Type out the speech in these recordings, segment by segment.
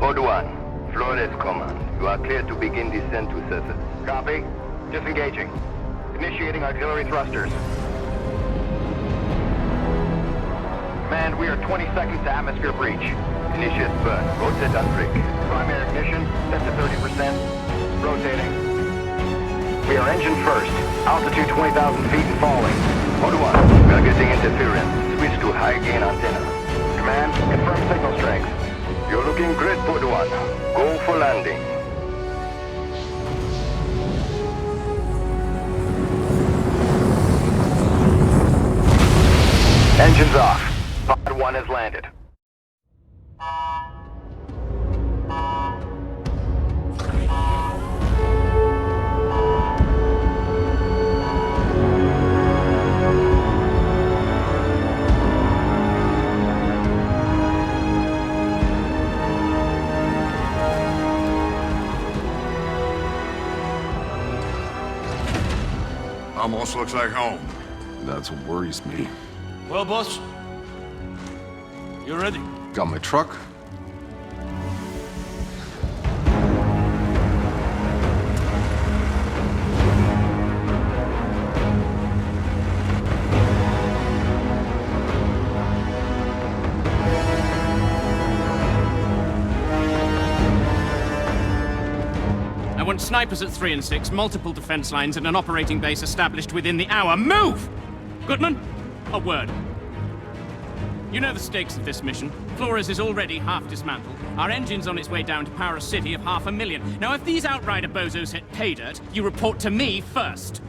Code 1, Flores Command. You are clear to begin descent to surface. Copy. Disengaging. Initiating auxiliary thrusters. Command, we are 20 seconds to atmosphere breach. Initiate burn. Rotate unbrick. Primary ignition, set to 30%. Rotating. We are engine first. Altitude 20,000 feet and falling. Code 1, we are getting interference. Switch to high gain antenna. Command, confirm signal strength. You're looking great, Code 1. Go for landing. Engines off. Pod 1 has landed. Almost looks like home. That's what worries me. Well, boss, you ready? Got my truck. I want snipers at 3 and 6, multiple defense lines, and an operating base established within the hour. Move! Goodman, a word. You know the stakes of this mission. Flores is already half dismantled. Our engine's on its way down to power a city of 500,000. Now, if these Outrider bozos hit pay dirt, you report to me first.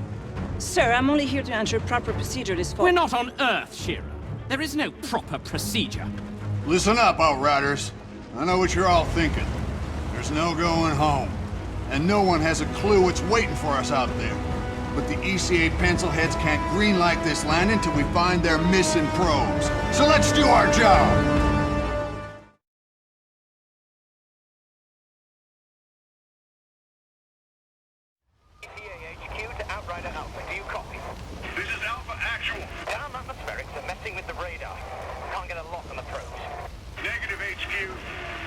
Sir, I'm only here to ensure proper procedure is followed. We're not on Earth, Shira. There is no proper procedure. Listen up, Outriders. I know what you're all thinking. There's no going home. And no one has a clue what's waiting for us out there. But the ECA pencilheads can't greenlight this land until we find their missing probes. So let's do our job! ECA HQ to Outrider Alpha. Do you copy? This is Alpha Actual. Down atmospherics are messing with the radar. Can't get a lock on the probes. Negative HQ.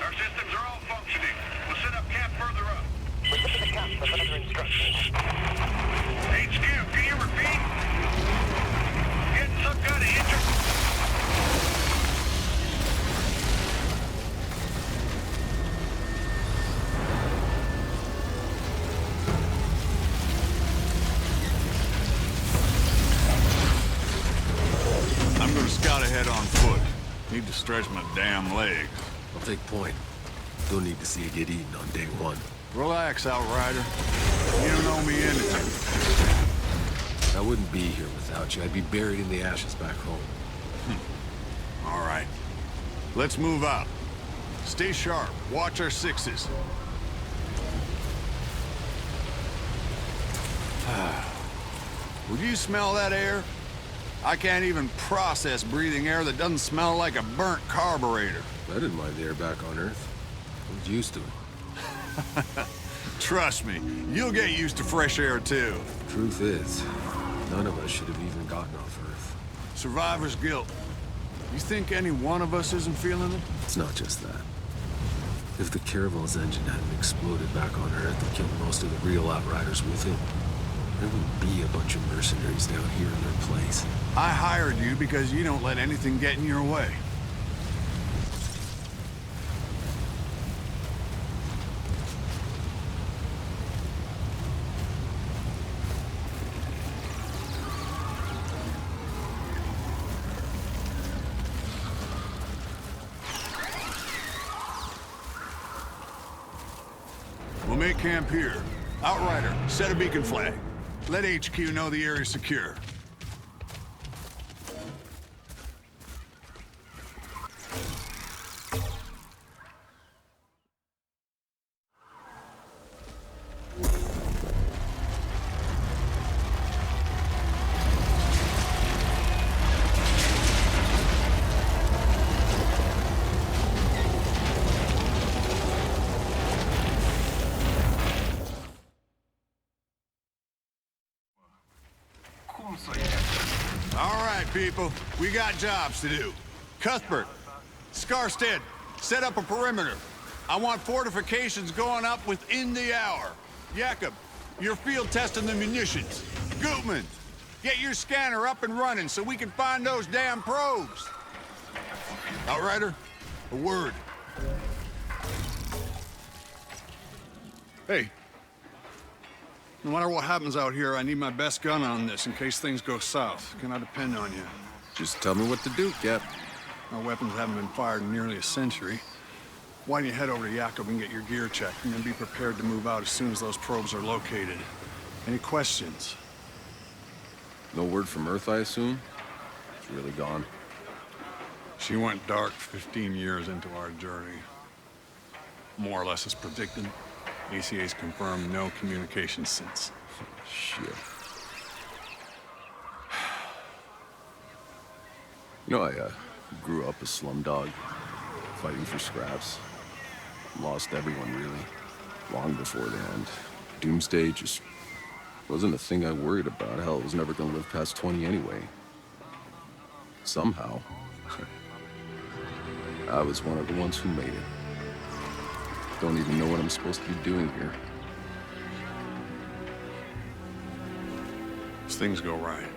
Our systems are all functioning. We'll set up camp further up. We're looking at camp for further instructions. HQ, can you repeat? Getting some kind of injury? I'm gonna scout ahead on foot. Need to stretch my damn legs. I'll take point. Don't need to see you get eaten on day one. Relax, Outrider. You don't owe me anything. I wouldn't be here without you. I'd be buried in the ashes back home. All right. Let's move out. Stay sharp. Watch our sixes. Would you smell that air? I can't even process breathing air that doesn't smell like a burnt carburetor. I didn't mind the air back on Earth. I was used to it. Trust me, you'll get used to fresh air too. Truth is, none of us should have even gotten off Earth. Survivor's guilt. You think any one of us isn't feeling it? It's not just that. If the Caravel's engine hadn't exploded back on Earth and killed most of the real Outriders with it, there wouldn't be a bunch of mercenaries down here in their place. I hired you because you don't let anything get in your way. We'll make camp here. Outrider, set a beacon flag. Let HQ know the area's secure. All right, people. We got jobs to do. Cuthbert, Scarstead, set up a perimeter. I want fortifications going up within the hour. Jakob, you're field testing the munitions. Gutman, get your scanner up and running so we can find those damn probes. Outrider, a word. Hey. No matter what happens out here, I need my best gun on this in case things go south. Can I depend on you? Just tell me what to do, Cap. Our weapons haven't been fired in nearly a century. Why don't you head over to Jakob and get your gear checked, and then be prepared to move out as soon as those probes are located. Any questions? No word from Earth, I assume? It's really gone. She went dark 15 years into our journey. More or less as predicted. ECA's confirmed no communication since. Shit. You know, I grew up a slumdog, fighting for scraps. Lost everyone, really, long before the end. Doomsday just wasn't a thing I worried about. Hell, I was never gonna live past 20 anyway. Somehow, I was one of the ones who made it. Don't even know what I'm supposed to be doing here. As things go right,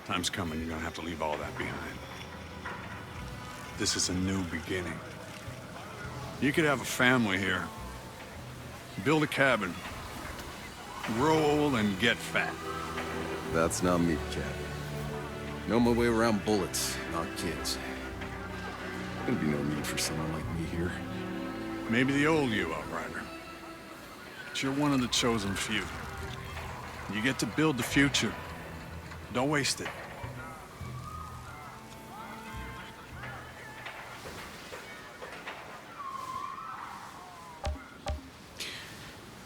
time's coming, you're gonna have to leave all that behind. This is a new beginning. You could have a family here. Build a cabin. Grow old and get fat. That's not me, Cap. Know my way around bullets, not kids. There'll be no need for someone like me here. Maybe the old you, Outrider. But you're one of the chosen few. You get to build the future. Don't waste it.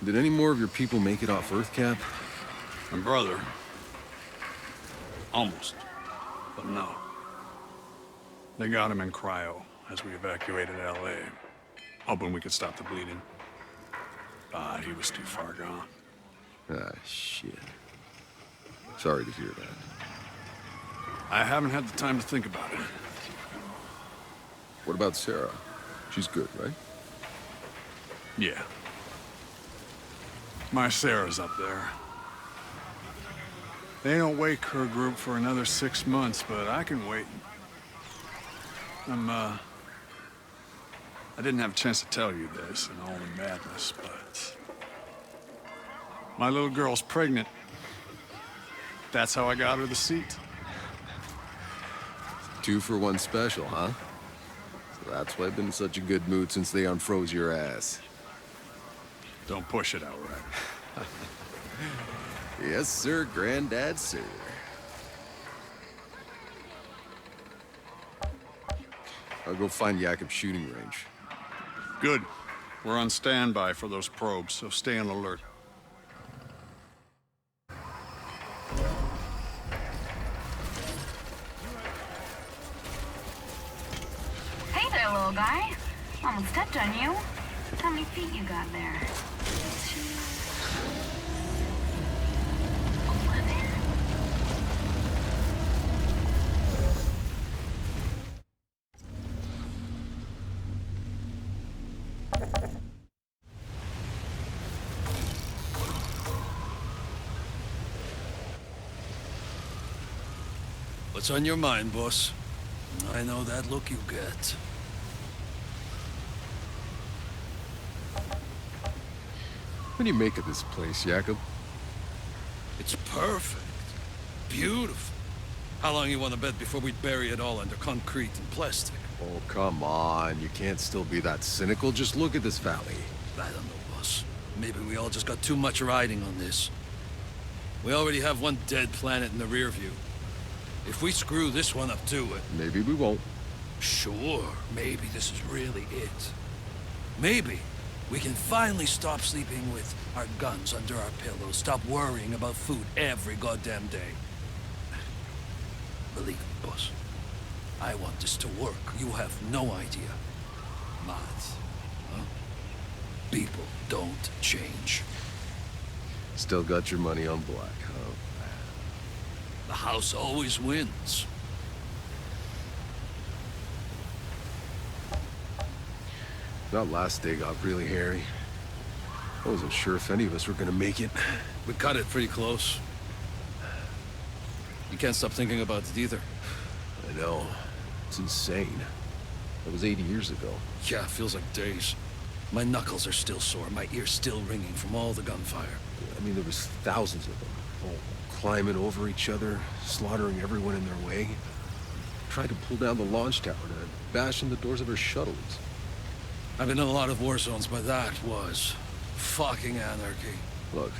Did any more of your people make it off Earth, Cap? My brother. Almost. But no. They got him in cryo as we evacuated LA. Hoping we could stop the bleeding. But he was too far gone. Ah, shit. Sorry to hear that. I haven't had the time to think about it. What about Sarah? She's good, right? Yeah. My Sarah's up there. They don't wake her group for another 6 months, but I can wait. I didn't have a chance to tell you this in all the madness, but my little girl's pregnant. That's how I got her the seat. 2 for 1 special, huh? So that's why I've been in such a good mood since they unfroze your ass. Don't push it, Outrider. Yes, sir, Granddad, sir. I'll go find Jakob's shooting range. Good. We're on standby for those probes, so stay on alert. Hey there, little guy. Almost stepped on you. How many feet you got there? 11. What's on your mind, boss? I know that look you get. What do you make of this place, Jakob? It's perfect. Beautiful. How long you want to bet before we bury it all under concrete and plastic? Oh, come on. You can't still be that cynical. Just look at this valley. I don't know, boss. Maybe we all just got too much riding on this. We already have one dead planet in the rear view. If we screw this one up too, Maybe we won't. sure, maybe this is really it. Maybe we can finally stop sleeping with our guns under our pillows, stop worrying about food every goddamn day. Believe me, boss. I want this to work. You have no idea. But, huh? People don't change. Still got your money on black, huh? The house always wins. That last day got really hairy. I wasn't sure if any of us were gonna make it. We cut it pretty close. You can't stop thinking about it either. I know. It's insane. That was 80 years ago. Yeah, feels like days. My knuckles are still sore, my ears still ringing from all the gunfire. I mean, there was thousands of them, all climbing over each other, slaughtering everyone in their way. Tried to pull down the launch tower to bash in the doors of our shuttles. I've been in a lot of war zones, but that was fucking anarchy. Look,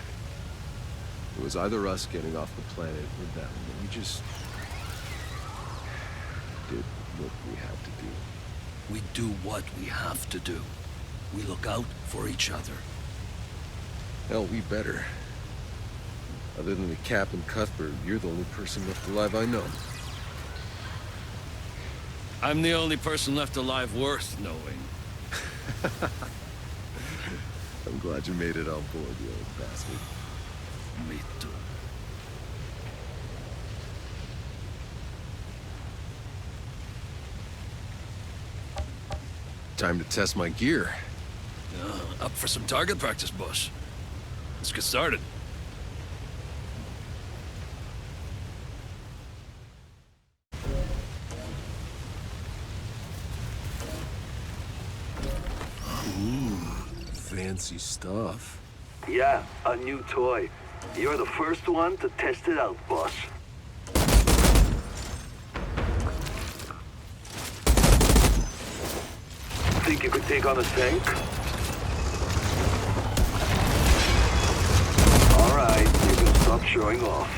it was either us getting off the planet or them, and we just did what we had to do. We do what we have to do. We look out for each other. Hell, we better. Other than the Cap and Cuthbert, you're the only person left alive I know. I'm the only person left alive worth knowing. I'm glad you made it on board, you old bastard. Me too. Time to test my gear. Up for some target practice, boss. Let's get started. Fancy stuff. Yeah, a new toy. You're the first one to test it out, boss. Think you could take on a tank? All right, you can stop showing off.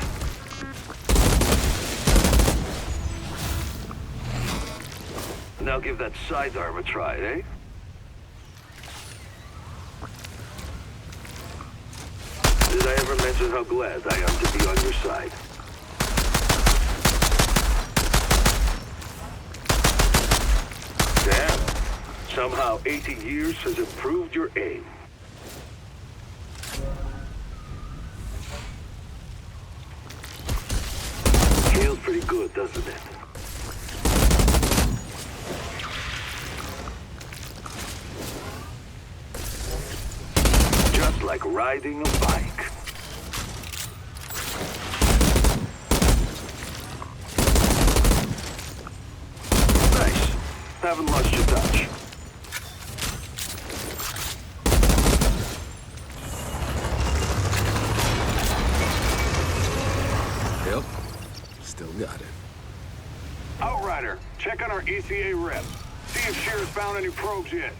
Now give that sidearm a try, eh? Did I ever mention how glad I am to be on your side? Damn. Somehow 80 years has improved your aim. Feels pretty good, doesn't it? Just like riding a bike. Nice. Haven't lost your touch. Yep. Still got it. Outrider, check on our ECA rep. See if Shear's found any probes yet.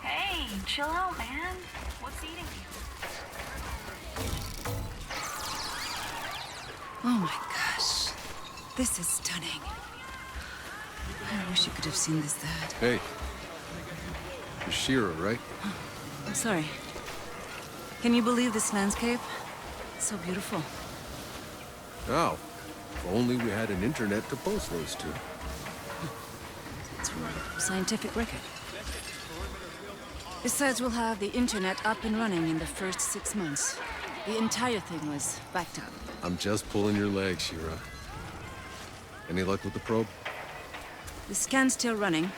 Hey, chill out, man. What's eating you? Oh my gosh. This is stunning. I wish you could have seen this, Dad. Hey. You're Shira, right? I'm sorry. Can you believe this landscape? It's so beautiful. Oh. If only we had an internet to post those to. It's a scientific record. Besides, we'll have the internet up and running in the first 6 months. The entire thing was backed up. I'm just pulling your leg, Shira. Any luck with the probe? The scan's still running.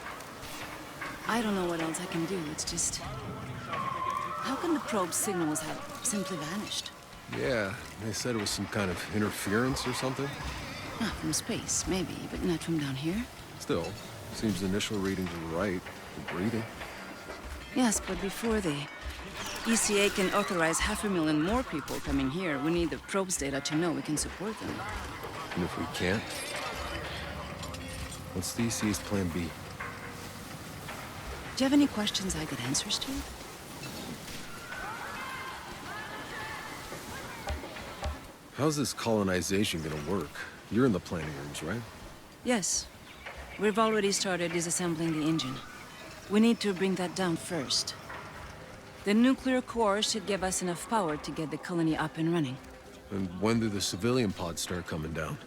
I don't know what else I can do. It's just... How can the probe signals have simply vanished? Yeah, they said it was some kind of interference or something. Not from space, maybe, but not from down here. Still, seems the initial readings were right. We're breathing. Yes, but before the ECA can authorize 500,000 more people coming here, we need the probe's data to know we can support them. And if we can't? What's the ECA's plan B? Do you have any questions I get answers to? How's this colonization gonna work? You're in the planning rooms, right? Yes. We've already started disassembling the engine. We need to bring that down first. The nuclear core should give us enough power to get the colony up and running. And when do the civilian pods start coming down?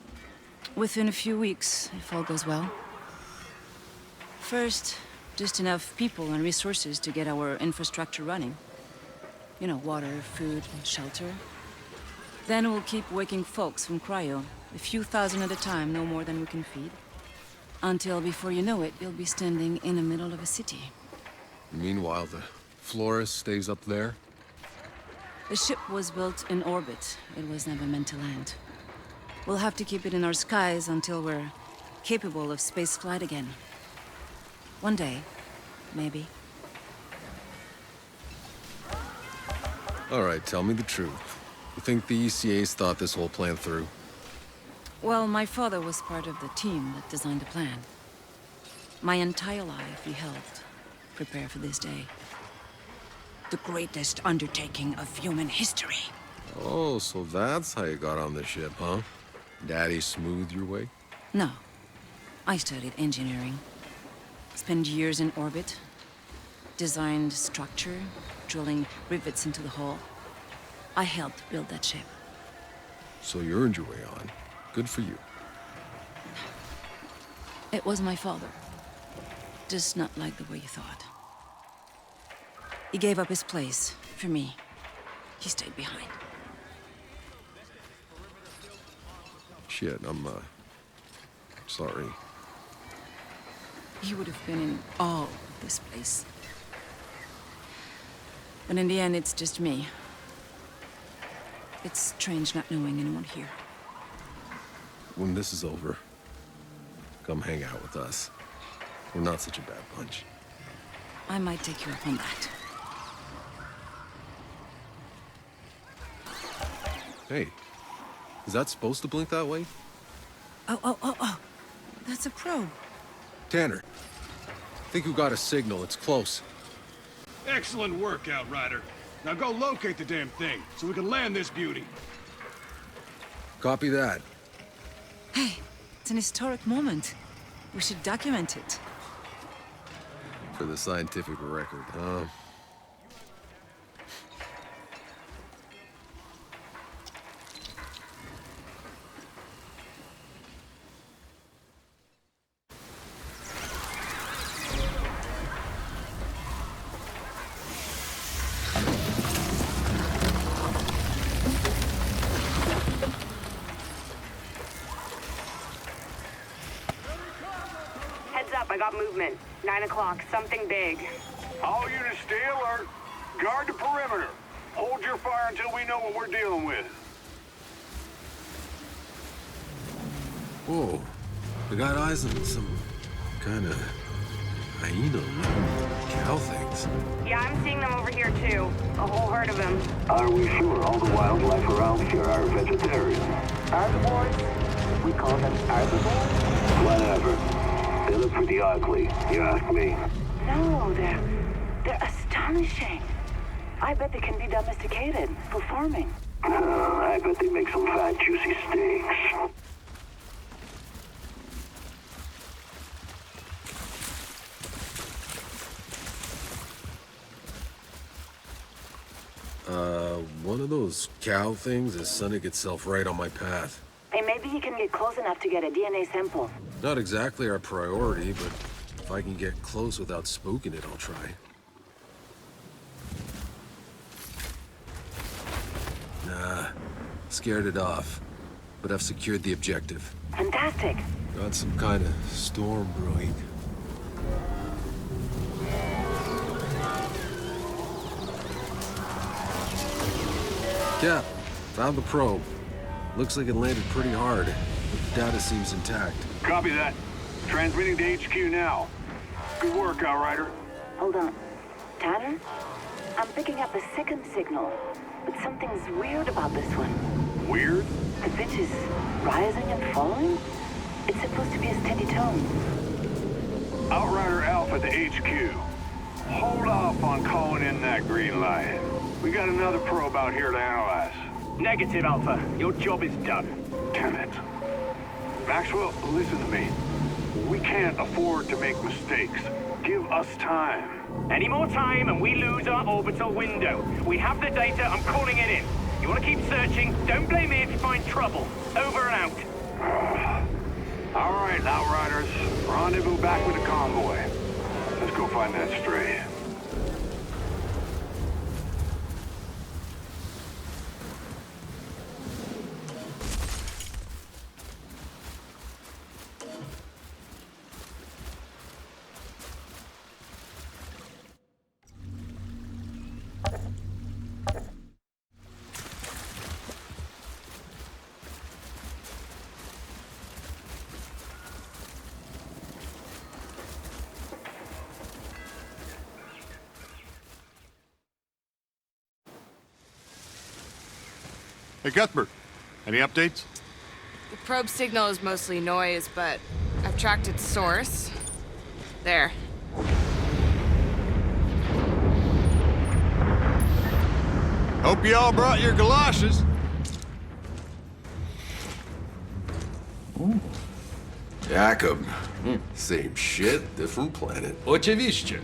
Within a few weeks, if all goes well. First, just enough people and resources to get our infrastructure running. You know, water, food, and shelter. Then we'll keep waking folks from cryo, A few thousand at a time, no more than we can feed. Until, before you know it, you'll be standing in the middle of a city. Meanwhile, the florist stays up there? The ship was built in orbit. It was never meant to land. We'll have to keep it in our skies until we're capable of space flight again. One day, maybe. All right, tell me the truth. You think the ECA's thought this whole plan through? Well, my father was part of the team that designed the plan. My entire life, he helped prepare for this day. The greatest undertaking of human history. Oh, so that's how you got on the ship, huh? Daddy smoothed your way? No. I studied engineering. Spent years in orbit. Designed structure, drilling rivets into the hull. I helped build that ship. So you earned your way on. Good for you. It was my father. Just not like the way you thought. He gave up his place for me. He stayed behind. Shit, I'm sorry. He would have been in awe of this place. But in the end, it's just me. It's strange not knowing anyone here. When this is over, come hang out with us. We're not such a bad bunch. I might take you up on that. Hey, is that supposed to blink that way? Oh. That's a probe. Tanner, think we got a signal. It's close. Excellent work, Outrider. Now go locate the damn thing, so we can land this beauty. Copy that. Hey, it's an historic moment. We should document it. For the scientific record, huh? I got movement. 9 o'clock, something big. All units stay alert. Guard the perimeter. Hold your fire until we know what we're dealing with. Whoa. We got eyes on some kind of hyena cow things. Yeah, I'm seeing them over here too. A whole herd of them. Are we sure all the wildlife around here are vegetarian? Herbivores? We call them herbivores? Whatever. They look pretty ugly, you ask me. No, they're astonishing. I bet they can be domesticated for farming. I bet they make some fat, juicy steaks. One of those cow things is sunning itself right on my path. Hey, maybe you can get close enough to get a DNA sample. Not exactly our priority, but if I can get close without spooking it, I'll try. Nah, scared it off. But I've secured the objective. Fantastic. Got some kind of storm brewing. Cap, found the probe. Looks like it landed pretty hard. The data seems intact. Copy that. Transmitting to HQ now. Good work, Outrider. Hold on. Tanner? I'm picking up a second signal, but something's weird about this one. Weird? The pitch is rising and falling? It's supposed to be a steady tone. Outrider Alpha to HQ. Hold off on calling in that green light. We got another probe out here to analyze. Negative, Alpha. Your job is done. Damn it. Maxwell, listen to me. We can't afford to make mistakes. Give us time. Any more time and we lose our orbital window. We have the data, I'm calling it in. You want to keep searching? Don't blame me if you find trouble. Over and out. All right, Outriders. Rendezvous back with the convoy. Let's go find that stray. Hey, Cuthbert, any updates? The probe signal is mostly noise, but I've tracked its source. There. Hope you all brought your galoshes. Jacob. Same shit, different planet. Oczywiście.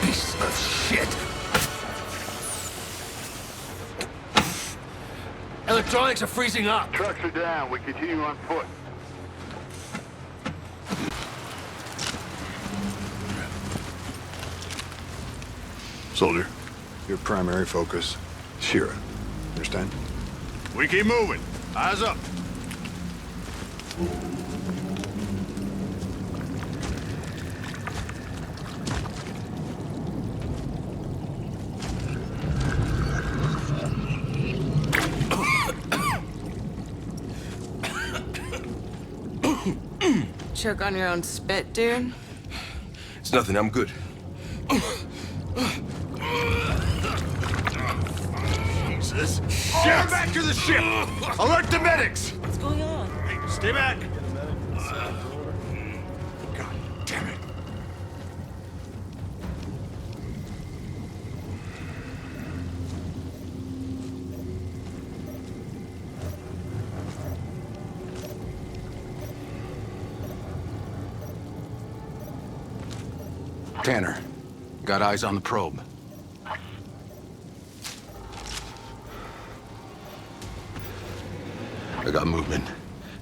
Piece of shit! Electronics are freezing up. Trucks are down. We continue on foot. Soldier, your primary focus, Shira. Understand? We keep moving. Eyes up. Choke on your own spit, dude? It's nothing, I'm good. Jesus. Get back to the ship! Alert the medics! What's going on? Hey, stay back! God damn it. Tanner, got eyes on the probe. I got movement.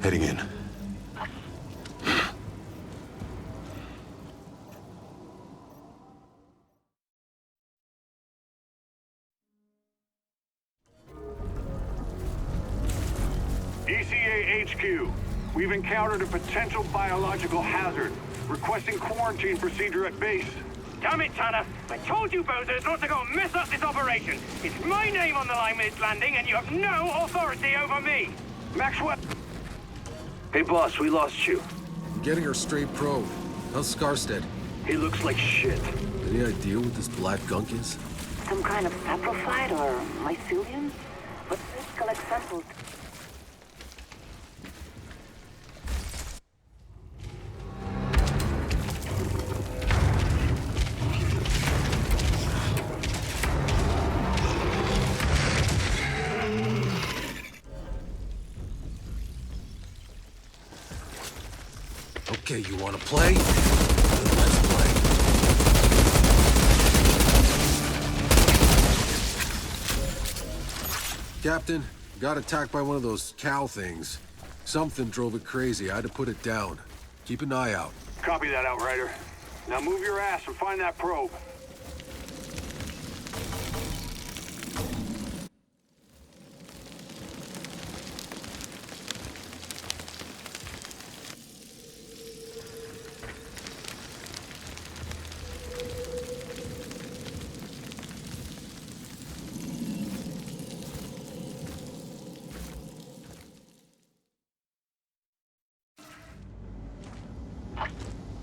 Heading in. ECA HQ. We've encountered a potential biological hazard. Requesting quarantine procedure at base. Damn it, Tanner! I told you bozos not to go and mess up this operation! It's my name on the line with this landing, and you have no authority over me! Maxwell! Hey, boss, we lost you. I'm getting her straight probe. How's Scarstead? He looks like shit. Any idea what this black gunk is? Some kind of saprophyte or mycelium? Let's just collect samples. Okay, you wanna play? Let's play. Captain, got attacked by one of those cow things. Something drove it crazy. I had to put it down. Keep an eye out. Copy that, Outrider. Now move your ass and find that probe.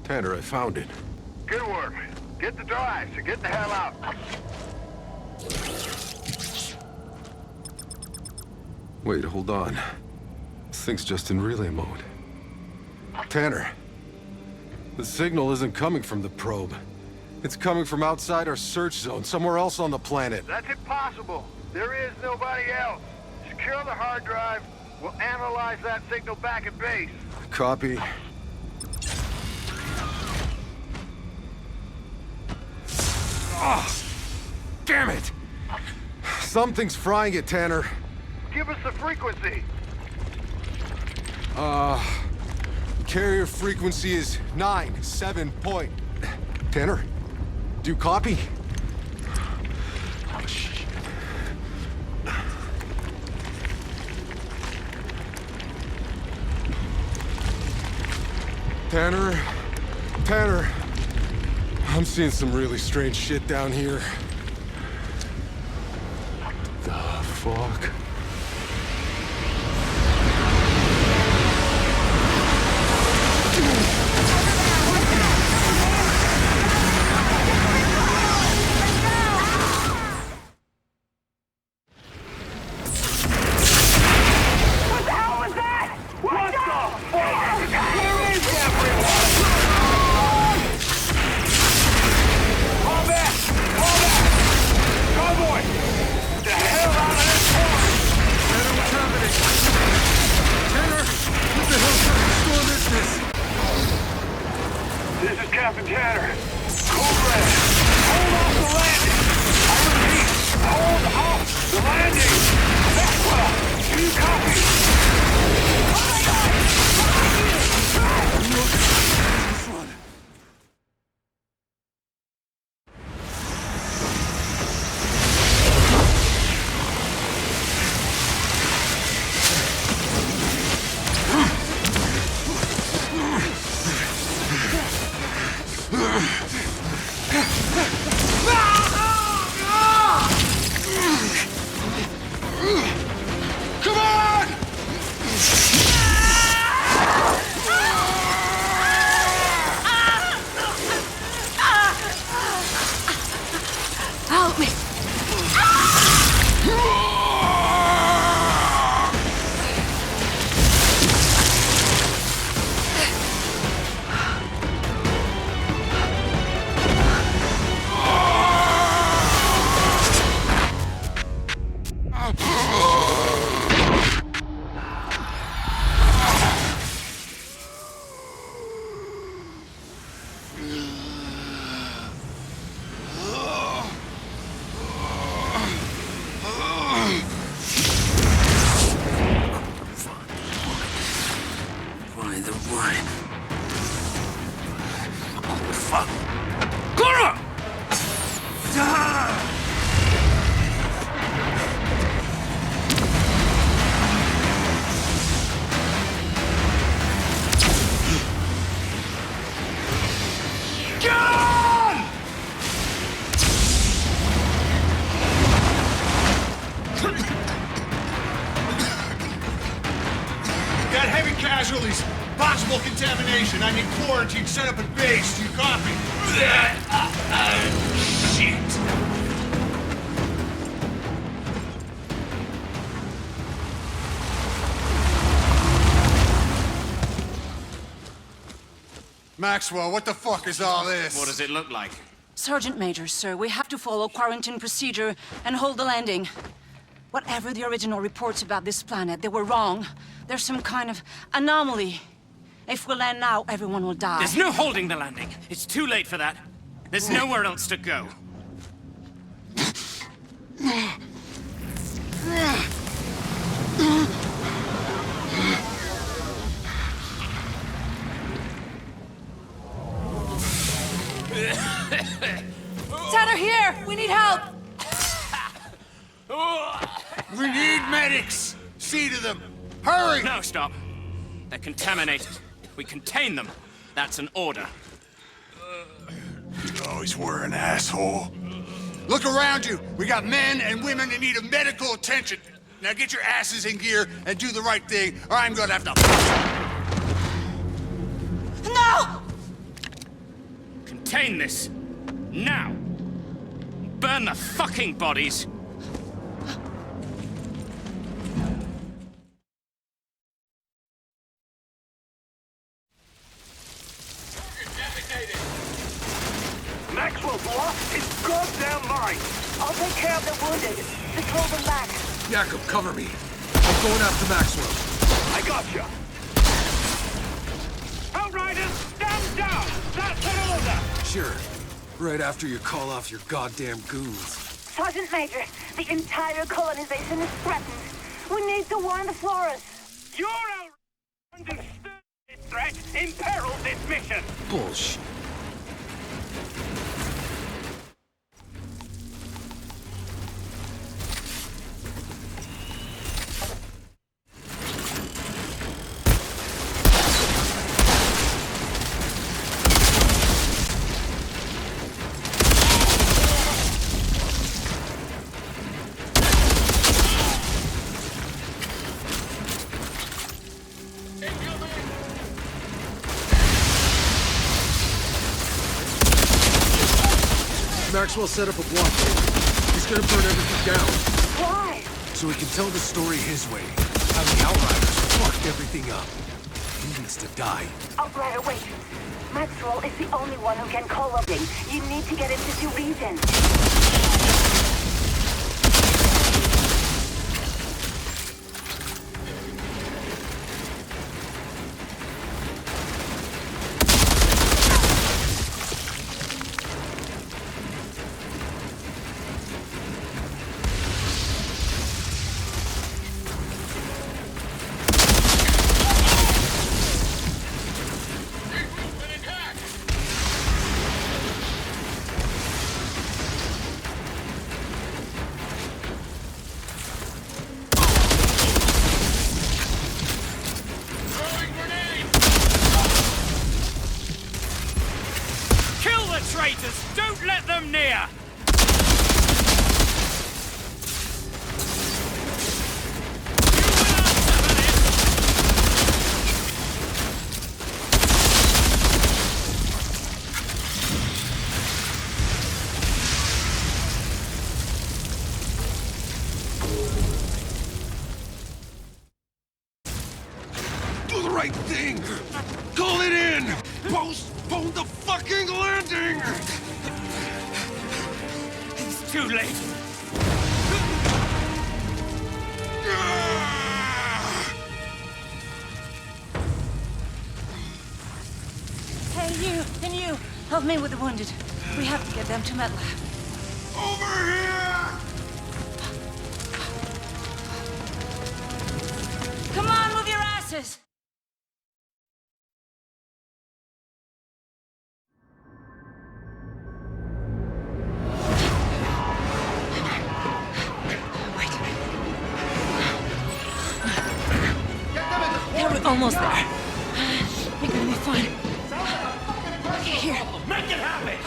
Tanner, I found it. Good work. Get the drives and get the hell out. Wait, hold on. This thing's just in relay mode. Tanner, the signal isn't coming from the probe. It's coming from outside our search zone, somewhere else on the planet. That's impossible. There is nobody else. Secure the hard drive. We'll analyze that signal back at base. Copy. Oh, damn it! Something's frying it, Tanner. Give us the frequency. Carrier frequency is 9-7 point. Tanner, do you copy? Oh, shit. Tanner? Tanner! I'm seeing some really strange shit down here. What the fuck? This is Captain Tanner. Code red. Hold off the landing. I repeat, hold off the landing. Maxwell, do you copy? Come on! Help me! Got heavy casualties. Possible contamination. I need quarantine set up at base. Do you copy? Shit. Maxwell, what the fuck is all this? What does it look like? Sergeant Major, sir, we have to follow quarantine procedure and hold the landing. Whatever the original reports about this planet, they were wrong. There's some kind of anomaly. If we land now, everyone will die. There's no holding the landing. It's too late for that. There's nowhere else to go. Tanner, here! We need help! We need medics! See to them! Hurry! No, stop. They're contaminated. We contain them. That's an order. You always were an asshole. Look around you. We got men and women in need of medical attention. Now get your asses in gear and do the right thing, or I'm gonna have to... No! Contain this. Now. Burn the fucking bodies. Maxwell's lost his goddamn mind. I'll take care of the wounded. Just hold them back. Jacob, cover me. I'm going after Maxwell. I gotcha. Outriders, stand down. That's an order. Sure. Right after you call off your goddamn goons. Sergeant Major, the entire colonization is threatened. We need to warn the Flores. Your understood threat imperils this mission. Bullshit. Maxwell set up a blockade. He's gonna burn everything down. Why? So he can tell the story his way. How the Outriders fucked everything up. He needs to die. Outrider, wait. Maxwell is the only one who can call up. You need to get him to do reason. Traitors! Don't let them near! Do the right thing! Call it in! Postpone the fucking landing! It's too late. Hey, you! Can you help me with the wounded? We have to get them to MedLab. Over here! Come on, move your asses! We're almost there. You're gonna be fine. Okay, here. Make it happen!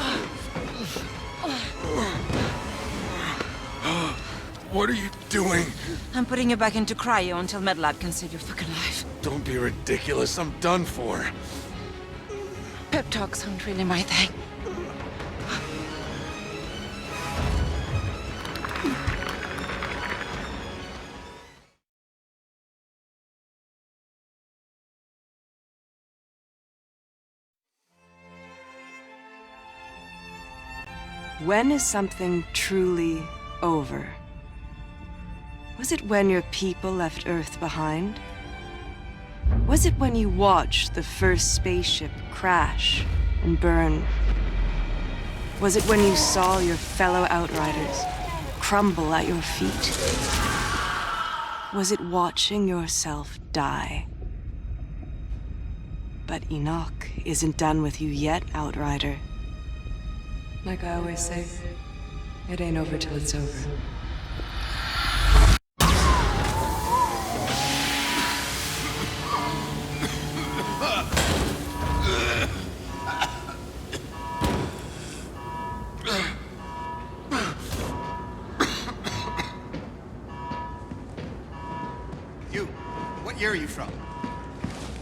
What are you doing? I'm putting you back into cryo until MedLab can save your fucking life. Don't be ridiculous. I'm done for. Pep talks aren't really my thing. When is something truly over? Was it when your people left Earth behind? Was it when you watched the first spaceship crash and burn? Was it when you saw your fellow Outriders crumble at your feet? Was it watching yourself die? But Enoch isn't done with you yet, Outrider. Like I always say, it ain't over till it's over. You, what year are you from?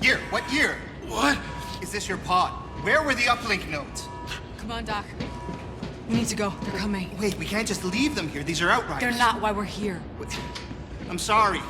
Year, what year? What? Is this your pod? Where were the uplink nodes? Come on, Doc. We need to go. They're coming. Wait, we can't just leave them here. These are Outriders. They're not why we're here. I'm sorry.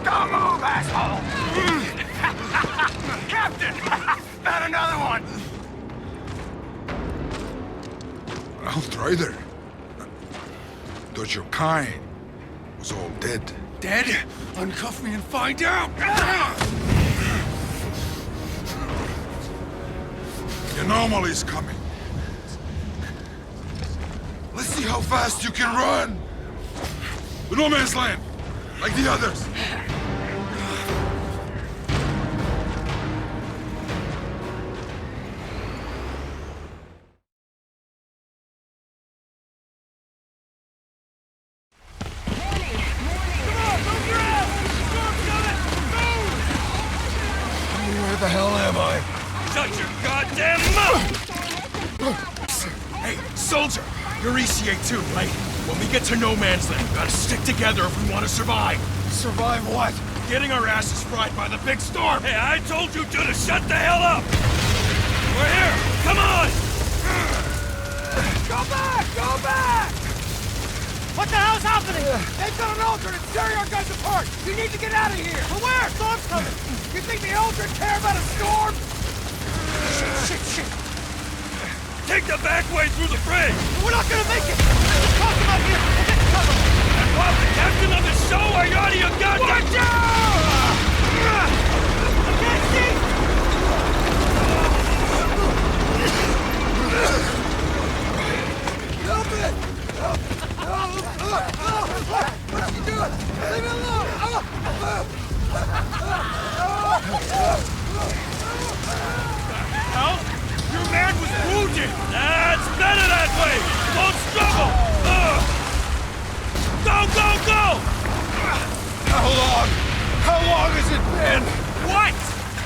Don't move, asshole! Captain! Found another one! Outrider. Thought your kind was all dead. Dead? Uncuff me and find out! The anomaly's coming. Let's see how fast you can run! The no man's land, like the others. Where the hell am I? Shut your goddamn mouth! Hey, soldier! You're ECA too, right? When we get to No Man's Land, we gotta stick together if we want to survive. Survive what? Getting our asses fried by the big storm! Hey, I told you two to shut the hell up! We're here! Come on! Go back! Go back! What the hell's happening? They've got an Aldrin and tearing our guys apart! You need to get out of here! But where? Storm's coming! You think the Aldrin care about a storm? Shit! Take the back way through the bridge! We're not gonna make it! Let's cross them out here! We'll get to cover! And while the captain of the show, are you out of your goddamn... Watch out! I can't see! Help it! What's he doing? Leave me alone! Hell? Your man was wounded! That's better that way! Don't struggle! Go! How long has it been? What?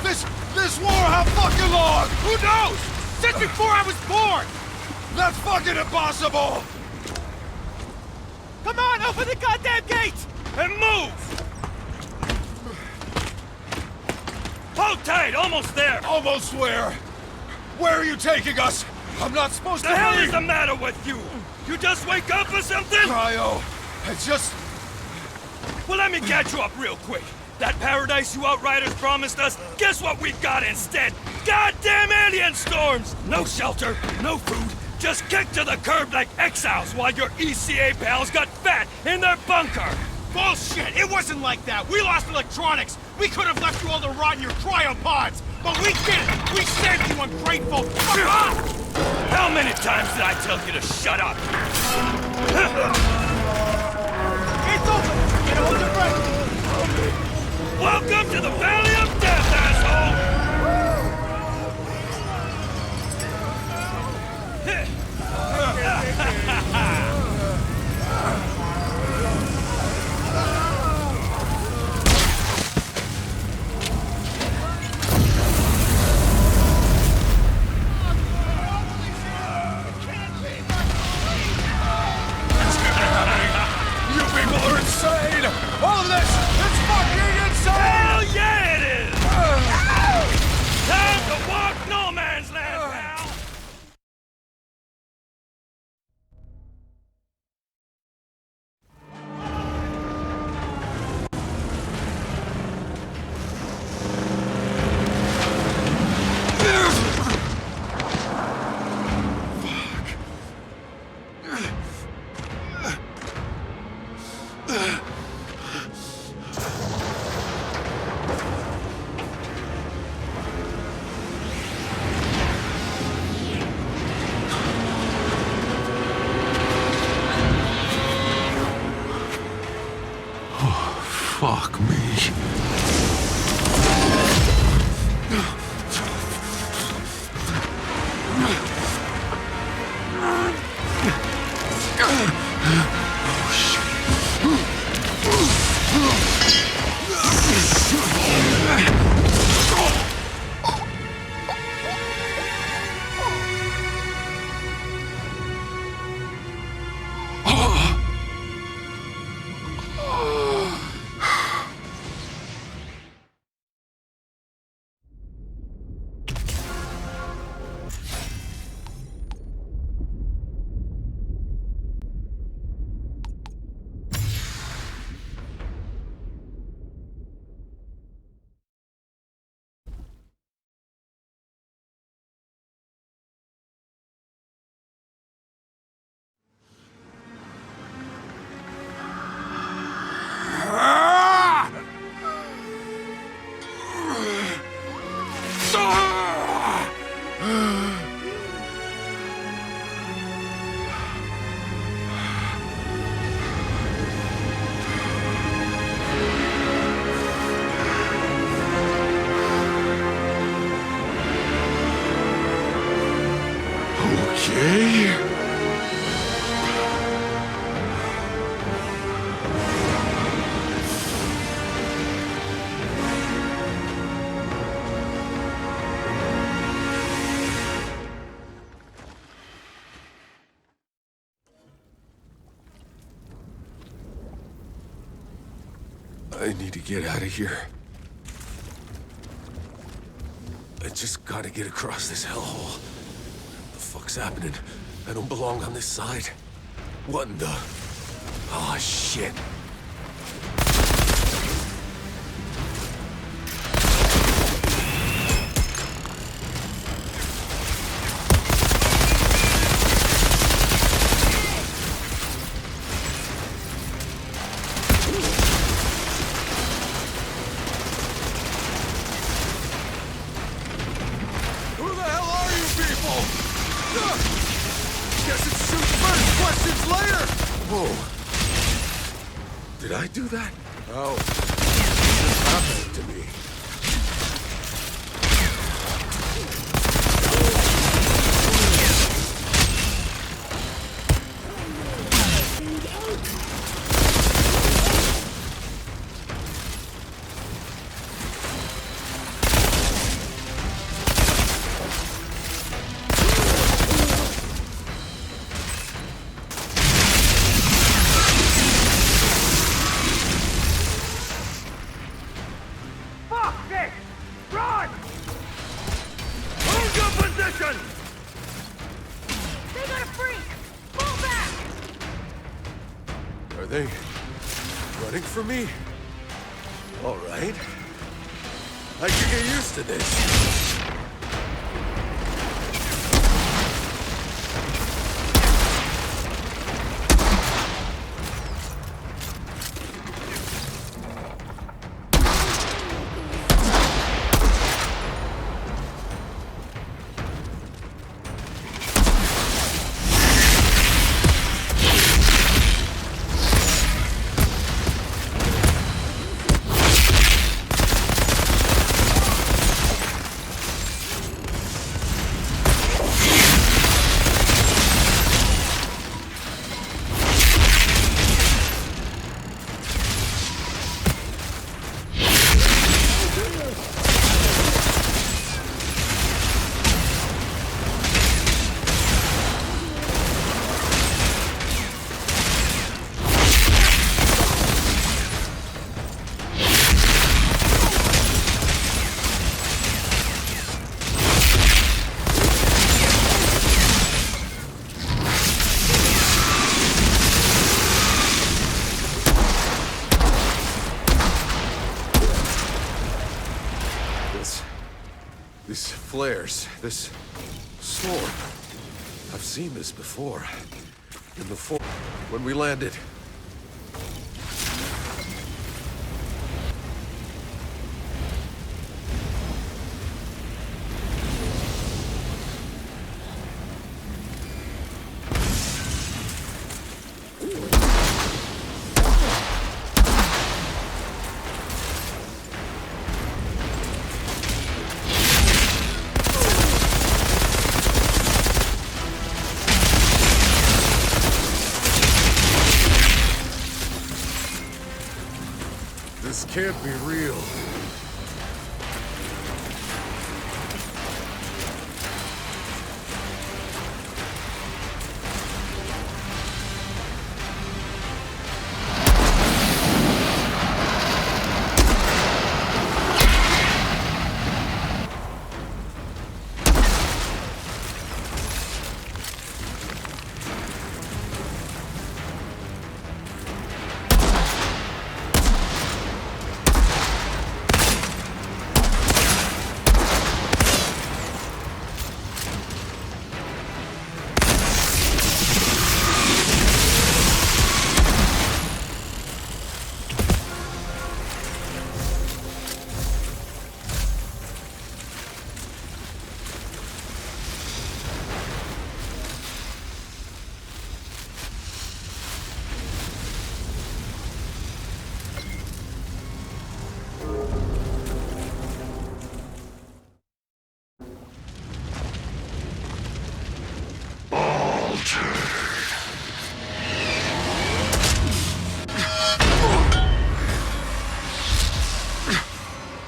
This war, how fucking long? Who knows? Since before I was born! That's fucking impossible! Come on, open the goddamn gate! And move! Hold tight, almost there! Almost where? Where are you taking us? I'm not supposed to The hell be... is the matter with you? You just wake up or something? Cryo, it's just... Well, let me catch you up real quick. That paradise you Outriders promised us, guess what we got instead? Goddamn alien storms! No shelter, no food, just kicked to the curb like exiles while your ECA pals got fat in their bunker! Bullshit! It wasn't like that! We lost electronics! We could have left you all to rot in your cryopods! But we didn't! We saved you, ungrateful! Fuck off! How many times did I tell you to shut up? It's open! Get hold your breath! Welcome to the Valley of Death, asshole! You people are insane! All of this, it's fucking insane! Hell yeah, it I need to get out of here. I just gotta get across this hellhole. What the fuck's happening? I don't belong on this side. What in the... Oh, shit. Did I do that? Oh. This happened to me. Are they running from me? All right. I can get used to this. These flares, this storm. I've seen this before. In the fort when we landed. This can't be real.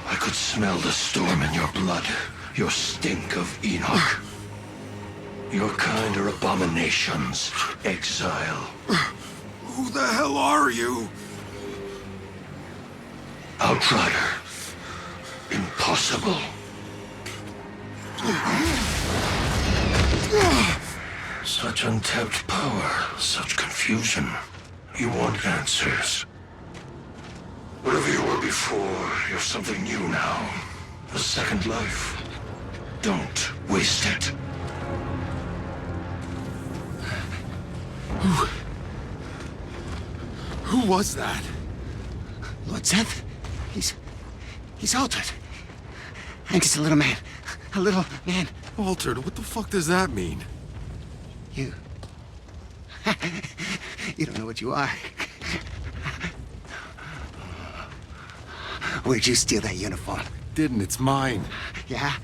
I could smell the storm in your blood, your stink of Enoch. Your kind are abominations, exile. Who the hell are you? Outrider. Impossible. Such untapped power, such confusion. You want answers. Whatever you were before, you're something new now. A second life. Don't waste it. Who was that? Lord Seth? He's altered. I'm just a little man. A little man. Altered? What the fuck does that mean? You. You don't know what you are. Where'd you steal that uniform? Didn't, it's mine. Yeah?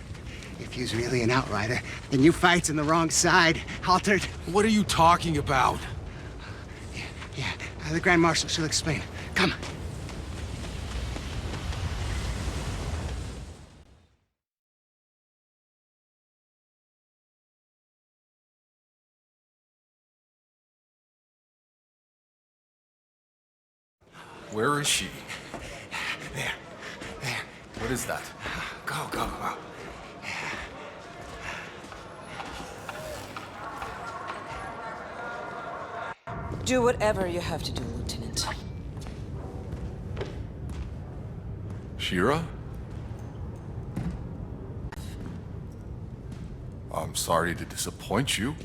If you's really an outrider, then you fights on the wrong side, Altered. What are you talking about? Yeah, the Grand Marshal, she'll explain. Come. Where is she? There. What is that? Go. Do whatever you have to do, Lieutenant. Shira? I'm sorry to disappoint you.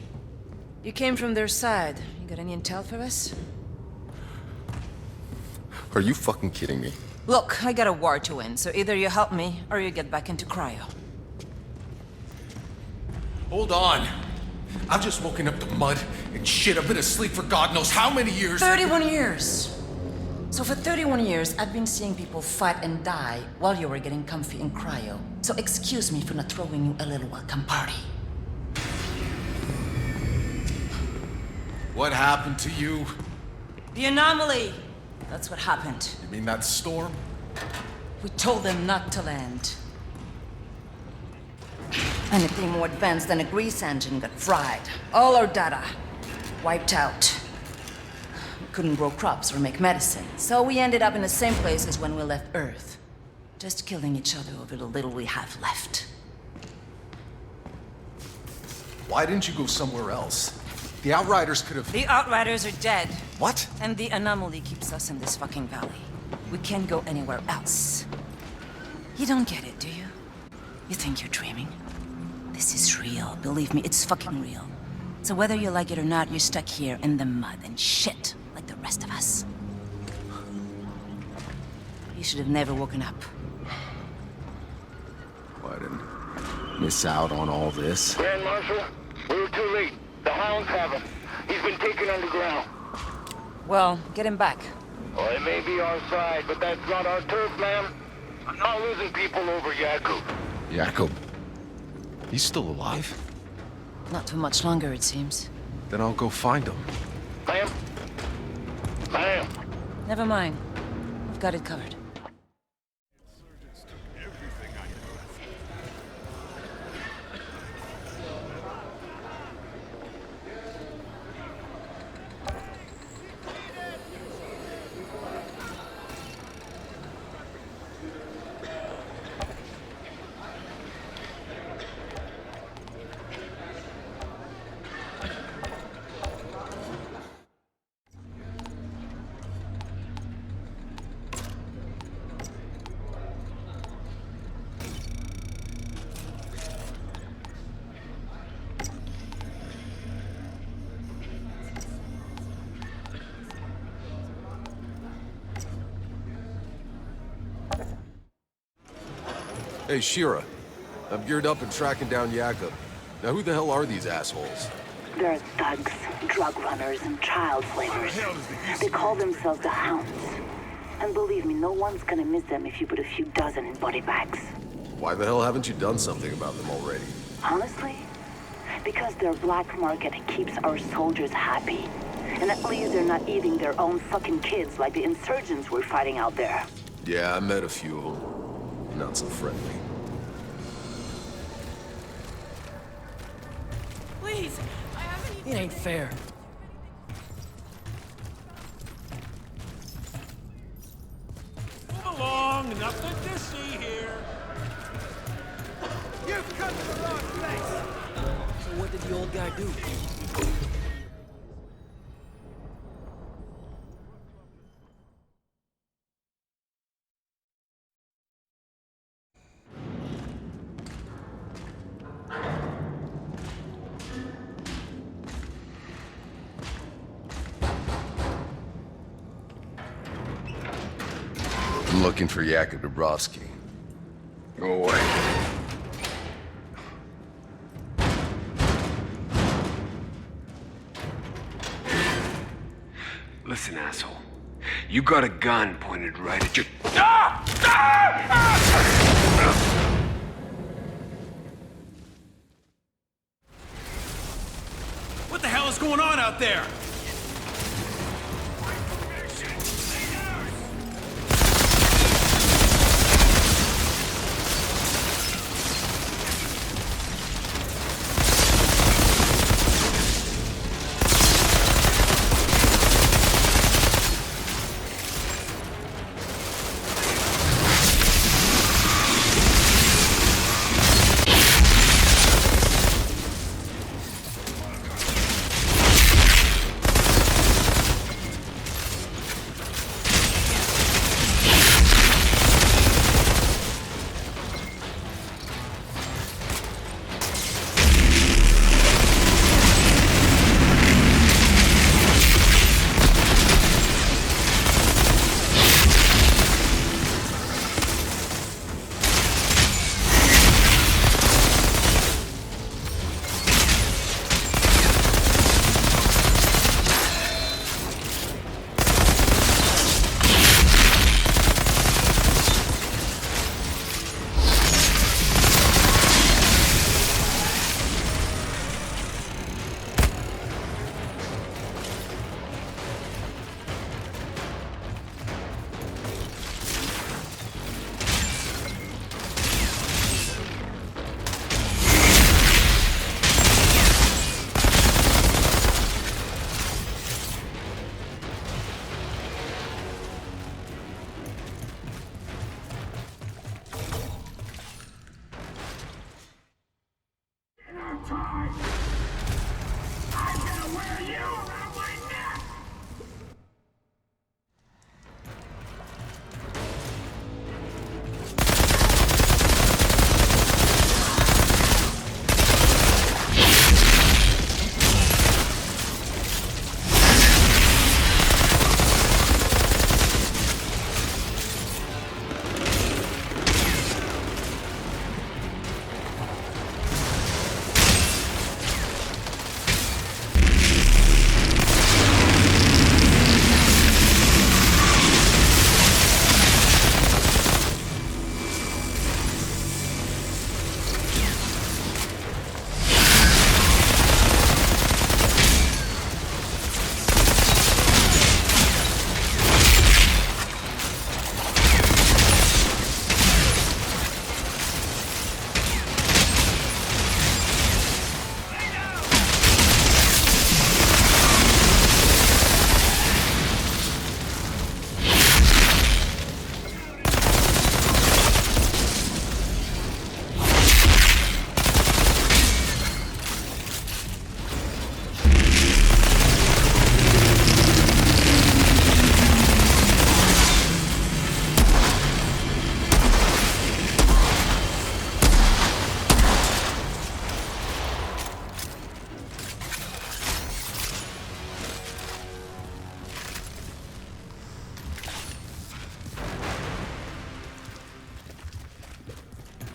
You came from their side. You got any intel for us? Are you fucking kidding me? Look, I got a war to win, so either you help me, or you get back into cryo. Hold on. I've just woken up to mud and shit. I've been asleep for God knows how many years. 31 years! So for 31 years, I've been seeing people fight and die while you were getting comfy in cryo. So excuse me for not throwing you a little welcome party. What happened to you? The anomaly! That's what happened. You mean that storm? We told them not to land. Anything more advanced than a grease engine got fried. All our data wiped out. We couldn't grow crops or make medicine, so we ended up in the same place as when we left Earth. Just killing each other over the little we have left. Why didn't you go somewhere else? The Outriders could have... The Outriders are dead. What? And the anomaly keeps us in this fucking valley. We can't go anywhere else. You don't get it, do you? You think you're dreaming? This is real. Believe me, it's fucking real. So whether you like it or not, you're stuck here in the mud and shit like the rest of us. You should have never woken up. What, and miss out on all this? Grand Marshal, we were too late. The Hounds have him. He's been taken underground. Well, get him back. Well, it may be our side, but that's not our turf, man. I'm not losing people over Jakub. Jakub? He's still alive? Not for much longer, it seems. Then I'll go find him. Ma'am. Never mind. We've got it covered. Hey, Shira. I'm geared up and tracking down Jakub. Now who the hell are these assholes? They're thugs, drug runners, and child slavers. They call themselves the Hounds. And believe me, no one's gonna miss them if you put a few dozen in body bags. Why the hell haven't you done something about them already? Honestly, because their black market keeps our soldiers happy. And at least they're not eating their own fucking kids like the insurgents we're fighting out there. Yeah, I met a few of them. Not so friendly. Please! It ain't fair. Move along! So what did the old guy do? I'm looking for Yakub Dubrovsky. Go away. Listen, asshole. You got a gun pointed right at your... What the hell is going on out there?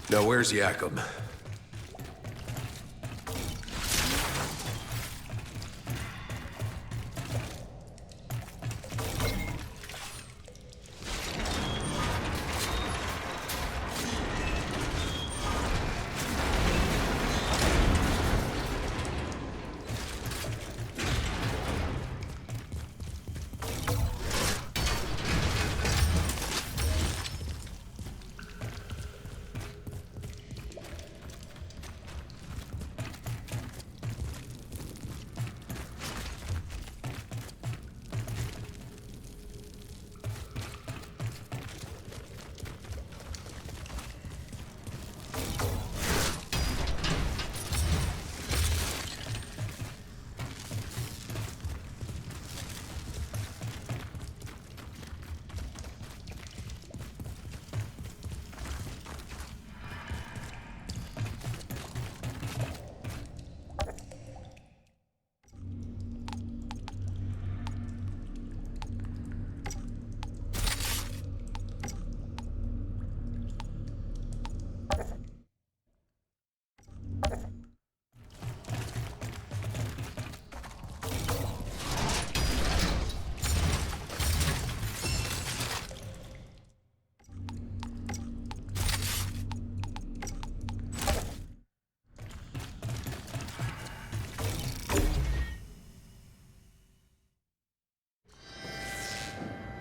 Now, where's Yakub?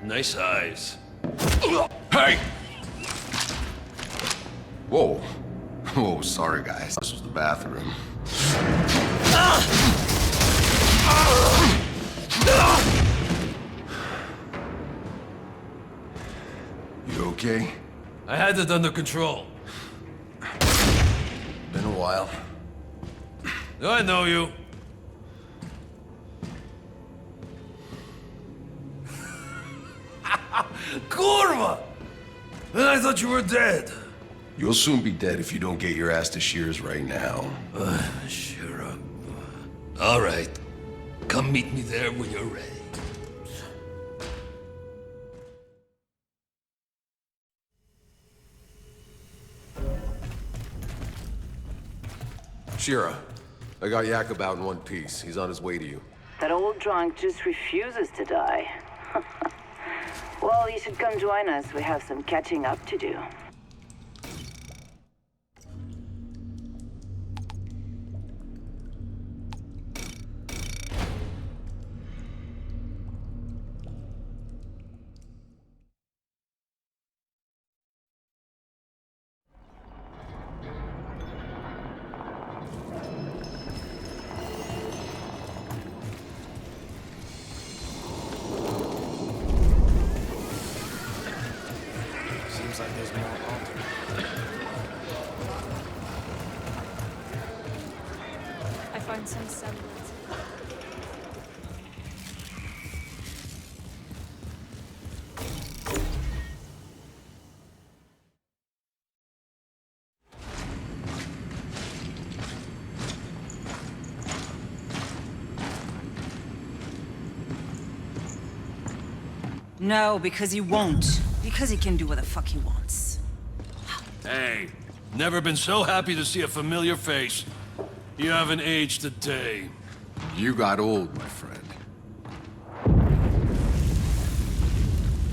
Nice eyes. Hey! Whoa. Whoa, sorry guys. This was the bathroom. You okay? I had it under control. Been a while. I know you. Kurva! And I thought you were dead. You'll soon be dead if you don't get your ass to Shears right now. Sure. All right. Come meet me there when you're ready. Shira, I got Jakob out in one piece. He's on his way to you. That old drunk just refuses to die. Well, you should come join us. We have some catching up to do. Seems like there's more alternate. I find some semblance. No, because he won't. Because he can do what the fuck he wants. Hey, never been so happy to see a familiar face. You haven't aged a day. You got old, my friend.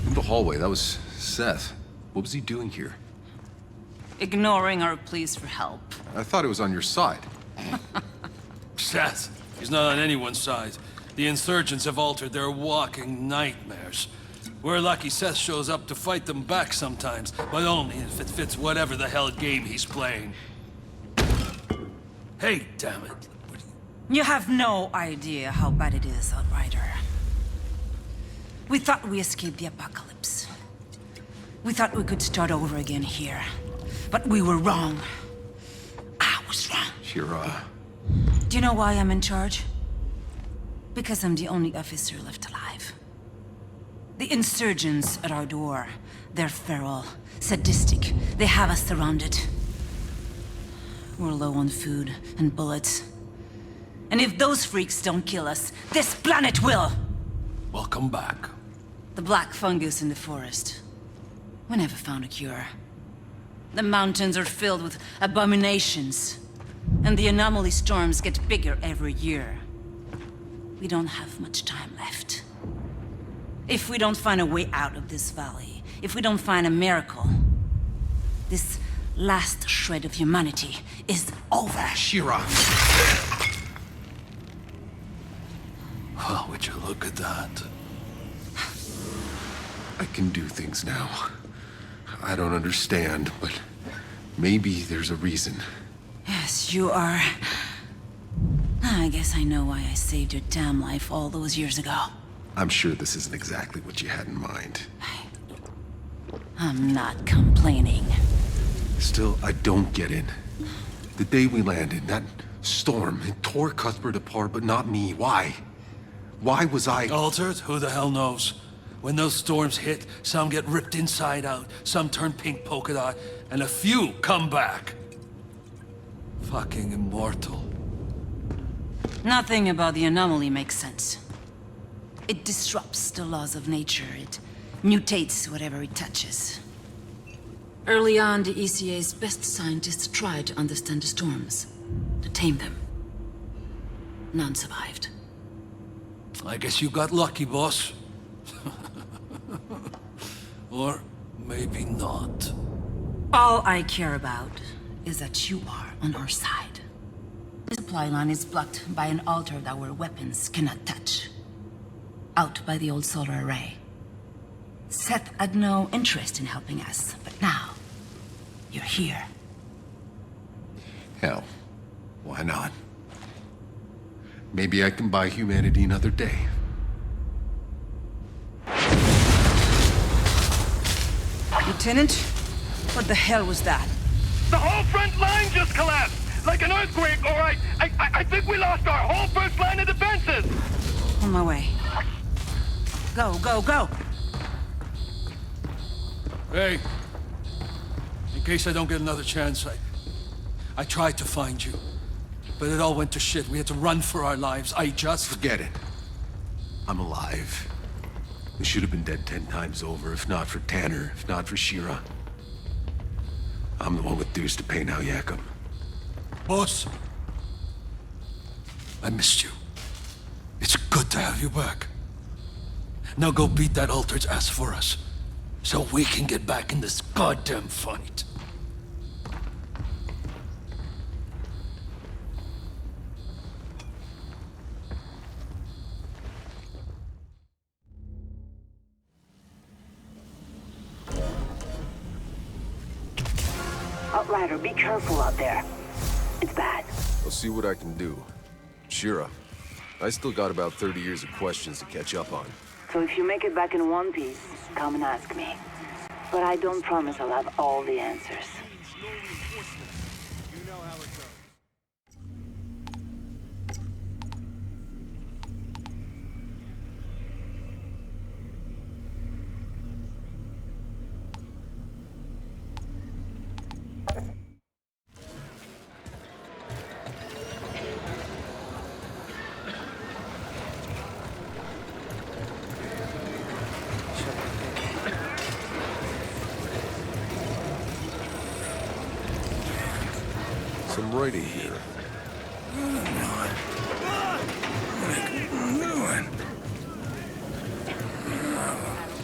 In the hallway, that was Seth. What was he doing here? Ignoring our pleas for help. I thought it was on your side. Seth, he's not on anyone's side. The insurgents have altered their walking nightmares. We're lucky Seth shows up to fight them back sometimes, but only if it fits whatever the hell game he's playing. Hey, damn it. You have no idea how bad it is, Outrider. We thought we escaped the apocalypse. We thought we could start over again here. But we were wrong. I was wrong. Shira. Do you know why I'm in charge? Because I'm the only officer left alive. The insurgents at our door, they're feral, sadistic. They have us surrounded. We're low on food and bullets. And if those freaks don't kill us, this planet will! Welcome back. The black fungus in the forest. We never found a cure. The mountains are filled with abominations. And the anomaly storms get bigger every year. We don't have much time left. If we don't find a way out of this valley, if we don't find a miracle, this last shred of humanity is over. Shira! Well, would you look at that? I can do things now. I don't understand, but maybe there's a reason. Yes, you are. I guess I know why I saved your damn life all those years ago. I'm sure this isn't exactly what you had in mind. I'm not complaining. Still, I don't get it. The day we landed, that storm, it tore Cuthbert apart, but not me. Why? Why was I... Altered? Who the hell knows? When those storms hit, some get ripped inside out, some turn pink polka dot, and a few come back. Fucking immortal. Nothing about the anomaly makes sense. It disrupts the laws of nature. It mutates whatever it touches. Early on, the ECA's best scientists tried to understand the storms, to tame them. None survived. I guess you got lucky, boss. Or maybe not. All I care about is that you are on our side. The supply line is blocked by an altar that our weapons cannot touch. Out by the old solar array. Seth had no interest in helping us, but now, you're here. Hell, why not? Maybe I can buy humanity another day. Lieutenant? What the hell was that? The whole front line just collapsed! Like an earthquake, all right? I think we lost our whole first line of defenses! On my way. Go, go, go! Hey. In case I don't get another chance, I tried to find you. But it all went to shit. We had to run for our lives. Forget it. I'm alive. We should have been dead 10 times over, if not for Tanner, if not for Shira. I'm the one with dues to pay now, Yakum. Boss. I missed you. It's good to have you back. Now go beat that Altered's ass for us, so we can get back in this goddamn fight. Outrider, be careful out there. It's bad. I'll see what I can do. Shira, I still got about 30 years of questions to catch up on. So if you make it back in one piece, come and ask me. But I don't promise I'll have all the answers. Some writing here.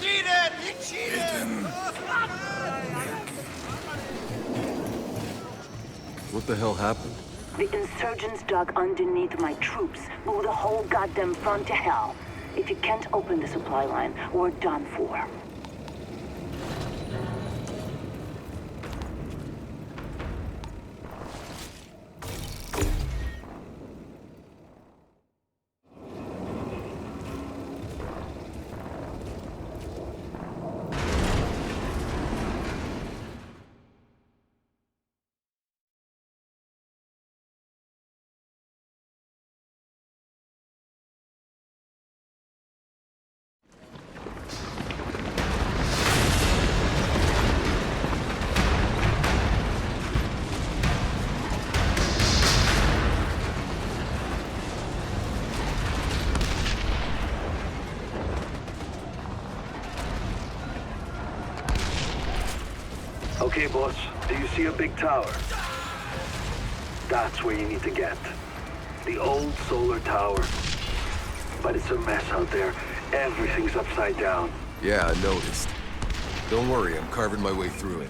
Cheated! You cheated! What the hell happened? The insurgents dug underneath my troops, blew the whole goddamn front to hell. If you can't open the supply line, we're done for. Okay, boss. Do you see a big tower? That's where you need to get. The old solar tower. But it's a mess out there. Everything's upside down. Yeah, I noticed. Don't worry, I'm carving my way through it.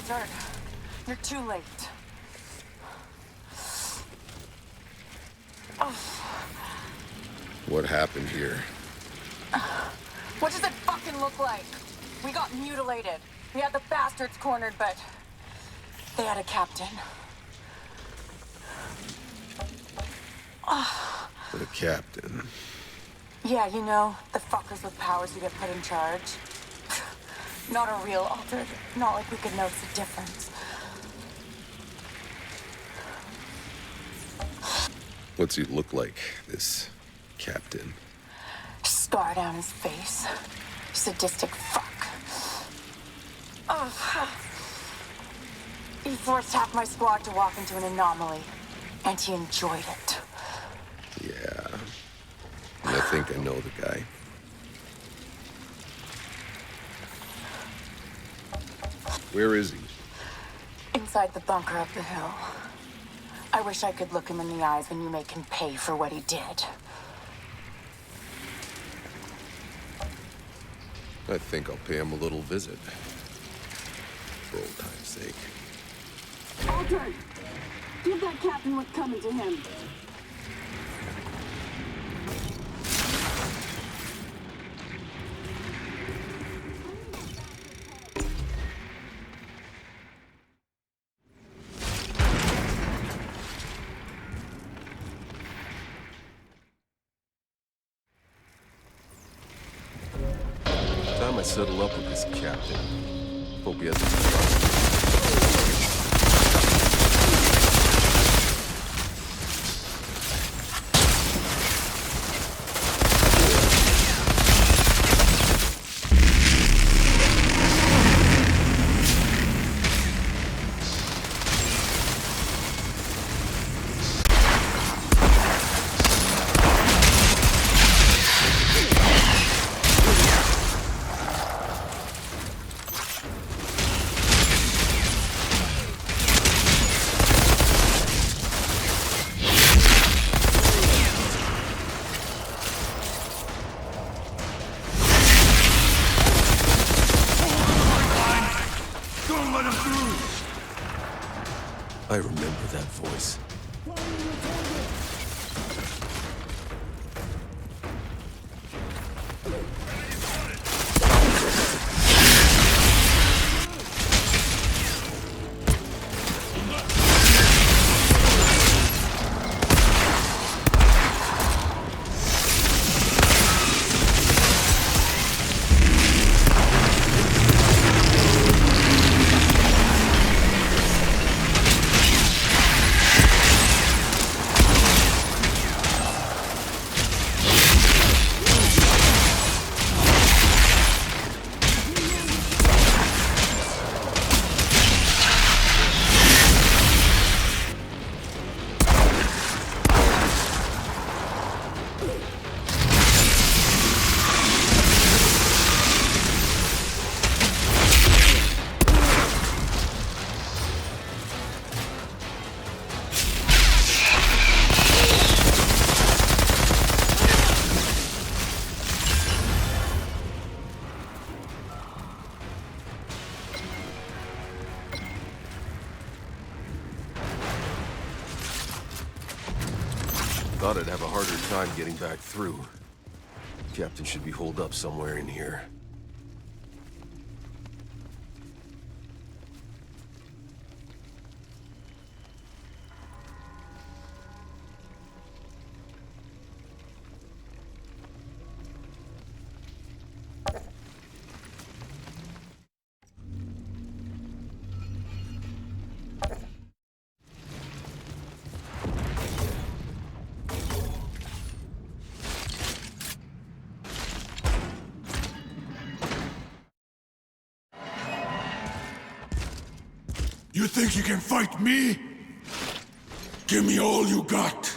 altered. You're too late. What happened here? What does it fucking look like? We got mutilated. We had the bastards cornered, but they had a captain. The captain. Yeah, you know, the fuckers with powers who get put in charge. Not a real altered. Not like we could notice the difference. What's he look like, this captain? Scar down his face. Sadistic fuck. He forced half my squad to walk into an anomaly, and he enjoyed it. Yeah. I think I know the guy. Where is he? Inside the bunker up the hill. I wish I could look him in the eyes when you make him pay for what he did. I think I'll pay him a little visit. For old time's sake. Altered! Give that captain what's coming to him. Time I settle up with this captain. Hope he has a I remember that voice. Thought I'd have a harder time getting back through. Captain should be holed up somewhere in here. You think you can fight me? Give me all you got.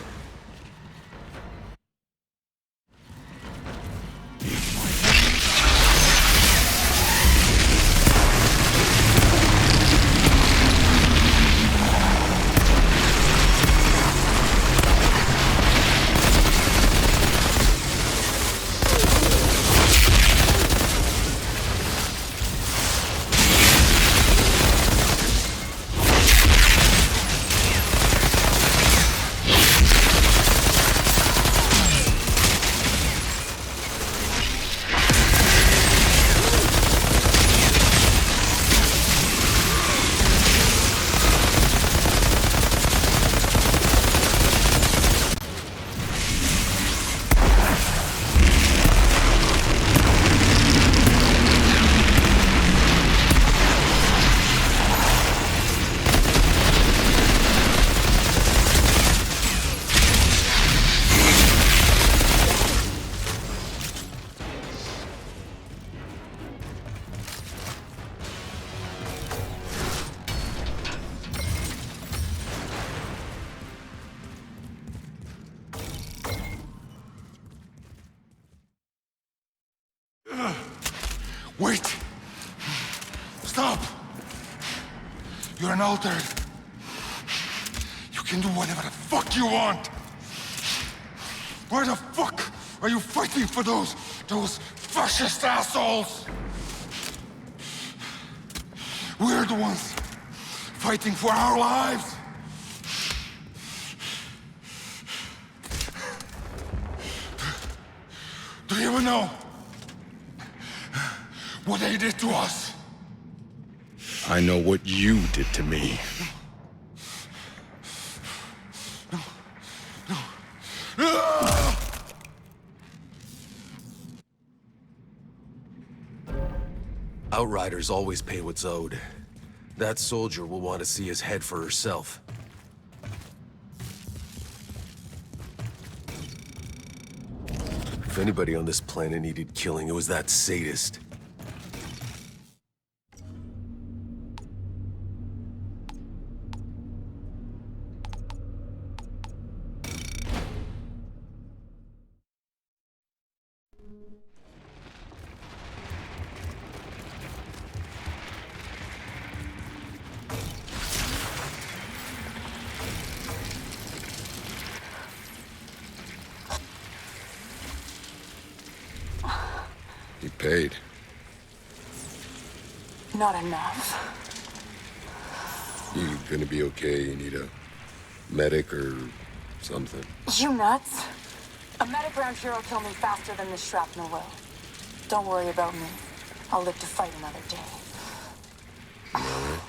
You're an altered. You can do whatever the fuck you want. Why the fuck are you fighting for those fascist assholes? We're the ones fighting for our lives. Do you even know what they did to us? I know what you did to me. Outriders always pay what's owed. That soldier will want to see his head for herself. If anybody on this planet needed killing, it was that sadist. You paid. Not enough. You gonna be okay? You need a medic or something? You nuts? A medic round here will kill me faster than this shrapnel will. Don't worry about me. I'll live to fight another day. Alright.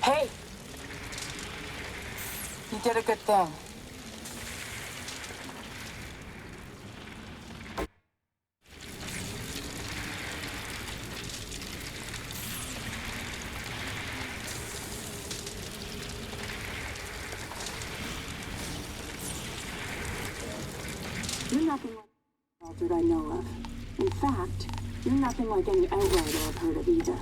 Hey! You did a good thing. You're nothing like the Altered I know of. In fact, you're nothing like any Outrider I've heard of either.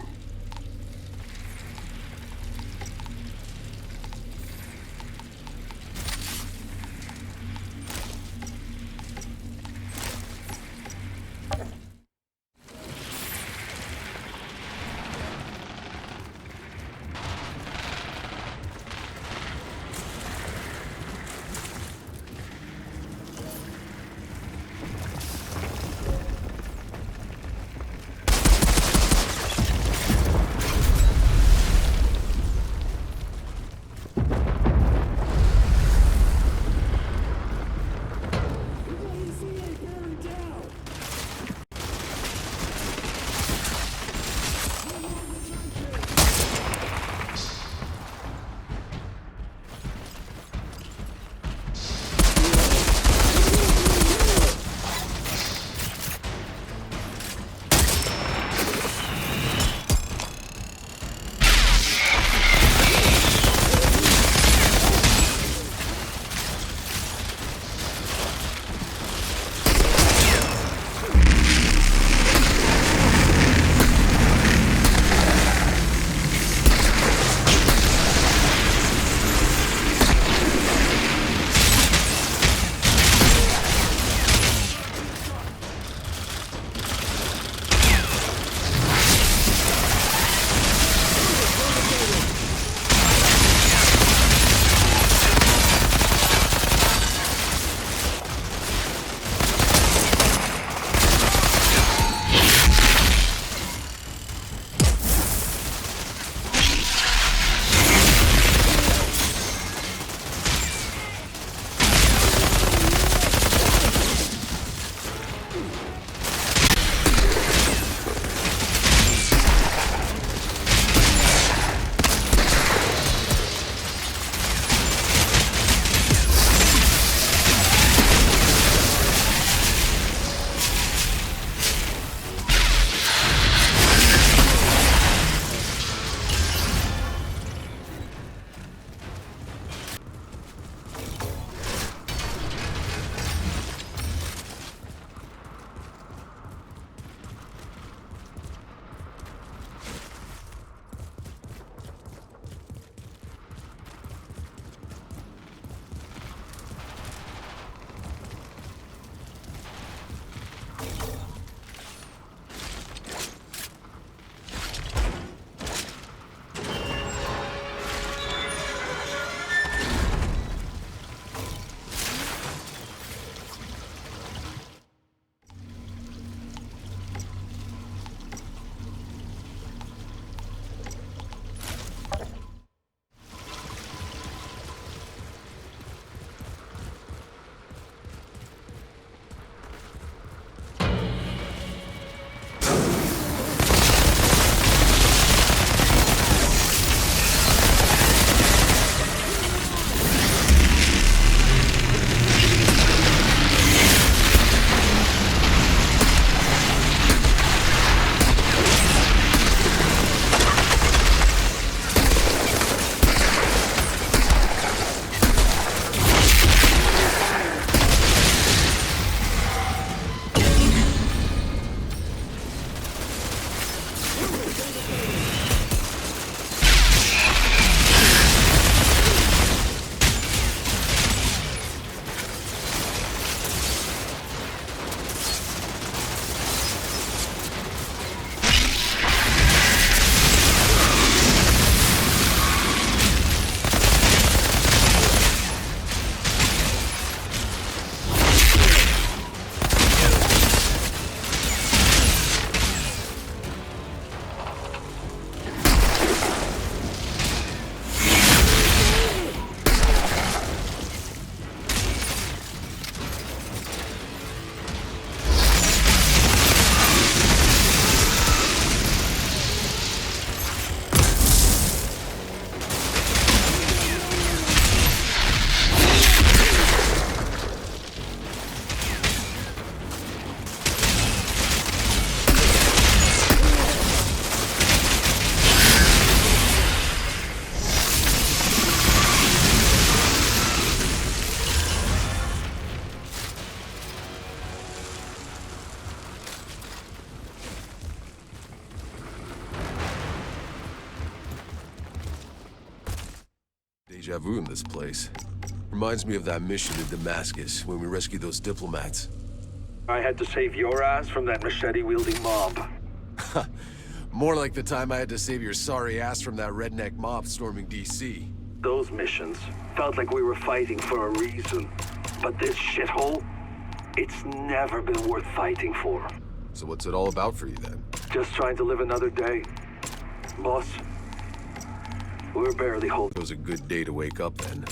deja vu in this place. Reminds me of that mission in Damascus when we rescued those diplomats. I had to save your ass from that machete-wielding mob. More like the time I had to save your sorry ass from that redneck mob storming DC. Those missions felt like we were fighting for a reason. But this shithole, it's never been worth fighting for. So what's it all about for you then? Just trying to live another day. Boss, we're barely holding. It was a good day to wake up then.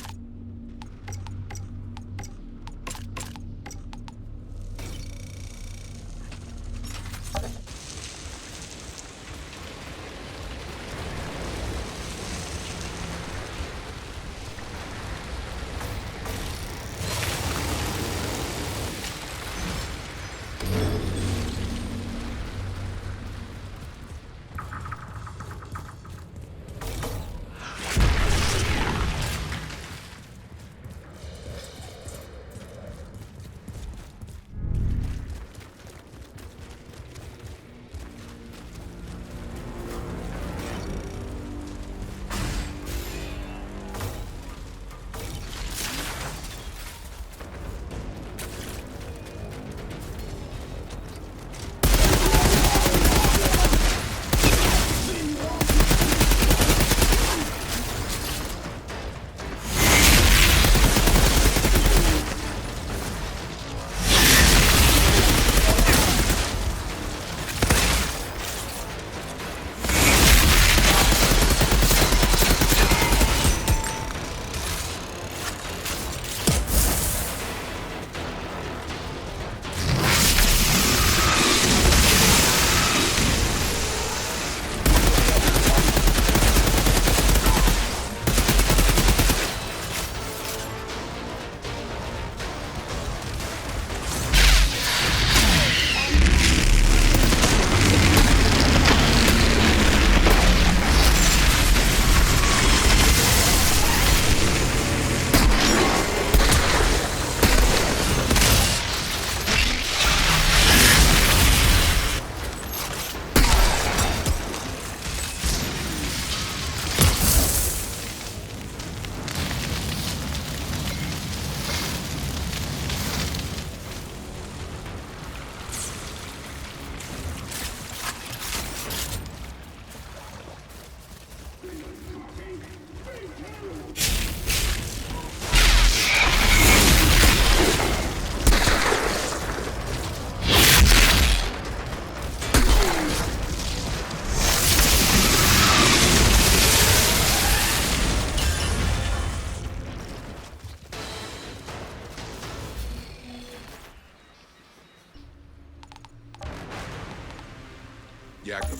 Jacob,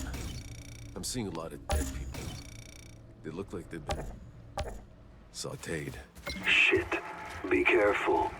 I'm seeing a lot of dead people. They look like they've been sautéed. Shit. Be careful.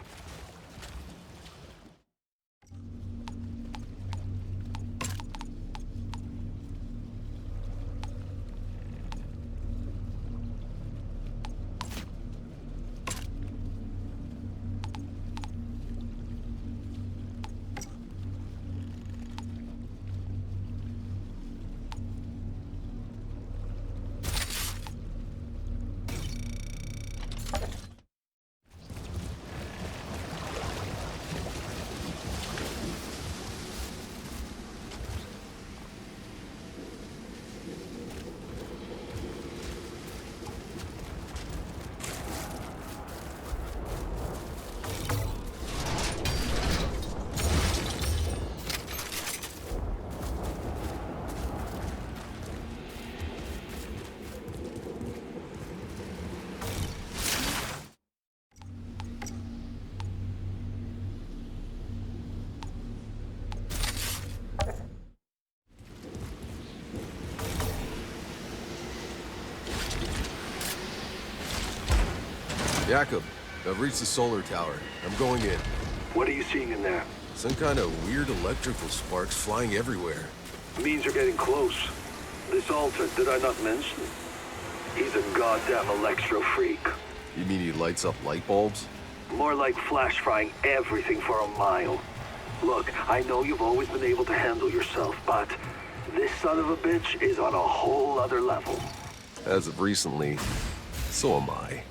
Jacob, I've reached the solar tower. I'm going in. What are you seeing in there? Some kind of weird electrical sparks flying everywhere. Means you're getting close. This altar, did I not mention? He's a goddamn electro freak. You mean he lights up light bulbs? More like flash frying everything for a mile. Look, I know you've always been able to handle yourself, but this son of a bitch is on a whole other level. As of recently, so am I.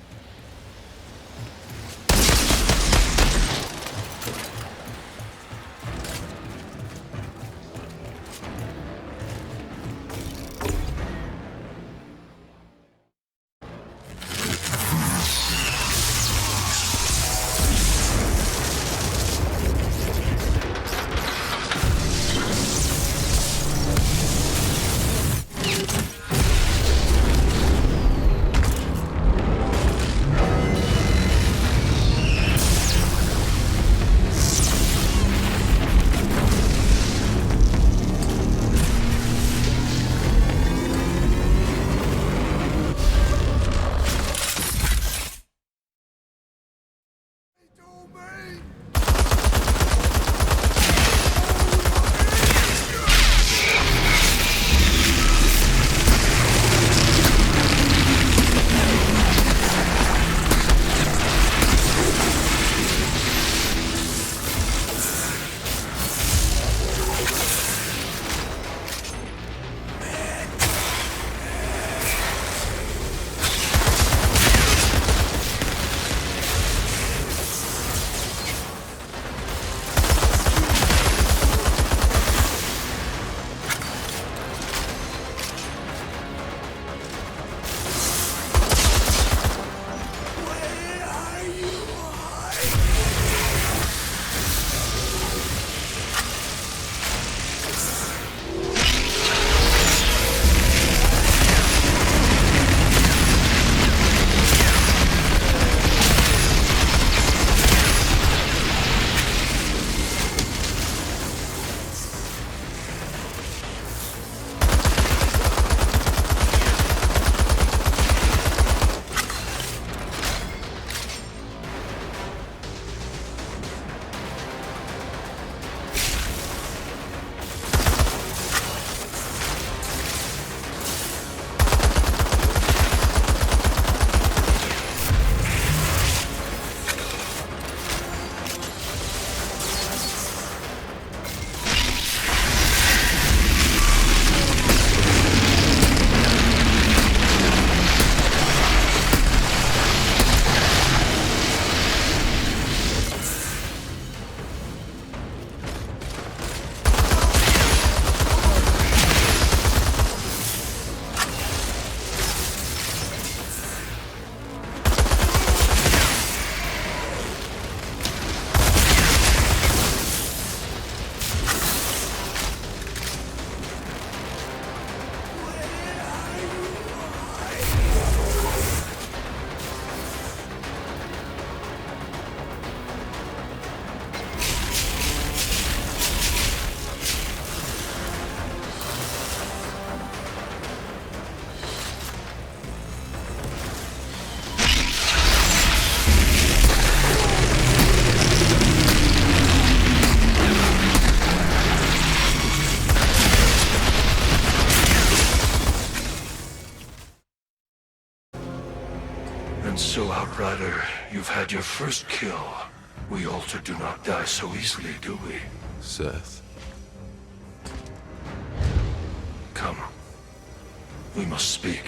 And so, Outrider, you've had your first kill. We Alter do not die so easily, do we? Seth. Come. We must speak.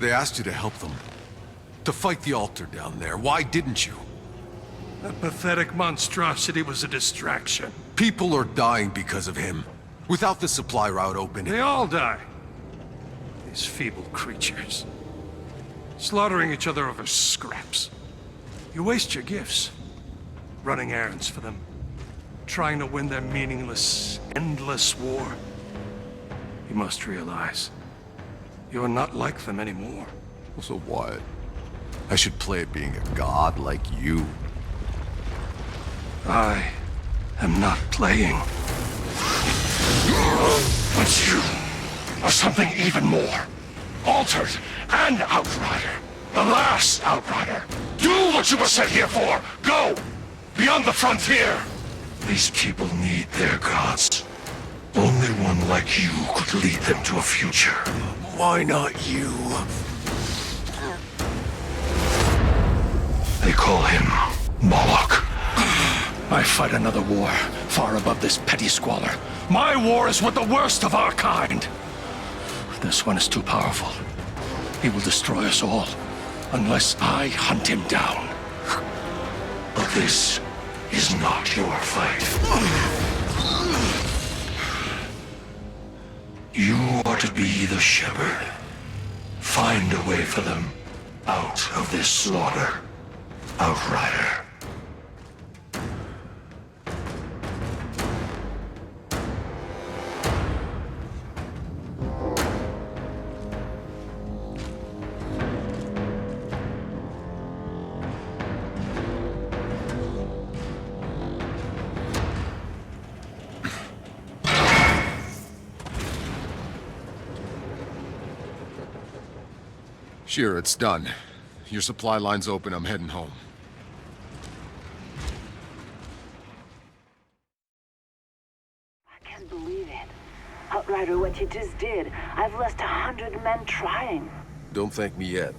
They asked you to help them. To fight the altar down there. Why didn't you? That pathetic monstrosity was a distraction. People are dying because of him. Without the supply route open... They all die. These feeble creatures. Slaughtering each other over scraps. You waste your gifts. Running errands for them. Trying to win their meaningless, endless war. You must realize... you're not like them anymore. So what? I should play at being a god like you. I am not playing. But you are something even more. Altered and Outrider. The last Outrider. Do what you were sent here for. Go! Beyond the frontier. These people need their gods. Only one like you could lead them to a future. Why not you? They call him Moloch. I fight another war, far above this petty squalor. My war is with the worst of our kind. This one is too powerful. He will destroy us all, unless I hunt him down. But this is not your fight. You are to be the shepherd. Find a way for them out of this slaughter. Outrider. Sure, it's done. Your supply line's open, I'm heading home. I can't believe it. Outrider, what you just did. I've lost 100 men trying. Don't thank me yet.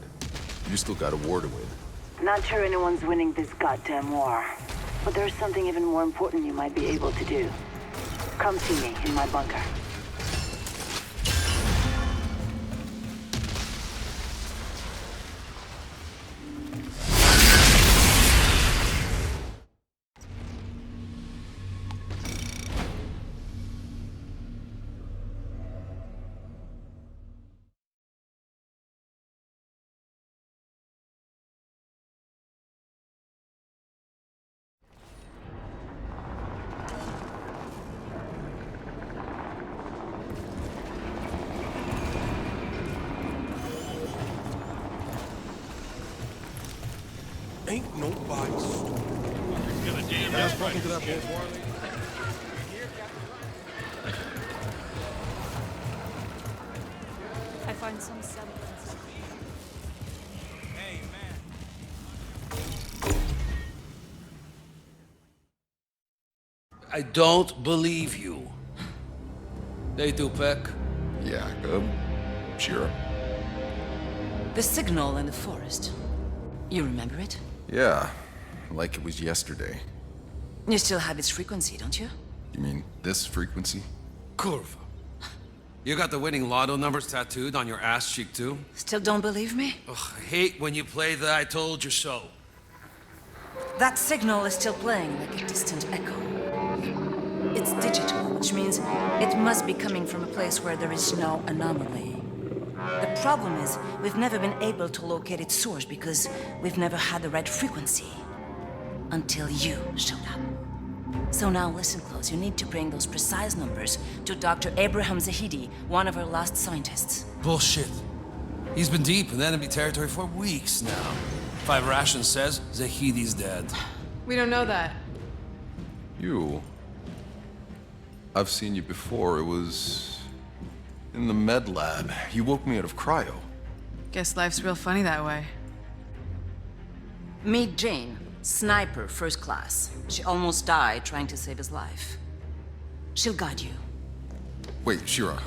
You still got a war to win. Not sure anyone's winning this goddamn war. But there's something even more important you might be able to do. Come see me in my bunker. Ain't nobody stupid. Yeah, talking to that boy. I find some semblance. Hey, I don't believe you. They do, Peck. Yeah, sure. The signal in the forest. You remember it? Yeah, like it was yesterday. You still have its frequency, don't you? You mean this frequency? Curva. You got the winning lotto numbers tattooed on your ass cheek, too? Still don't believe me? Ugh, I hate when you play the I told you so. That signal is still playing like a distant echo. It's digital, which means it must be coming from a place where there is no anomaly. The problem is, we've never been able to locate its source because we've never had the right frequency. Until you showed up. So now listen close, you need to bring those precise numbers to Dr. Abraham Zahidi, one of our last scientists. Bullshit. He's been deep in enemy territory for weeks now. Five Ration says Zahidi's dead. We don't know that. You? I've seen you before. It was... in the med lab. You woke me out of cryo. Guess life's real funny that way. Meet Jane, sniper, first class. She almost died trying to save his life. She'll guide you. Wait, Shira.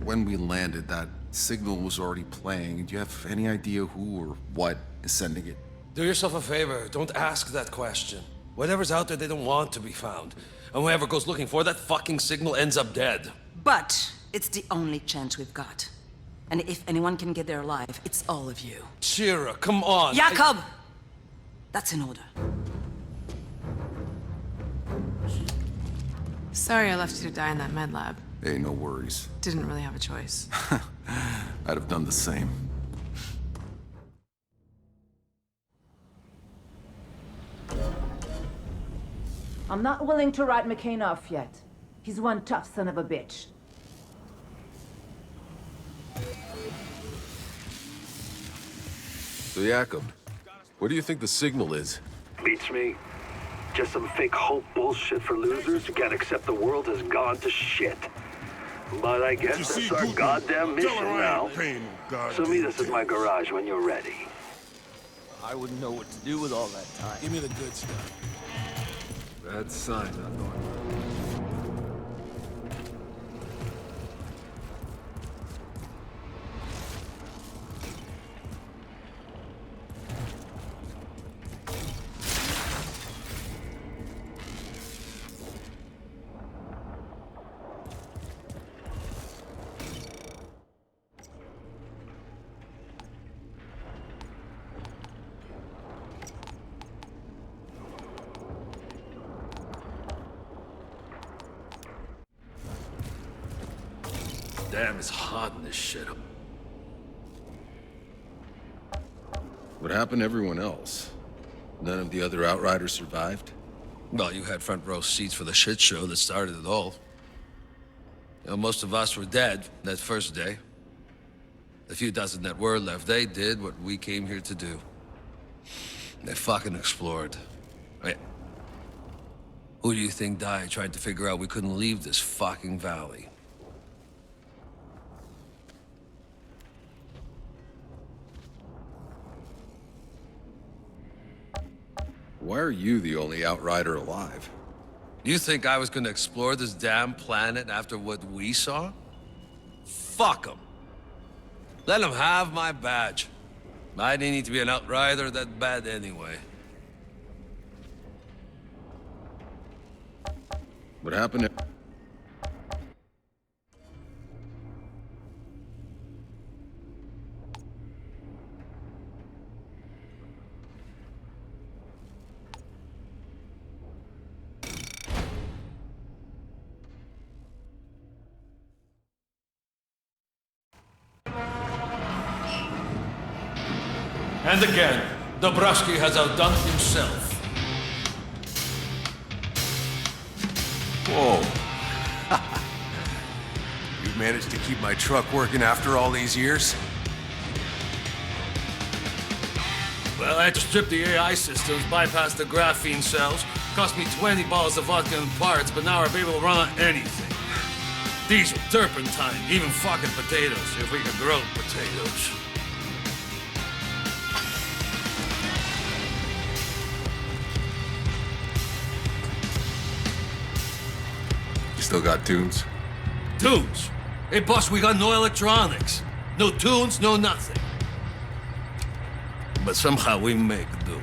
When we landed, that signal was already playing. Do you have any idea who or what is sending it? Do yourself a favor. Don't ask that question. Whatever's out there, they don't want to be found. And whoever goes looking for that fucking signal ends up dead. But it's the only chance we've got. And if anyone can get there alive, it's all of you. Shira, come on. Jakob! That's an order. Sorry I left you to die in that med lab. Hey, no worries. Didn't really have a choice. I'd have done the same. I'm not willing to write McCain off yet. He's one tough son of a bitch. So, Jakob, what do you think the signal is? Beats me. Just some fake hope bullshit for losers who can't accept the world has gone to shit. But I guess that's our goddamn mission now. So meet us at my garage when you're ready. I wouldn't know what to do with all that time. Give me the good stuff. Bad sign, I thought. Damn, it's hot in this shit. What happened to everyone else? None of the other Outriders survived? Well, you had front row seats for the shit show that started it all. You know, most of us were dead that first day. The few dozen that were left, they did what we came here to do. They fucking explored. Wait. Who do you think died trying to figure out we couldn't leave this fucking valley? Why are you the only Outrider alive? You think I was gonna explore this damn planet after what we saw? Fuck them. Let them have my badge. I didn't need to be an Outrider that bad anyway. What happened to... And again, Dobrowski has outdone himself. Whoa. You've managed to keep my truck working after all these years? Well, I had to strip the AI systems, bypass the graphene cells, cost me 20 bottles of vodka and parts, but now I'll be able to run on anything. Diesel, turpentine, even fucking potatoes, if we can grow potatoes. Still got tunes? Tunes? Hey, boss, we got no electronics. No tunes, no nothing. But somehow we make do.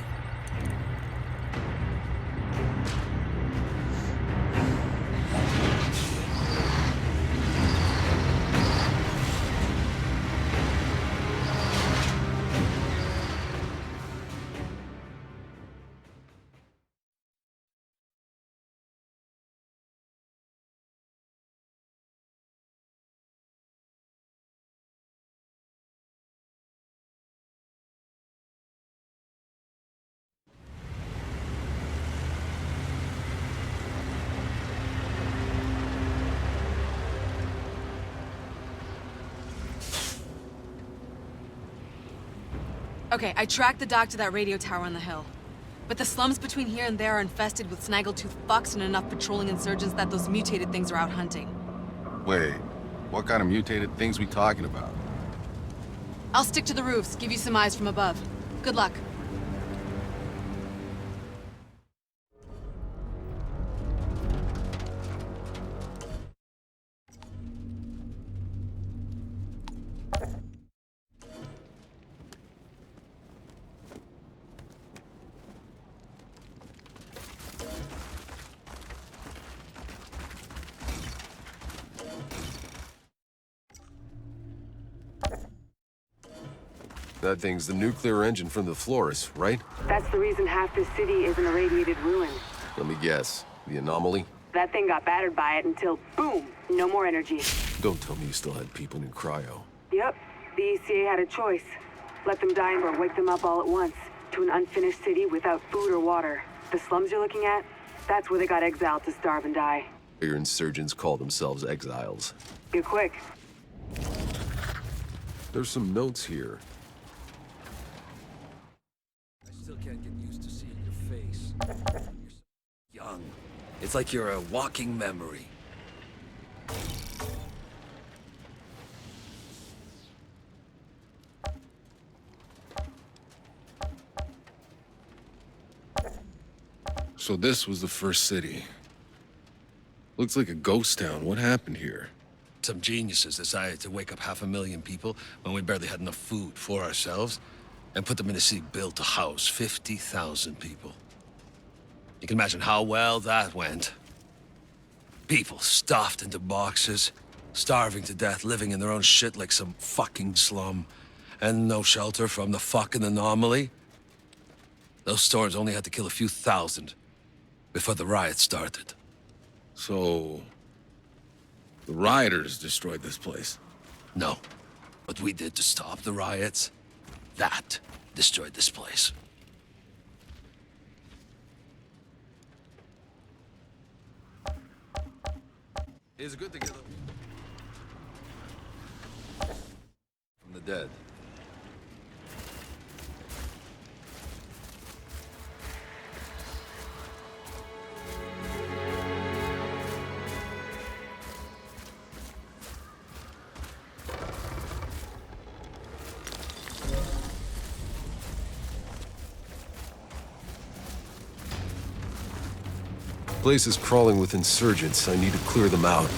Okay, I tracked the dock to that radio tower on the hill. But the slums between here and there are infested with snaggletooth fucks and enough patrolling insurgents that those mutated things are out hunting. Wait, what kind of mutated things we talking about? I'll stick to the roofs, give you some eyes from above. Good luck. That thing's the nuclear engine from the Flores, right? That's the reason half this city is an irradiated ruin. Let me guess. The anomaly? That thing got battered by it until, boom, no more energy. Don't tell me you still had people in cryo. Yep, the ECA had a choice. Let them die or wake them up all at once, to an unfinished city without food or water. The slums you're looking at, that's where they got exiled to starve and die. Your insurgents call themselves exiles. You're quick. There's some notes here. I still can't get used to seeing your face. You're so young. It's like you're a walking memory. So this was the first city. Looks like a ghost town. What happened here? Some geniuses decided to wake up 500,000 people when we barely had enough food for ourselves and put them in a city built to house 50,000 people. You can imagine how well that went. People stuffed into boxes, starving to death, living in their own shit like some fucking slum, and no shelter from the fucking anomaly. Those storms only had to kill a few thousand before the riot started. So... the rioters destroyed this place? No. What we did to stop the riots, that destroyed this place. It's good to get them from the dead. Place is crawling with insurgents. I need to clear them out.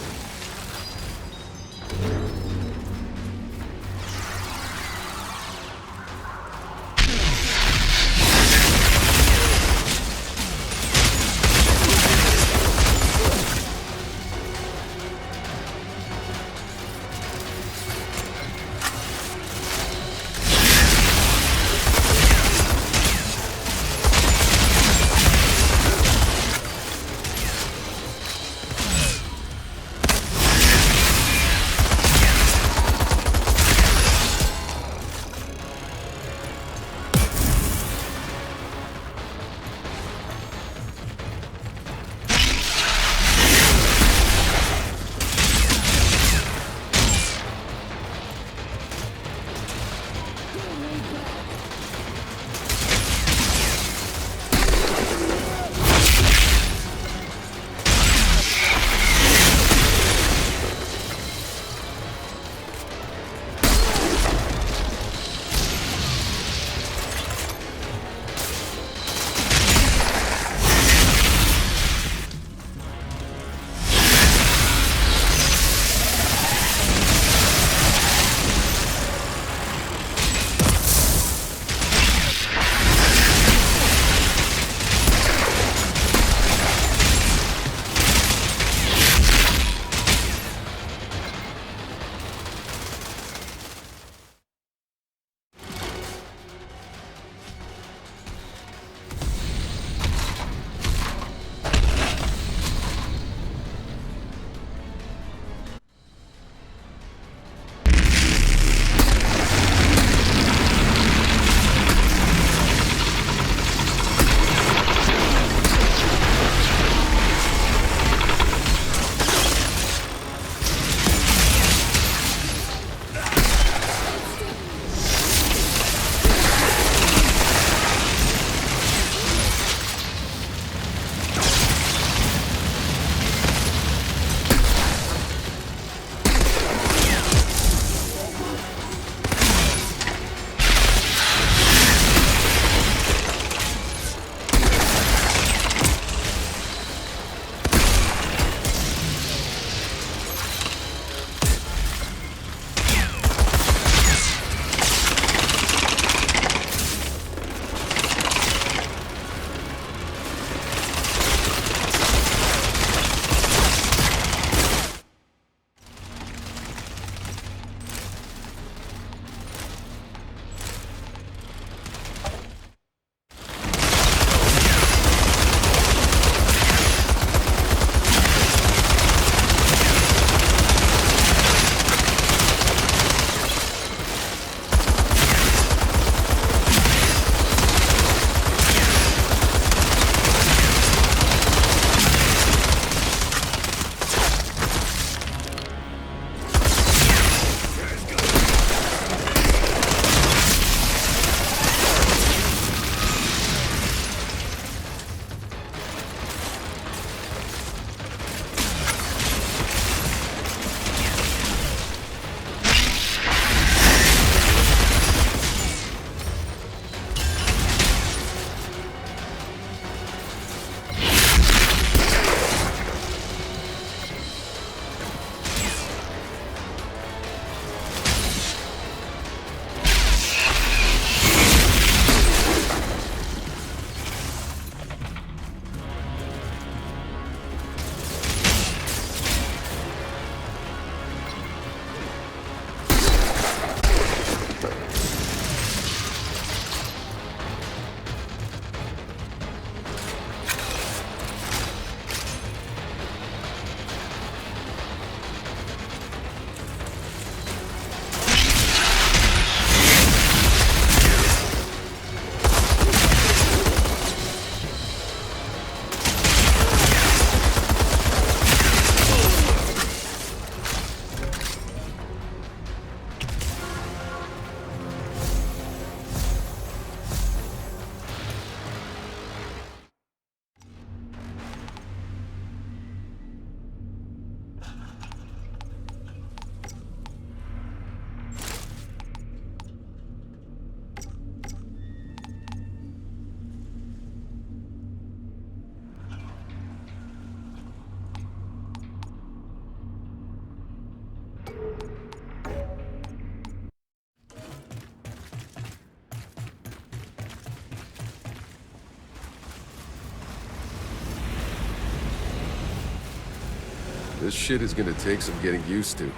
This shit is gonna take some getting used to.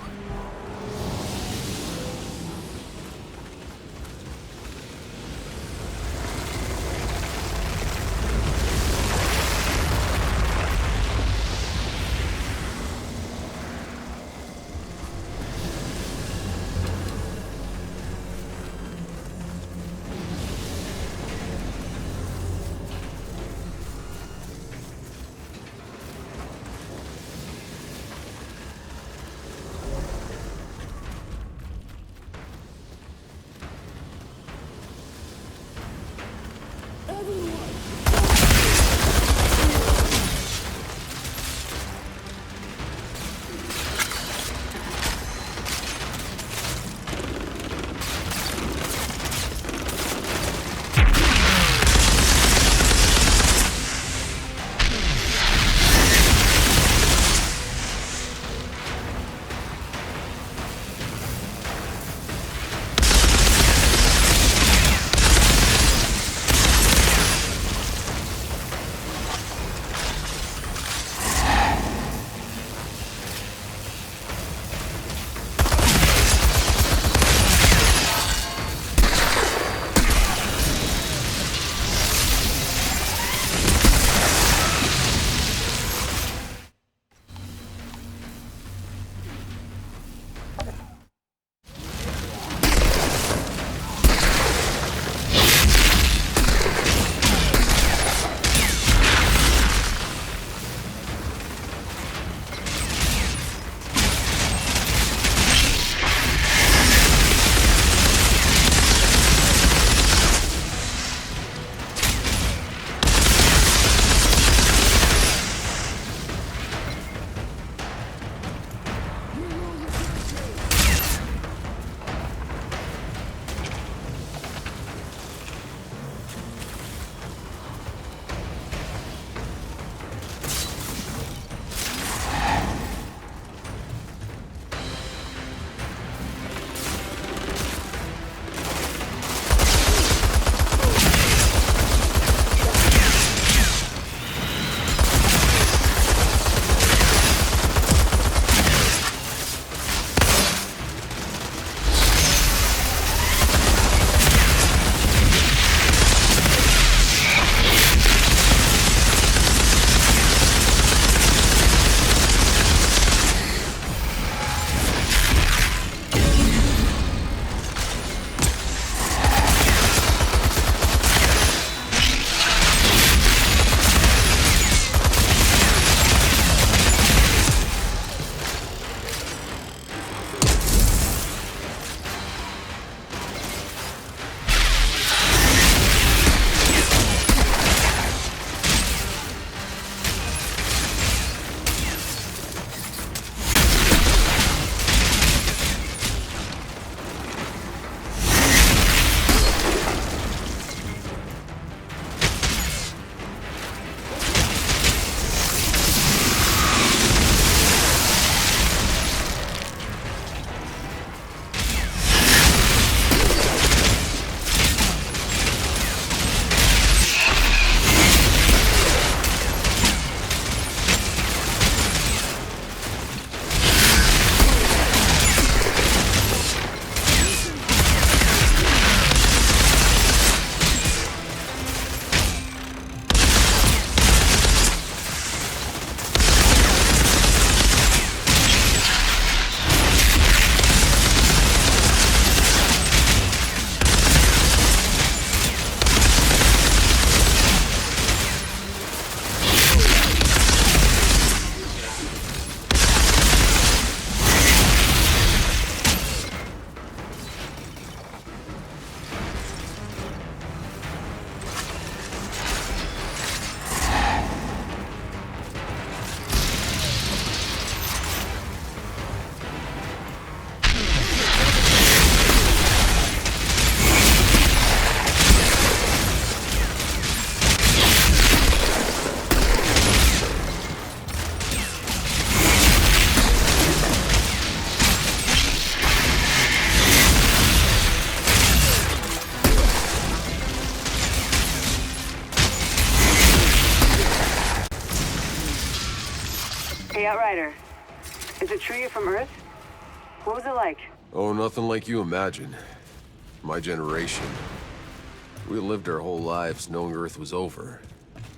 Outrider. Is it true you're from Earth? What was it like? Oh, nothing like you imagine. My generation. We lived our whole lives knowing Earth was over.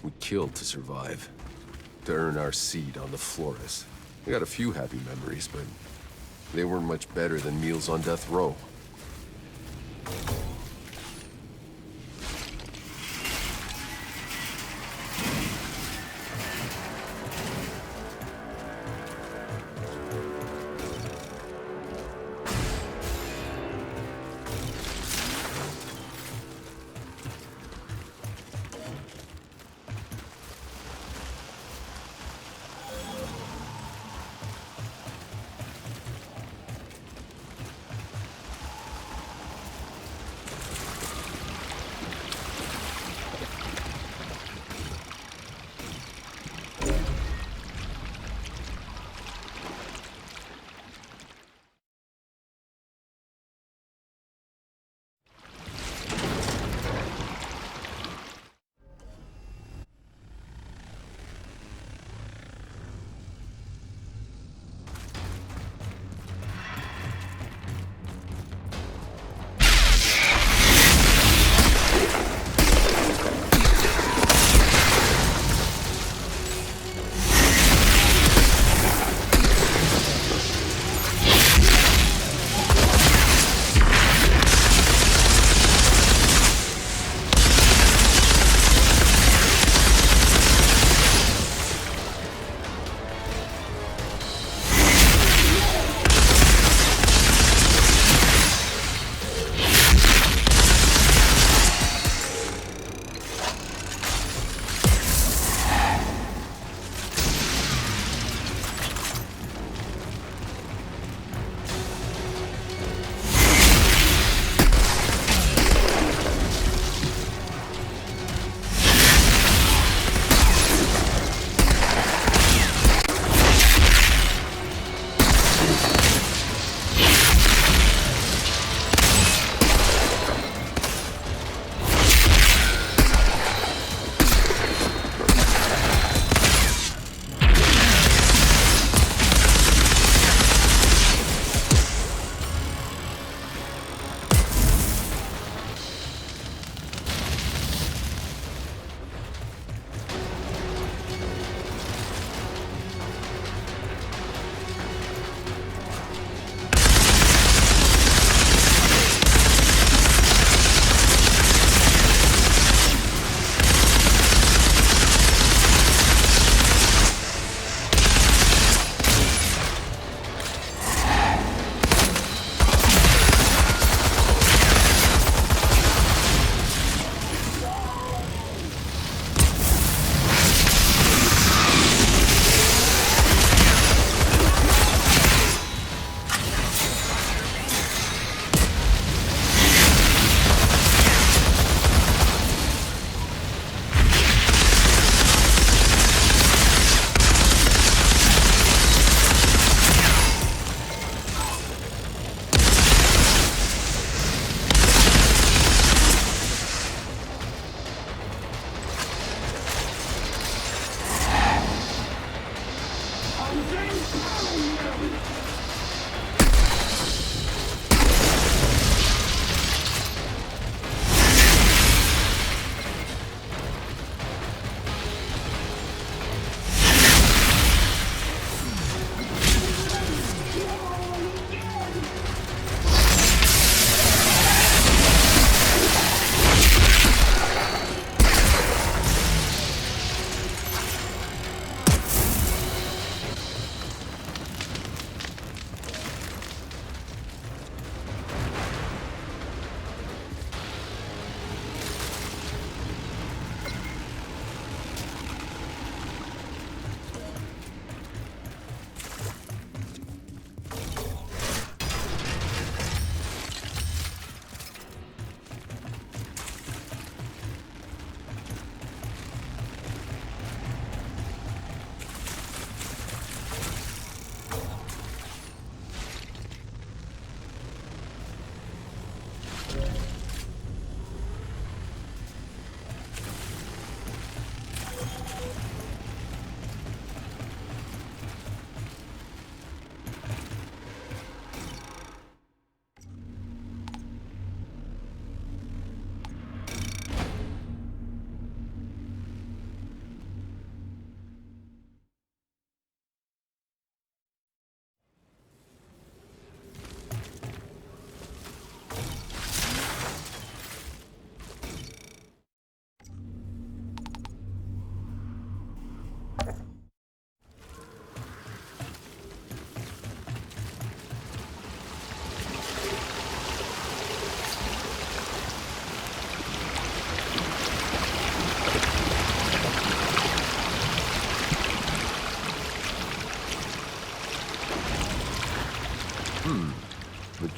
We killed to survive. To earn our seat on the Flores. We got a few happy memories, but they weren't much better than meals on death row.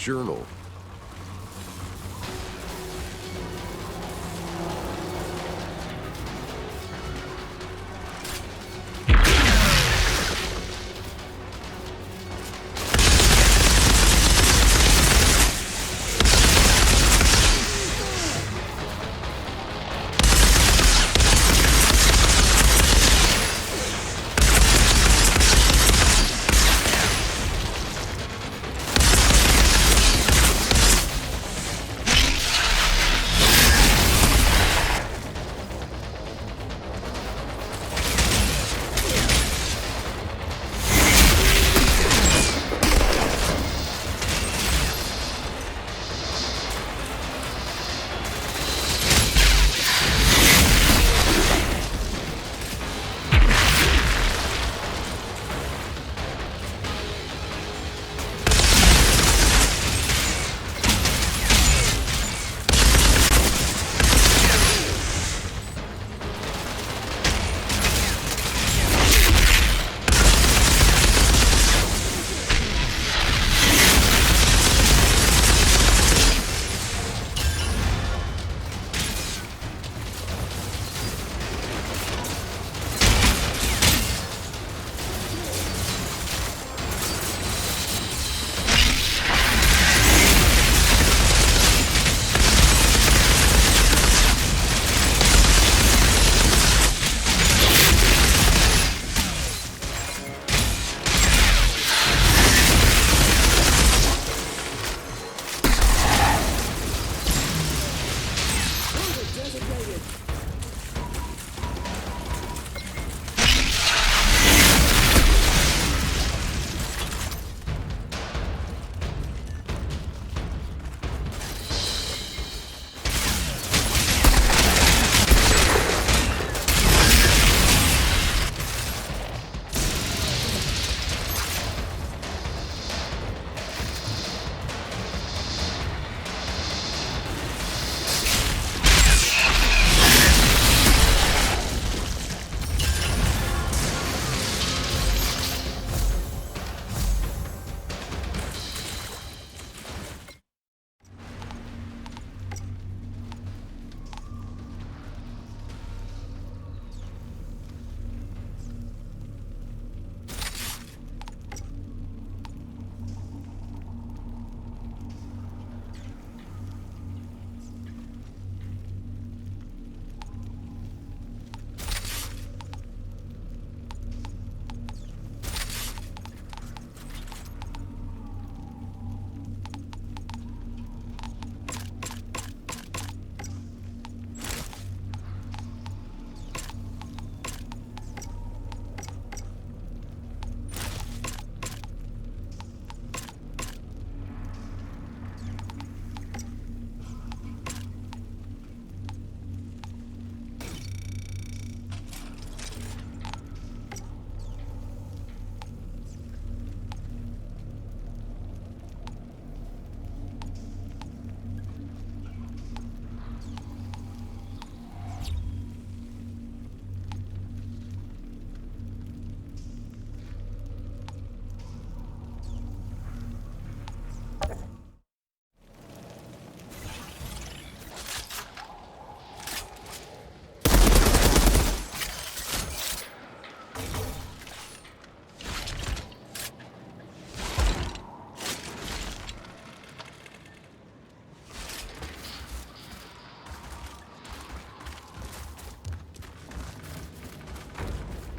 journal.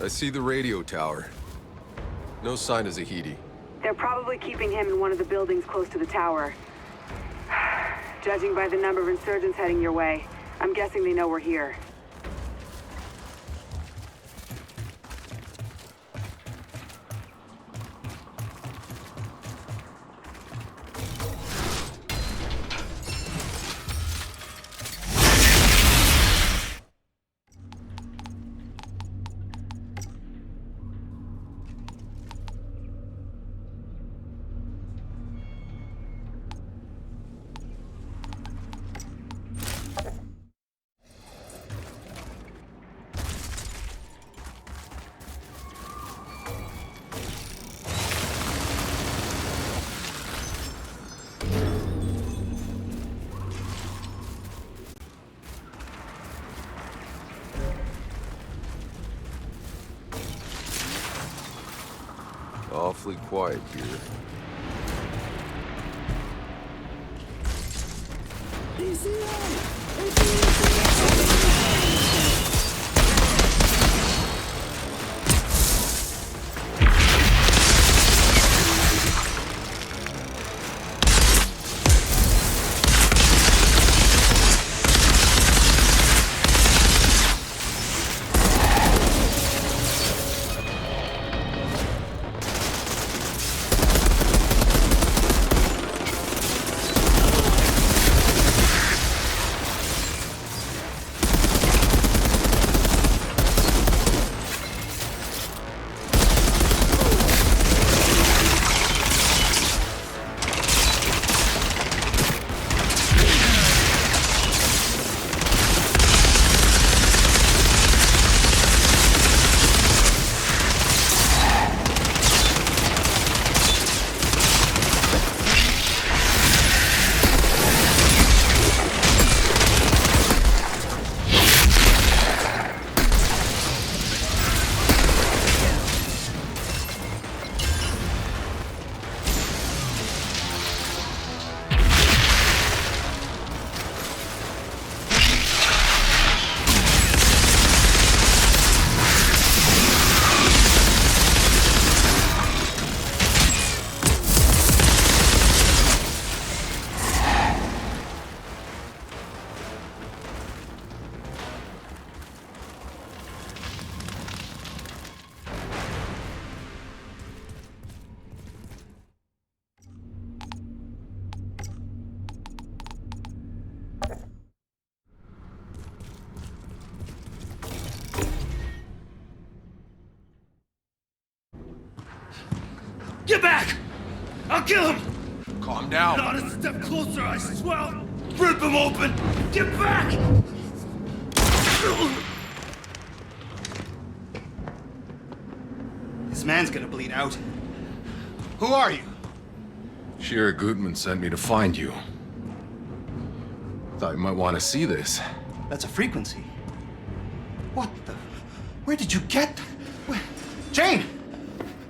I see the radio tower. No sign of Zahidi. They're probably keeping him in one of the buildings close to the tower. Judging by the number of insurgents heading your way, I'm guessing they know we're here. awfully quiet here. Get back! I'll kill him! Calm down. Not a step closer, I swear! Rip him open! Get back! This man's gonna bleed out. Who are you? Shira Gutman sent me to find you. Thought you might want to see this. That's a frequency. What the... Where did you get... Jane!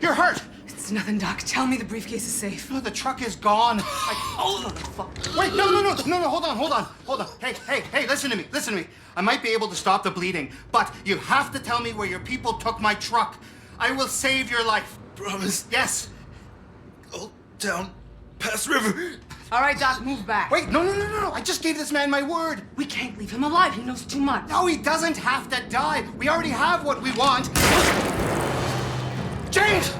You're hurt! It's nothing, Doc. Tell me the briefcase is safe. No, the truck is gone. Oh, fuck. Wait, no, hold on. Hey, listen to me. I might be able to stop the bleeding, but you have to tell me where your people took my truck. I will save your life. Promise? Yes. Go down, past river. All right, Doc, move back. Wait, no. I just gave this man my word. We can't leave him alive. He knows too much. No, he doesn't have to die. We already have what we want. James!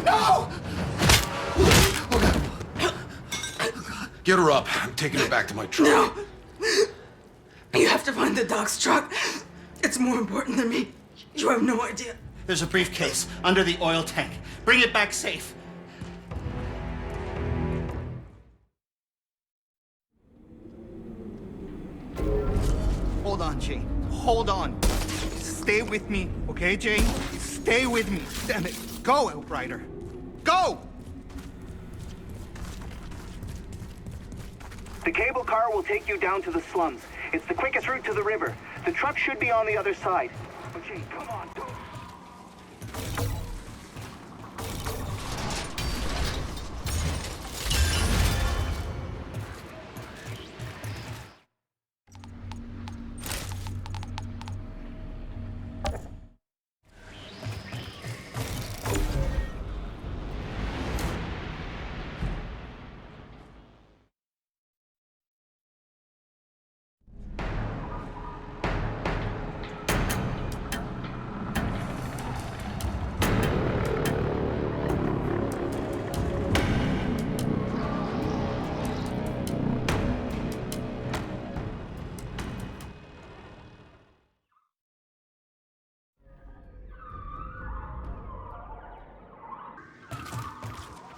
No! Get her up. I'm taking her back to my truck. No! You have to find the Doc's truck. It's more important than me. You have no idea. There's a briefcase under the oil tank. Bring it back safe. Hold on, Jane. Hold on. Stay with me, okay, Jane? Stay with me. Damn it. Go, Outrider. Go! The cable car will take you down to the slums. It's the quickest route to the river. The truck should be on the other side. Okay, come on, go.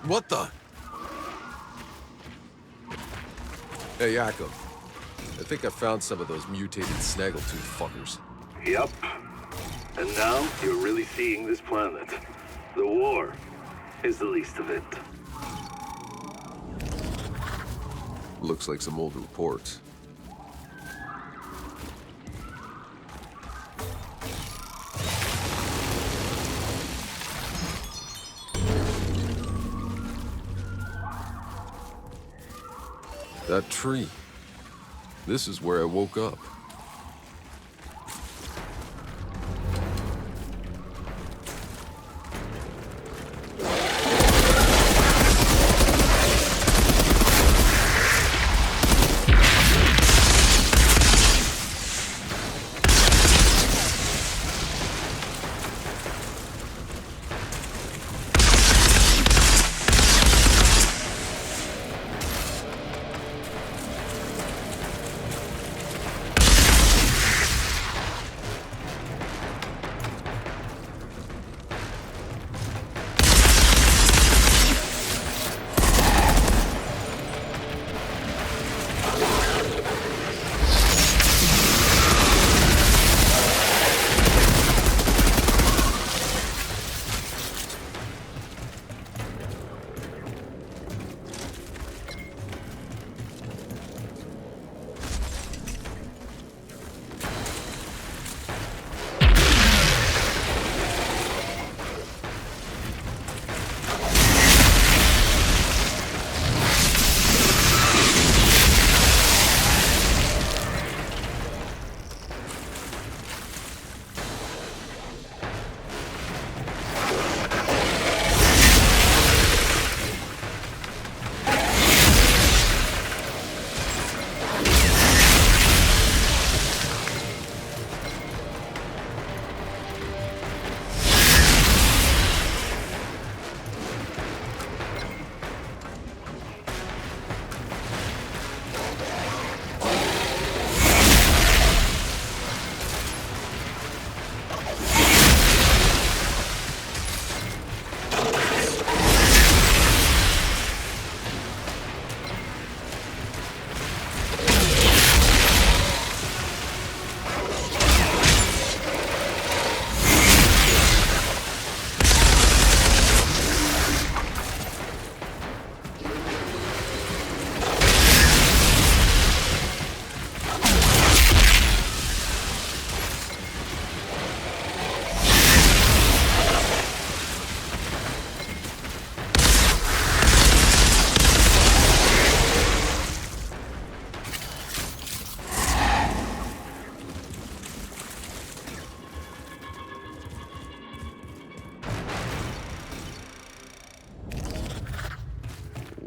What the? Hey, Yakov. I think I found some of those mutated snaggletooth fuckers. Yup. And now you're really seeing this planet. The war is the least of it. Looks like some old reports. That tree. This is where I woke up.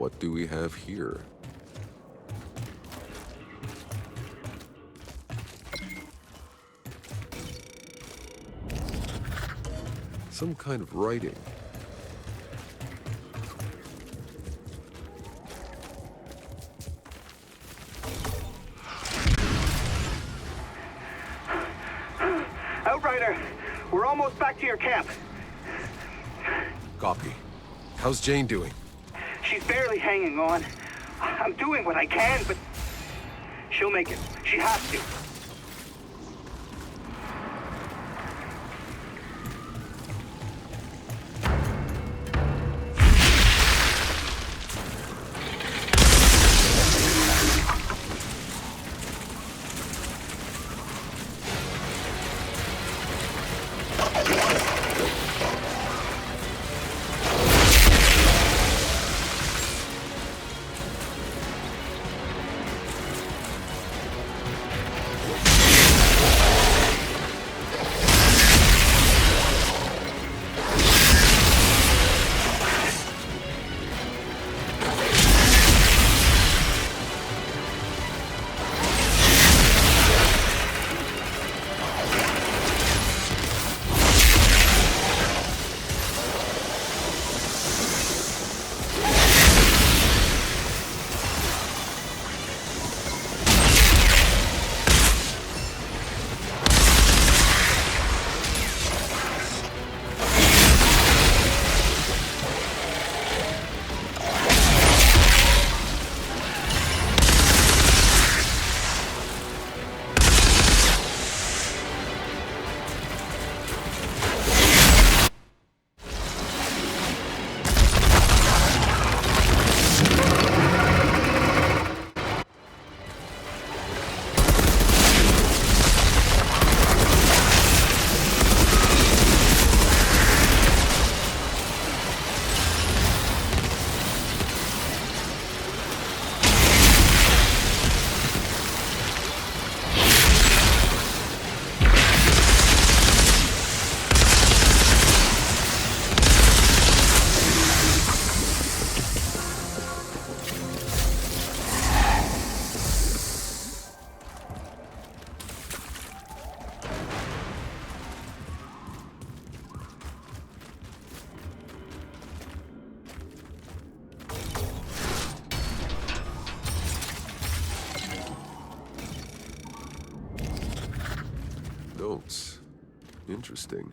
What do we have here? Some kind of writing. Outrider, we're almost back to your camp. Copy. How's Jane doing? She's barely hanging on. I'm doing what I can, but she'll make it. She has to. notes. Interesting.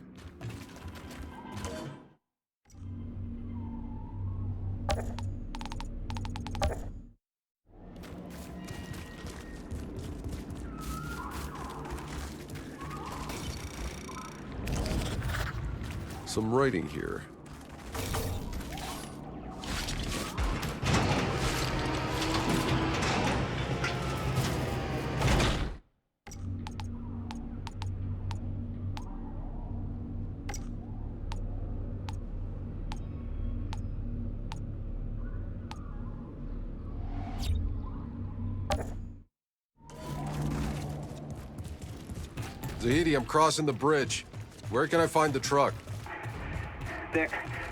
Some writing here. Zahidi, I'm crossing the bridge. Where can I find the truck?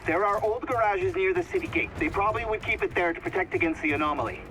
There are old garages near the city gate. They probably would keep it there to protect against the anomaly.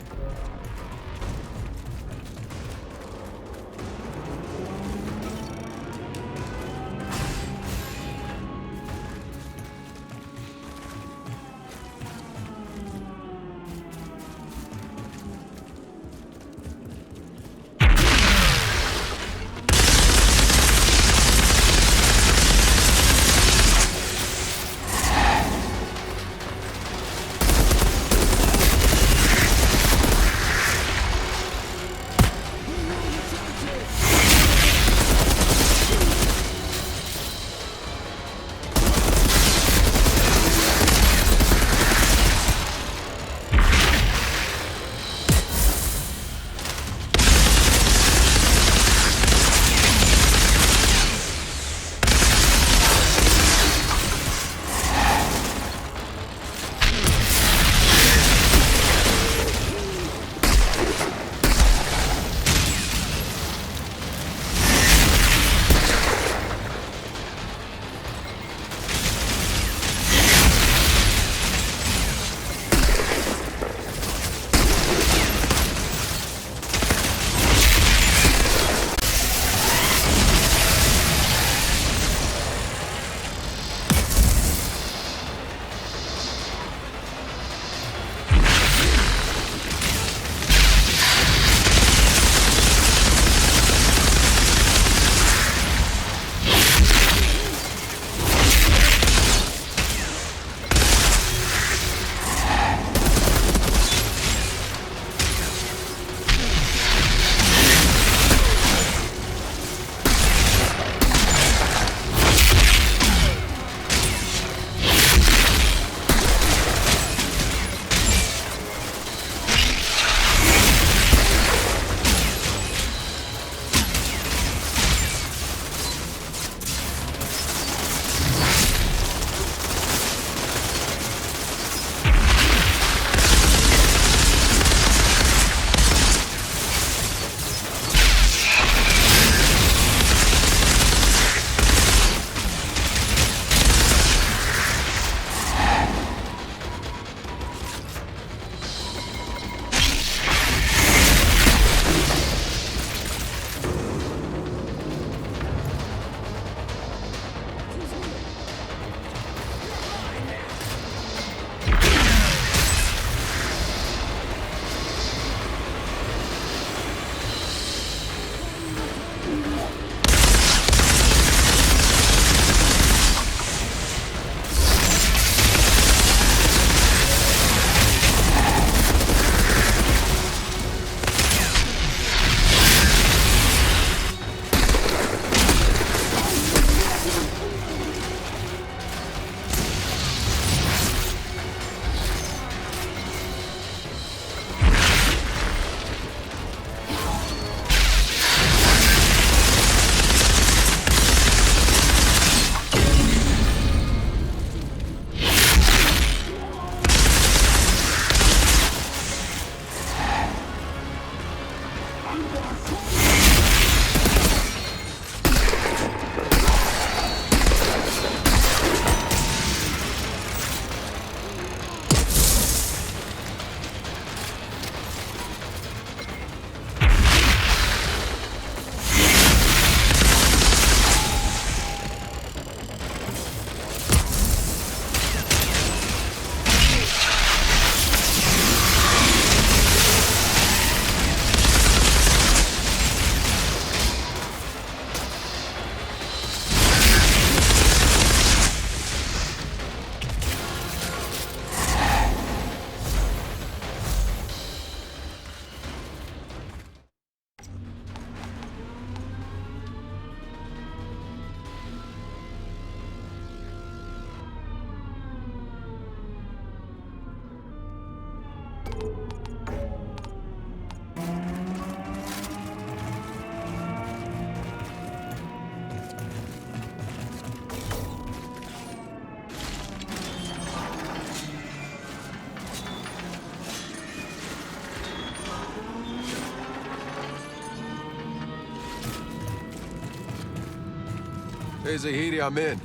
Hey, Zahidi, I'm in.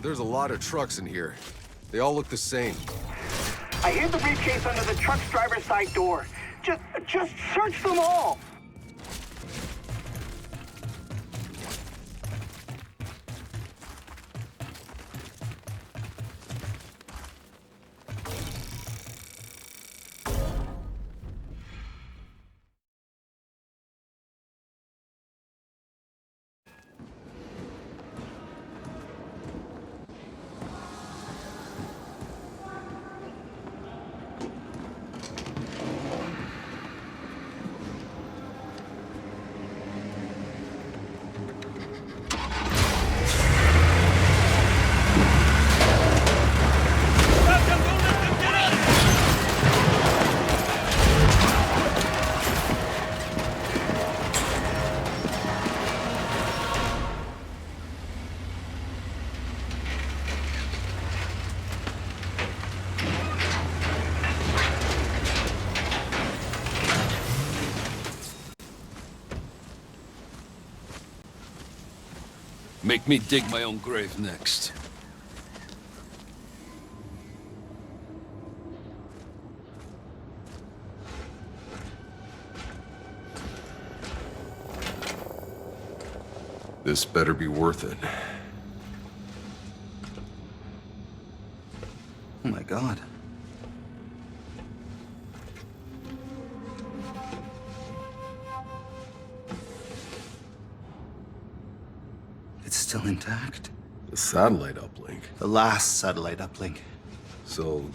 There's a lot of trucks in here. They all look the same. I hid the briefcase under the truck's driver's side door. Just search them all! Make me dig my own grave next. This better be worth it. Oh my god. It's still intact. The satellite uplink. The last satellite uplink. So,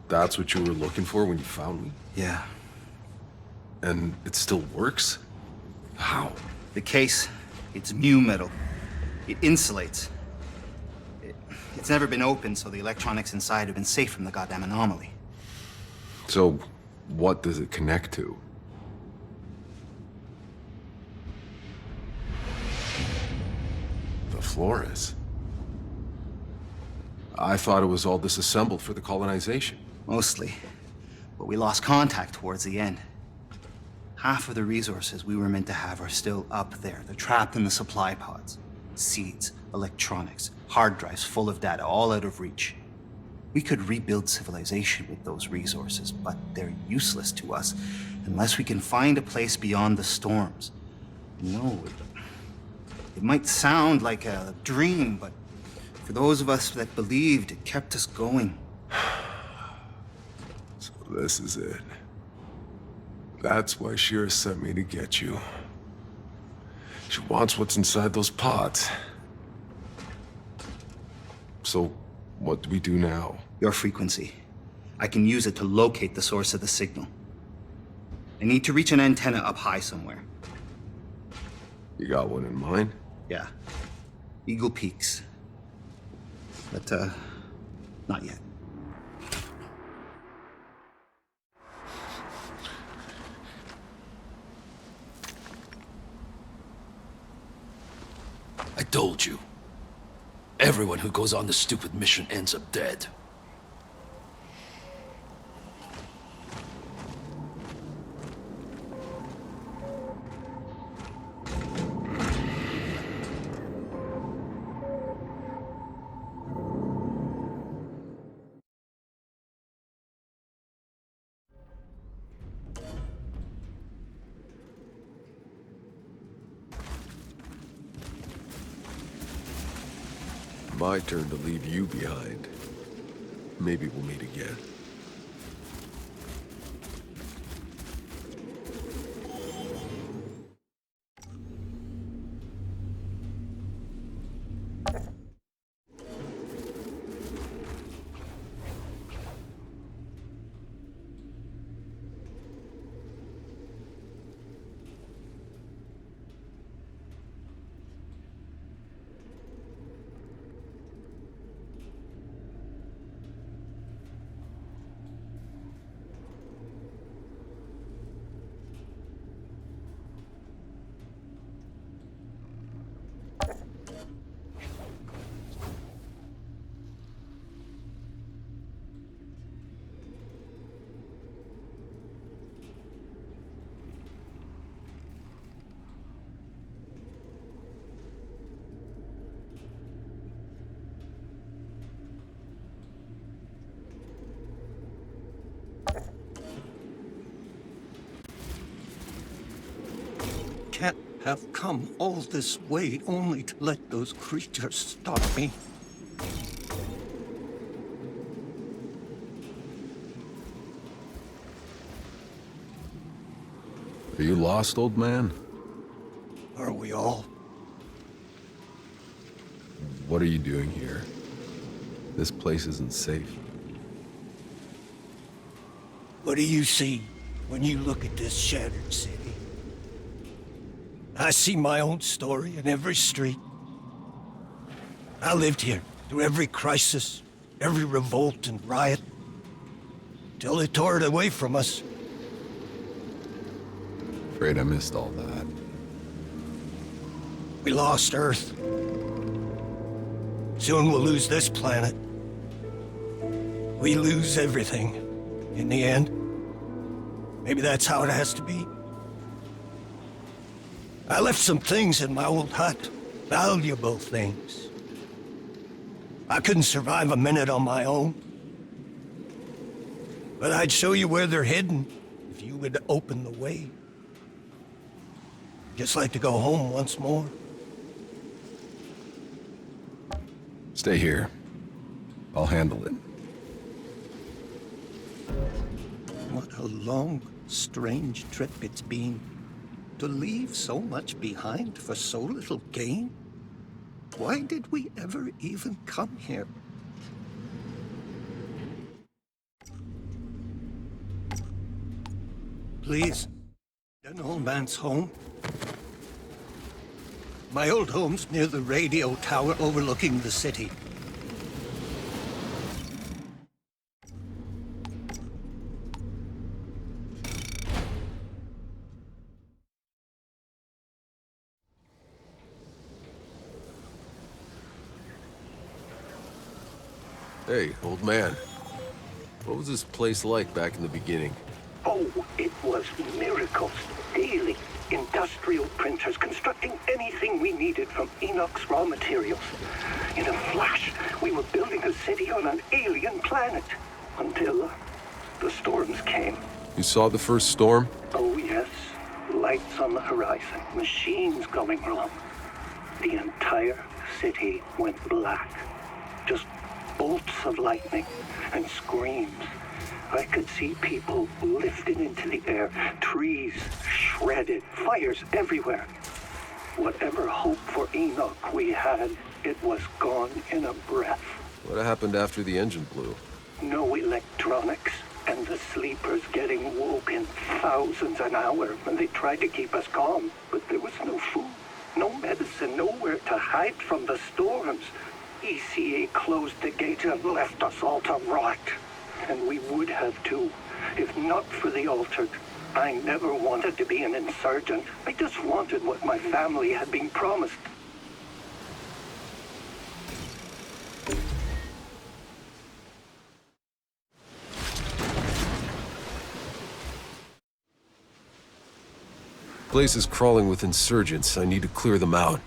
that's what you were looking for when you found me? Yeah. And it still works? How? The case, it's mu metal. It insulates. It's never been opened, so the electronics inside have been safe from the goddamn anomaly. So, what does it connect to? The Flores. I thought it was all disassembled for the colonization. Mostly. But we lost contact towards the end. Half of the resources we were meant to have are still up there. They're trapped in the supply pods. Seeds, electronics, hard drives full of data, all out of reach. We could rebuild civilization with those resources, but they're useless to us unless we can find a place beyond the storms. No, it might sound like a dream, but for those of us that believed, it kept us going. So this is it. That's why Shira sent me to get you. She wants what's inside those pods. So, what do we do now? Your frequency. I can use it to locate the source of the signal. I need to reach an antenna up high somewhere. You got one in mind? Yeah. Eagle Peaks. But, not yet. I told you. Everyone who goes on this stupid mission ends up dead. My turn to leave you behind. Maybe we'll meet again. can't have come all this way only to let those creatures stop me. Are you lost, old man? Are we all? What are you doing here? This place isn't safe. What do you see when you look at this shattered city? I see my own story in every street. I lived here through every crisis, every revolt and riot, till they tore it away from us. Afraid I missed all that. We lost Earth. Soon we'll lose this planet. We lose everything in the end. Maybe that's how it has to be. I left some things in my old hut, valuable things. I couldn't survive a minute on my own. But I'd show you where they're hidden if you would open the way. Just like to go home once more. Stay here. I'll handle it. What a long, strange trip it's been. To leave so much behind for so little gain? Why did we ever even come here? Please, an old man's home. My old home's near the radio tower overlooking the city. Hey, old man. What was this place like back in the beginning? Oh, it was miracles daily. Industrial printers constructing anything we needed from Enoch's raw materials. In a flash, we were building a city on an alien planet. Until the storms came. You saw the first storm? Oh, yes. Lights on the horizon. Machines going wrong. The entire city went black. Just bolts of lightning and screams. I could see people lifted into the air, trees shredded, fires everywhere. Whatever hope for Enoch we had, it was gone in a breath. What happened after the engine blew? No electronics, and the sleepers getting woke in thousands an hour when they tried to keep us calm. But there was no food, no medicine, nowhere to hide from the storms. ECA closed the gates and left us all to rot. And we would have too, if not for the Altered. I never wanted to be an insurgent. I just wanted what my family had been promised. Place is crawling with insurgents. I need to clear them out.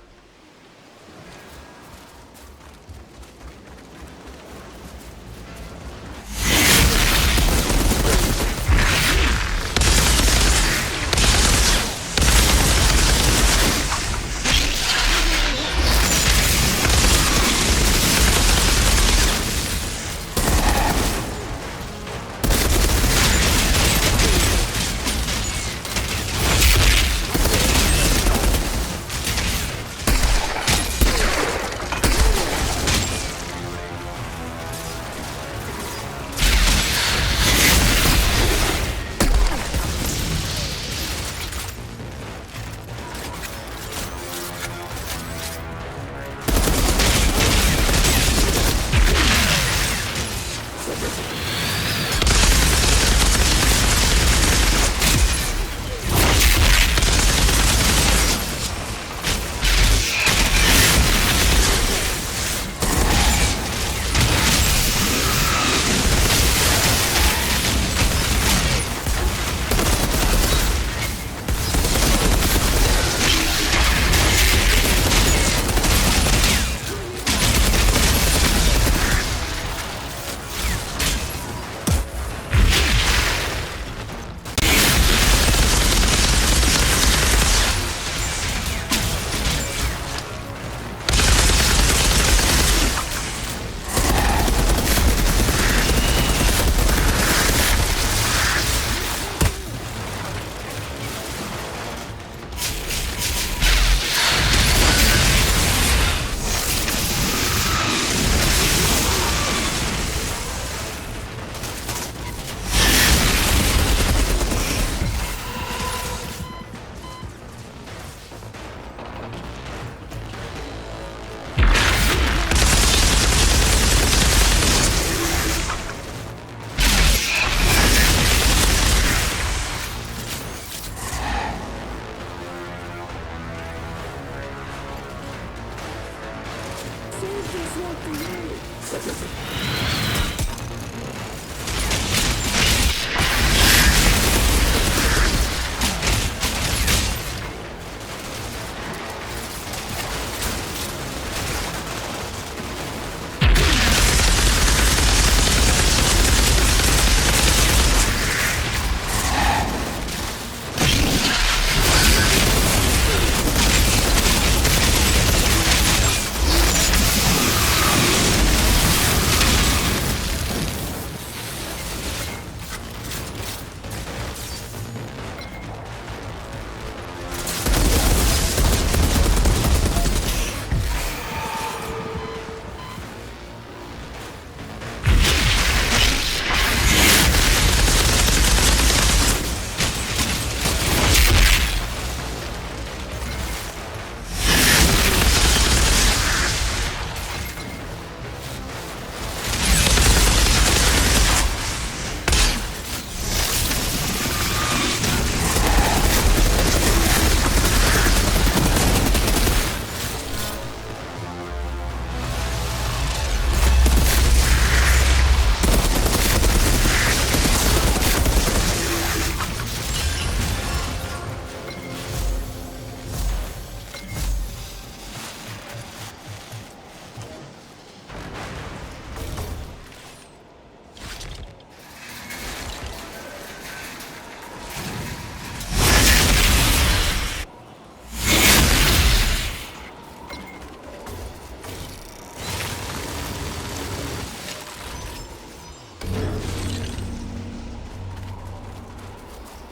soldiers want the world.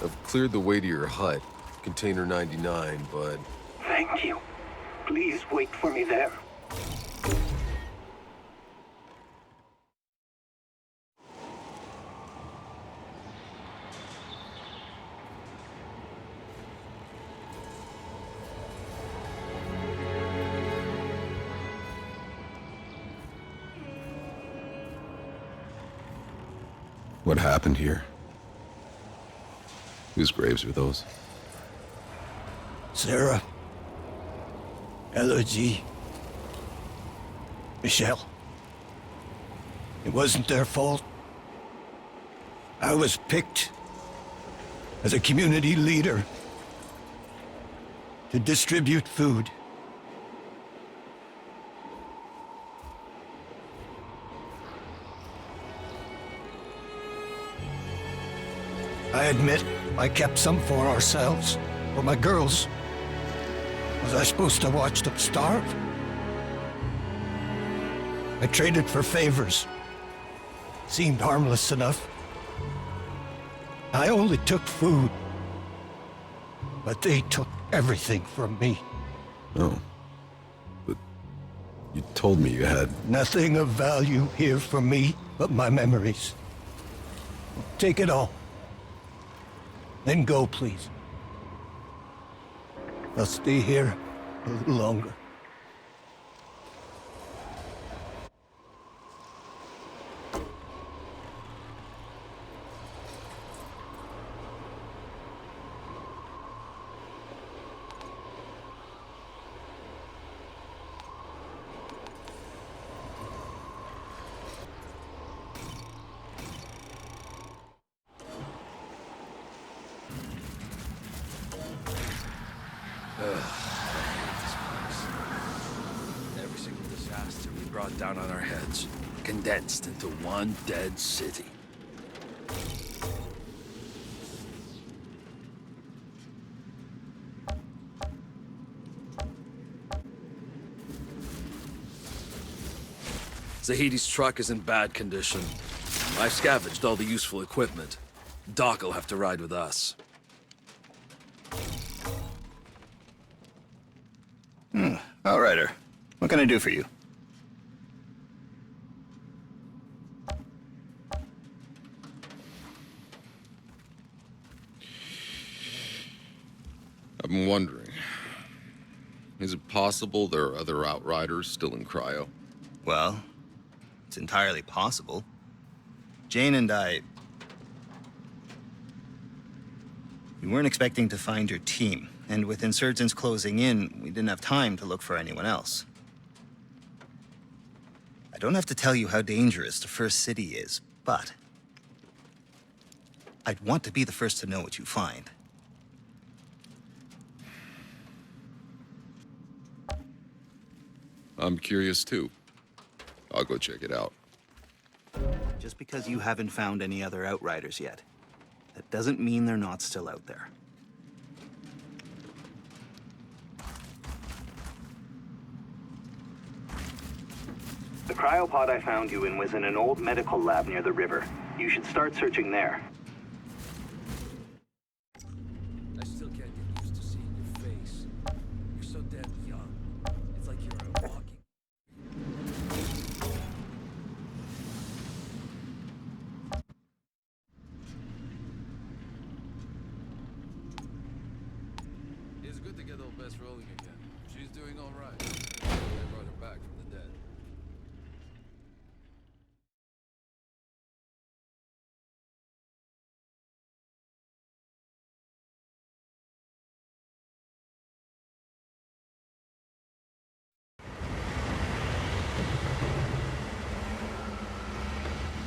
I've cleared the way to your hut, Container 99, but... Thank you. Please wait for me there. What happened here? Whose graves are those? Sarah. Elodie. Michelle. It wasn't their fault. I was picked as a community leader to distribute food. I admit I kept some for ourselves, for my girls. Was I supposed to watch them starve? I traded for favors. Seemed harmless enough. I only took food. But they took everything from me. Oh. But you told me you had... Nothing of value here for me but my memories. Take it all. Then go, please. I'll stay here a little longer. Every single disaster we brought down on our heads, condensed into one dead city. Zahidi's truck is in bad condition. I've scavenged all the useful equipment. Doc will have to ride with us. Outrider, what can I do for you? I've been wondering, is it possible there are other Outriders still in cryo? Well, it's entirely possible. Jane and I... We weren't expecting to find your team, and with insurgents closing in, we didn't have time to look for anyone else. I don't have to tell you how dangerous the first city is, but I'd want to be the first to know what you find. I'm curious too. I'll go check it out. Just because you haven't found any other Outriders yet, that doesn't mean they're not still out there. The cryopod I found you in was in an old medical lab near the river. You should start searching there. I still can't get used to seeing your face. You're so damn young. It's like you're a walking... It's good to get old Bess rolling again. She's doing all right. They brought her back from the dead.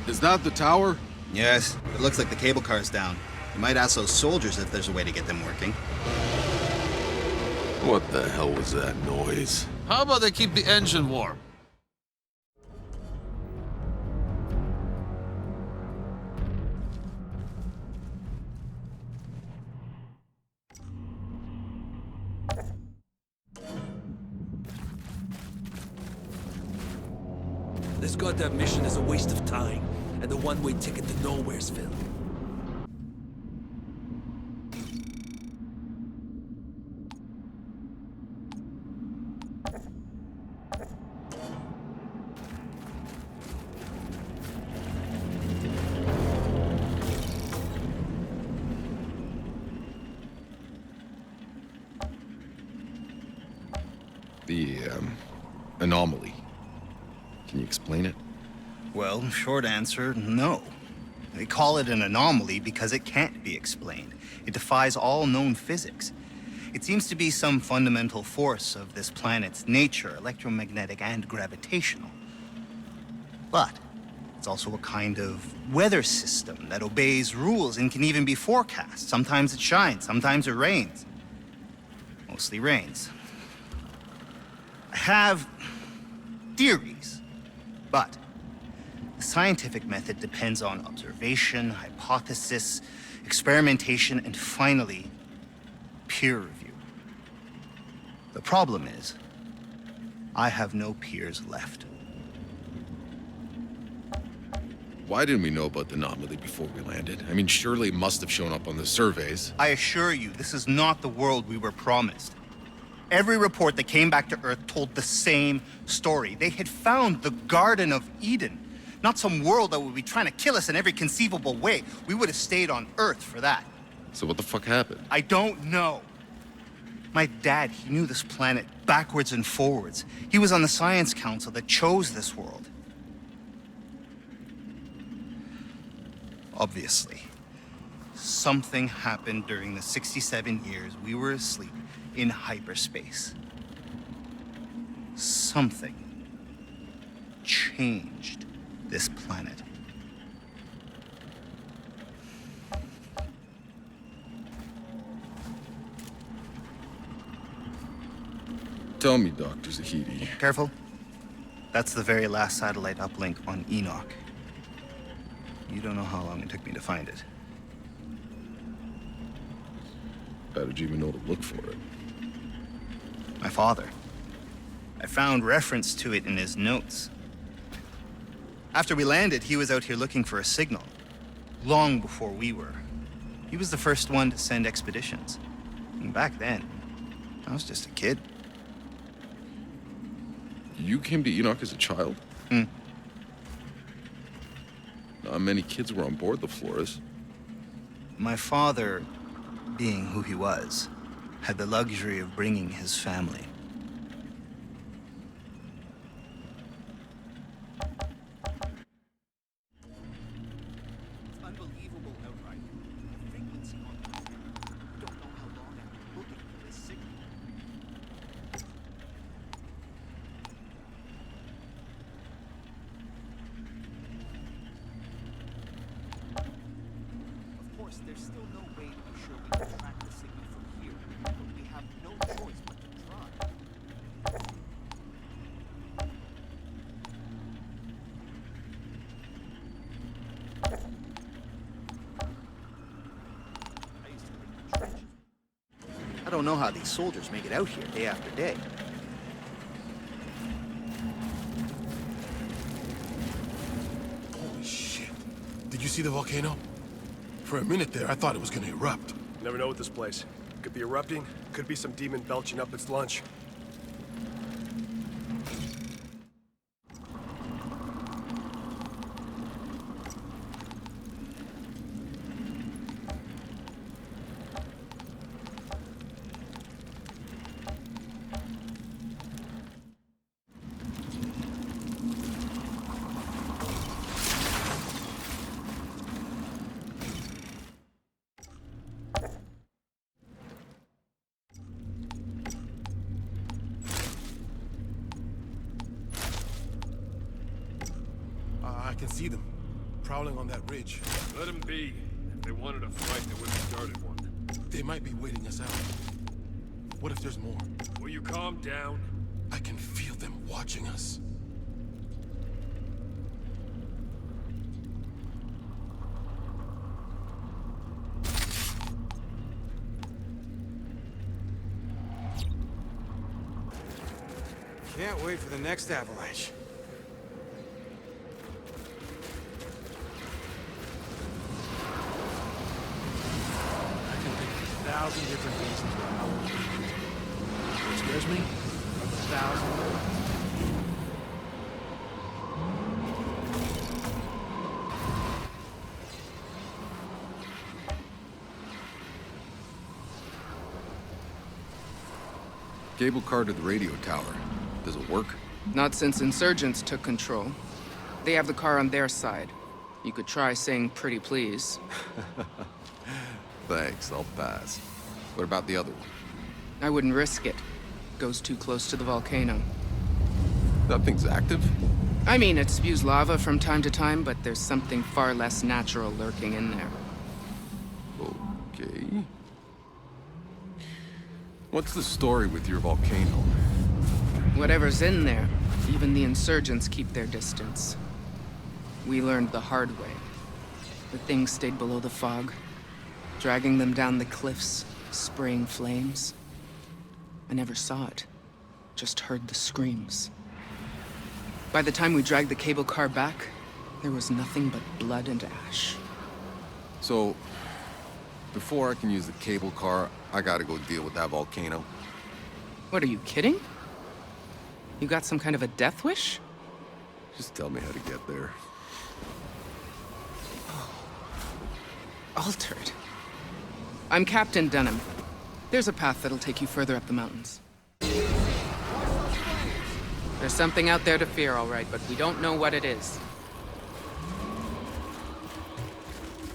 Is that the tower? Yes, it looks like the cable car's down. You might ask those soldiers if there's a way to get them working. What the hell was that noise? How about they keep the engine warm? This goddamn mission is a waste of time, and the one-way ticket to Nowheresville. The, anomaly. Can you explain it? Well, short answer, no. They call it an anomaly because it can't be explained. It defies all known physics. It seems to be some fundamental force of this planet's nature, electromagnetic and gravitational. But it's also a kind of weather system that obeys rules and can even be forecast. Sometimes it shines, sometimes it rains. Mostly rains. I have theories, but the scientific method depends on observation, hypothesis, experimentation, and finally, peer review. The problem is, I have no peers left. Why didn't we know about the anomaly before we landed? I mean, surely it must have shown up on the surveys. I assure you, this is not the world we were promised. Every report that came back to Earth told the same story. They had found the Garden of Eden, not some world that would be trying to kill us in every conceivable way. We would have stayed on Earth for that. So what the fuck happened? I don't know. My dad, he knew this planet backwards and forwards. He was on the Science Council that chose this world. Obviously, something happened during the 67 years we were asleep in hyperspace. Something changed this planet. Tell me, Dr. Zahidi. Careful. That's the very last satellite uplink on Enoch. You don't know how long it took me to find it. How did you even know to look for it? My father. I found reference to it in his notes. After we landed, he was out here looking for a signal. Long before we were. He was the first one to send expeditions. And back then, I was just a kid. You came to Enoch as a child? Hmm. Not many kids were on board the Flores. My father, being who he was, had the luxury of bringing his family. It's unbelievable, Outrider. The frequency on the phone. I don't know how long I've been looking for this signal. course, there's still no way to be sure we can track the signal from here, but we have no choice but to try. I don't know how these soldiers make it out here day after day. Holy shit. Did you see the volcano? For a minute there, I thought it was gonna erupt. Never know with this place. Could be erupting, could be some demon belching up its lunch. I can see them, prowling on that ridge. Let them be. If they wanted a fight, they would have started one. They might be waiting us out. What if there's more? Will you calm down? I can feel them watching us. Can't wait for the next avalanche. I can think of 1,000 different reasons why I won't leave. What scares me are the 1,000 more. Cable car to the radio tower. Does it work? Not since insurgents took control. They have the car on their side. You could try saying pretty please. Thanks, I'll pass. What about the other one? I wouldn't risk it. Goes too close to the volcano. That thing's active? I mean, it spews lava from time to time, but there's something far less natural lurking in there. Okay. What's the story with your volcano? Whatever's in there, even the insurgents keep their distance. We learned the hard way. The thing stayed below the fog, dragging them down the cliffs, spraying flames. I never saw it, just heard the screams. By the time we dragged the cable car back, there was nothing but blood and ash. So, before I can use the cable car, I gotta go deal with that volcano. What, are you kidding? You got some kind of a death wish? Just tell me how to get there. Altered. I'm Captain Dunham. There's a path that'll take you further up the mountains. There's something out there to fear, all right, but we don't know what it is.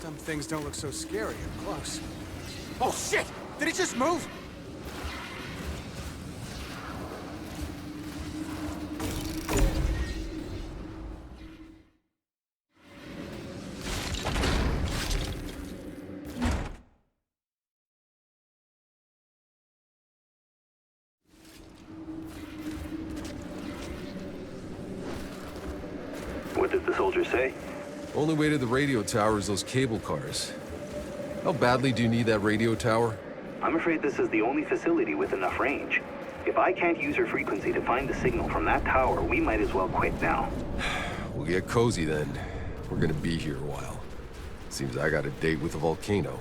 Some things don't look so scary up close. Oh shit! Did it just move? What did the soldier say? Only way to the radio tower is those cable cars. How badly do you need that radio tower? I'm afraid this is the only facility with enough range. If I can't use her frequency to find the signal from that tower, we might as well quit now. We'll get cozy then. We're gonna be here a while. Seems I got a date with the volcano.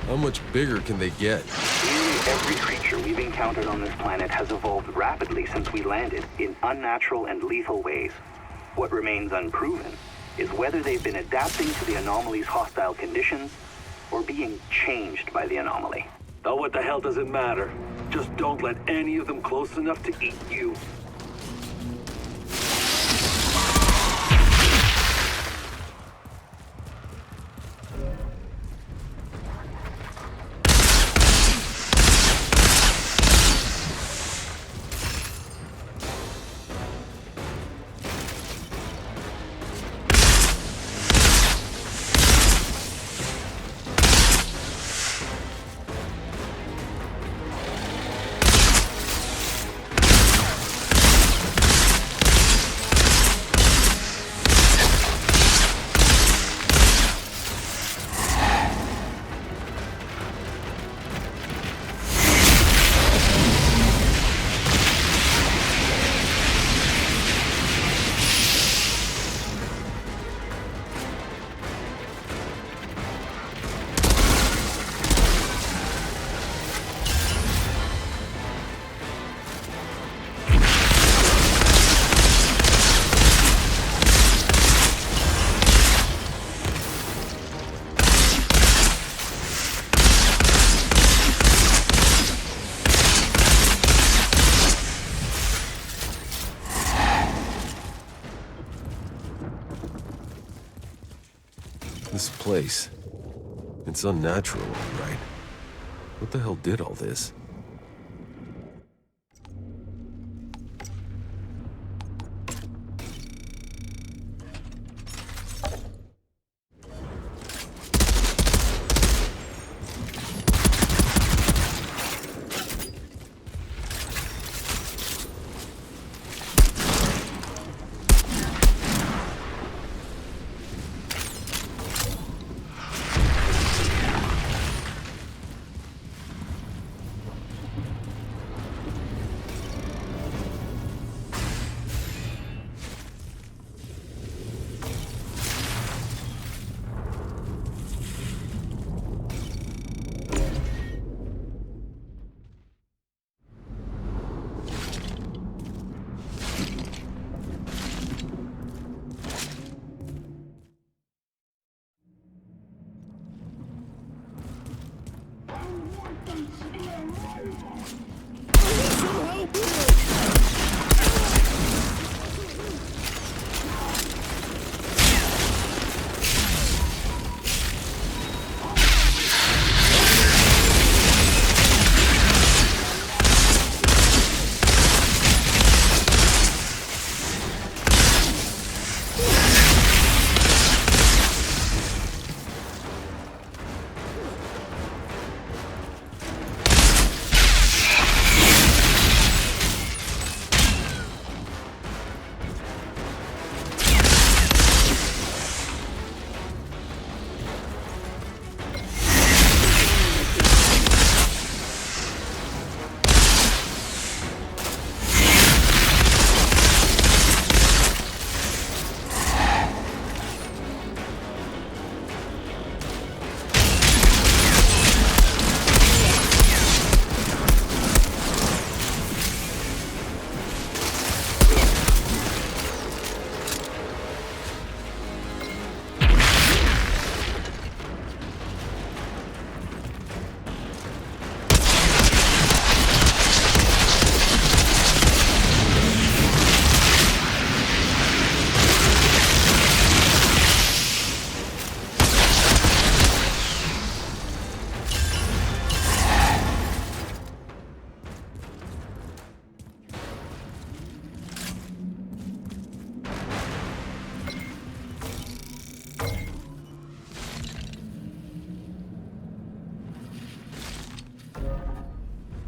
How much bigger can they get? Nearly every creature we've encountered on this planet has evolved rapidly since we landed in unnatural and lethal ways. What remains unproven is whether they've been adapting to the anomaly's hostile conditions or being changed by the anomaly. Oh, what the hell does it matter? Just don't let any of them close enough to eat you. This place. It's unnatural, all right? What the hell did all this?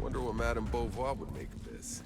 Wonder what Madame Beauvoir would make of this.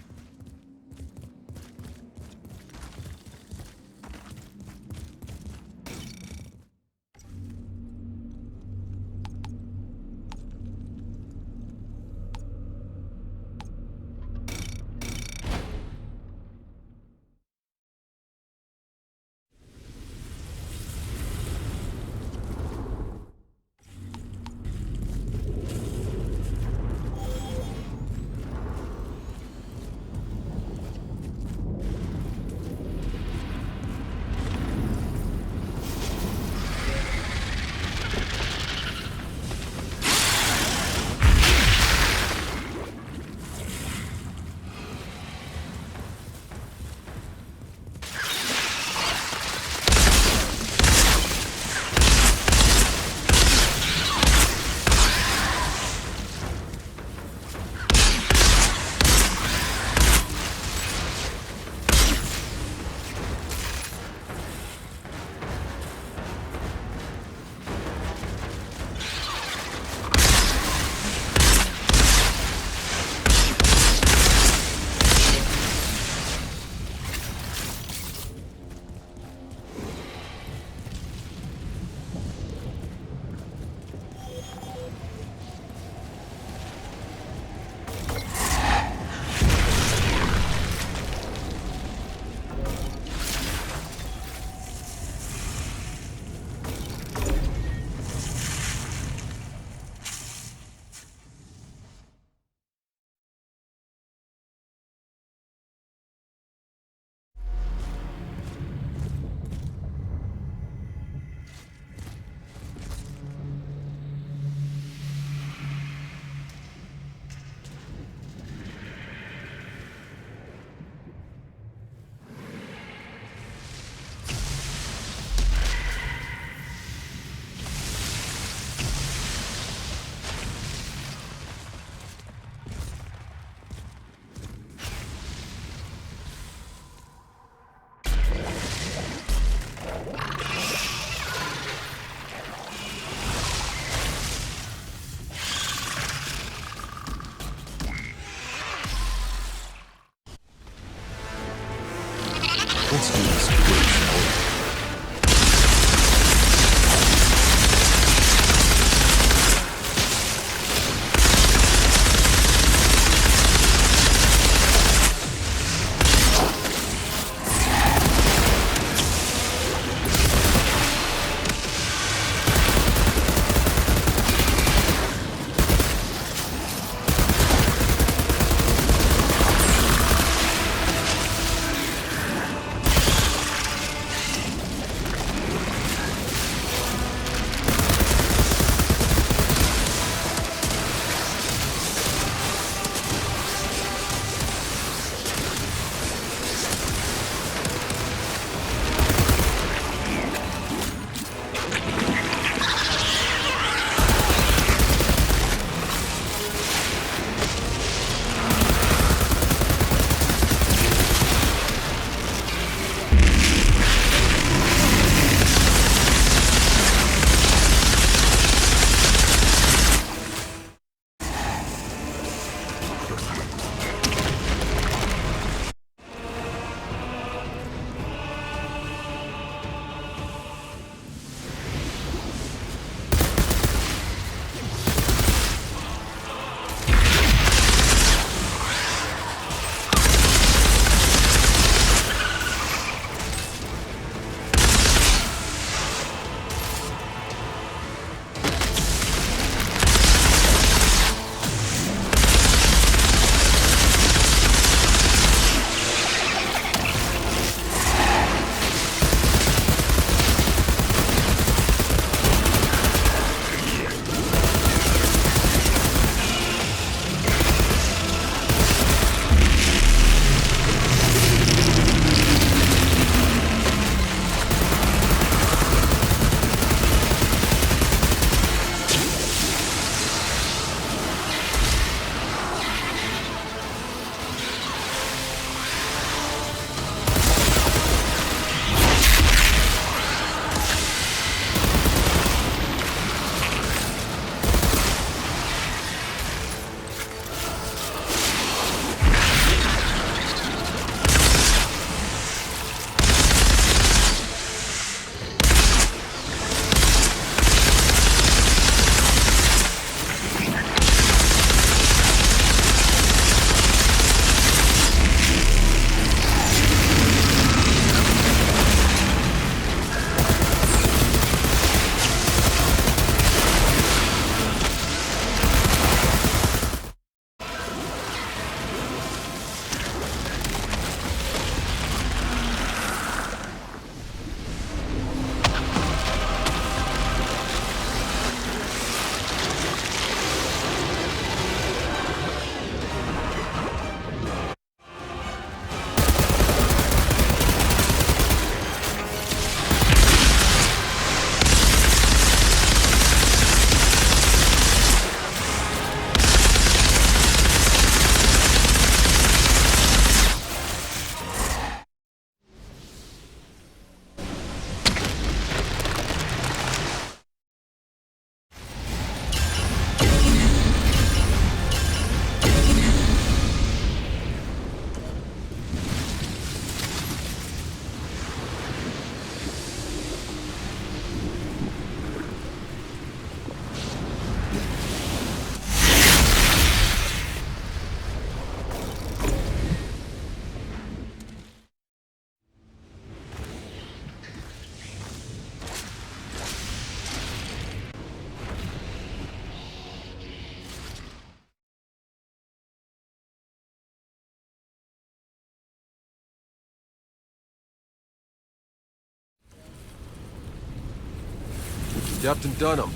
Captain Dunham,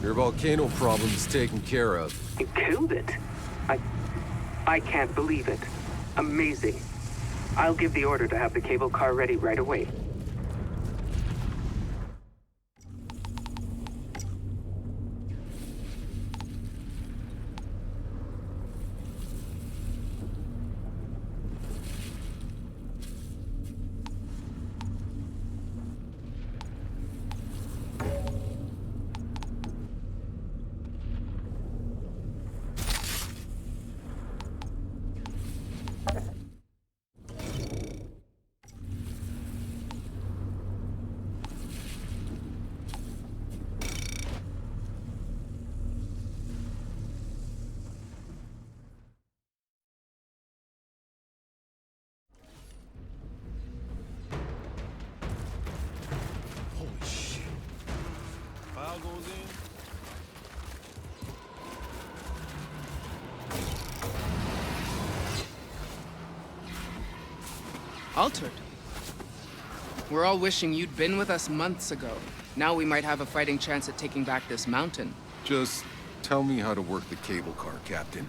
your volcano problem is taken care of. You killed it? I can't believe it. Amazing. I'll give the order to have the cable car ready right away. Goes in. Altered. We're all wishing you'd been with us months ago. Now we might have a fighting chance at taking back this mountain. Just tell me how to work the cable car, Captain.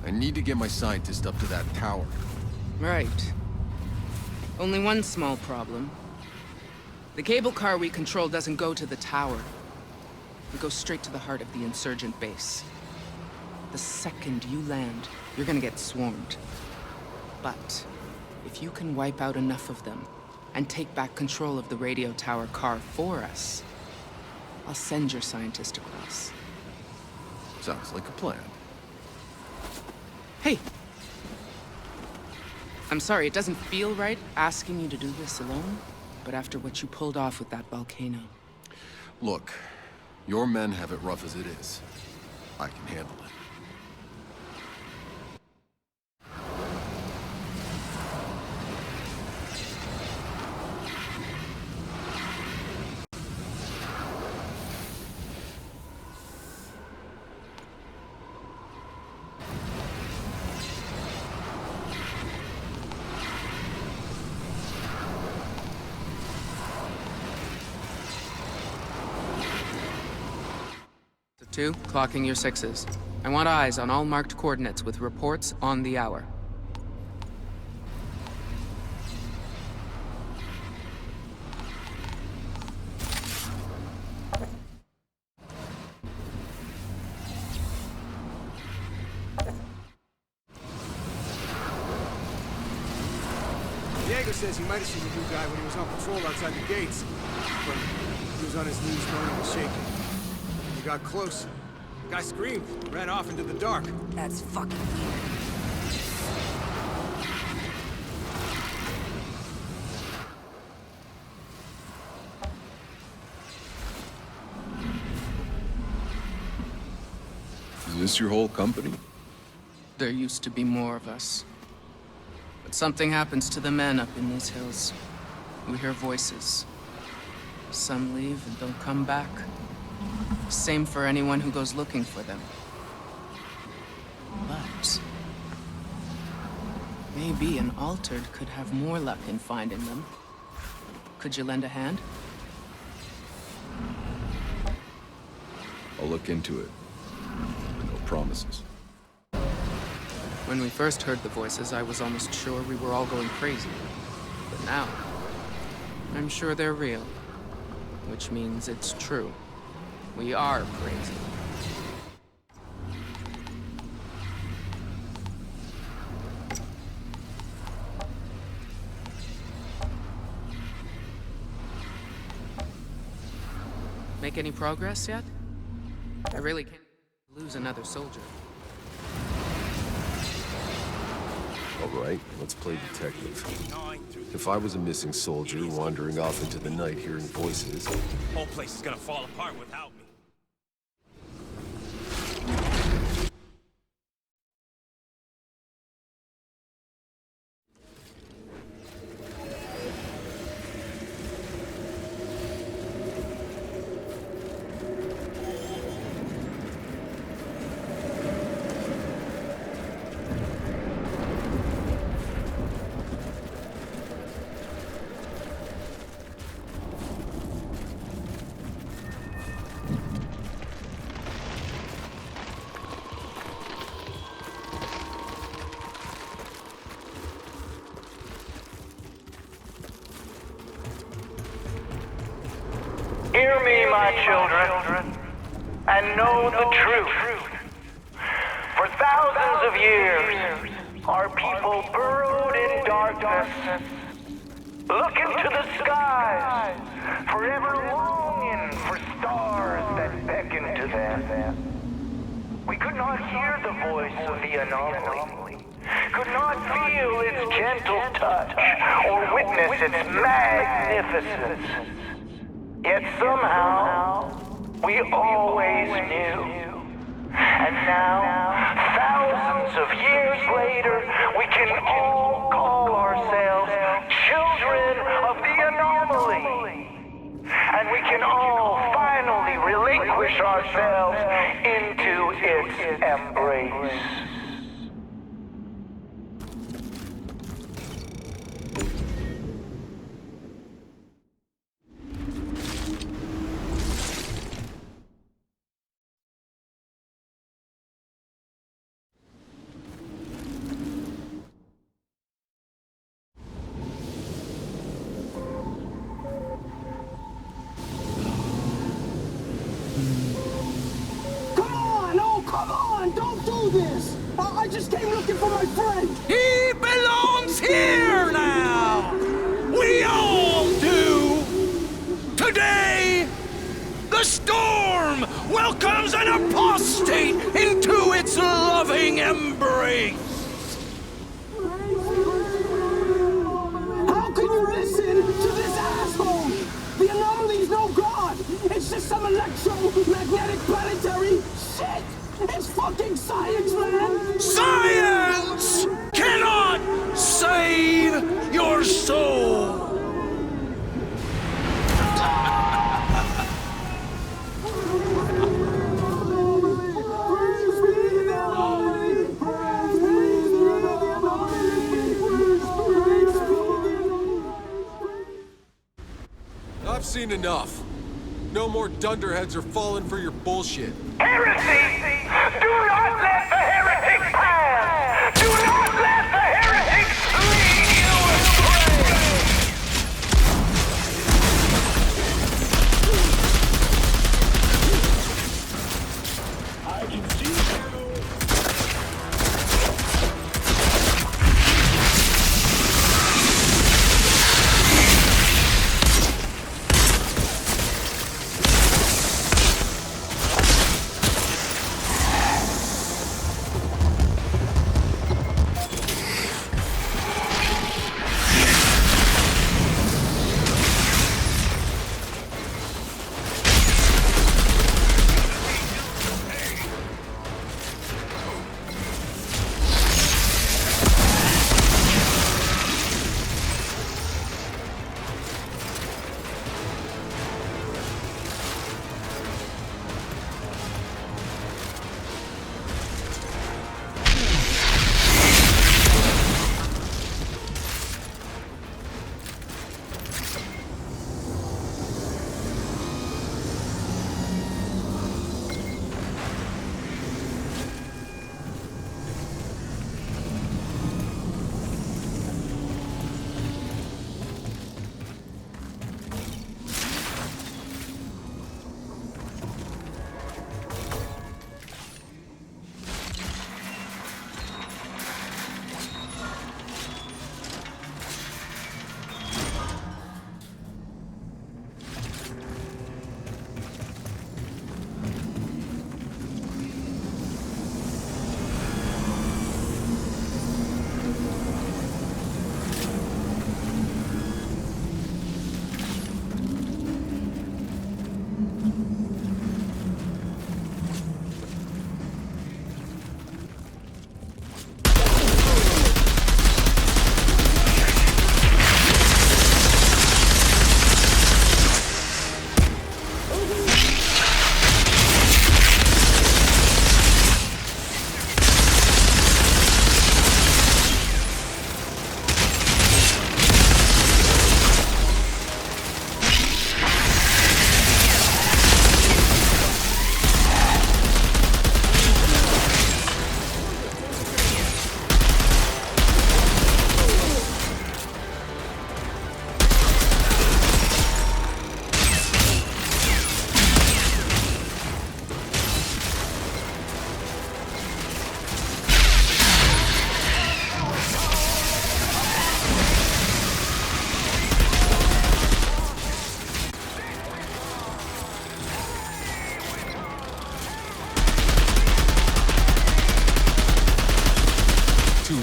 I need to get my scientist up to that tower. Right. Only one small problem. The cable car we control doesn't go to the tower. It goes straight to the heart of the insurgent base. The second you land, you're gonna get swarmed. But if you can wipe out enough of them and take back control of the radio tower car for us, I'll send your scientist across. Sounds like a plan. Hey! I'm sorry, it doesn't feel right asking you to do this alone, but after what you pulled off with that volcano. Look, your men have it rough as it is. I can handle it. Two, clocking your sixes. I want eyes on all marked coordinates with reports on the hour. Diego says he might have seen the new guy when he was on patrol outside the gates. But he was on his knees, moaning and shaking. He got close. The guy screamed, ran off into the dark. That's fucking weird. Is this your whole company? There used to be more of us. But something happens to the men up in these hills. We hear voices. Some leave and don't come back. Same for anyone who goes looking for them. But maybe an altered could have more luck in finding them. Could you lend a hand? I'll look into it. No promises. When we first heard the voices, I was almost sure we were all going crazy. But now, I'm sure they're real. Which means it's true. We are crazy. Make any progress yet? I really can't lose another soldier. All right, let's play detective. If I was a missing soldier wandering off into the night hearing voices... Whole place is gonna fall apart without me. Hear me, my children, and know the truth. For thousands of years, our people burrowed in darkness, looking to the skies, forever longing for stars that beckon to them. We could not hear the voice of the anomaly, could not feel its gentle touch, or witness its magnificence. Yet somehow, we always knew. And now, thousands of years later, we can all call ourselves children of the anomaly. And we can all finally relinquish ourselves into its embrace. Come on, don't do this! I just came looking for my friend! He belongs here now! We all do! Today, the storm welcomes an apostate into its loving embrace! How can you listen to this asshole? The anomaly's no god! It's just some electromagnetic planetary shit! It's fucking science, man! Science cannot save your soul! I've seen enough. No more dunderheads are falling for your bullshit. Heresy! Do not let the heretics pass! Do not let the heretics lead you astray! I can see you!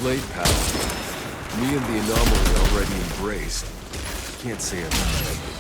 late, pal. Me and the anomaly already embraced. Can't say I'm excited.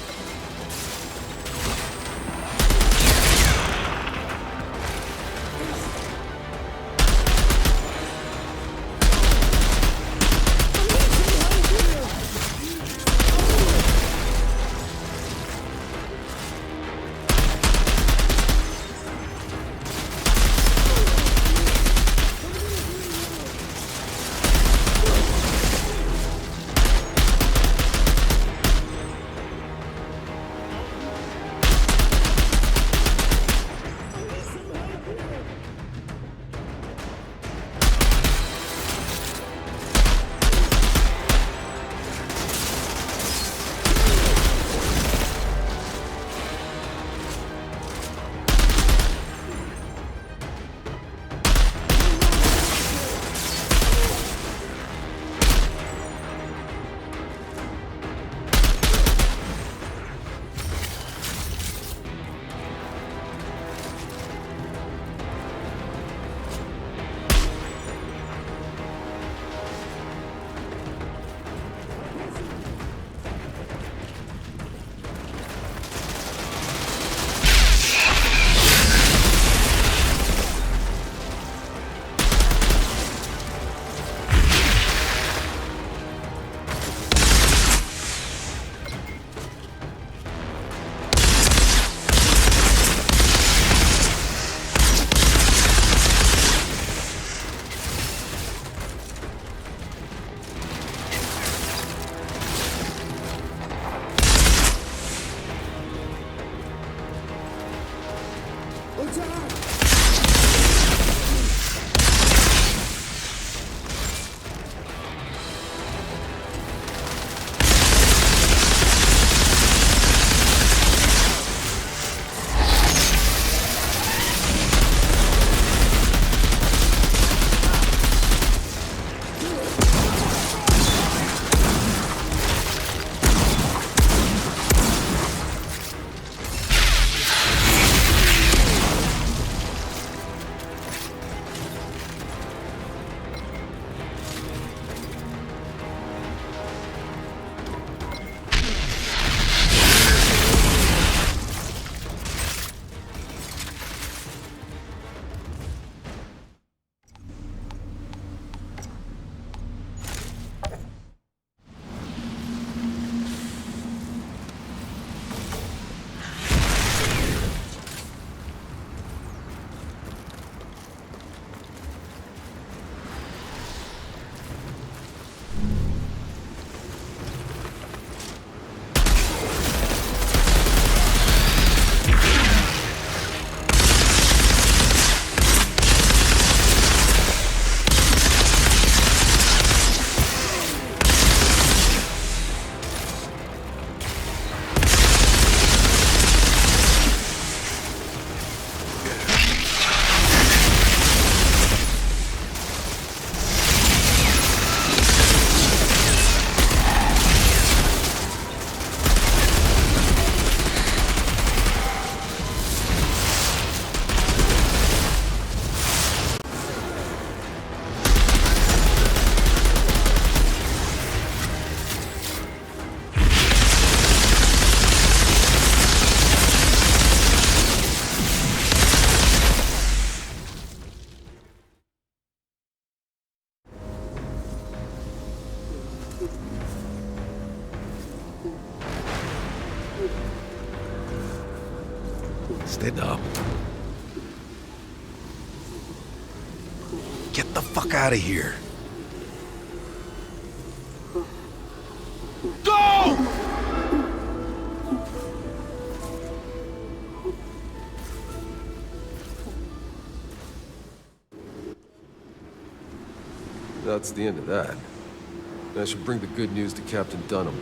Stand up. Get the fuck out of here. Go! That's the end of that. I should bring the good news to Captain Dunham.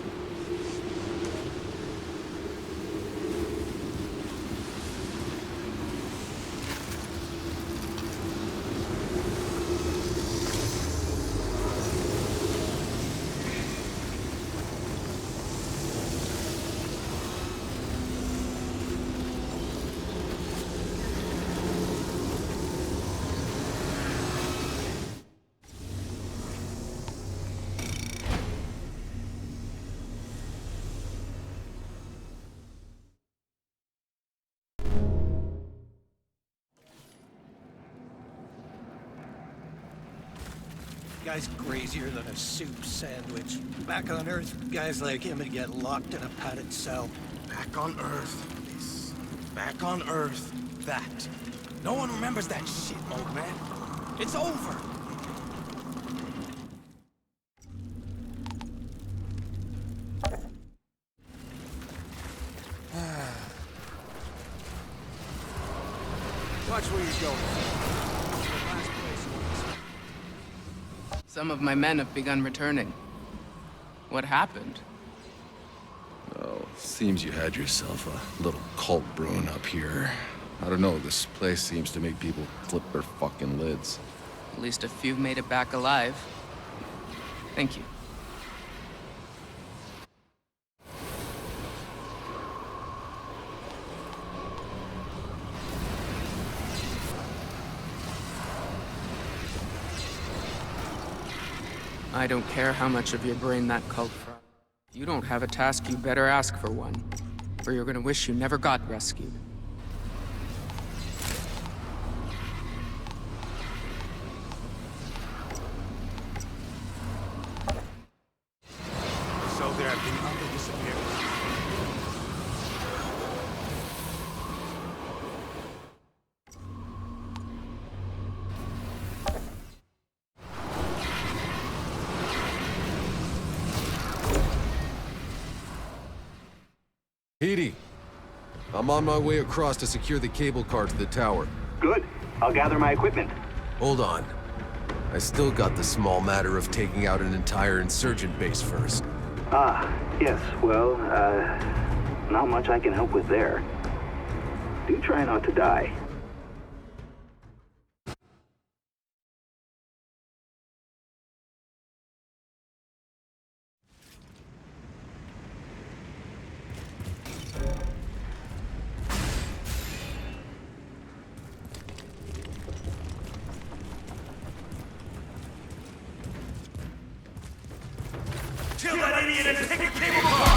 Guy's crazier than a soup sandwich. Back on Earth, guys like him would get locked in a padded cell. Back on Earth. This. Back on Earth. That. No one remembers that shit, old man. It's over. Watch where you're going. Some of my men have begun returning. What happened? Oh, seems you had yourself a little cult brewing up here. I don't know, this place seems to make people flip their fucking lids. At least a few made it back alive. Thank you. I don't care how much of your brain that cult fried. If you don't have a task, you better ask for one, or you're gonna wish you never got rescued. So there have been other disappearances. Petey, I'm on my way across to secure the cable car to the tower. Good. I'll gather my equipment. Hold on. I still got the small matter of taking out an entire insurgent base first. Ah, yes. Well, not much I can help with there. Do try not to die. Kill that idiot and take a cable car!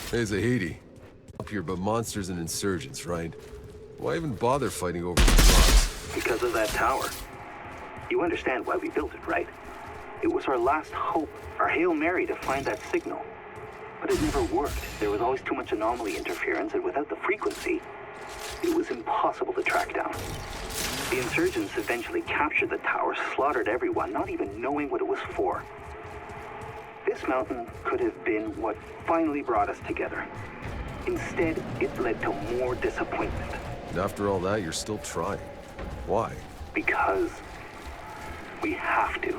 Hey, Zahidi. Up here, but monsters and insurgents, right? Why even bother fighting over these rocks? Because of that tower. You understand why we built it, right? It was our last hope, our Hail Mary to find that signal. But it never worked. There was always too much anomaly interference, and without the frequency, it was impossible to track down. The insurgents eventually captured the tower, slaughtered everyone, not even knowing what it was for. This mountain could have been what finally brought us together. Instead, it led to more disappointment. And after all that, you're still trying. Why? Because we have to.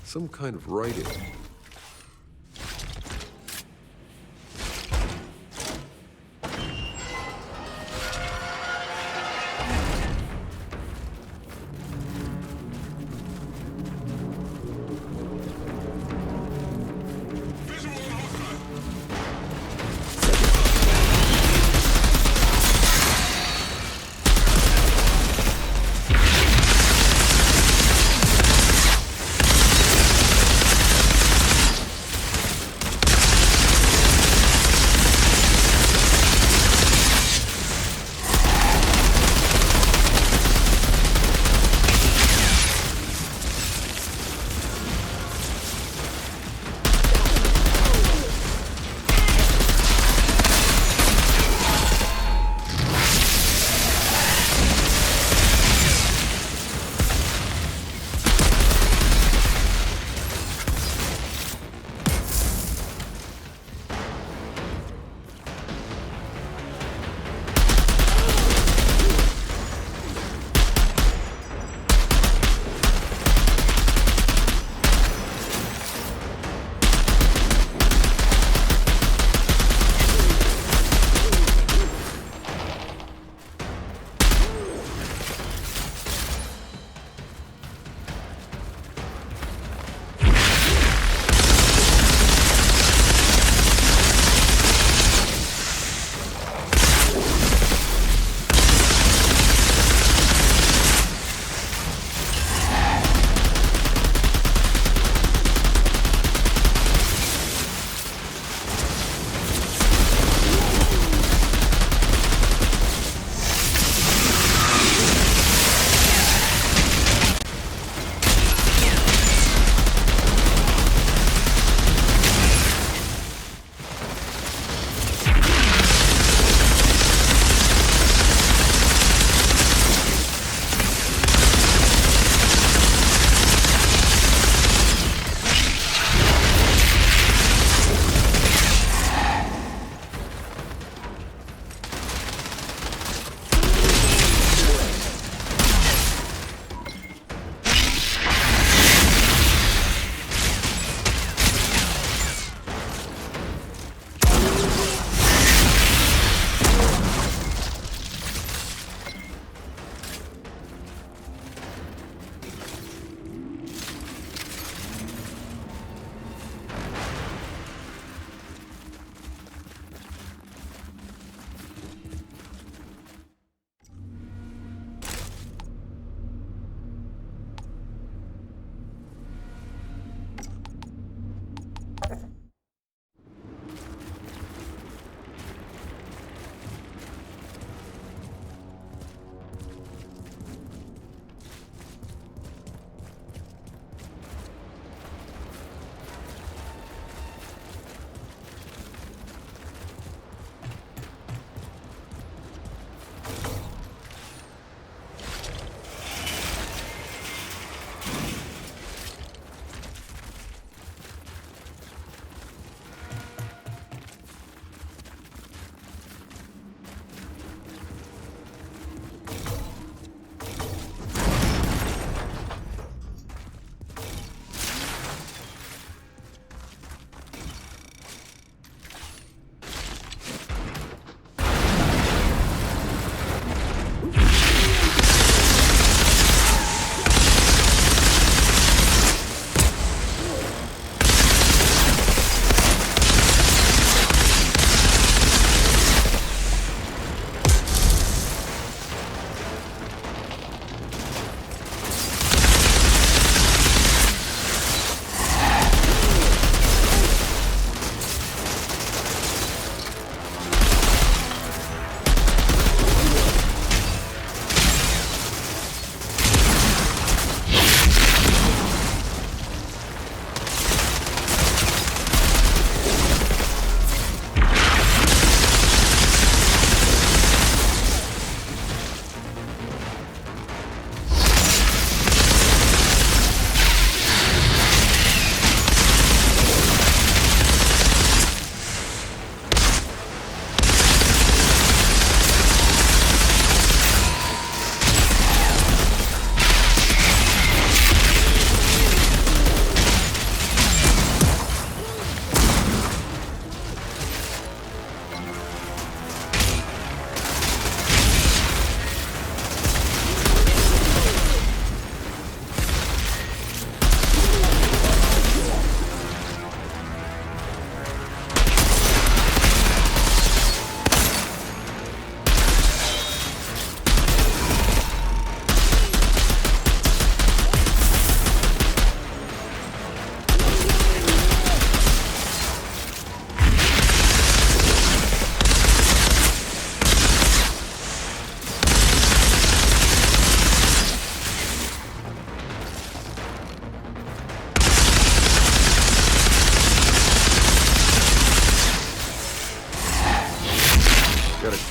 Some kind of writing.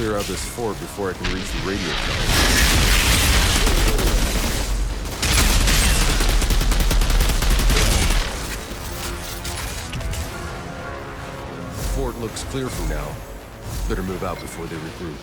clear out this fort before I can reach the radio tower. The fort looks clear for now. Better move out before they regroup.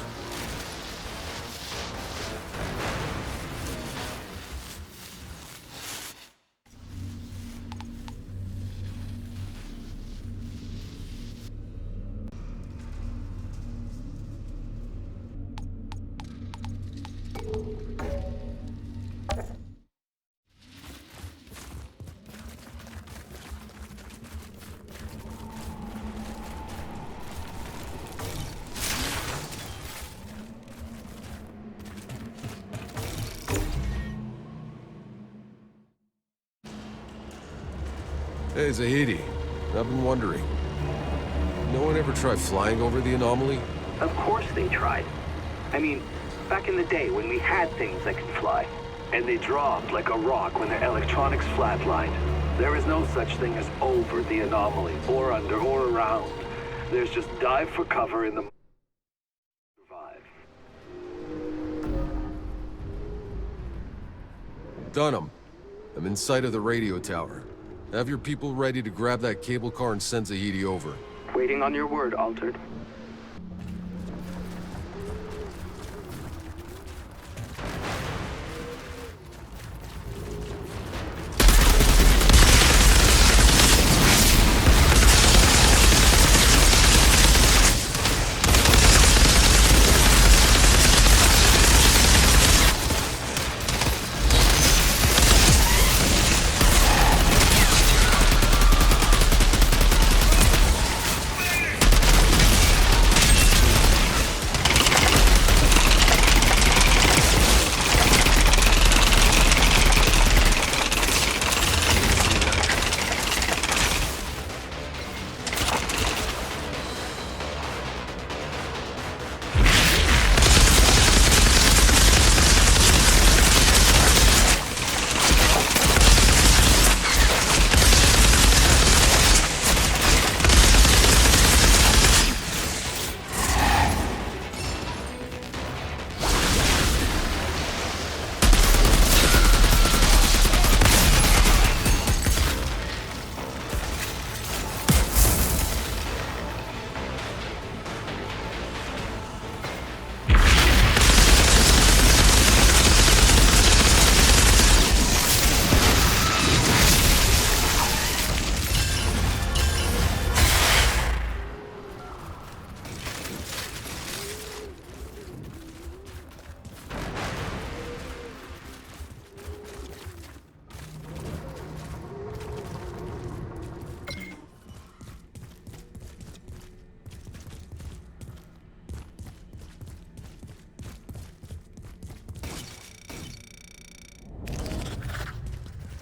Hey, Zahidi. I've been wondering. No one ever tried flying over the anomaly? Of course they tried. I mean, back in the day when we had things that could fly. And they dropped like a rock when their electronics flatlined. There is no such thing as over the anomaly, or under, or around. There's just dive for cover in the... survive. Dunham, I'm in sight of the radio tower. Have your people ready to grab that cable car and send Zahidi over. Waiting on your word, Altered.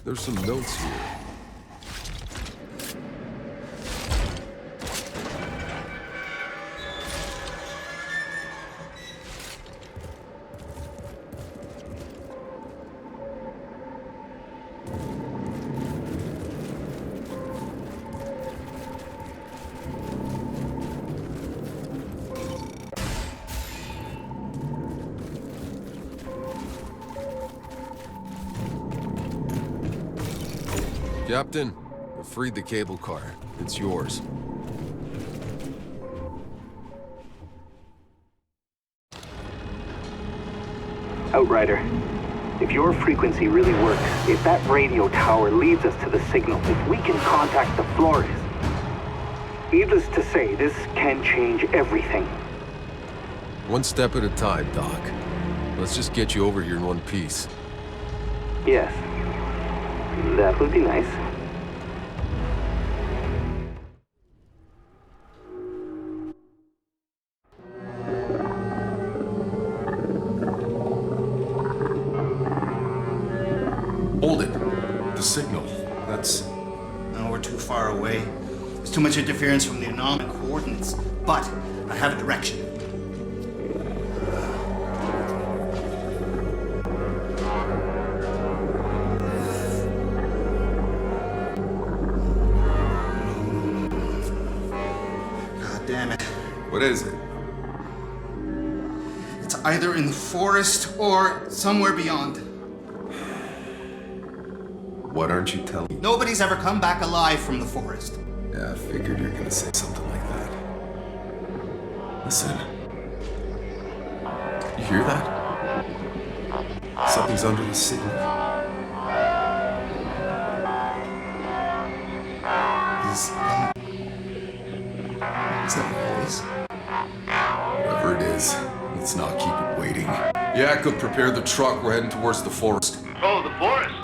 There's some notes here. Captain, I freed the cable car. It's yours. Outrider, if your frequency really works, if that radio tower leads us to the signal, if we can contact the Flores, needless to say, this can change everything. One step at a time, Doc. Let's just get you over here in one piece. Yes. That would be nice. Hold it. The signal. That's... No, we're too far away. There's too much interference from the anomaly coordinates. But I have a direction. What is it? either in the forest or somewhere beyond. What aren't you telling me? Nobody's ever come back alive from the forest. Yeah, I figured you're gonna say something like that. Listen. You hear that? Something's under the city. Is that a voice? Whatever it is, let's not keep it waiting. Jakob, prepare the truck. We're heading towards the forest. Oh, the forest?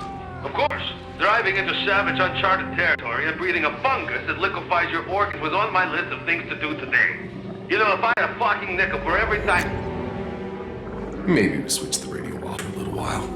Of course. Driving into savage, uncharted territory and breathing a fungus that liquefies your organs was on my list of things to do today. You know, if I had a fucking nickel for every time... Maybe we switch the radio off for a little while.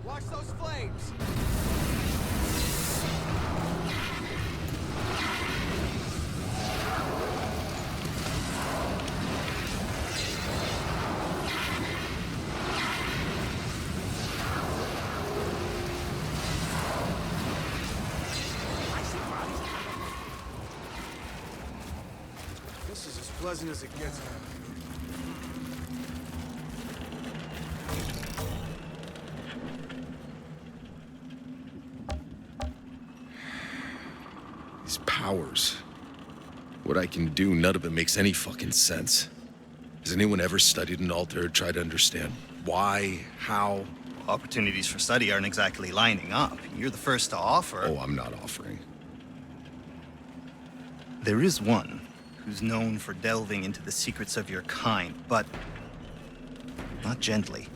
Watch those flames! This is as pleasant as it gets. These powers. What I can do, none of it makes any fucking sense. Has anyone ever studied an altar or tried to understand why, how? Opportunities for study aren't exactly lining up. You're the first to offer. Oh, I'm not offering. There is one who's known for delving into the secrets of your kind, but not gently.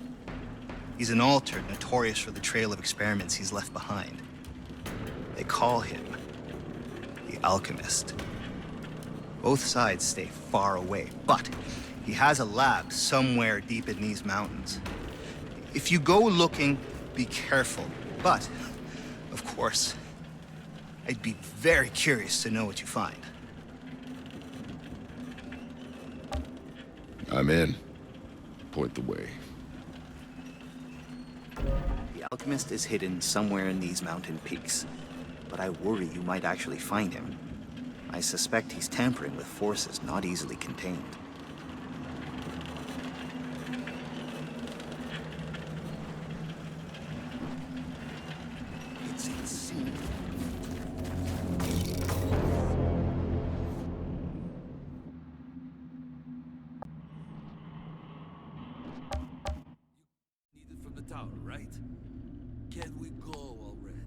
He's an altar notorious for the trail of experiments he's left behind. They call him the Alchemist. Both sides stay far away, but he has a lab somewhere deep in these mountains. If you go looking, be careful. But, of course, I'd be very curious to know what you find. I'm in. Point the way. The Alchemist is hidden somewhere in these mountain peaks, but I worry you might actually find him. I suspect he's tampering with forces not easily contained. It's insane. Need it from the tower, right? Can we go already?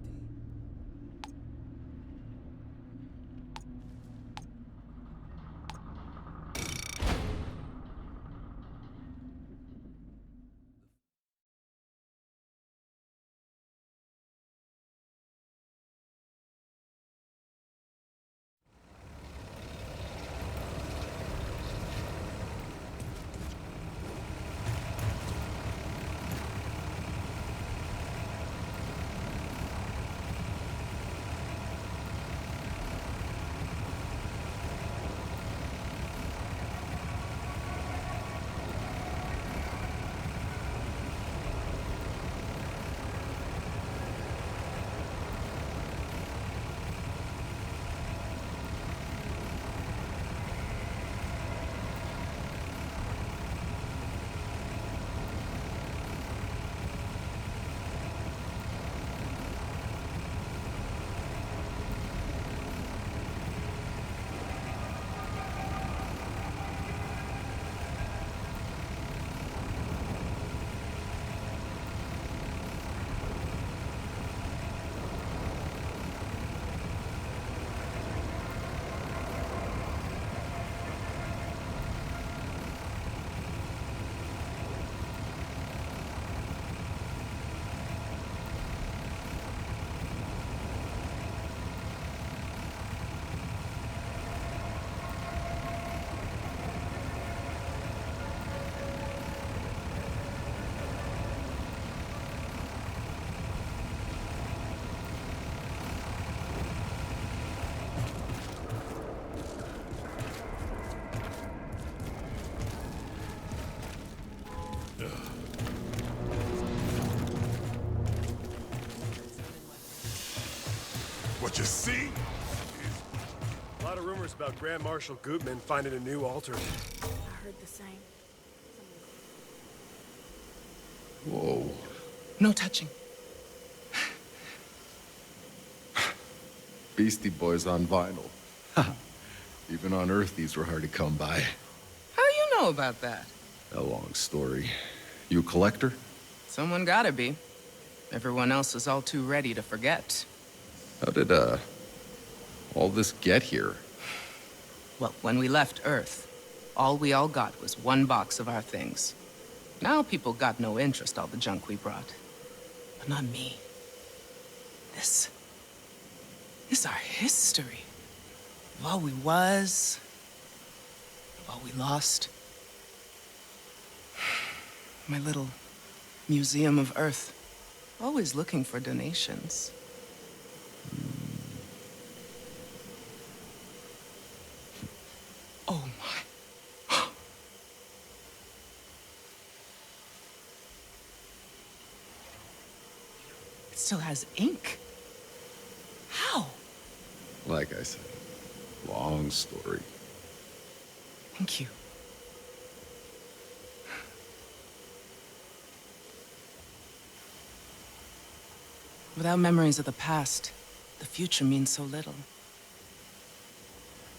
What you see? A lot of rumors about Grand Marshal Gutman finding a new altar. I heard the same. Whoa. No touching. Beastie Boys on vinyl. Even on Earth, these were hard to come by. How you know about that? A long story. You a collector? Someone gotta be. Everyone else is all too ready to forget. How did, all this get here? Well, when we left Earth, all we all got was one box of our things. Now people got no interest, all the junk we brought. But not me. This is our history. Of all we was, of all we lost. My little museum of Earth. Always looking for donations. Oh my. It still has ink. How? Like I said, long story. Thank you. Without memories of the past, the future means so little.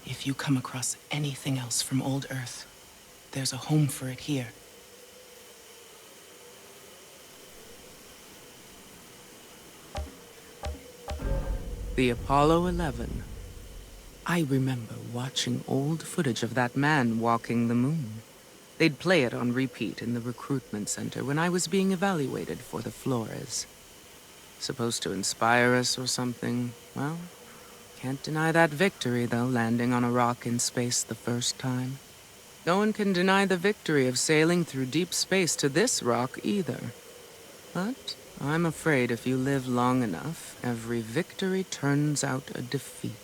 If you come across anything else from old Earth, there's a home for it here. The Apollo 11. I remember watching old footage of that man walking the moon. They'd play it on repeat in the recruitment center when I was being evaluated for the Flores. Supposed to inspire us or something. Well, can't deny that victory, though, landing on a rock in space the first time. No one can deny the victory of sailing through deep space to this rock, either. But I'm afraid if you live long enough, every victory turns out a defeat.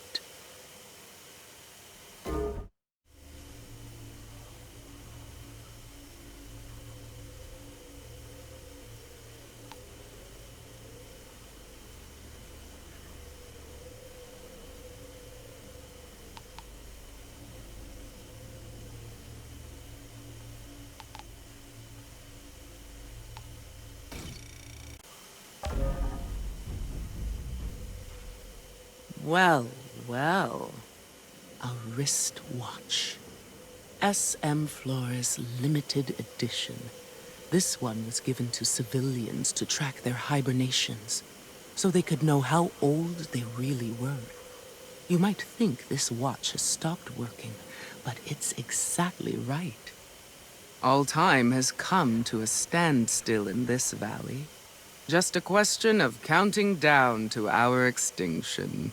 Well, well. A wristwatch. SM Flores limited edition. This one was given to civilians to track their hibernations, so they could know how old they really were. You might think this watch has stopped working, but it's exactly right. All time has come to a standstill in this valley. Just a question of counting down to our extinction.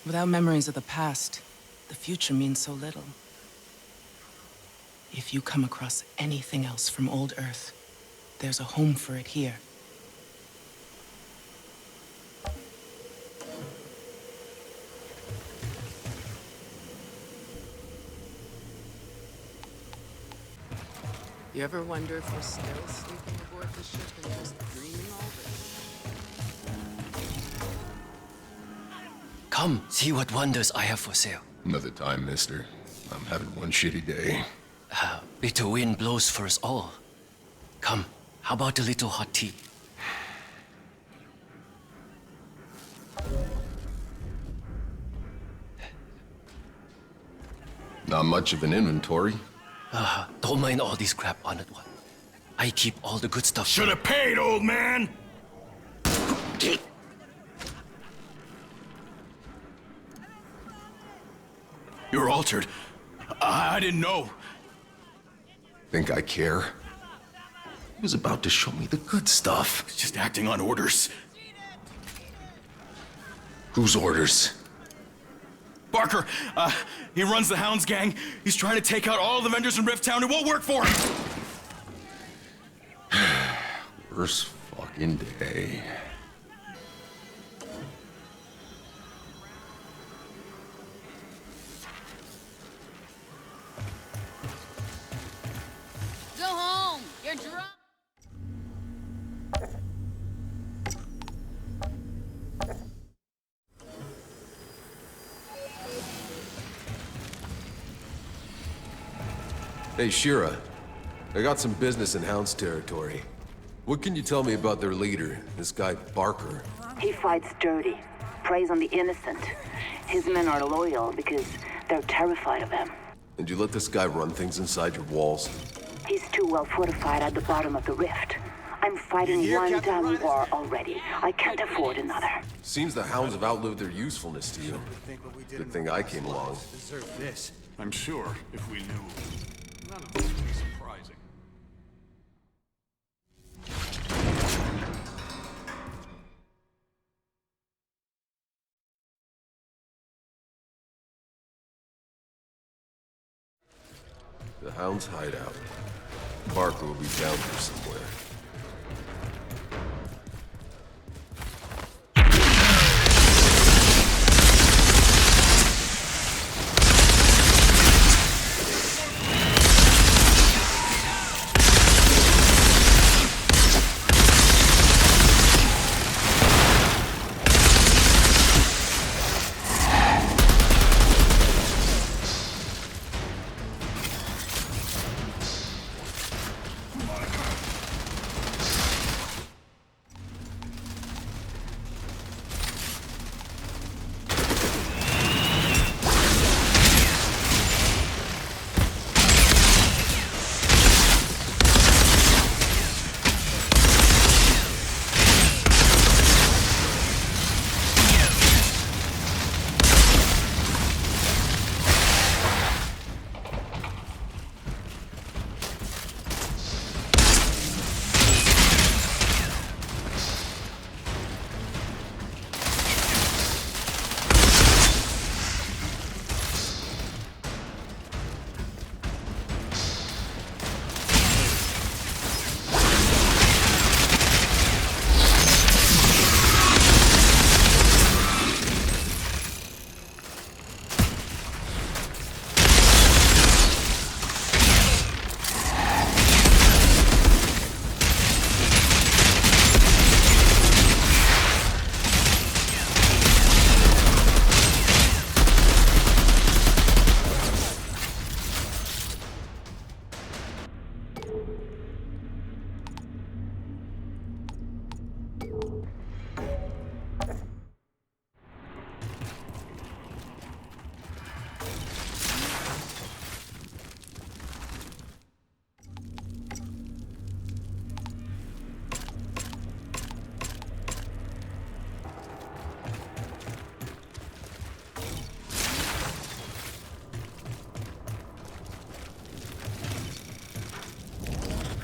Without memories of the past, the future means so little. If you come across anything else from old Earth, there's a home for it here. You ever wonder if we're still sleeping aboard the ship and just dreaming all this? Come, see what wonders I have for sale. Another time, mister. I'm having one shitty day. Bitter wind blows for us all. Come, how about a little hot tea? Not much of an inventory. Don't mind all this crap, honored one. I keep all the good stuff. Should have paid, old man! You're altered. I didn't know. Think I care? He was about to show me the good stuff. Just acting on orders. Whose orders? Barker, he runs the Hounds gang. He's trying to take out all the vendors in Rift Town. It won't work for him! Worst fucking day. Go home! You're drunk! Hey, Shira. I got some business in Hound's territory. What can you tell me about their leader, this guy Barker? He fights dirty, preys on the innocent. His men are loyal because they're terrified of him. And you let this guy run things inside your walls? He's too well fortified at the bottom of the rift. I'm fighting one damn war already. I can't afford another. Seems the Hounds have outlived their usefulness to you. Good thing I came along. Deserve this. I'm sure, if we knew. None of this would be surprising. The Hound's hideout. Barker will be down here somewhere.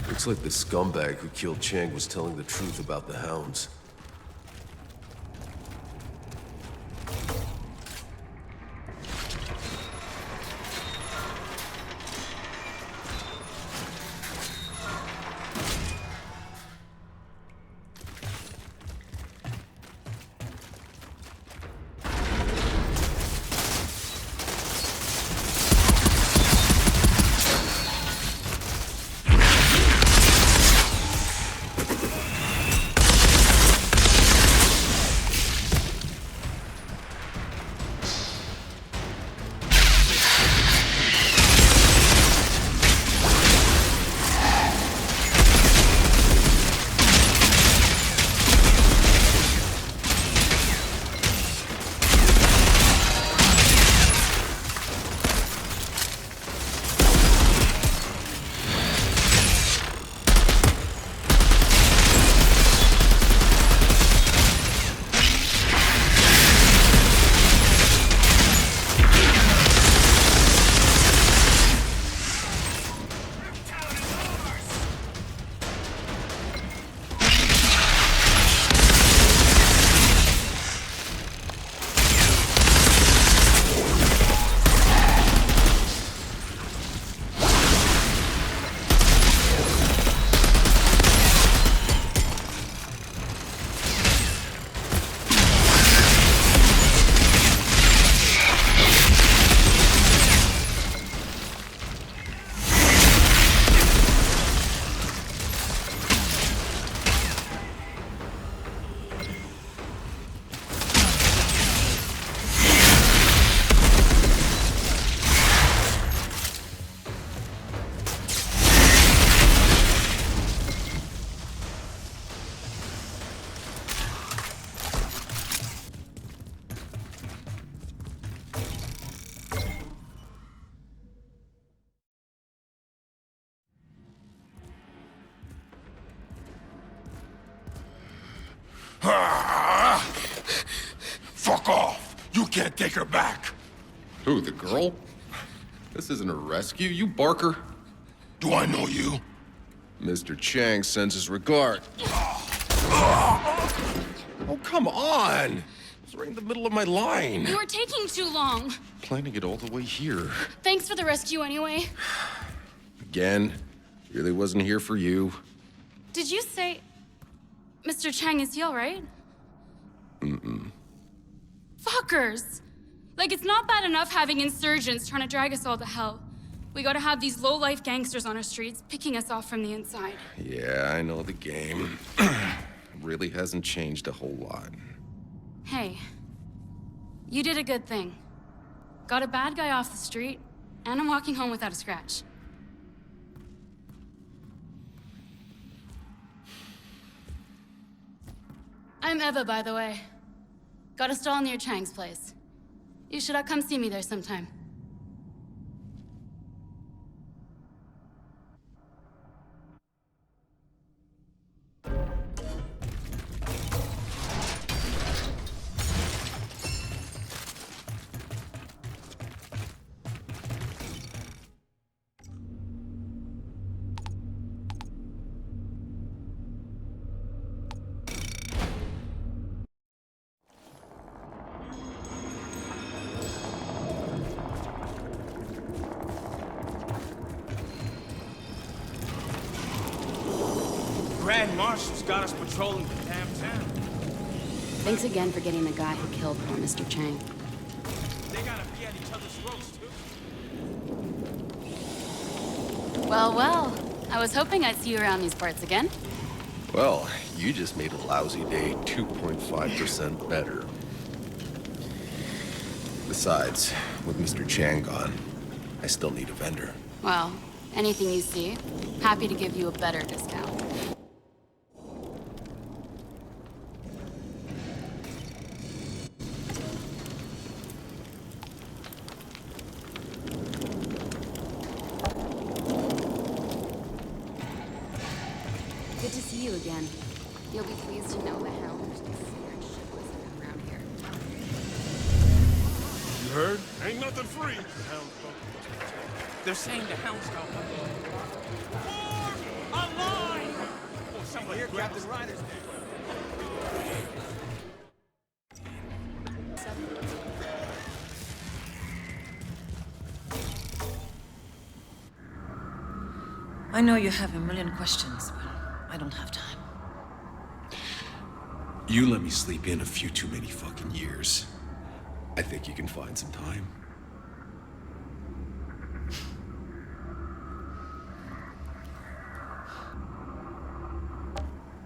Looks like the scumbag who killed Chang was telling the truth about the Hounds. Fuck off! You can't take her back! Who, the girl? This isn't a rescue, you Barker. Do I know you? Mr. Chang sends his regard. Oh, come on! It's right in the middle of my line. You were taking too long. Planning it all the way here. Thanks for the rescue anyway. Again, really wasn't here for you. Did you say... Mr. Chang, is he alright? Mm-mm. Fuckers! Like, it's not bad enough having insurgents trying to drag us all to hell. We gotta have these low-life gangsters on our streets, picking us off from the inside. Yeah, I know the game. Really hasn't changed a whole lot. Hey, you did a good thing. Got a bad guy off the street, and I'm walking home without a scratch. I'm Eva, by the way. Got a stall near Chang's place. You should come see me there sometime. Grand Marshal's got us patrolling the damn town. Thanks again for getting the guy who killed poor Mr. Chang. They gotta be at each other's throats, too. Well, well. I was hoping I'd see you around these parts again. Well, you just made a lousy day 2.5% better. Besides, with Mr. Chang gone, I still need a vendor. Well, anything you see, happy to give you a better discount. Good to see you again. You'll be pleased to know the Hound is scared shitless around here. You heard? Ain't nothing free. They're saying the Hound's got a line! Oh, somebody here, Captain Riders. I know you have a million questions, but I don't have time. You let me sleep in a few too many fucking years. I think you can find some time.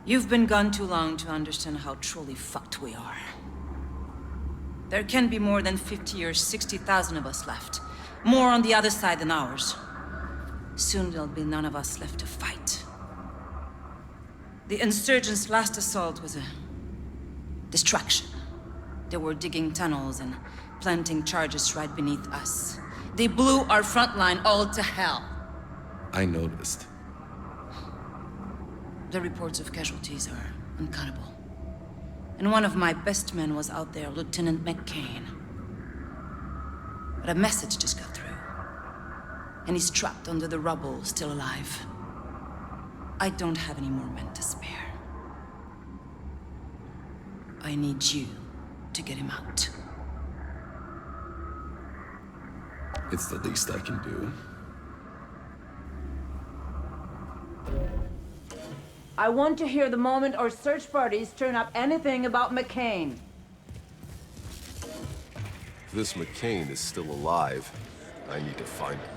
You've been gone too long to understand how truly fucked we are. There can be more than 50 or 60,000 of us left. More on the other side than ours. Soon there'll be none of us left to fight. The insurgents' last assault was a distraction. They were digging tunnels and planting charges right beneath us. They blew our front line all to hell. I noticed. The reports of casualties are uncountable. And one of my best men was out there, Lieutenant McCain. But a message just got through. And he's trapped under the rubble, still alive. I don't have any more men to spare. I need you to get him out. It's the least I can do. I want to hear the moment our search parties turn up anything about McCain. If this McCain is still alive, I need to find him.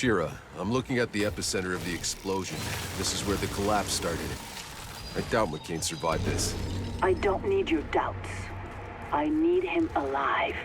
Shira, I'm looking at the epicenter of the explosion. This is where the collapse started. I doubt McCain survived this. I don't need your doubts. I need him alive.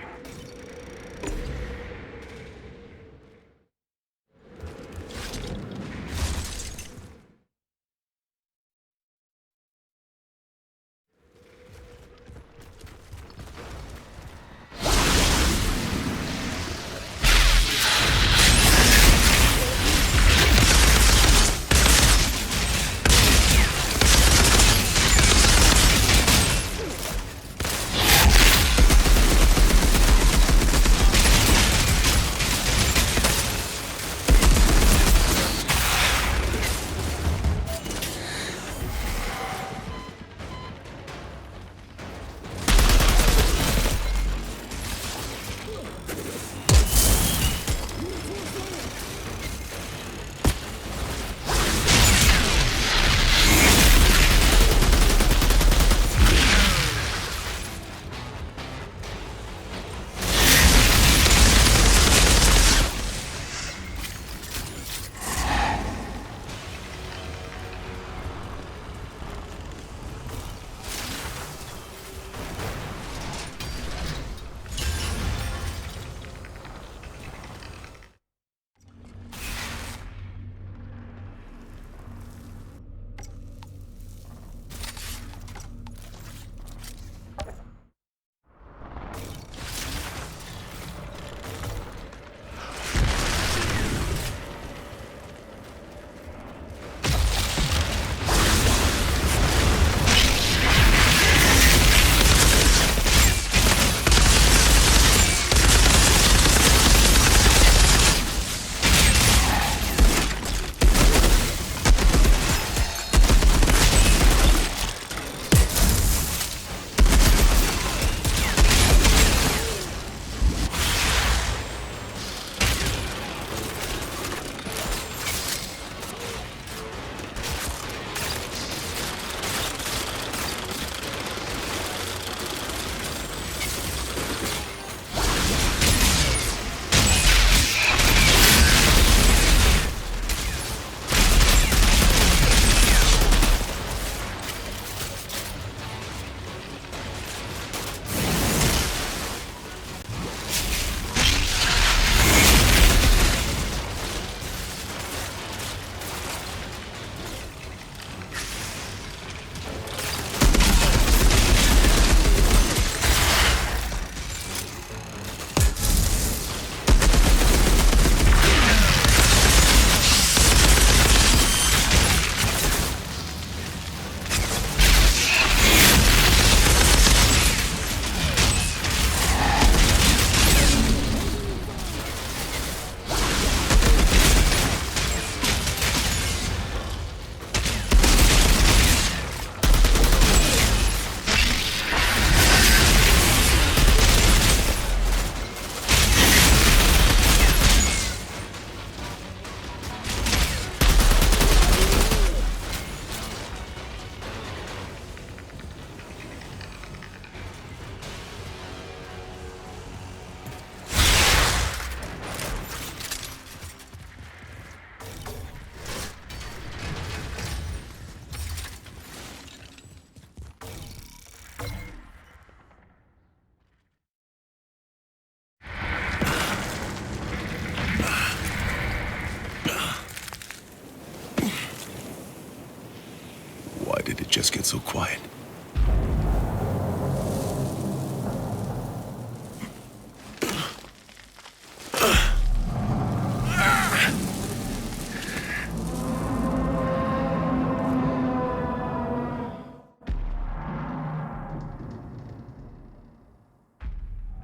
did it just get so quiet?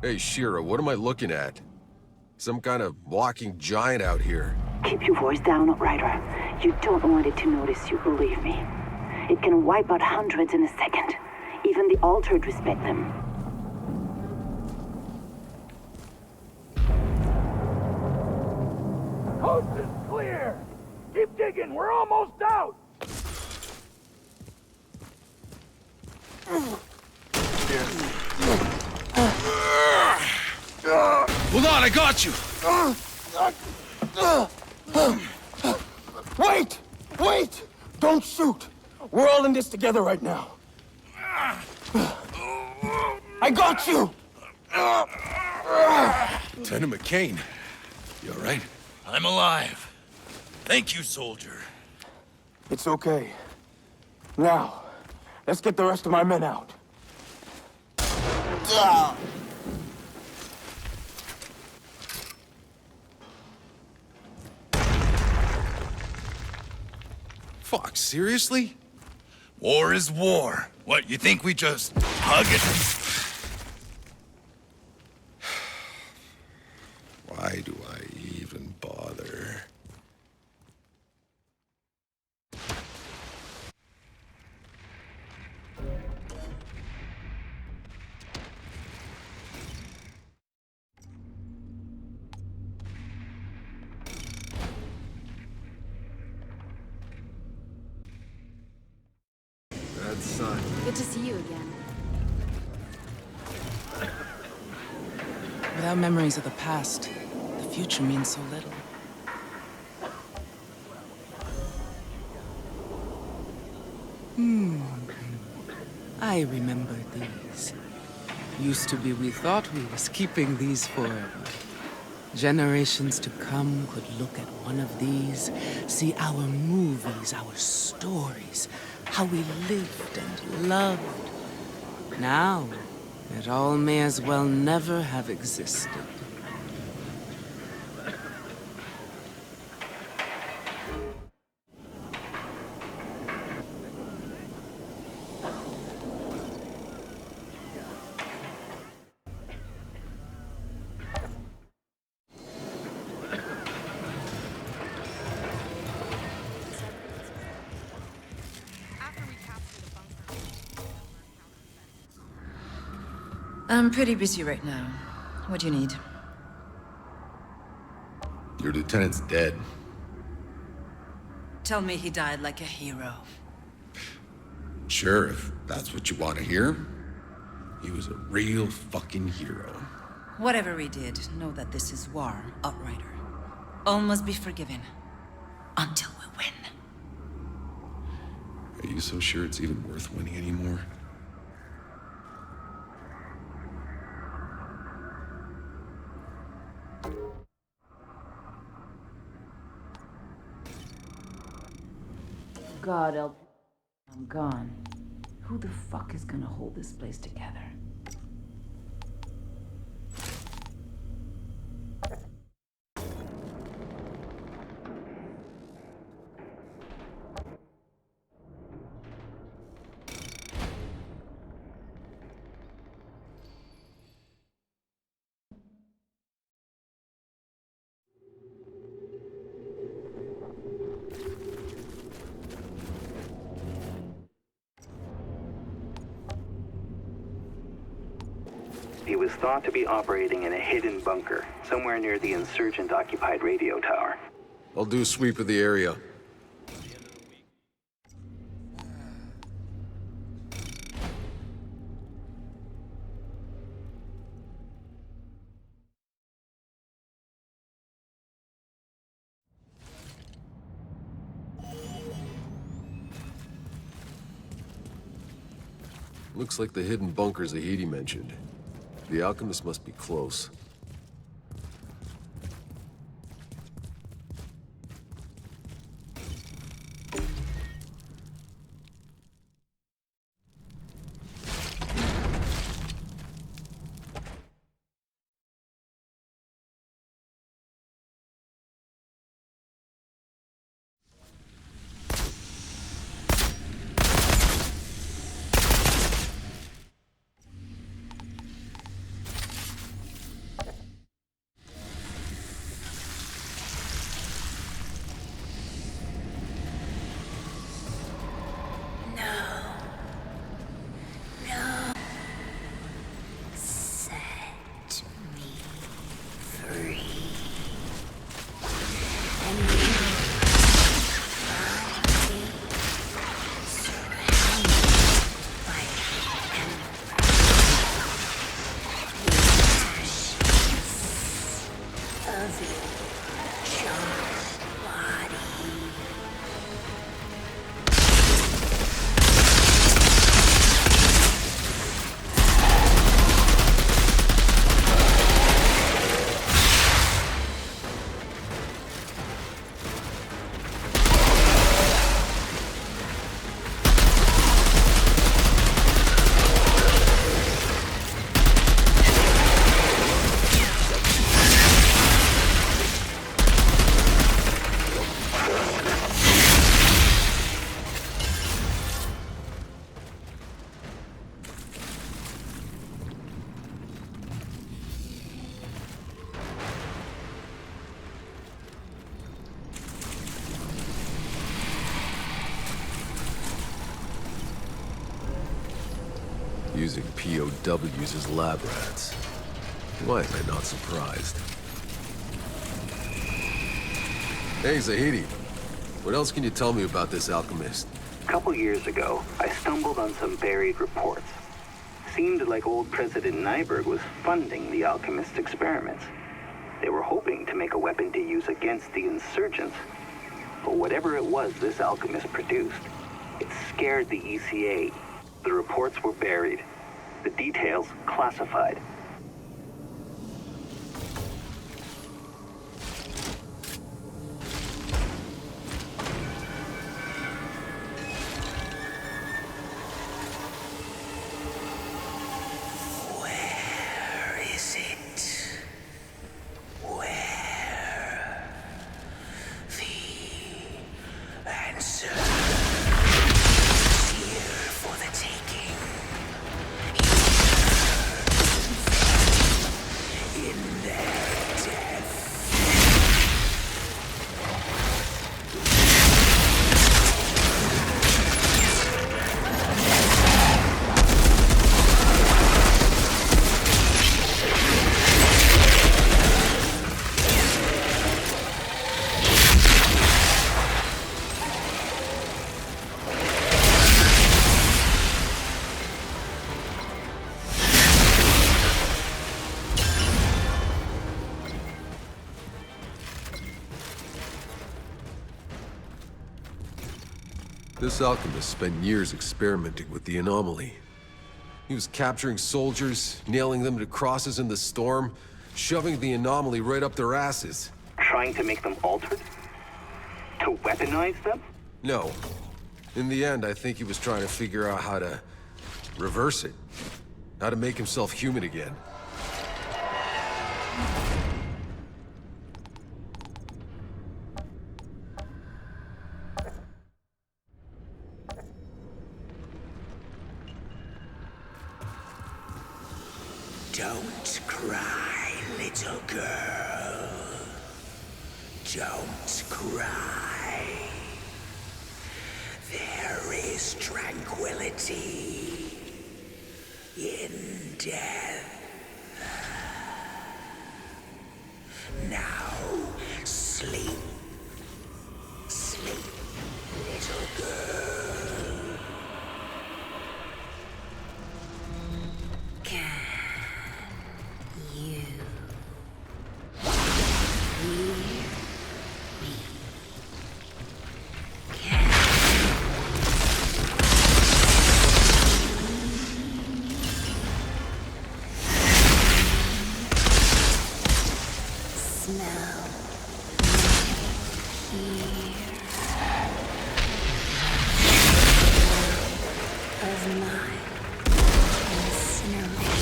Hey, Shira, what am I looking at? Some kind of walking giant out here. Keep your voice down, Outrider. You don't want it to notice you, believe me. It can wipe out hundreds in a second. Even the Altered respect them. Coast is clear! Keep digging, we're almost out! Hold on, I got you! Wait! Wait! Don't shoot! We're all in this together right now. I got you! Lieutenant McCain, you all right? I'm alive. Thank you, soldier. It's okay. Now, let's get the rest of my men out. Fuck, seriously? War is war. What, you think we just hug it? Why do I even bother? Bad sign. Good to see you again. Without memories of the past, the future means so little. I remember these. Used to be we thought we was keeping these forever. Generations to come could look at one of these, see our movies, our stories, how we lived and loved. Now, it all may as well never have existed. I'm pretty busy right now. What do you need? Your lieutenant's dead. Tell me he died like a hero. Sure, if that's what you want to hear. He was a real fucking hero. Whatever we did, know that this is war, Outrider. All must be forgiven. Until we win. Are you so sure it's even worth winning anymore? God help. I'm gone. Who the fuck is gonna hold this place together? He was thought to be operating in a hidden bunker, somewhere near the insurgent-occupied radio tower. I'll do a sweep of the area. Looks like the hidden bunker Zahedi mentioned. The alchemist must be close. Using POWs as lab rats. Why am I not surprised? Hey, Zahidi. What else can you tell me about this alchemist? A couple years ago, I stumbled on some buried reports. Seemed like old President Nyberg was funding the alchemist's experiments. They were hoping to make a weapon to use against the insurgents. But whatever it was this alchemist produced, it scared the ECA. The reports were buried. The details classified. This alchemist spent years experimenting with the anomaly. He was capturing soldiers, nailing them to crosses in the storm, shoving the anomaly right up their asses. Trying to make them altered? To weaponize them? No. In the end, I think he was trying to figure out how to reverse it. How to make himself human again. Don't cry, little girl. Don't cry. There is tranquility in death. Now, sleep. Sleep, little girl. Can you hear me? Smell, hear of my incinerator.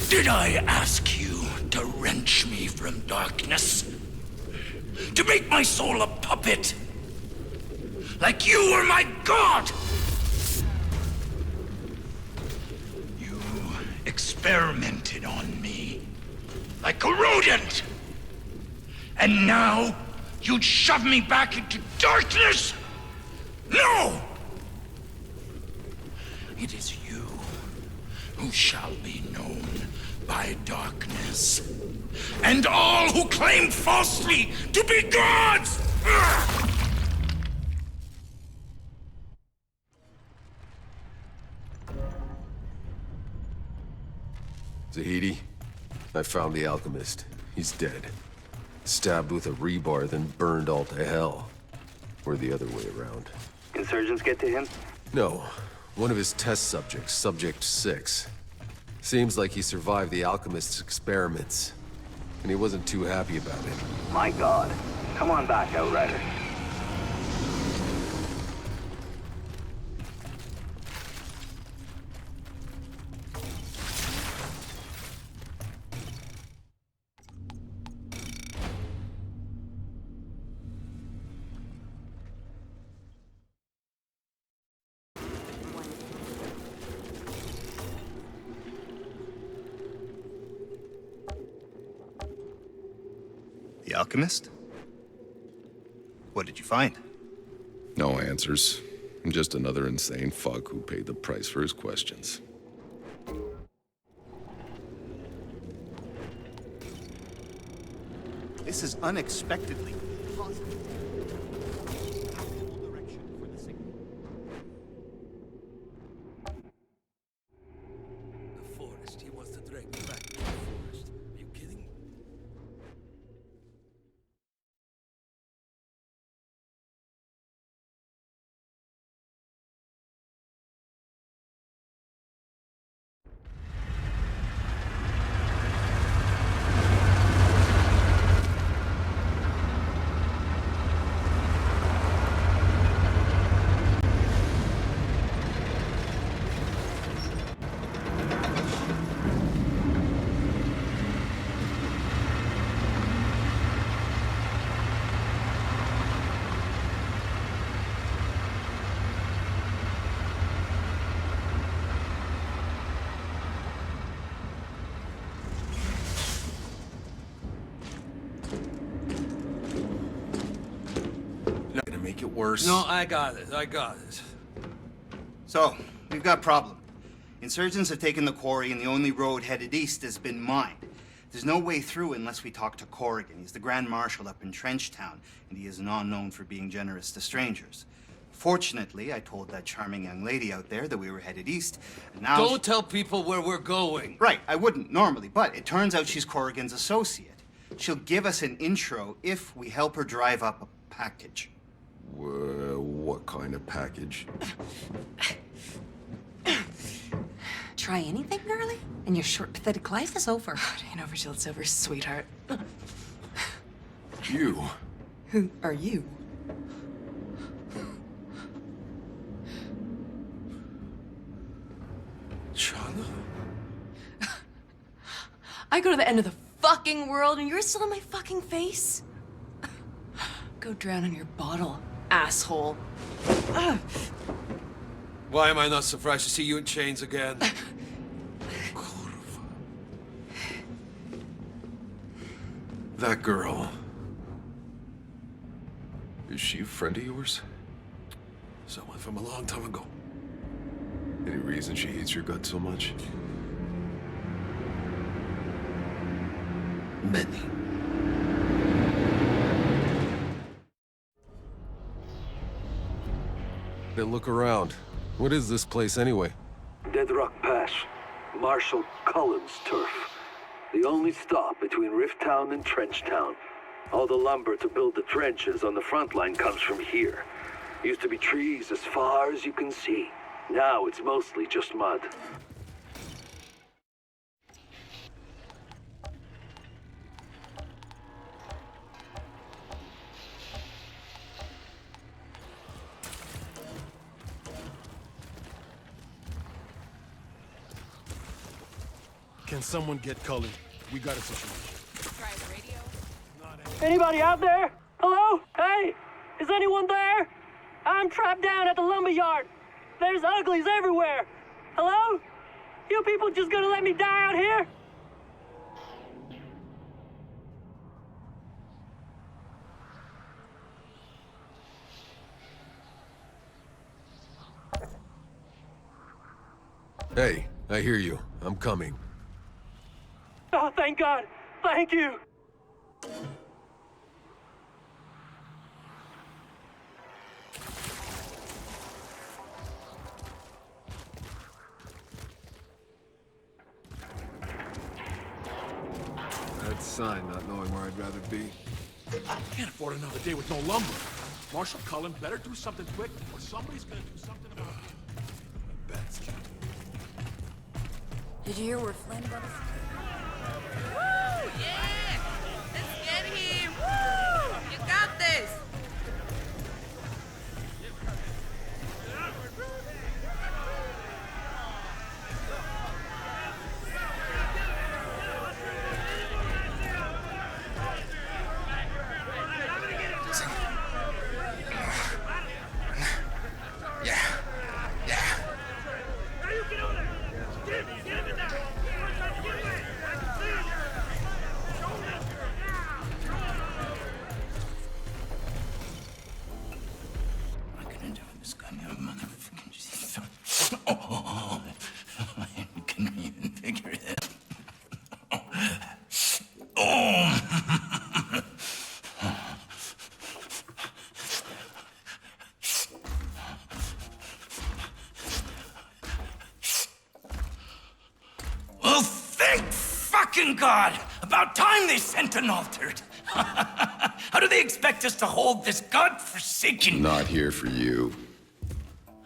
Did I ask you to wrench me from darkness? To make my soul a puppet? Like you were my god! You experimented on me. Like a rodent! And now, you'd shove me back into darkness? No! It is you who shall be known by darkness. And all who claim falsely to be gods! Zahedi, I found the alchemist. He's dead. Stabbed with a rebar, then burned all to hell. Or the other way around. Insurgents get to him? No. One of his test subjects, Subject 6. Seems like he survived the alchemist's experiments. And he wasn't too happy about it. My god. Come on back, Outrider. The alchemist? What did you find? No answers. Just another insane fuck who paid the price for his questions. This is unexpectedly positive. The forest. He wants to drag me back to the forest. Are you kidding? Not gonna make it worse. No, I got it. I got it. So, we've got a problem. Insurgents have taken the quarry, and the only road headed east has been mined. There's no way through unless we talk to Corrigan. He's the Grand Marshal up in Trenchtown, and he is not known for being generous to strangers. Fortunately, I told that charming young lady out there that we were headed east, and now... Don't tell people where we're going. Right, I wouldn't normally, but it turns out she's Corrigan's associate. She'll give us an intro if we help her drive up a package. What kind of package? Try anything, girlie, and your short, pathetic life is over. It ain't over till it's over, sweetheart. You? Who are you? Chana? I go to the end of the fucking world and you're still in my fucking face? Go drown in your bottle, asshole. Why am I not surprised to see you in chains again? That girl. Is she a friend of yours? Someone from a long time ago. Any reason she hates your gut so much? Many. Hey, look around. What is this place anyway? Dead Rock Pass. Marshal Cullen's turf. The only stop between Rift Town and Trench Town. All the lumber to build the trenches on the front line comes from here. Used to be trees as far as you can see. Now it's mostly just mud. Can someone get Cullen? We got a situation. Anybody out there? Hello? Hey! Is anyone there? I'm trapped down at the lumberyard. There's uglies everywhere. Hello? You people just gonna let me die out here? Hey, I hear you. I'm coming. Oh, thank God. Thank you. Bad sign, not knowing where I'd rather be. Can't afford another day with no lumber. Marshal Cullen better do something quick, or somebody's gonna do something about it. Bets. Did you hear where Flynn got us? Woo! Yeah! Let's get him! Woo! You got this! Well, thank fucking God! About time they sent an altered. How do they expect us to hold this godforsaken... Not here for you.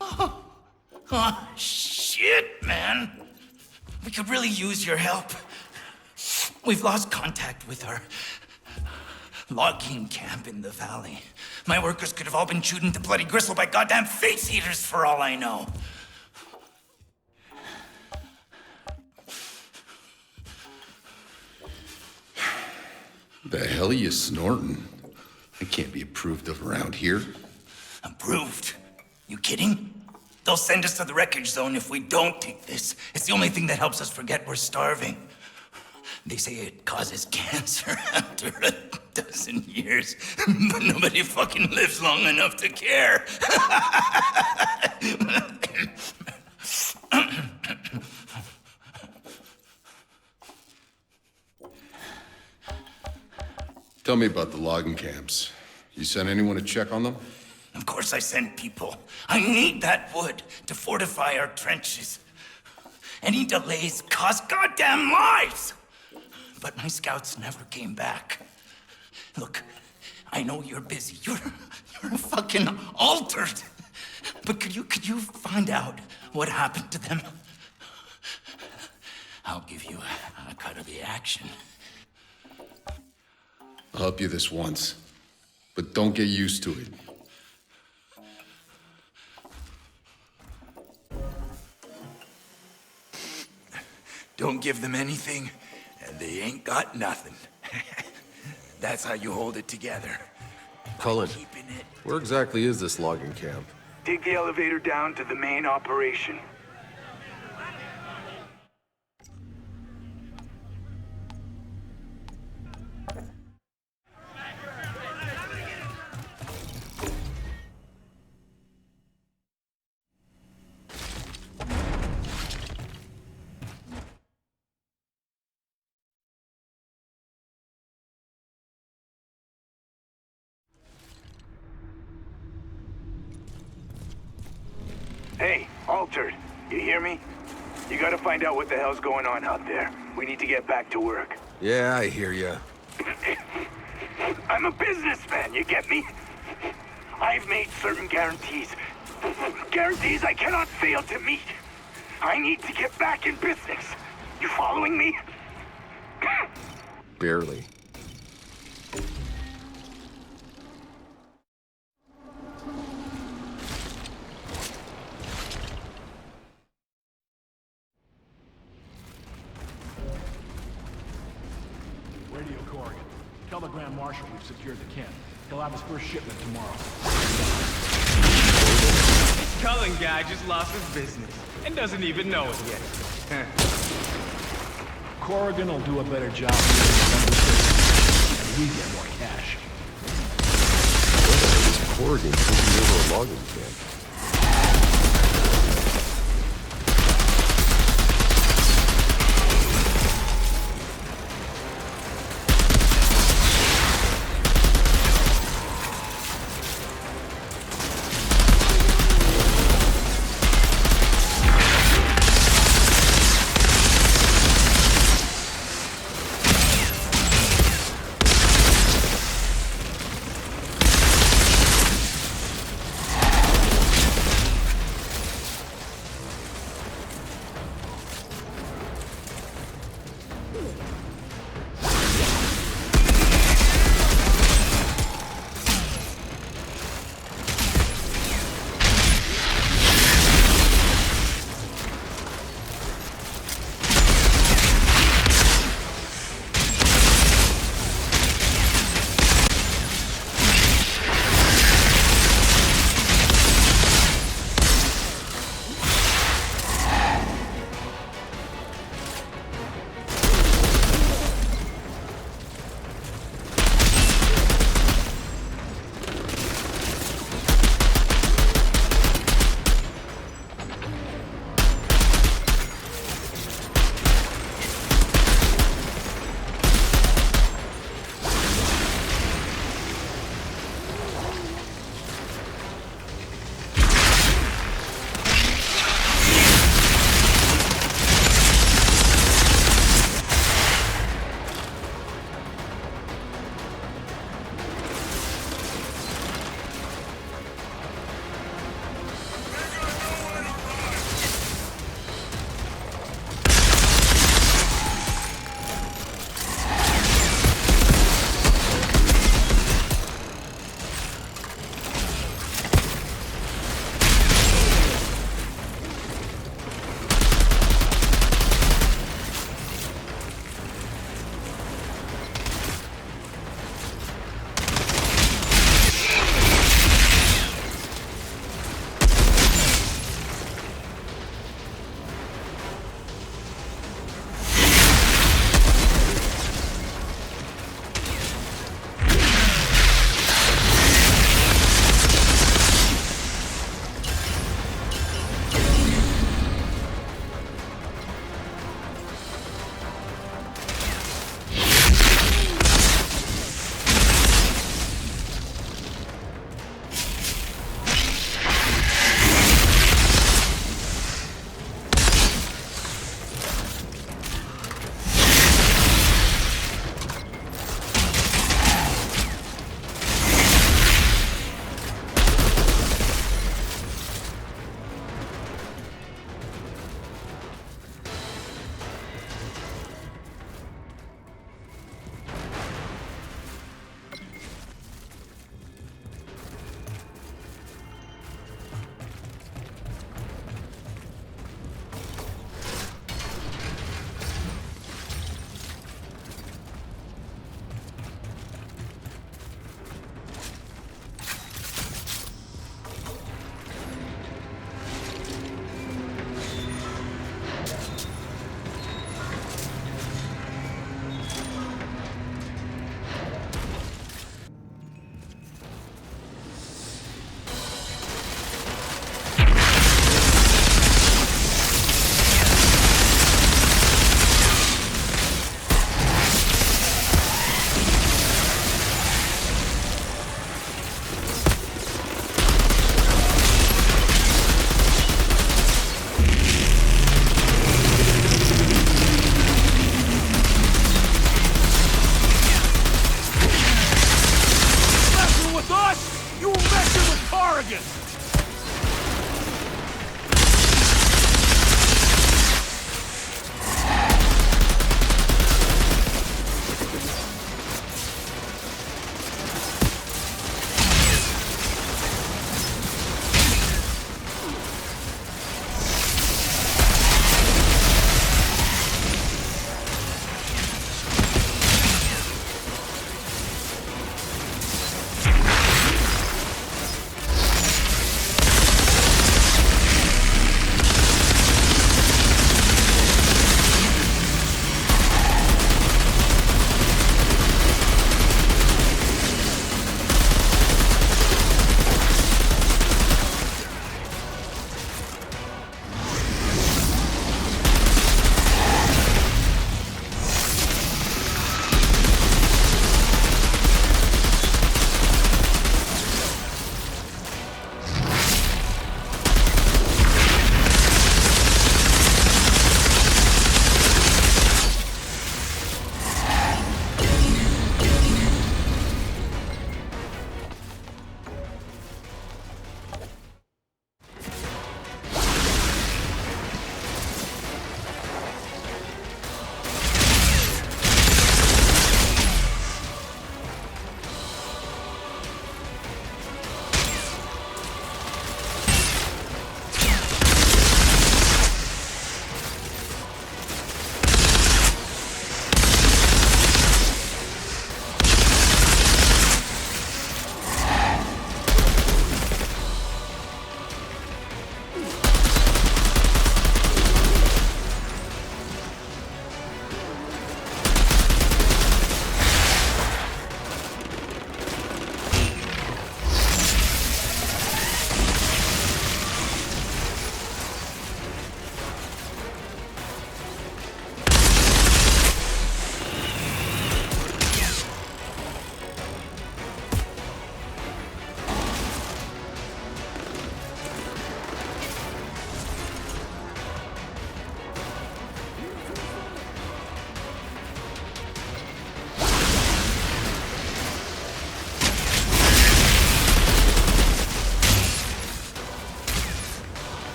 Oh, shit, man. We could really use your help. We've lost contact with our logging camp in the valley. My workers could have all been chewed into bloody gristle by goddamn face eaters for all I know. The hell are you snorting? It can't be approved of around here. Approved? You kidding? They'll send us to the wreckage zone if we don't take this. It's the only thing that helps us forget we're starving. They say it causes cancer after a dozen years, but nobody fucking lives long enough to care. Tell me about the logging camps. You sent anyone to check on them? Of course I sent people. I need that wood to fortify our trenches. Any delays cost goddamn lives! But my scouts never came back. Look, I know you're busy. You're fucking altered. But could you find out what happened to them? I'll give you a cut of the action. I'll help you this once, but don't get used to it. Don't give them anything, and they ain't got nothing. That's how you hold it together. Cullen, where exactly is this logging camp? Take the elevator down to the main operation. Hey, Altered, you hear me? You gotta find out what the hell's going on out there. We need to get back to work. Yeah, I hear ya. I'm a businessman, you get me? I've made certain guarantees. Guarantees I cannot fail to meet. I need to get back in business. You following me? Barely. Corrigan. Tell the Grand Marshal we've secured the camp. He'll have his first shipment tomorrow. This Cullen guy just lost his business and doesn't even know it yet. Corrigan will do a better job and we get more cash. Corrigan taking over a logging camp.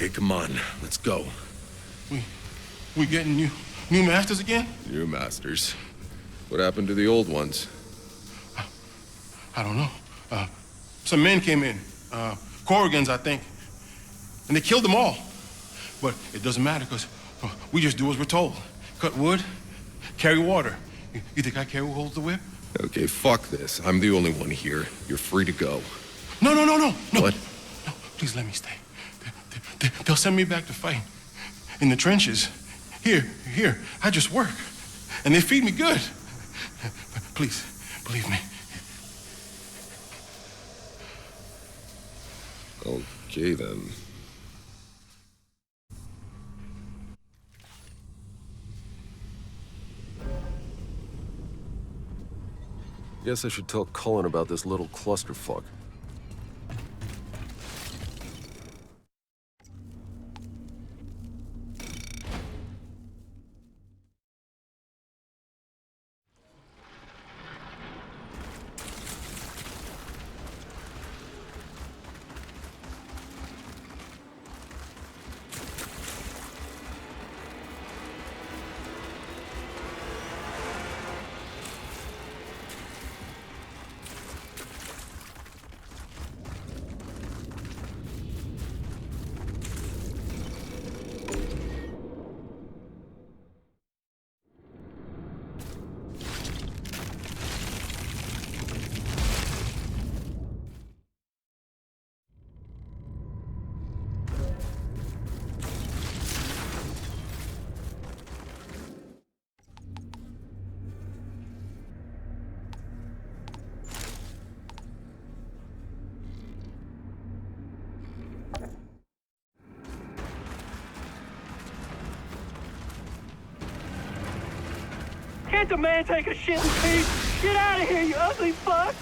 Okay, come on. Let's go. We getting new masters again? New masters? What happened to the old ones? I don't know. Some men came in. Corrigans, I think. And they killed them all. But it doesn't matter, because we just do as we're told. Cut wood, carry water. You think I care who holds the whip? Okay, fuck this. I'm the only one here. You're free to go. No. What? No, please let me stay. They'll send me back to fight. In the trenches. Here. I just work. And they feed me good. Please, believe me. Okay, then. Guess I should tell Cullen about this little clusterfuck. Can't the man take a shit in peace? Get out of here, you ugly fuck!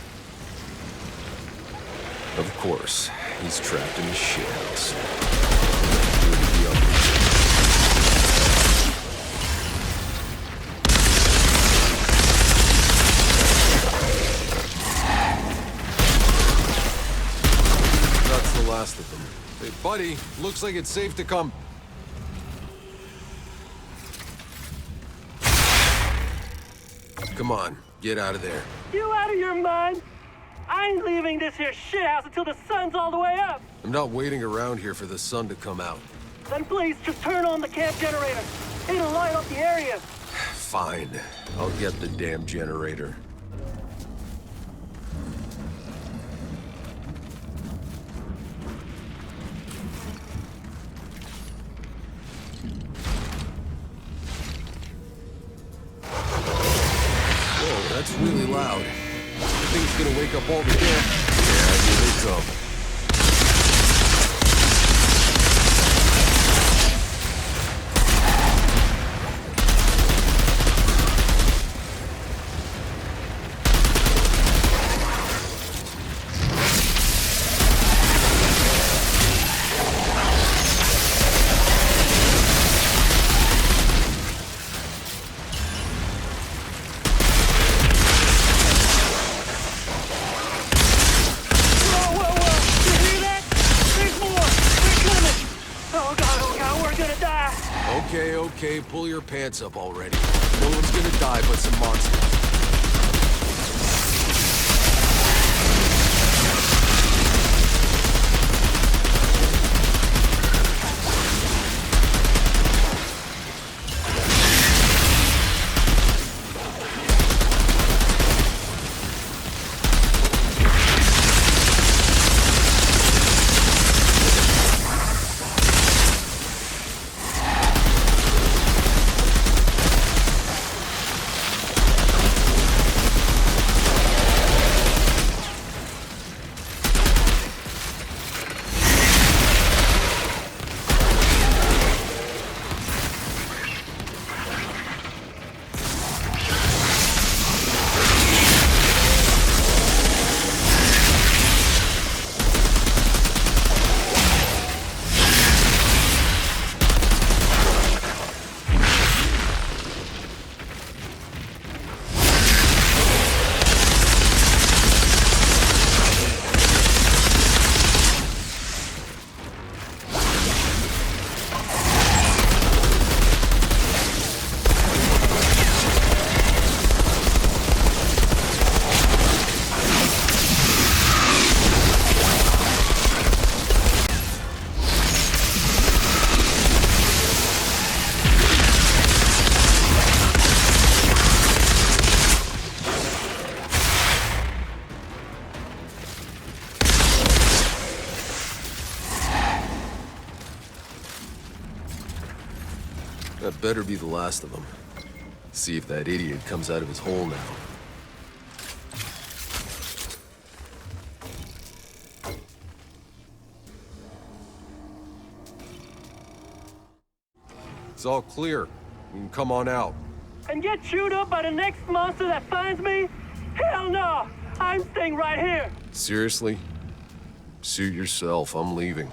Of course. He's trapped in a shithouse. That's the last of them. Hey, buddy, looks like it's safe to come. Come on, get out of there. You out of your mind? I ain't leaving this here shithouse until the sun's all the way up. I'm not waiting around here for the sun to come out. Then please, just turn on the camp generator. It'll light up the area. Fine. I'll get the damn generator. Whoa, that's really loud. I think it's gonna wake up all the camp. Yeah, here they come. Okay, pull your pants up already. No one's gonna die but some monsters. better be the last of them. See if that idiot comes out of his hole now. It's all clear. You can come on out. And get chewed up by the next monster that finds me? Hell no! I'm staying right here! Seriously? Suit yourself. I'm leaving.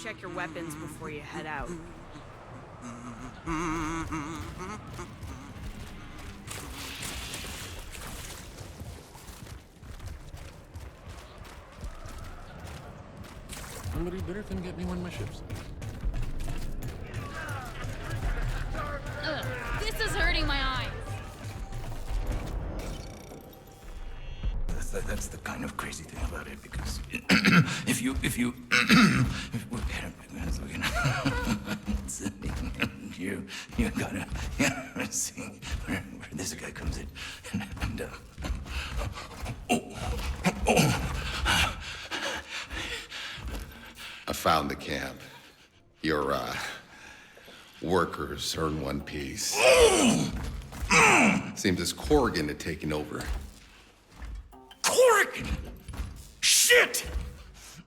Check your weapons before you head out. Somebody better come get me one of my ships. Ugh, this is hurting my eyes. That's the kind of crazy thing about it, because if you you gotta see where this guy comes in, and I found the camp. Your workers earn one piece. Seems as Corrigan had taken over. Corrigan! Shit!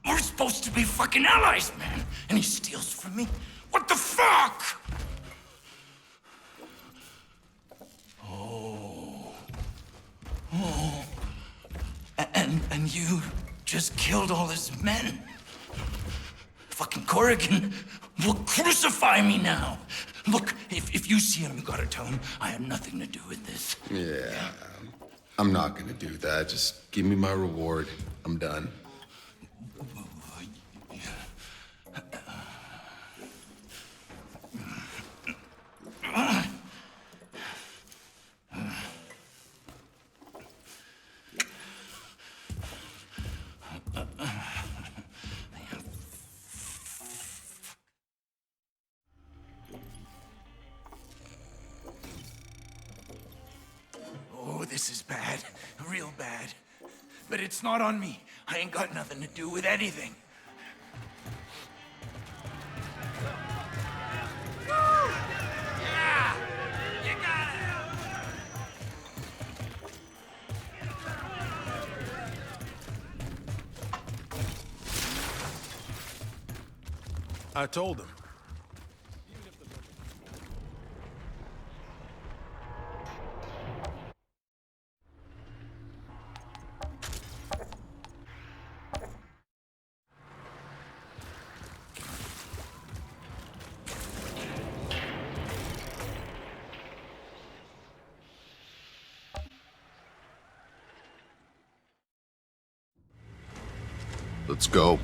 We're supposed to be fucking allies, man. And he steals from me? What the fuck? Oh. And you just killed all his men. Fucking Corrigan will crucify me now. Look, if you see him, you gotta tell him I had nothing to do with this. Yeah. I'm not gonna do that. Just give me my reward. I'm done. Oh, this is bad. Real bad. But it's not on me. I ain't got nothing to do with anything. Yeah! You got I told him. Let's go.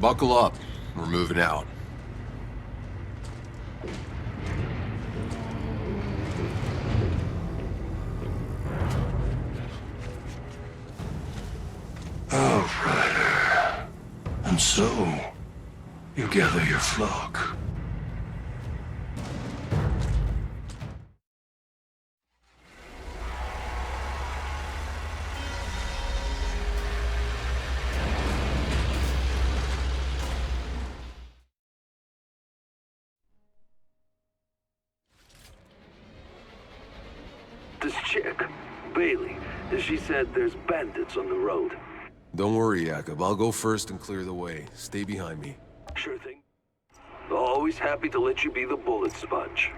Buckle up. We're moving out. Outrider. And so, you gather your flock. This chick, Bailey, she said there's bandits on the road. Don't worry, Jacob. I'll go first and clear the way. Stay behind me. Sure thing. Always happy to let you be the bullet sponge.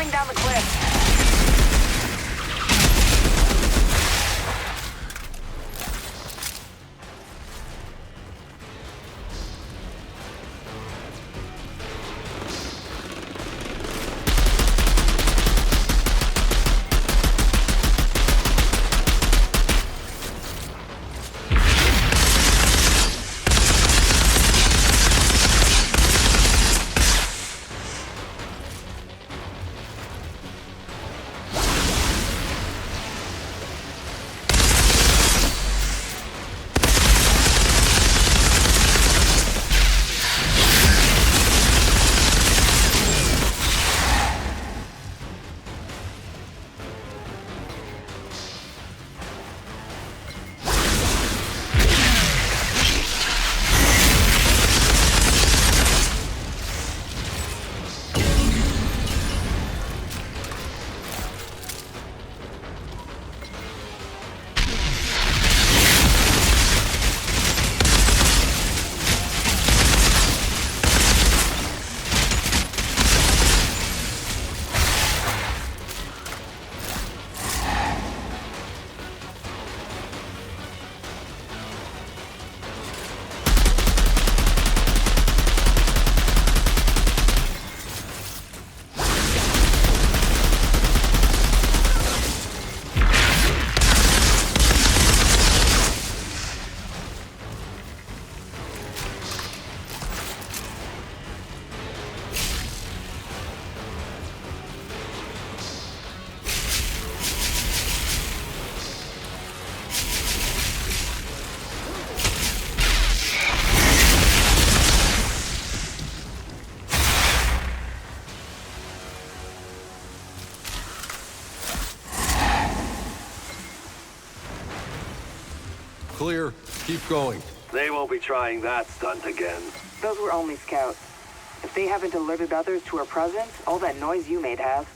coming down the cliff. Clear. Keep going. They won't be trying that stunt again. Those were only scouts. If they haven't alerted others to our presence, all that noise you made have.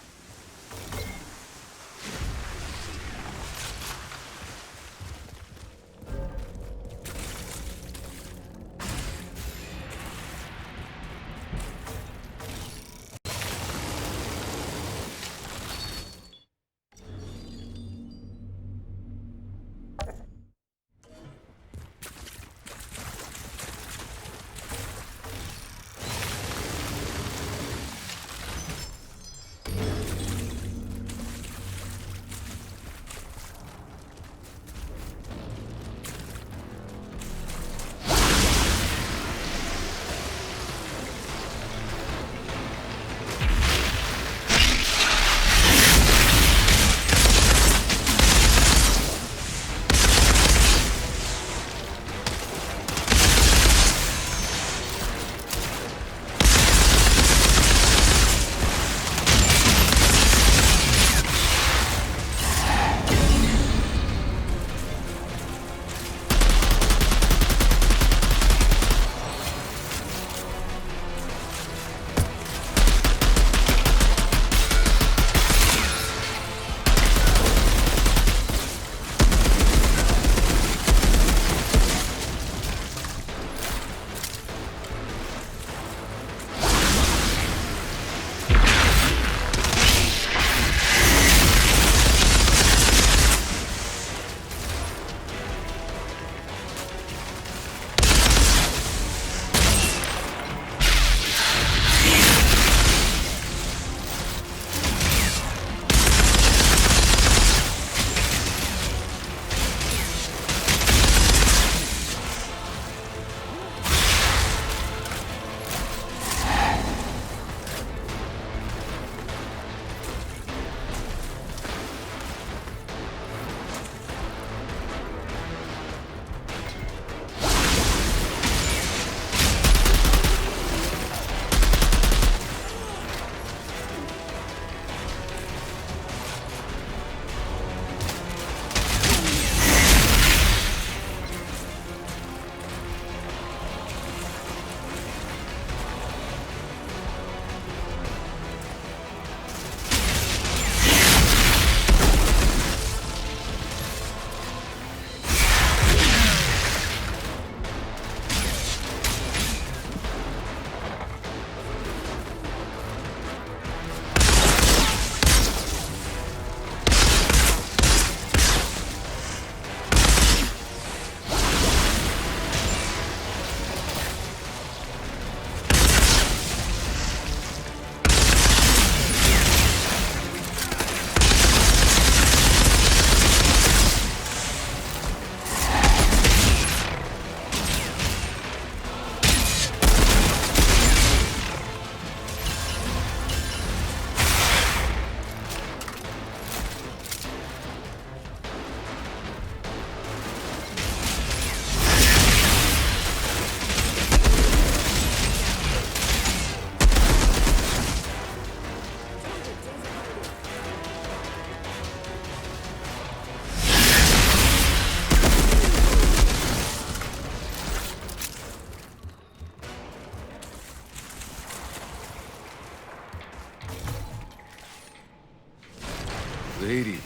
Lady,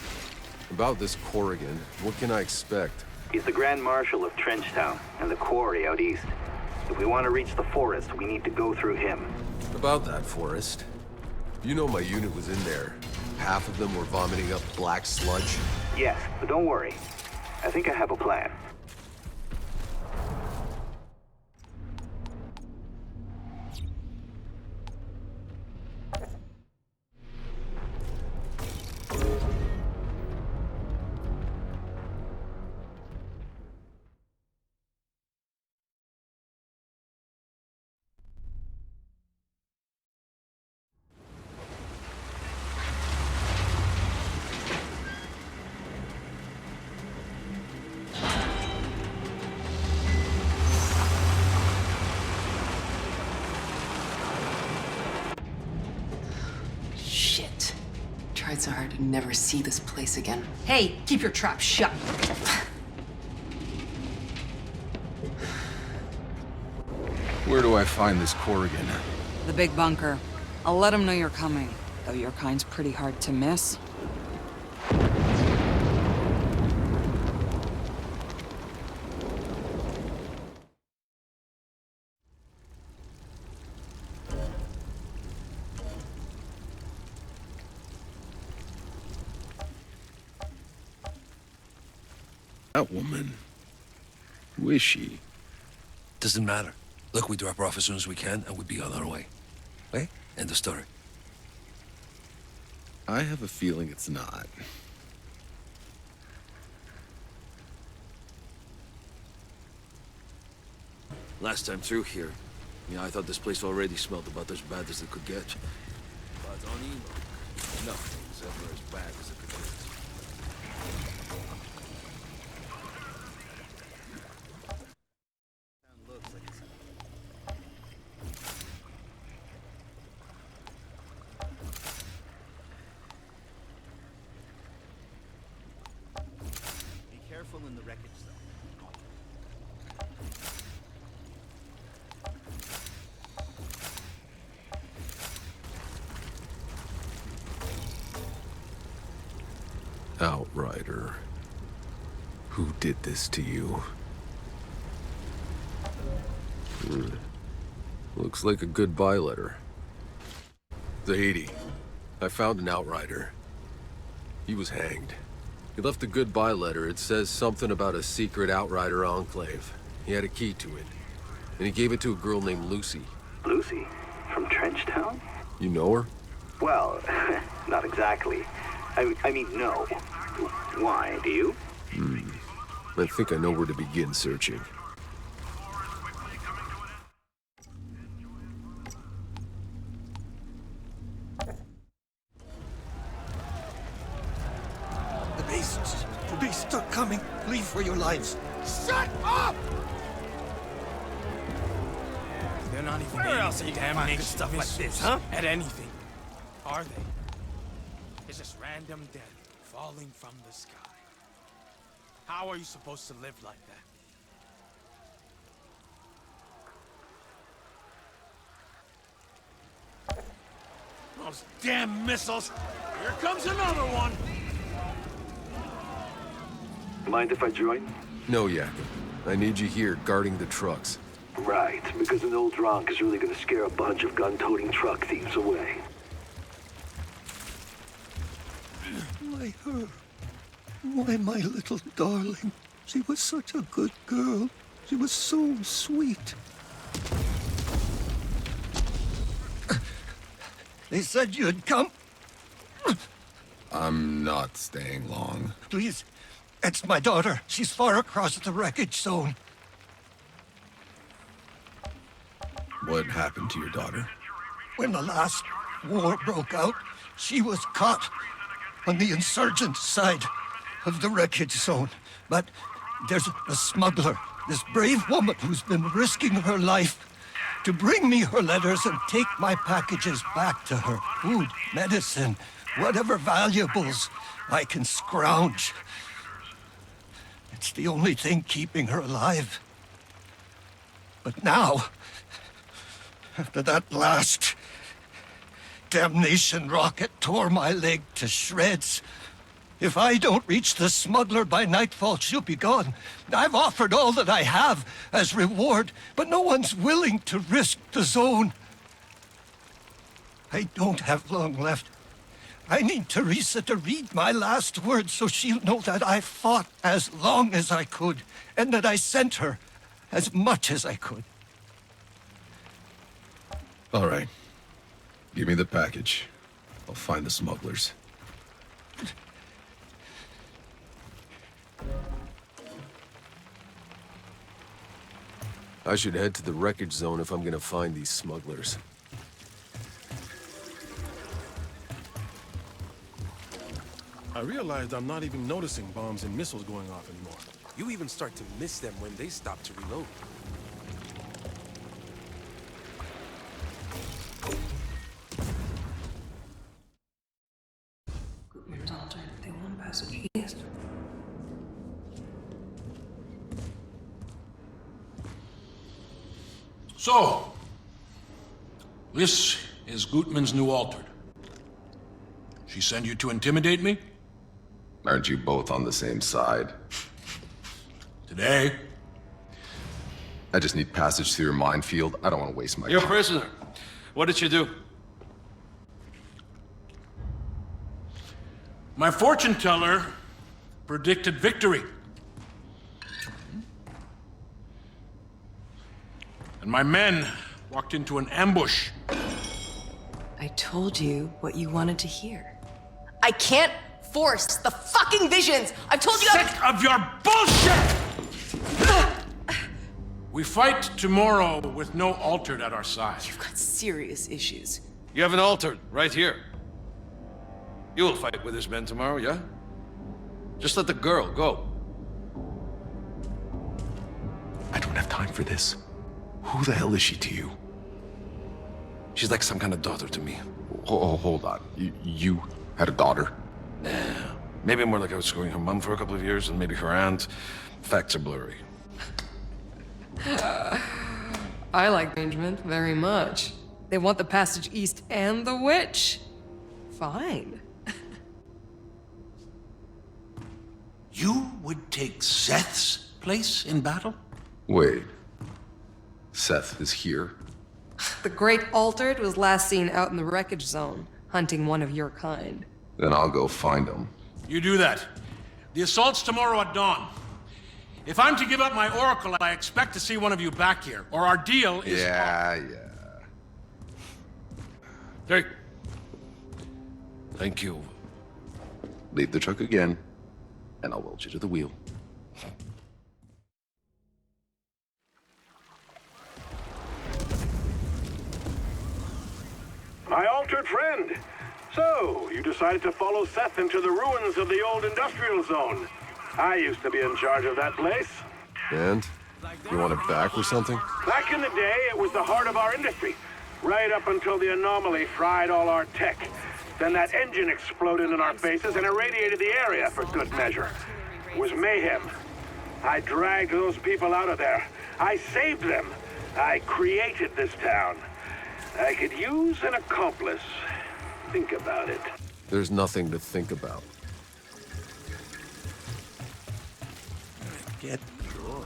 about this Corrigan, what can I expect? He's the Grand Marshal of Trenchtown and the quarry out east. If we want to reach the forest, we need to go through him. About that forest. You know my unit was in there. Half of them were vomiting up black sludge. Yes, but don't worry. I think I have a plan. Shit. Tried so hard to never see this place again. Hey, keep your trap shut. Where do I find this Corrigan? The big bunker. I'll let him know you're coming, though your kind's pretty hard to miss. That woman. Who is she? Doesn't matter. Look, we drop her off as soon as we can, and we'll be on our way. Okay? End of story. I have a feeling it's not. Last time through here, I thought this place already smelled about as bad as it could get. But on Emo, nothing's ever as bad as it could get. Be careful in the wreckage zone. Outrider. Who did this to you? Looks like a goodbye letter. Zahedi, I found an Outrider. He was hanged. He left a goodbye letter. It says something about a secret Outrider enclave. He had a key to it. And he gave it to a girl named Lucy. Lucy? From Trenchtown? You know her? Well, not exactly. I mean, no. Why, do you? I think I know where to begin searching. The beasts are coming. Flee for your lives. Shut up! They're not even Where else are you gonna find stuff good like missiles, this, huh? At anything. Are they? It's just random death falling from the sky. How are you supposed to live like that? Those damn missiles! Here comes another one! Mind if I join? No, Yak. I need you here, guarding the trucks. Right, because an old drunk is really gonna scare a bunch of gun-toting truck thieves away. Why her? Why my little darling? She was such a good girl. She was so sweet. They said you'd come. I'm not staying long. Please, it's my daughter. She's far across the wreckage zone. What happened to your daughter? When the last war broke out, she was caught on the insurgent side of the wreckage zone. But there's a smuggler, this brave woman who's been risking her life to bring me her letters and take my packages back to her. Food, medicine, whatever valuables I can scrounge. It's the only thing keeping her alive. But now, after that last damnation rocket tore my leg to shreds, If I don't reach the smuggler by nightfall, she'll be gone. I've offered all that I have as reward, but no one's willing to risk the zone. I don't have long left. I need Teresa to read my last words so she'll know that I fought as long as I could, and that I sent her as much as I could. All right. Give me the package. I'll find the smugglers. I should head to the wreckage zone if I'm gonna find these smugglers. I realized I'm not even noticing bombs and missiles going off anymore. You even start to miss them when they stop to reload. They want passage east. So, this is Gutman's new Altered. She sent you to intimidate me? Aren't you both on the same side? Today. I just need passage through your minefield. I don't want to waste my You're a time. prisoner. What did you do? My fortune teller predicted victory. And my men walked into an ambush. I told you what you wanted to hear. I can't force the fucking visions! I've told you Sick of your bullshit! We fight tomorrow with no Altered at our side. You've got serious issues. You have an Altered right here. You will fight with his men tomorrow, yeah? Just let the girl go. I don't have time for this. Who the hell is she to you? She's like some kind of daughter to me. Hold on. You had a daughter? Nah. Maybe more like I was screwing her mom for a couple of years, and maybe her aunt. Facts are blurry. I like arrangement very much. They want the passage east and the witch. Fine. You would take Seth's place in battle? Wait. Seth is here? The Great Altered was last seen out in the wreckage zone, hunting one of your kind. Then I'll go find him. You do that. The assault's tomorrow at dawn. If I'm to give up my oracle, I expect to see one of you back here, or our deal is... Yeah. Hey. Thank you. Leave the truck again, and I'll weld you to the wheel. My altered friend. So, you decided to follow Seth into the ruins of the old industrial zone. I used to be in charge of that place. And? You want it back or something? Back in the day, it was the heart of our industry. Right up until the anomaly fried all our tech. Then that engine exploded in our faces and irradiated the area for good measure. It was mayhem. I dragged those people out of there. I saved them. I created this town. I could use an accomplice. Think about it. There's nothing to think about. Get drawn.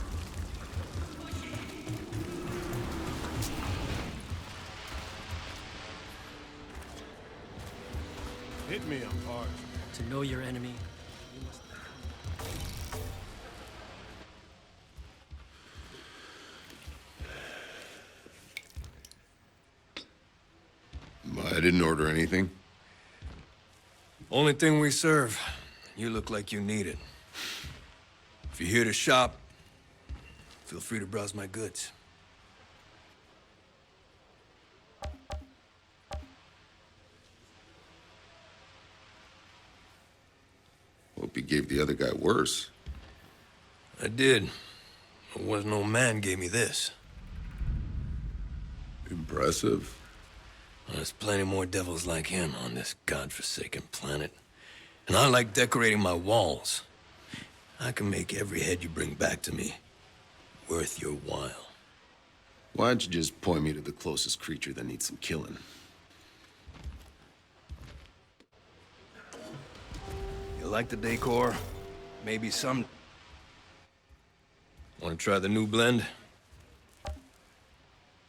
Hit me, I'm hard. To know your enemy, I didn't order anything. Only thing we serve. You look like you need it. If you're here to shop, feel free to browse my goods. Hope you gave the other guy worse. I did. There was no man gave me this. Impressive. There's plenty more devils like him on this godforsaken planet. And I like decorating my walls. I can make every head you bring back to me worth your while. Why don't you just point me to the closest creature that needs some killing? The You like the decor? Maybe some... Want to try the new blend?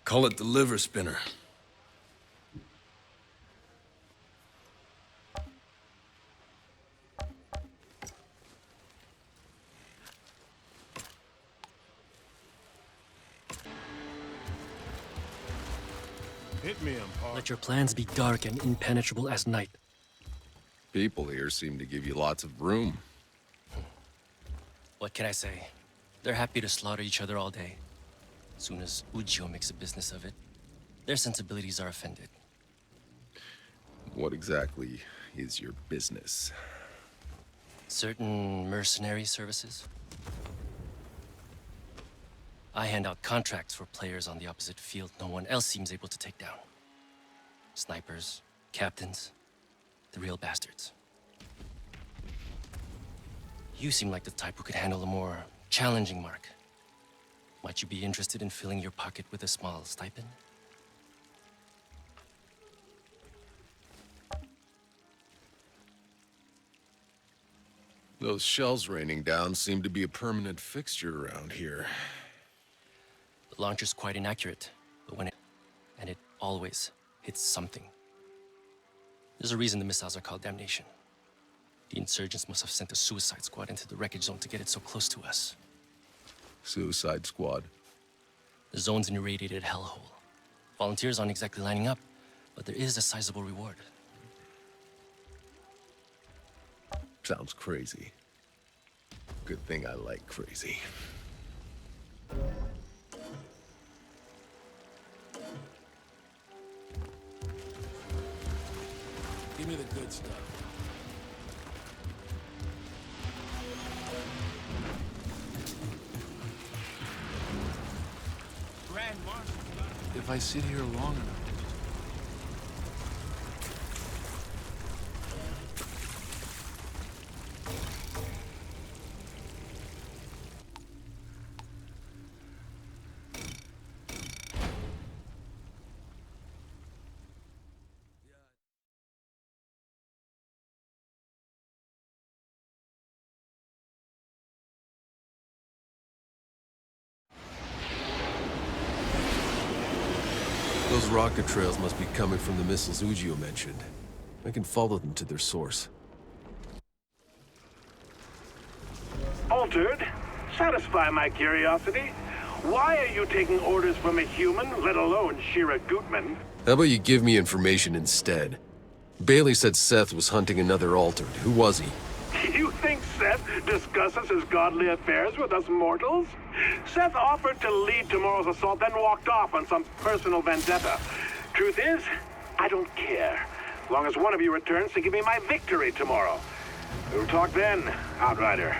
Call it the liver spinner. Hit me, Empire. Let your plans be dark and impenetrable as night. People here seem to give you lots of room. What can I say? They're happy to slaughter each other all day. Soon as Ujio makes a business of it, their sensibilities are offended. What exactly is your business? Certain mercenary services. I hand out contracts for players on the opposite field no one else seems able to take down. Snipers, captains, the real bastards. You seem like the type who could handle a more challenging mark. Might you be interested in filling your pocket with a small stipend? Those shells raining down seem to be a permanent fixture around here. The launcher's quite inaccurate, but and it always hits something. There's a reason the missiles are called Damnation. The insurgents must have sent a suicide squad into the wreckage zone to get it so close to us. Suicide squad? The zone's an irradiated hellhole. Volunteers aren't exactly lining up, but there is a sizable reward. Sounds crazy. Good thing I like crazy. Give me the good stuff. If I sit here long enough. Those rocket trails must be coming from the missiles Ujio mentioned. I can follow them to their source. Altered? Satisfy my curiosity. Why are you taking orders from a human, let alone Shira Gutman? How about you give me information instead? Bailey said Seth was hunting another Altered. Who was he? You think Seth discusses his godly affairs with us mortals? Seth offered to lead tomorrow's assault, then walked off on some personal vendetta. Truth is, I don't care. As long as one of you returns to give me my victory tomorrow. We'll talk then, Outrider.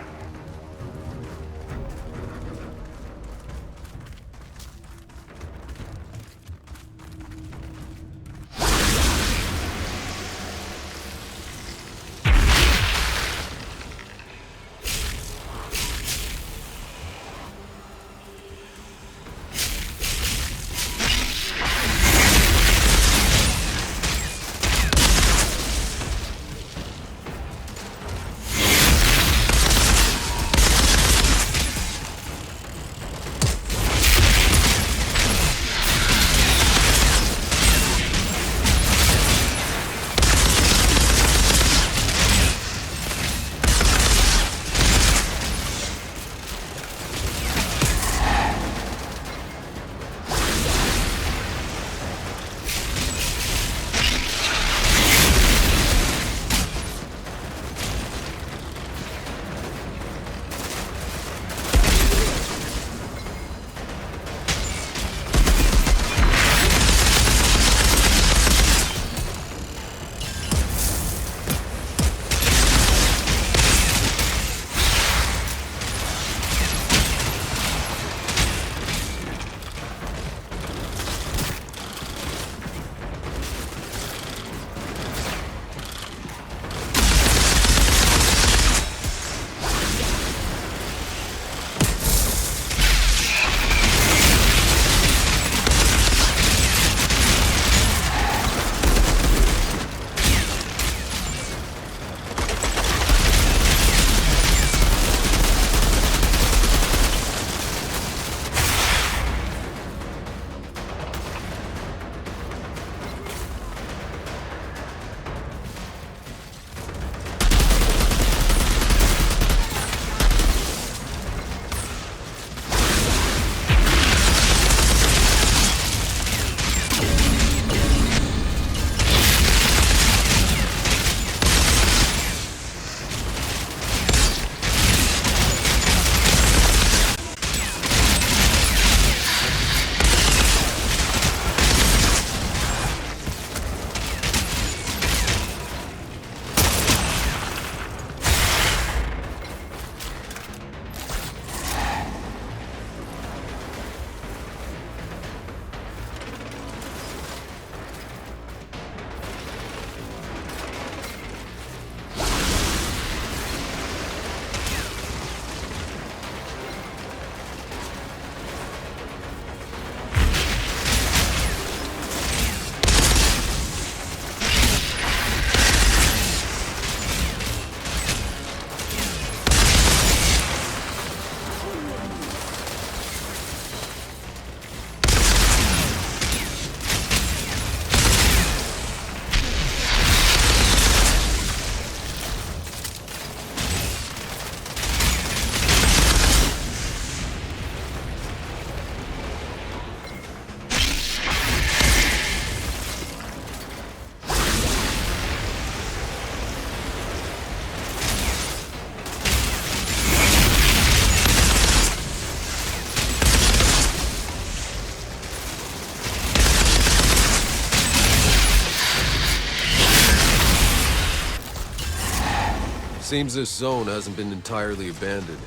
Seems this zone hasn't been entirely abandoned.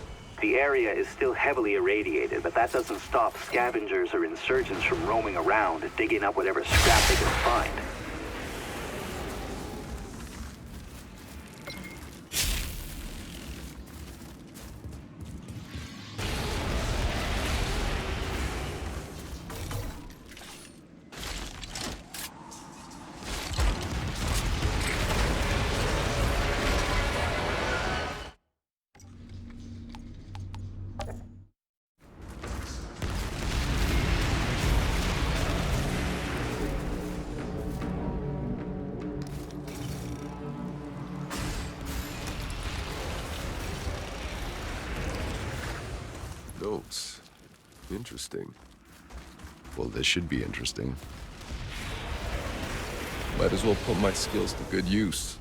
The area is still heavily irradiated, but that doesn't stop scavengers or insurgents from roaming around, digging up whatever scrap they can find. Notes. Interesting. Well, this should be interesting. Might as well put my skills to good use.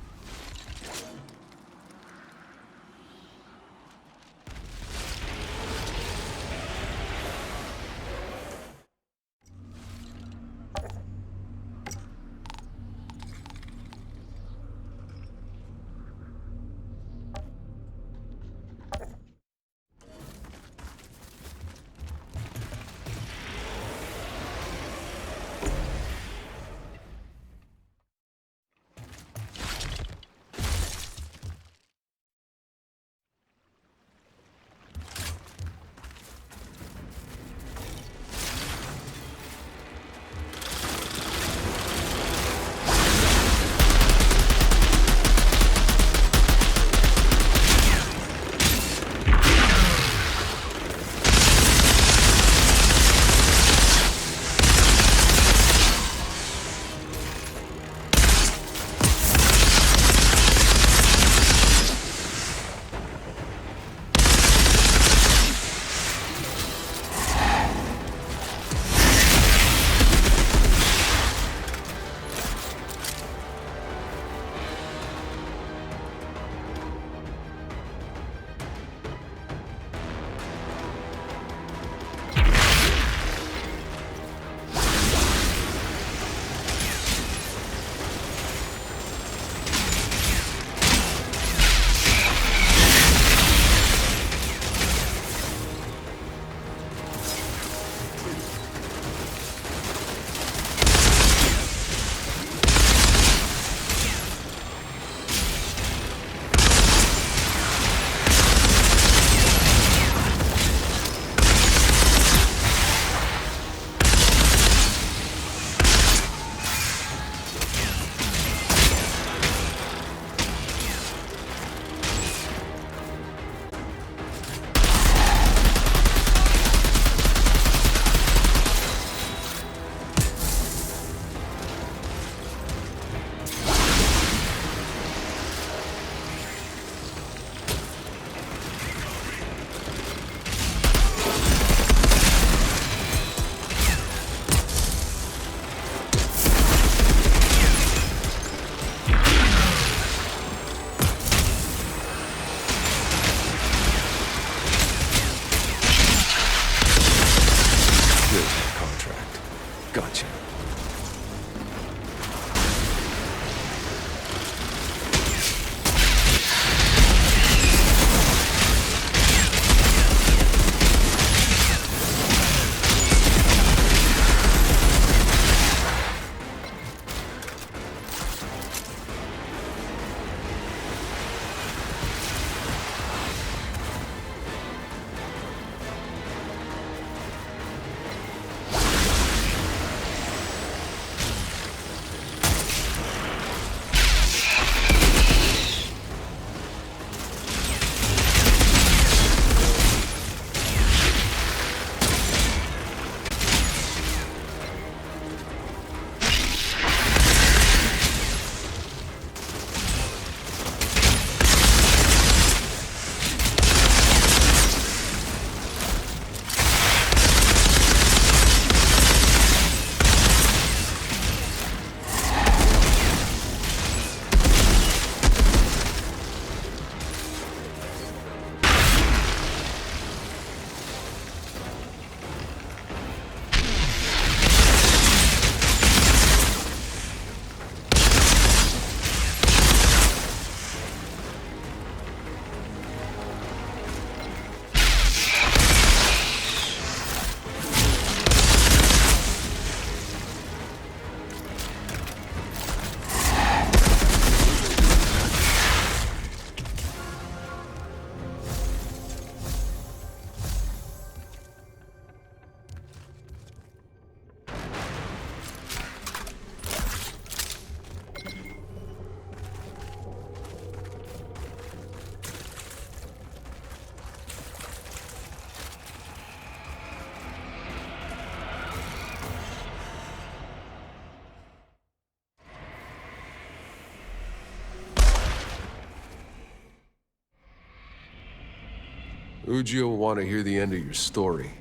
Ujio will want to hear the end of your story.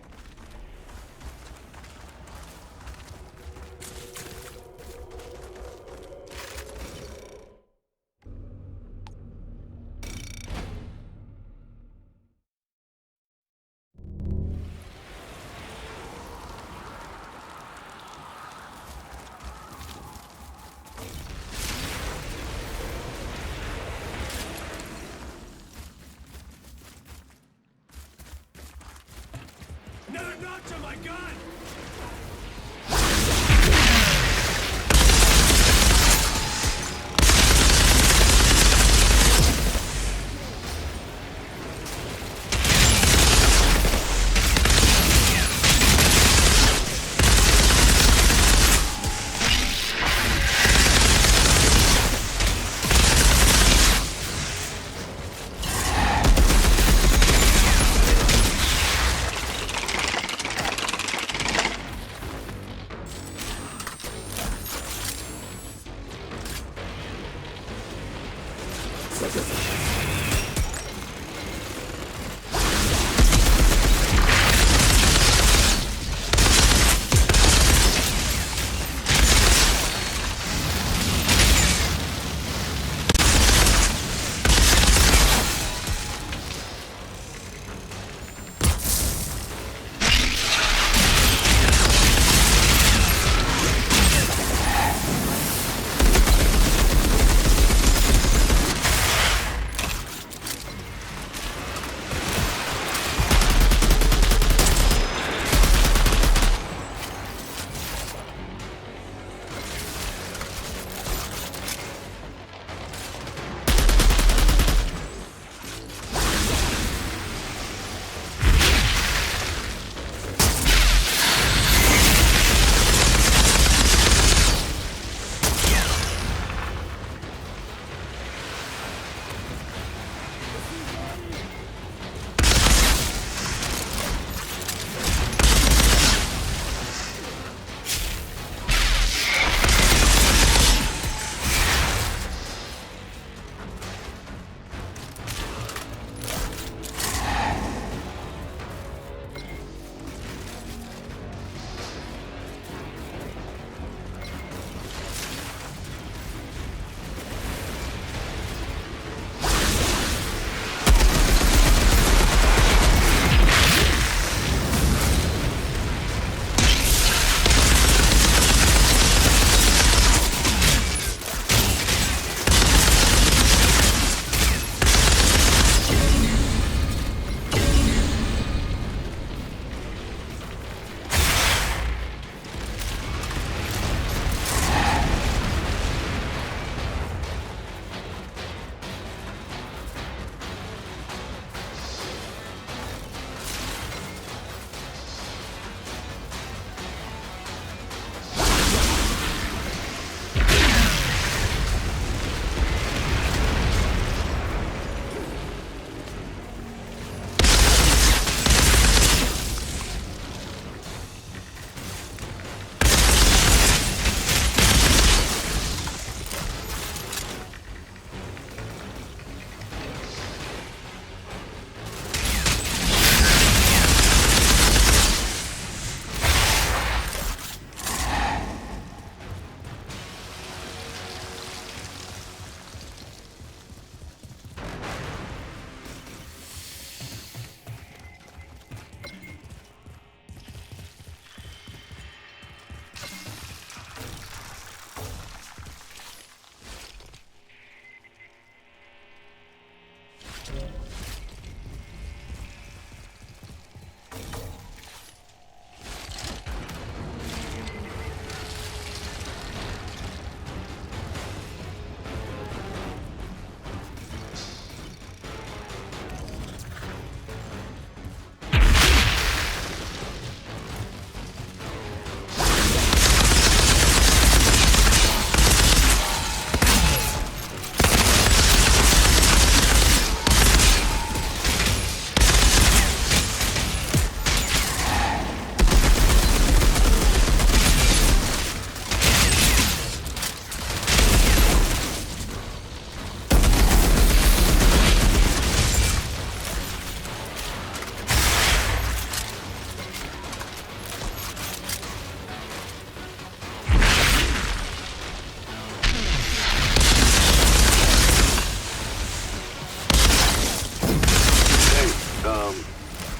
Another notch on my gun!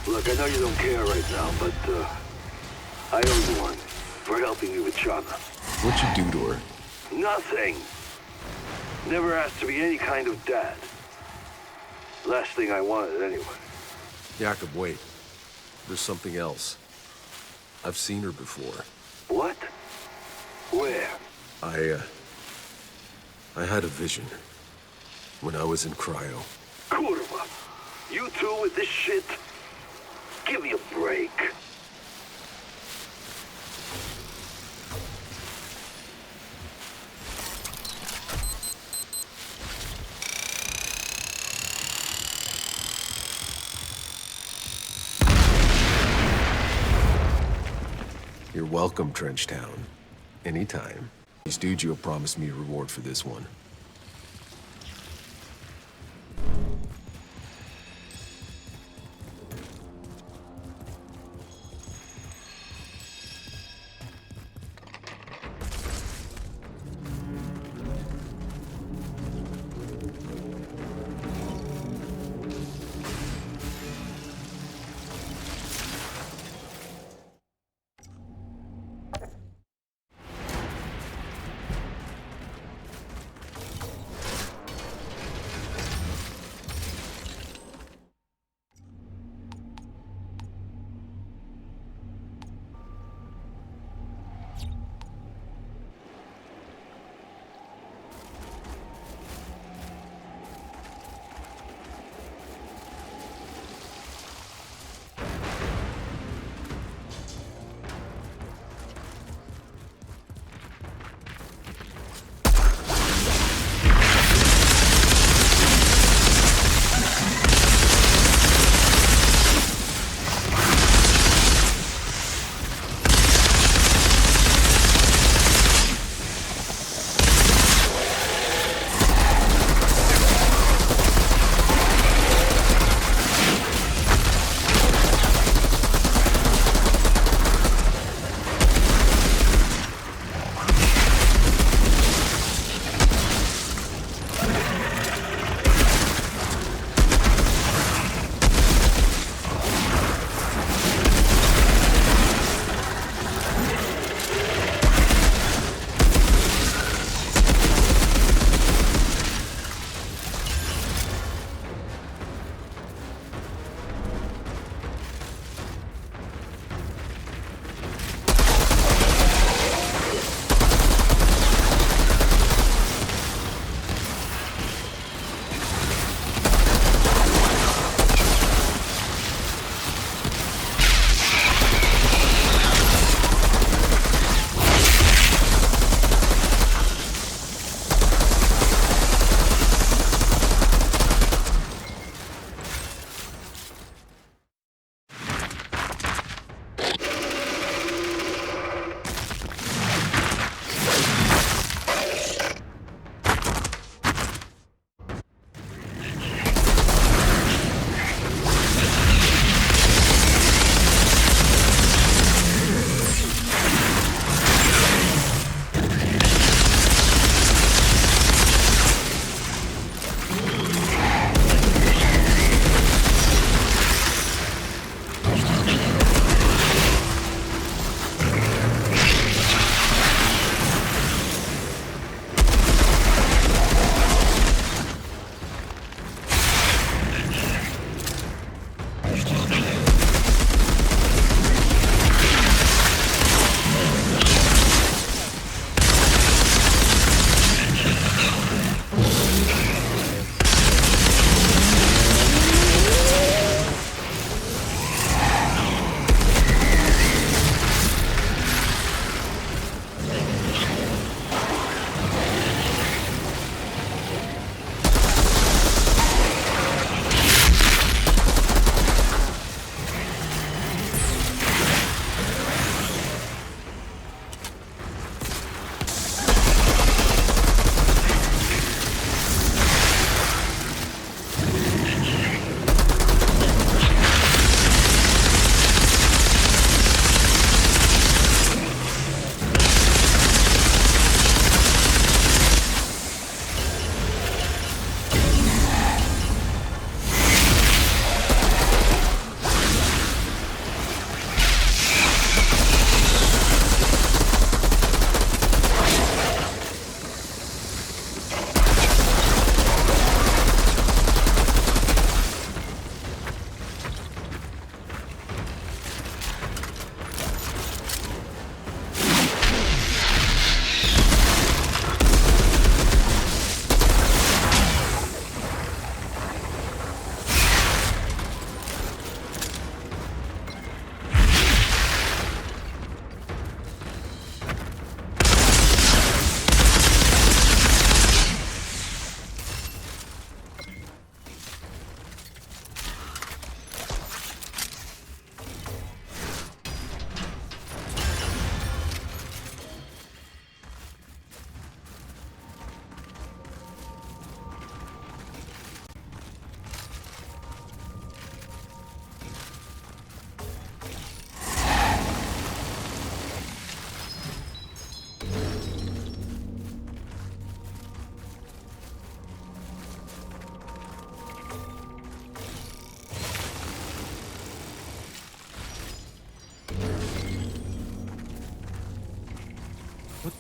Look, I know you don't care right now, but, I owe you one for helping me with Chana. What'd you do to her? Nothing. Never asked to be any kind of dad. Last thing I wanted, anyway. Jacob, wait. There's something else. I've seen her before. What? Where? I had a vision. When I was in cryo. Kurva! You two with this shit? Give me a break. You're welcome, Trenchtown. Anytime. Studio promised me a reward for this one.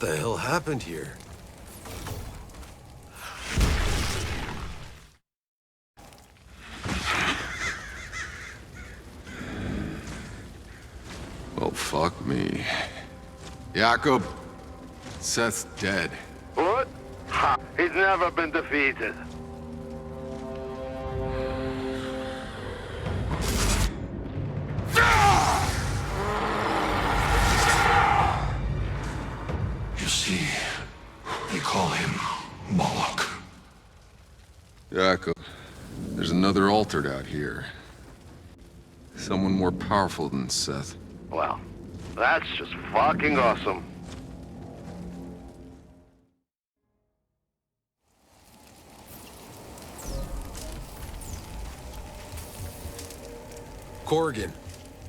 the hell happened here? Well, fuck me. Jakob, Seth's dead. What? Ha! He's never been defeated. You see, they call him Moloch. Jakob, there's another altered out here. Someone more powerful than Seth. Well, that's just fucking awesome. Corrigan,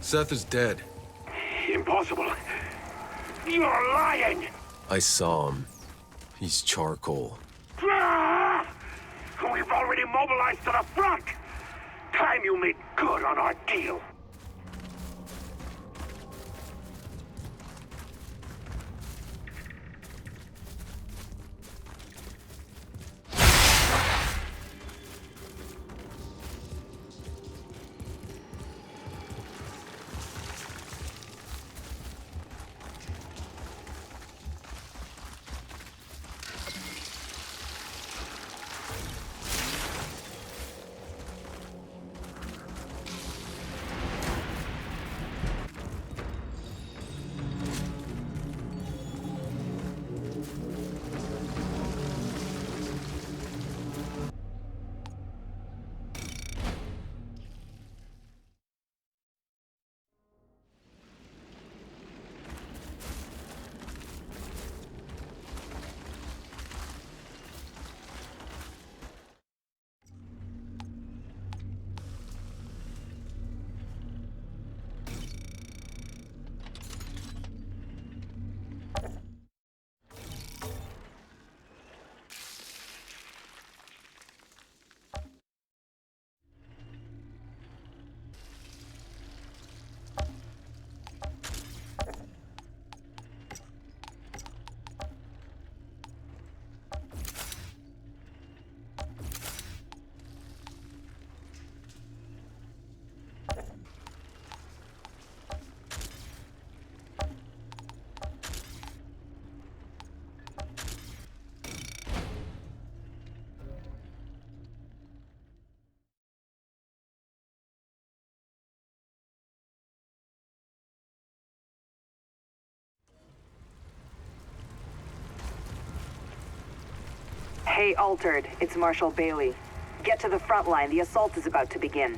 Seth is dead. Impossible. You're lying! I saw him. He's charcoal. Ah! We've already mobilized to the front! Time you made good on our deal. Hey, Altered. It's Marshal Bailey. Get to the front line. The assault is about to begin.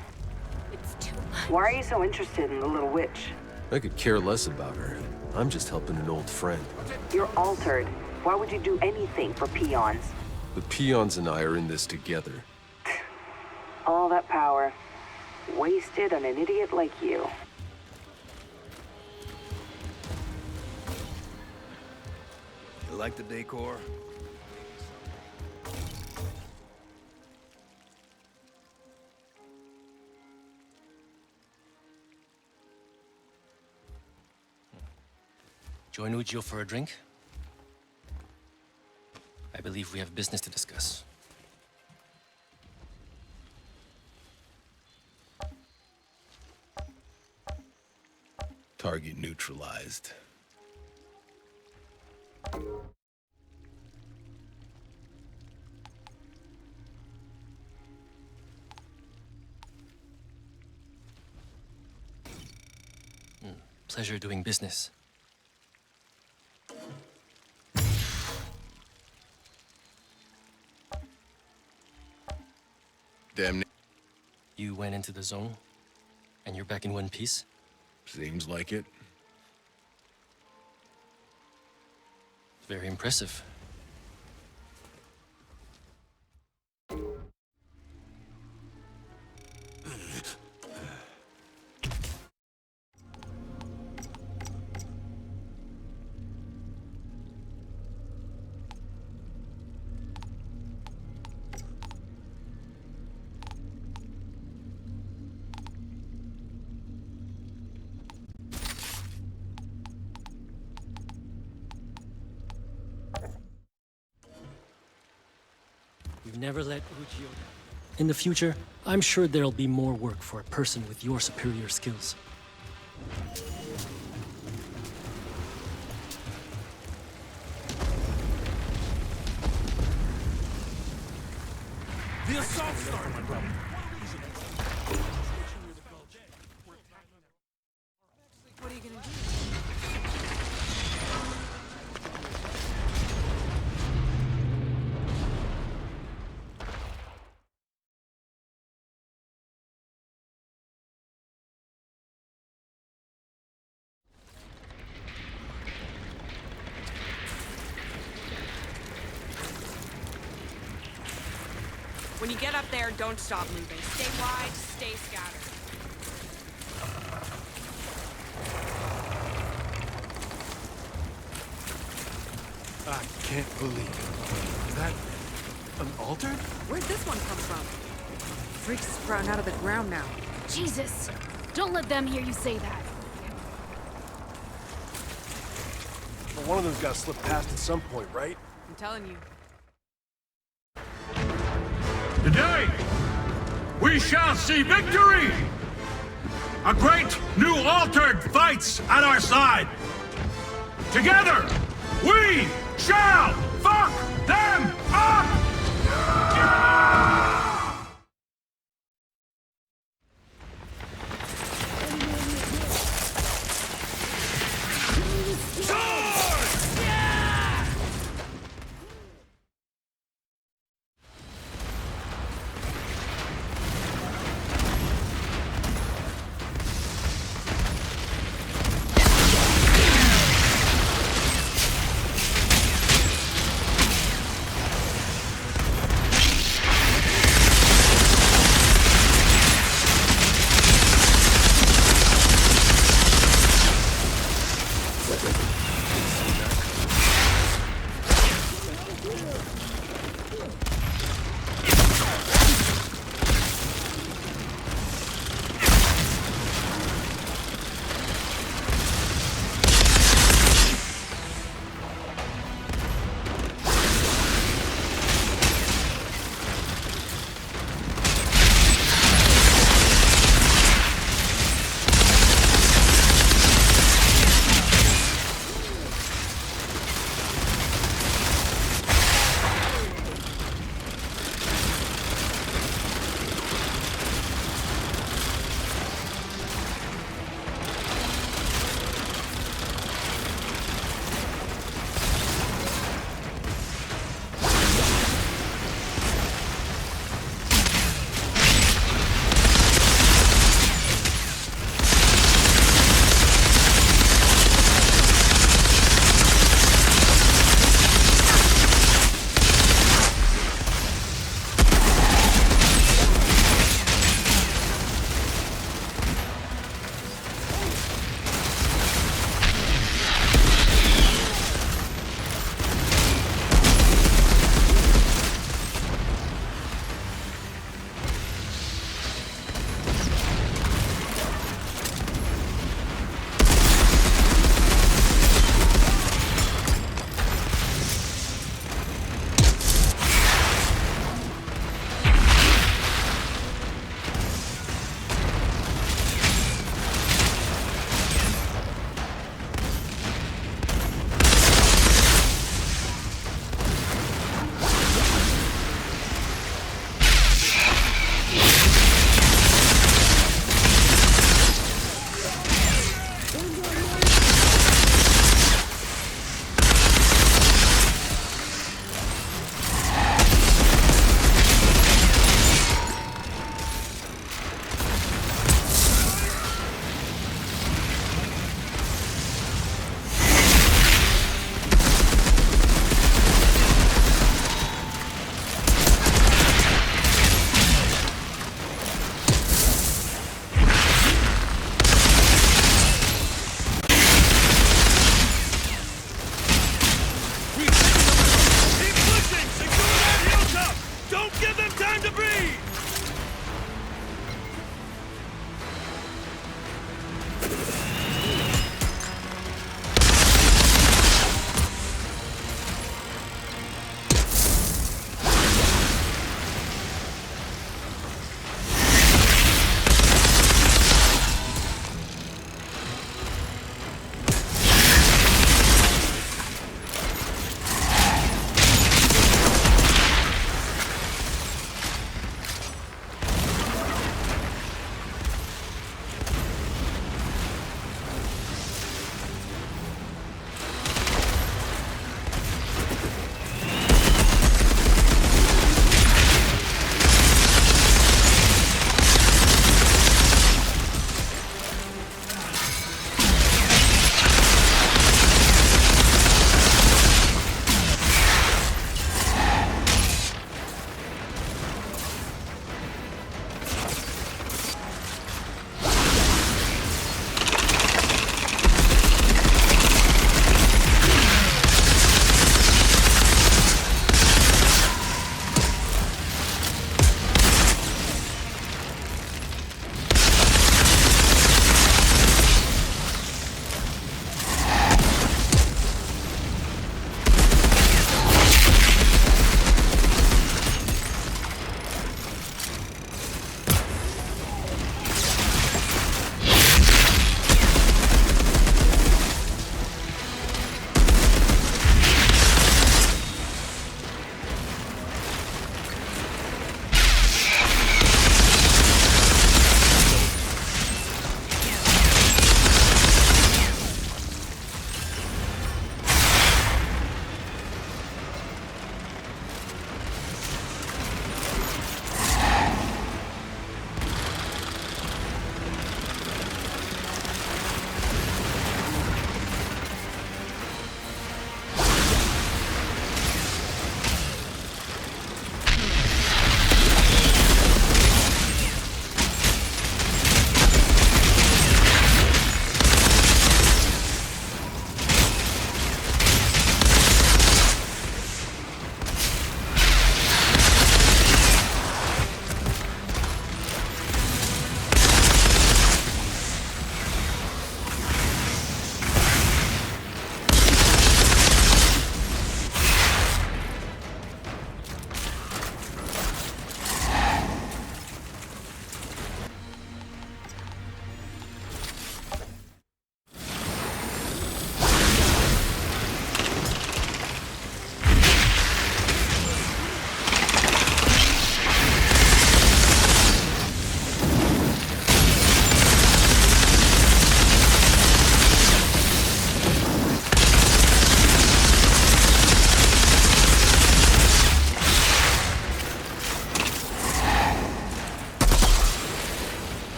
It's too much. Why are you so interested in the little witch? I could care less about her. I'm just helping an old friend. You're Altered. Why would you do anything for peons? The peons and I are in this together. All that power. Wasted on an idiot like you. You like the decor? Join Ujio for a drink? I believe we have business to discuss. Target neutralized. Pleasure doing business. Damn. You went into the zone, and you're back in one piece? Seems like it. Very impressive. never let Ujio down. In the future, I'm sure there'll be more work for a person with your superior skills. The assault started, my brother. What are you gonna do? When you get up there, don't stop moving. Stay wide, stay scattered. I can't believe it. Is that an altar? Where'd this one come from? Freaks sprouting out of the ground now. Jesus! Don't let them hear you say that. Well, one of them's got to slip past at some point, right? I'm telling you. Today, we shall see victory! A great new altered fights at our side! Together, we shall fuck them up!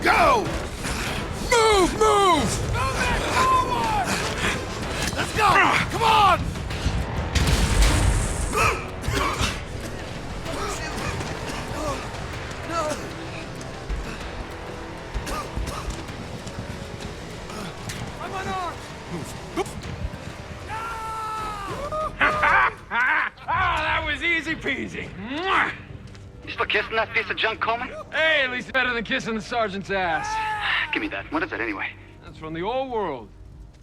Go! Move! Move! Let's go! Come on! I'm unarmed! That was easy peasy. You still kissing that piece of junk, Coleman? Hey, at least better than kissing the sergeant's ass. Give me that. What is that anyway? That's from the old world.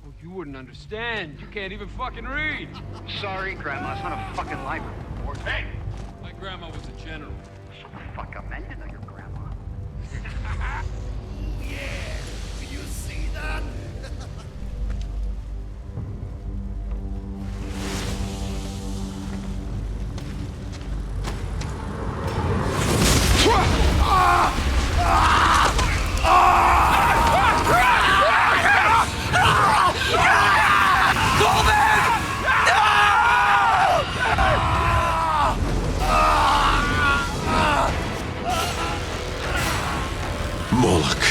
Oh, you wouldn't understand. You can't even fucking read. Sorry, Grandma. It's not a fucking library. Hey! My grandma was a general. Shut the fuck up, man. You know your grandma. Do you see that? Moloch.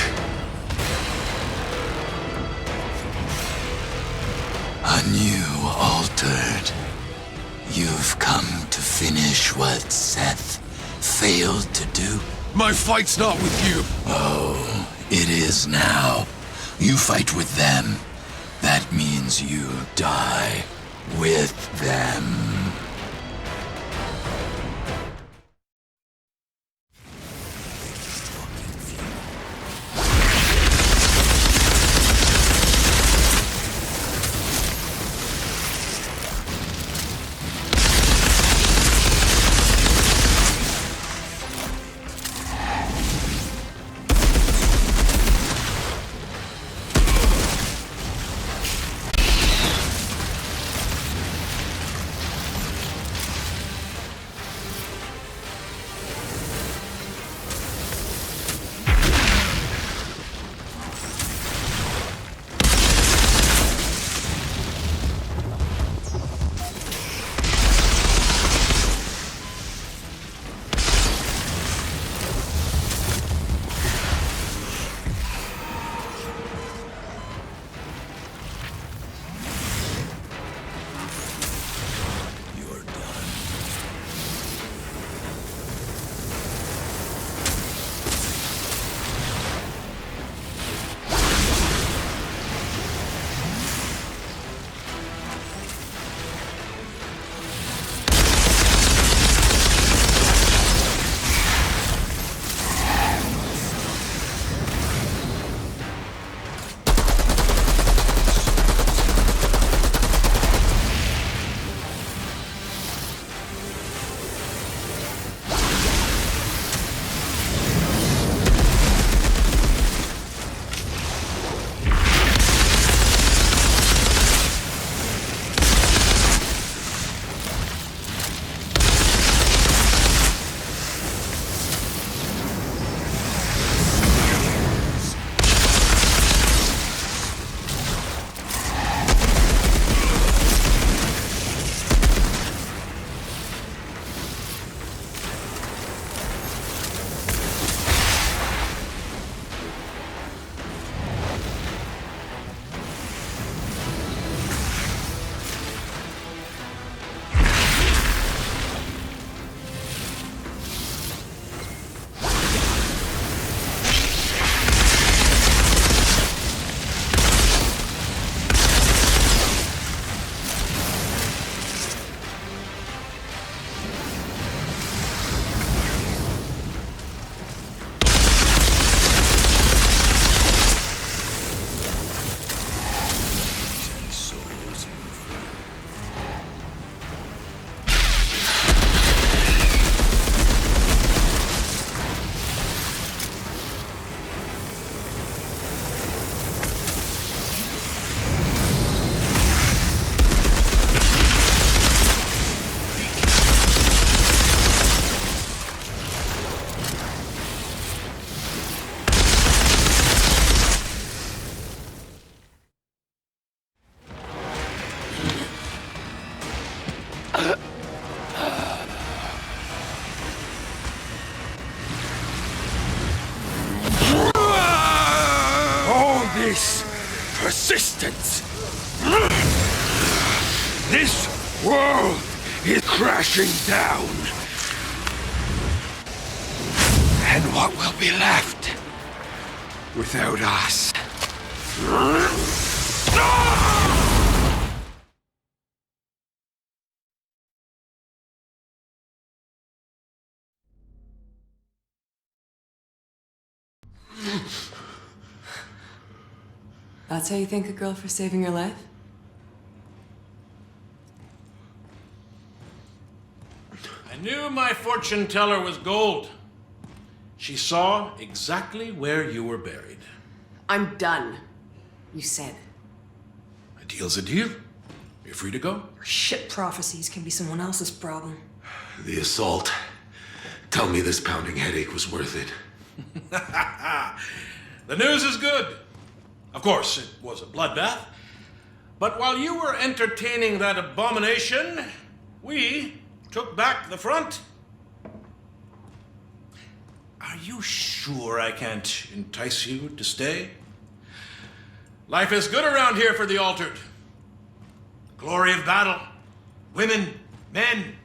Anew, altered. You've come to finish what Seth failed to do. My fight's not with you. Oh, it is now. You fight with them. That means you die with them. this persistence. This world is crashing down. And what will be left without us? That's how you thank a girl for saving your life? I knew my fortune teller was gold. She saw exactly where you were buried. I'm done. You said. A deal's a deal. You're free to go. Your shit prophecies can be someone else's problem. The assault. Tell me this pounding headache was worth it. The news is good. Of course, it was a bloodbath. But while you were entertaining that abomination, we took back the front. Are you sure I can't entice you to stay? Life is good around here for the altered. The glory of battle, women, men,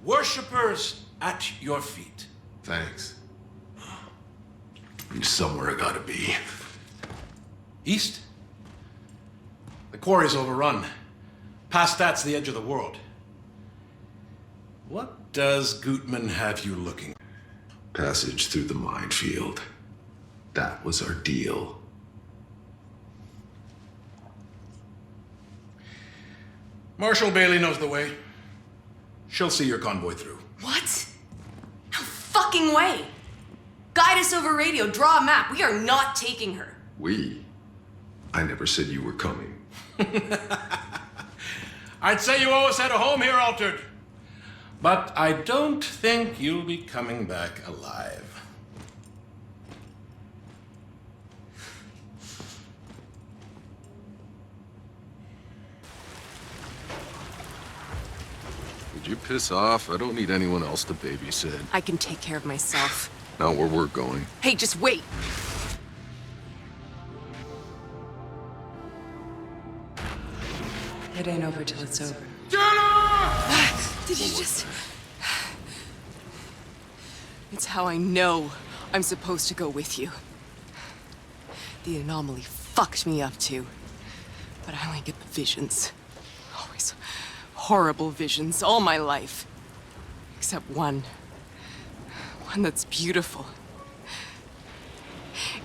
worshippers at your feet. Thanks. Somewhere I gotta be. East? The quarry's overrun. Past that's the edge of the world. What does Gutman have you looking? Passage through the minefield. That was our deal. Marshal Bailey knows the way. She'll see your convoy through. What? No fucking way! Guide us over radio, draw a map. We are not taking her. We? I never said you were coming. I'd say you always had a home here, Altered. But I don't think you'll be coming back alive. Would you piss off? I don't need anyone else to babysit. I can take care of myself. Not where we're going. Hey, just wait. It ain't over till it's over. Did you just... It's how I know I'm supposed to go with you. The anomaly fucked me up too. But I only get the visions. Always horrible visions all my life. Except one. One that's beautiful.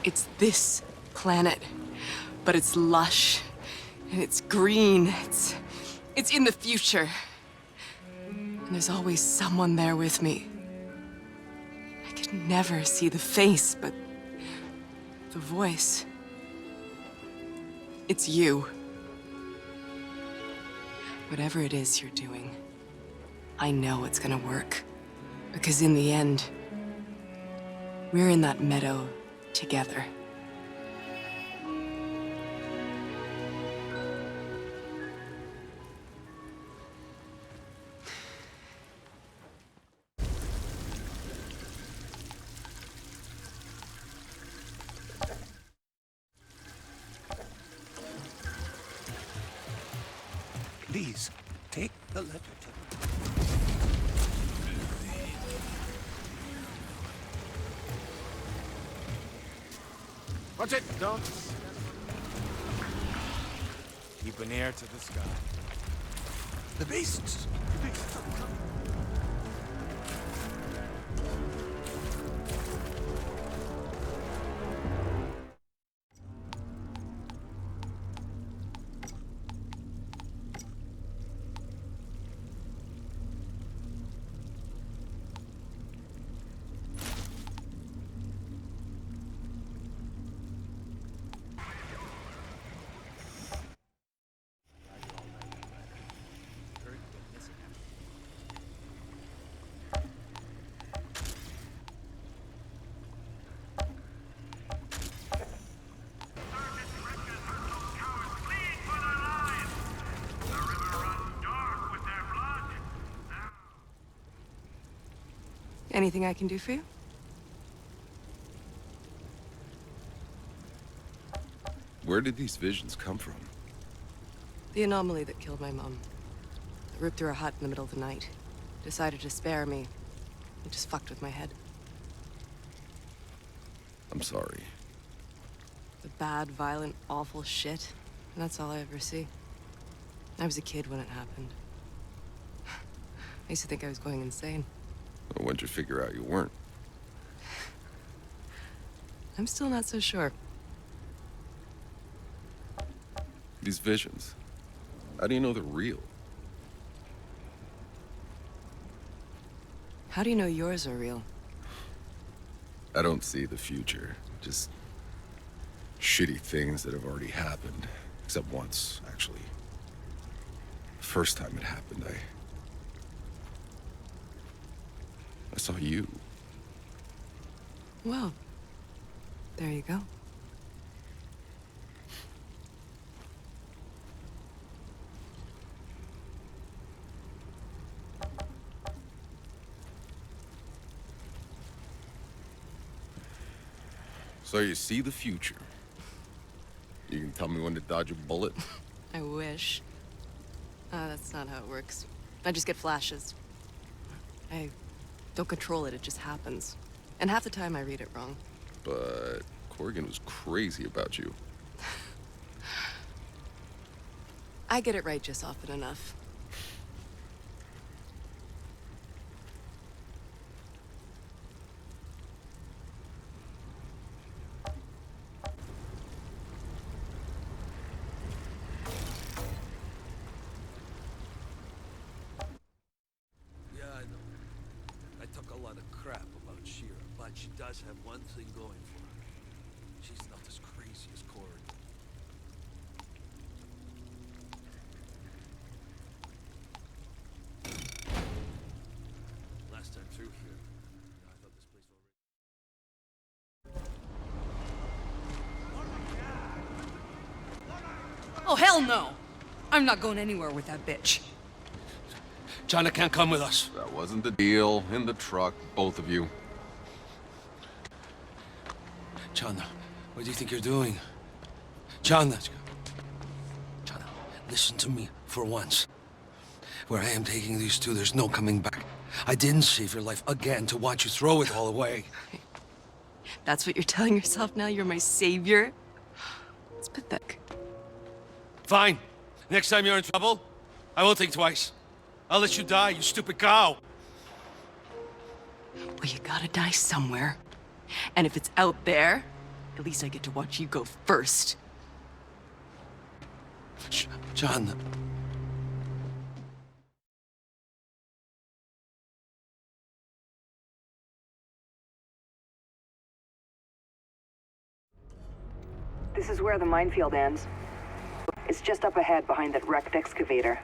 It's this planet. But it's lush. And it's green. It's in the future. And there's always someone there with me. I could never see the face, but the voice. It's you. Whatever it is you're doing, I know it's gonna work. Because in the end, we're in that meadow together. Please, take the letter to them. Watch it! Don't... Keep an ear to the sky. The beasts! The beasts are coming. Anything I can do for you? Where did these visions come from? The anomaly that killed my mom. It ripped through a hut in the middle of the night. Decided to spare me. It just fucked with my head. I'm sorry. The bad, violent, awful shit. And that's all I ever see. I was a kid when it happened. I used to think I was going insane. Well, when'd you figure out you weren't? I'm still not so sure. These visions, how do you know they're real? How do you know yours are real? I don't see the future. Just shitty things that have already happened. Except once, actually. The first time it happened, I saw you. Well, there you go. So you see the future. You can tell me when to dodge a bullet? I wish. That's not how it works. I just get flashes. I don't control it, it just happens. And half the time I read it wrong. But Corrigan was crazy about you. I get it right just often enough. Yeah, I know. I took a lot of crap about Shira, but she does have one thing going for her. She's not as crazy as Corrigan. Last time through here, I thought this place already... Oh, hell no! I'm not going anywhere with that bitch. Chana can't come with us. That wasn't the deal. In the truck, both of you. Chana, what do you think you're doing? Chana, listen to me for once. Where I am taking these two, there's no coming back. I didn't save your life again to watch you throw it all away. That's what you're telling yourself now? You're my savior? It's pathetic. Fine. Next time you're in trouble, I won't think twice. I'll let you die, you stupid cow. Well, you gotta die somewhere. And if it's out there, at least I get to watch you go first. John. This is where the minefield ends. It's just up ahead behind that wrecked excavator.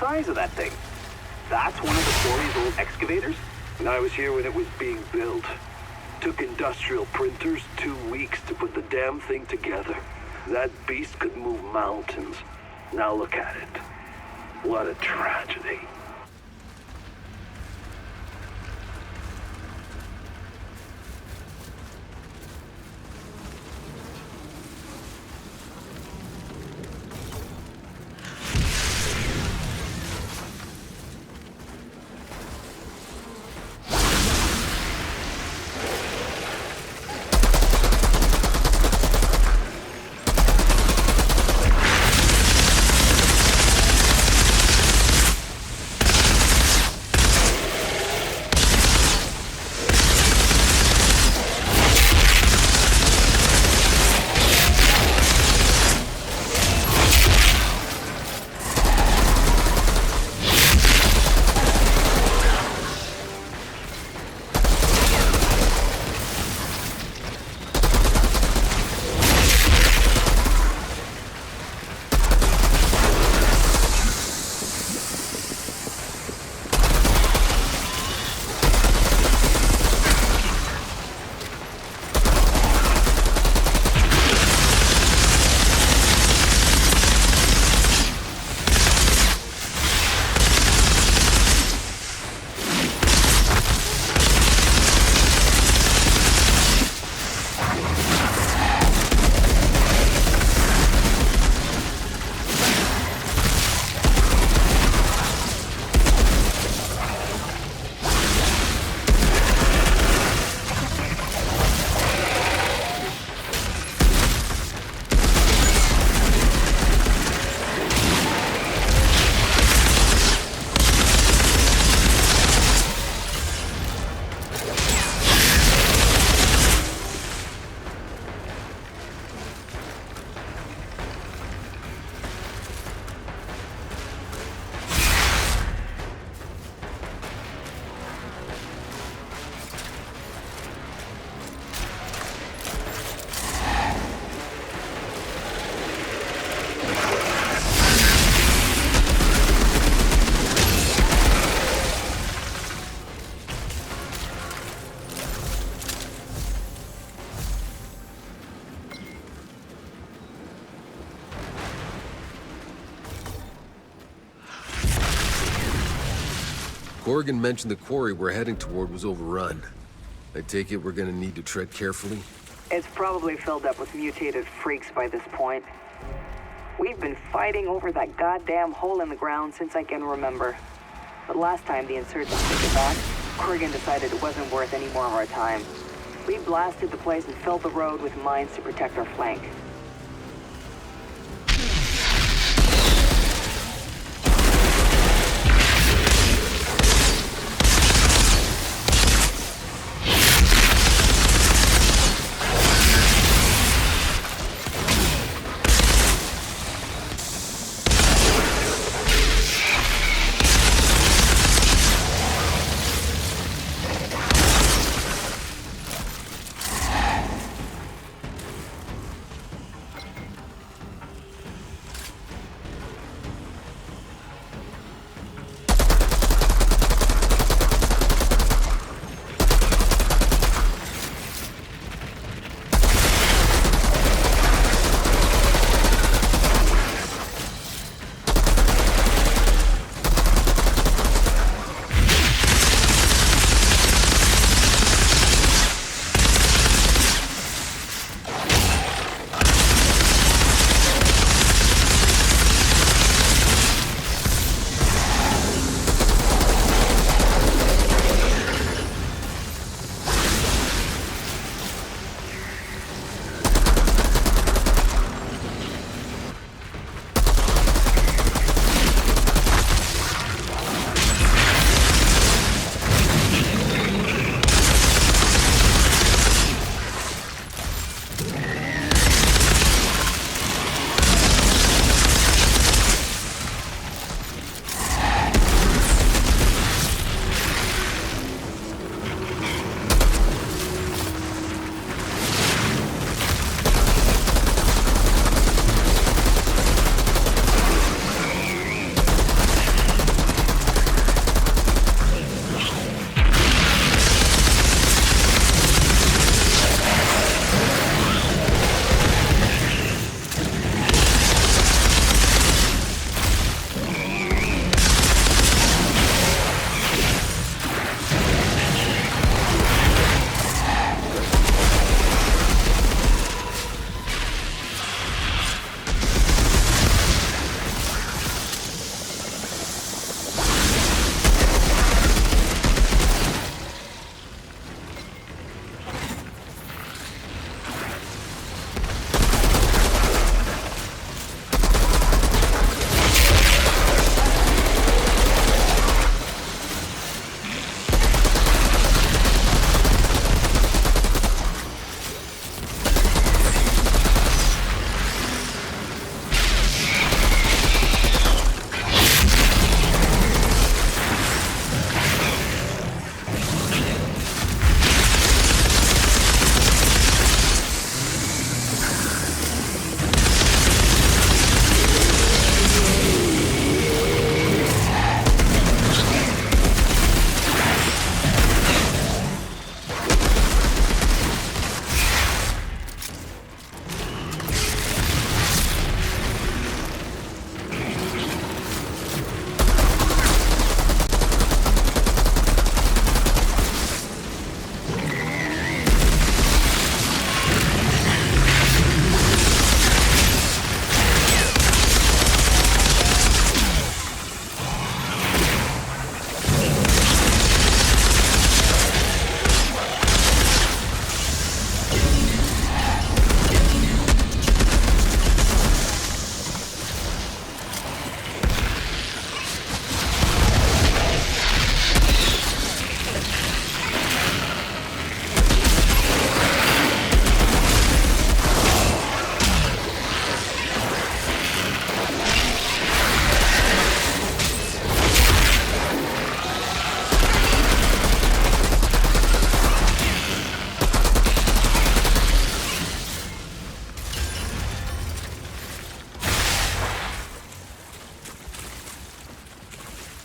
size of that thing. That's one of the quarry's old excavators? And I was here when it was being built. Took industrial printers 2 weeks to put the damn thing together. That beast could move mountains. Now look at it. What a tragedy. Corrigan mentioned the quarry we're heading toward was overrun. I take it we're gonna need to tread carefully? It's probably filled up with mutated freaks by this point. We've been fighting over that goddamn hole in the ground since I can remember. But last time the insurgents took it back, Corrigan decided it wasn't worth any more of our time. We blasted the place and filled the road with mines to protect our flank.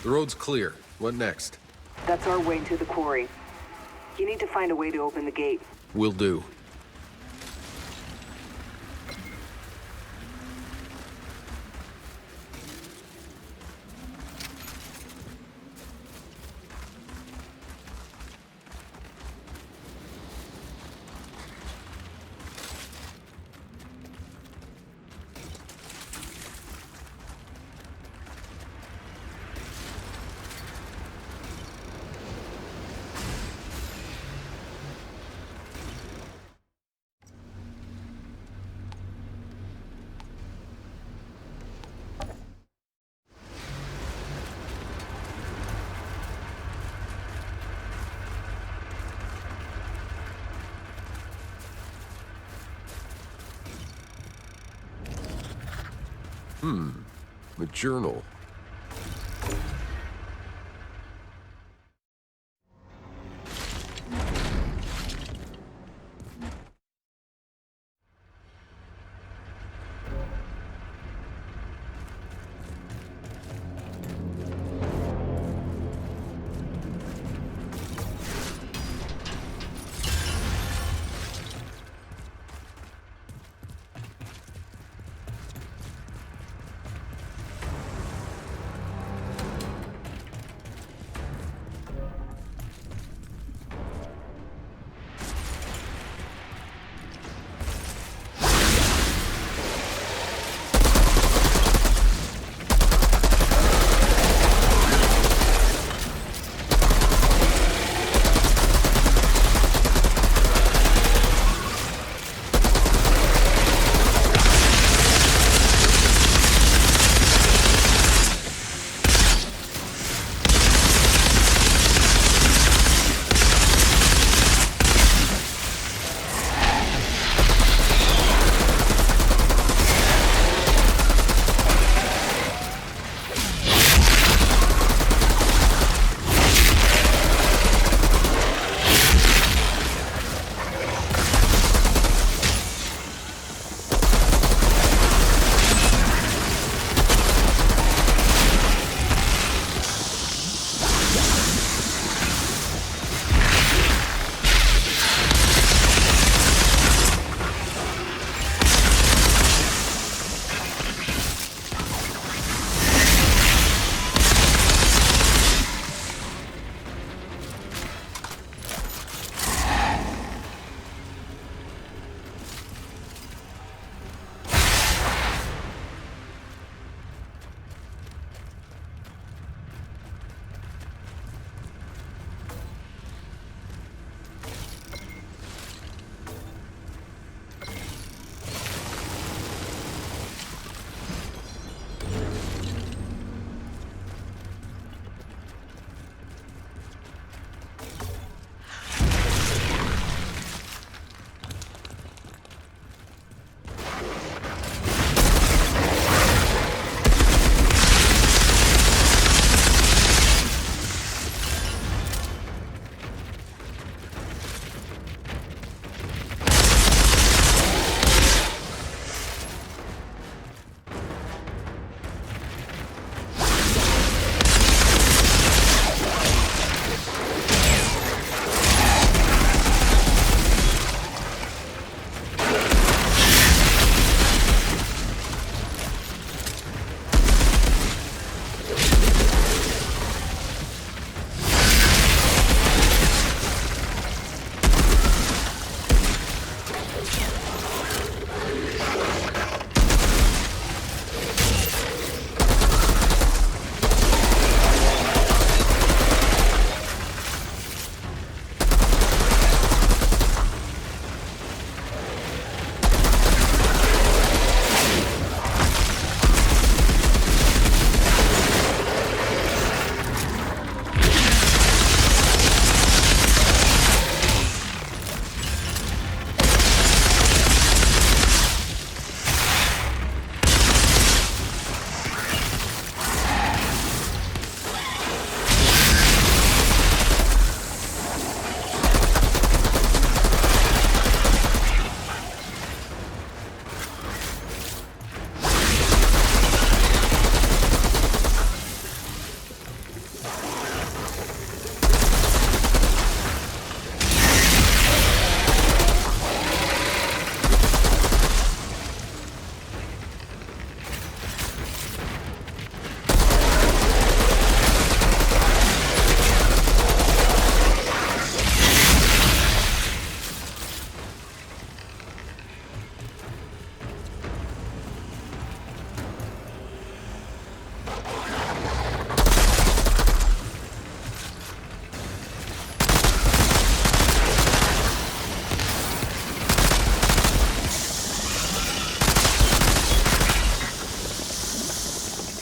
The road's clear. What next? That's our way to the quarry. You need to find a way to open the gate. Will do. A journal.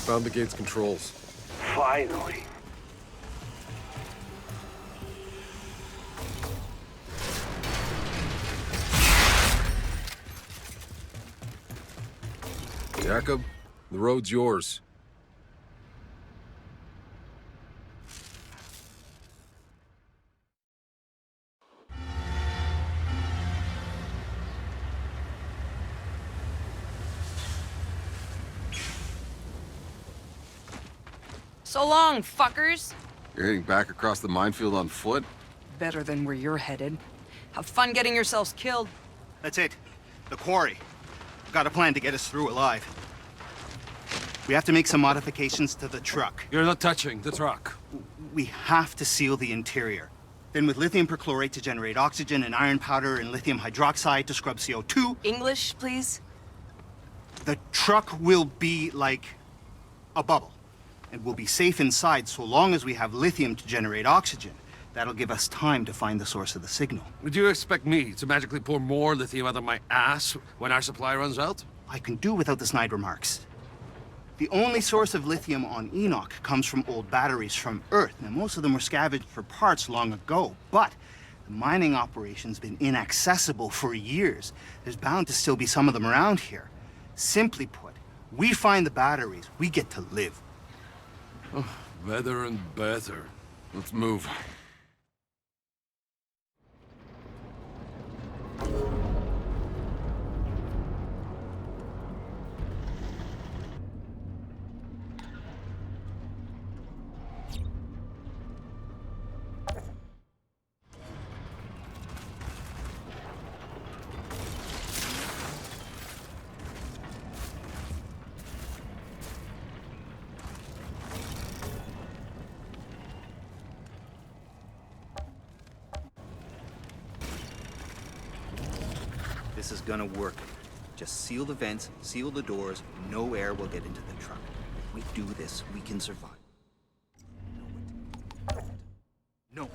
Found the gate's controls. Finally. Jacob, the road's yours. So long, fuckers. You're heading back across the minefield on foot? Better than where you're headed. Have fun getting yourselves killed. That's it. The quarry. We've got a plan to get us through alive. We have to make some modifications to the truck. You're not touching the truck. We have to seal the interior. Then with lithium perchlorate to generate oxygen and iron powder and lithium hydroxide to scrub CO2. English, please? The truck will be like a bubble. And we'll be safe inside so long as we have lithium to generate oxygen. That'll give us time to find the source of the signal. Would you expect me to magically pour more lithium out of my ass when our supply runs out? I can do without the snide remarks. The only source of lithium on Enoch comes from old batteries from Earth. Now, most of them were scavenged for parts long ago, but the mining operation's been inaccessible for years. There's bound to still be some of them around here. Simply put, we find the batteries, we get to live. Oh, better and better. Let's move. This is gonna work. Just seal the vents, seal the doors, no air will get into the truck. If we do this, we can survive. No.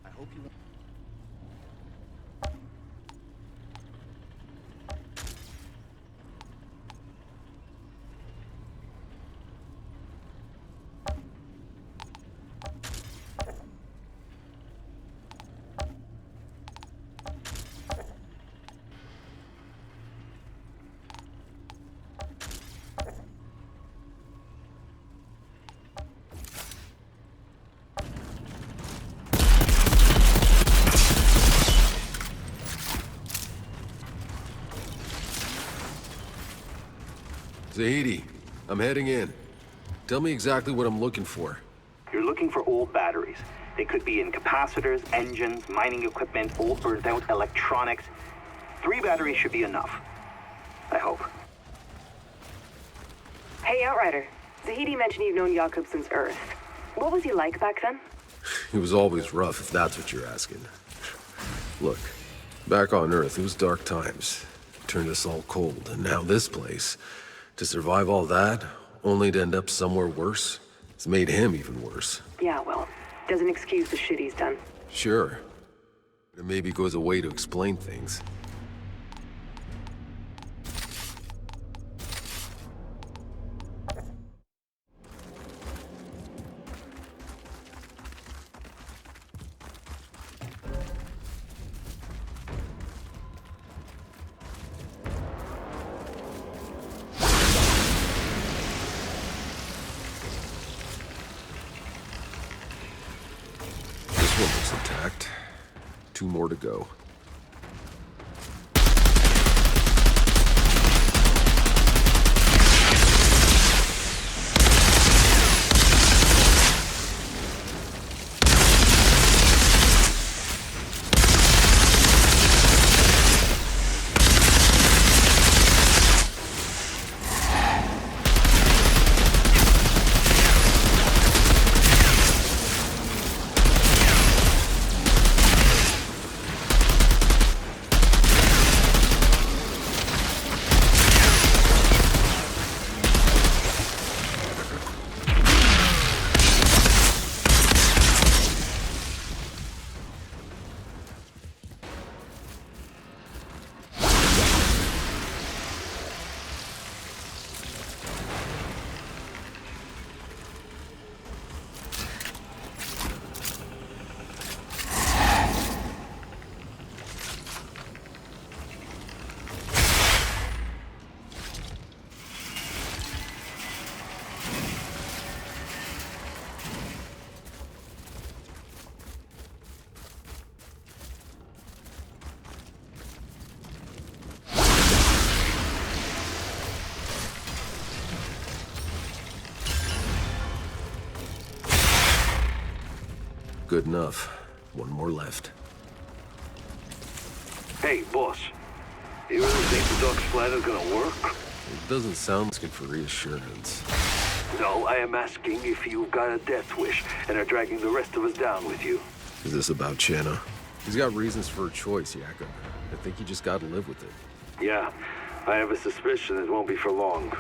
I hope you won't. Zahidi, I'm heading in. Tell me exactly what I'm looking for. You're looking for old batteries. They could be in capacitors, engines, mining equipment, old burnt-out electronics. 3 batteries should be enough. I hope. Hey, Outrider. Zahidi mentioned you've known Jakob since Earth. What was he like back then? He was always rough, if that's what you're asking. Look, back on Earth, it was dark times. Turned us all cold, and now this place, to survive all that, only to end up somewhere worse, it's made him even worse. Yeah, well, doesn't excuse the shit he's done. Sure. It maybe goes a way to explain things. This one looks intact. 2 more to go. good enough. One more left. Hey, boss. You really think the dog's plan is gonna work? It doesn't sound good for reassurance. No, I am asking if you've got a death wish and are dragging the rest of us down with you. Is this about Channa? He's got reasons for a choice, Yakub. I think you just gotta live with it. Yeah, I have a suspicion it won't be for long.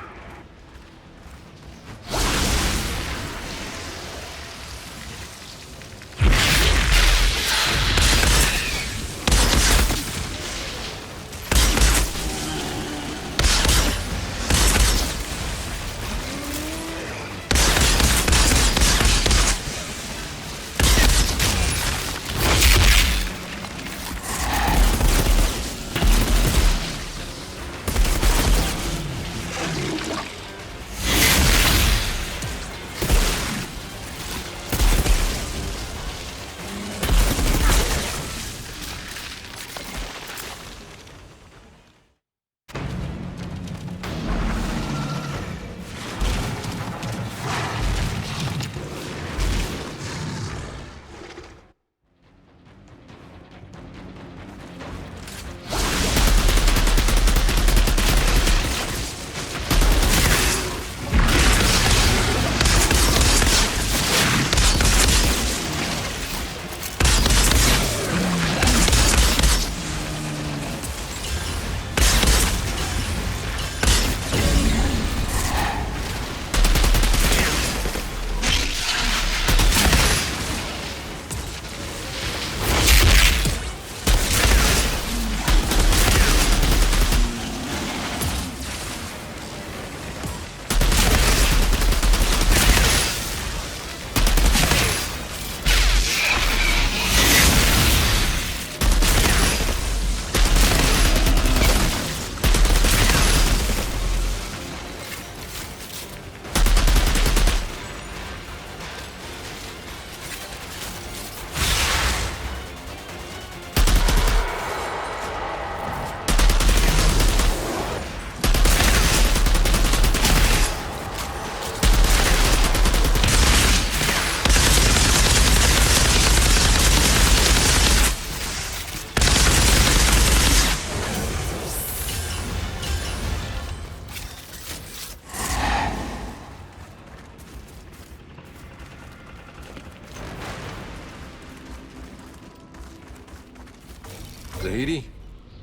Zahedi,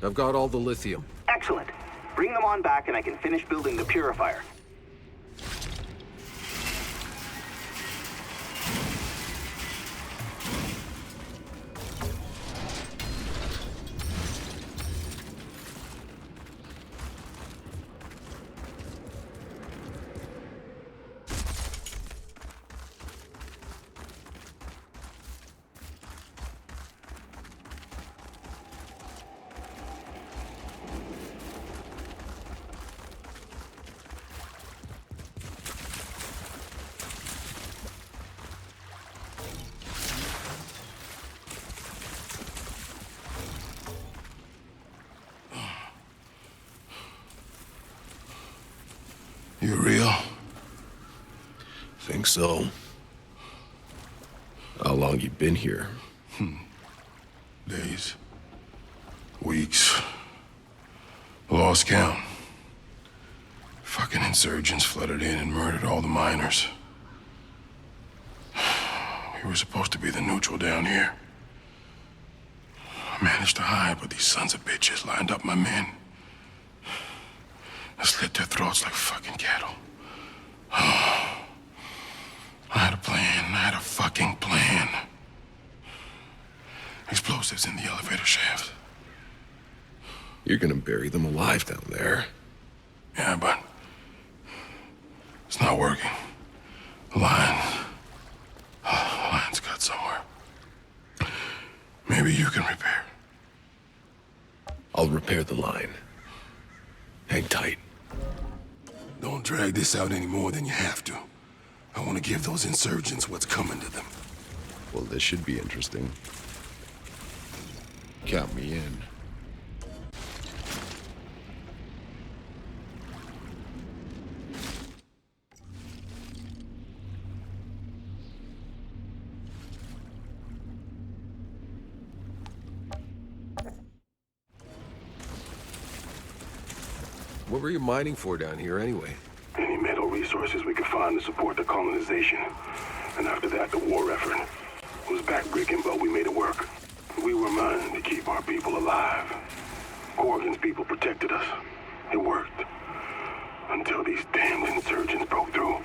I've got all the lithium. Excellent. Bring them on back and I can finish building the purifier. You real? Think so. How long you been here? Days. Weeks. Lost count. Fucking insurgents flooded in and murdered all the miners. We were supposed to be the neutral down here. I managed to hide, but these sons of bitches lined up my men. I slit their throats like fucking cattle. I had a plan. I had a fucking plan. Explosives in the elevator shaft. You're gonna bury them alive down there. Yeah, but it's not working. Line's cut somewhere. Maybe you can repair. I'll repair the line. Hang tight. Don't drag this out any more than you have to. I want to give those insurgents what's coming to them. Well, this should be interesting. Count me in. What were you mining for down here anyway? Any metal resources we could find to support the colonization. And after that, the war effort. It was backbreaking, but we made it work. We were meant to keep our people alive. Corrigan's people protected us. It worked. Until these damned insurgents broke through.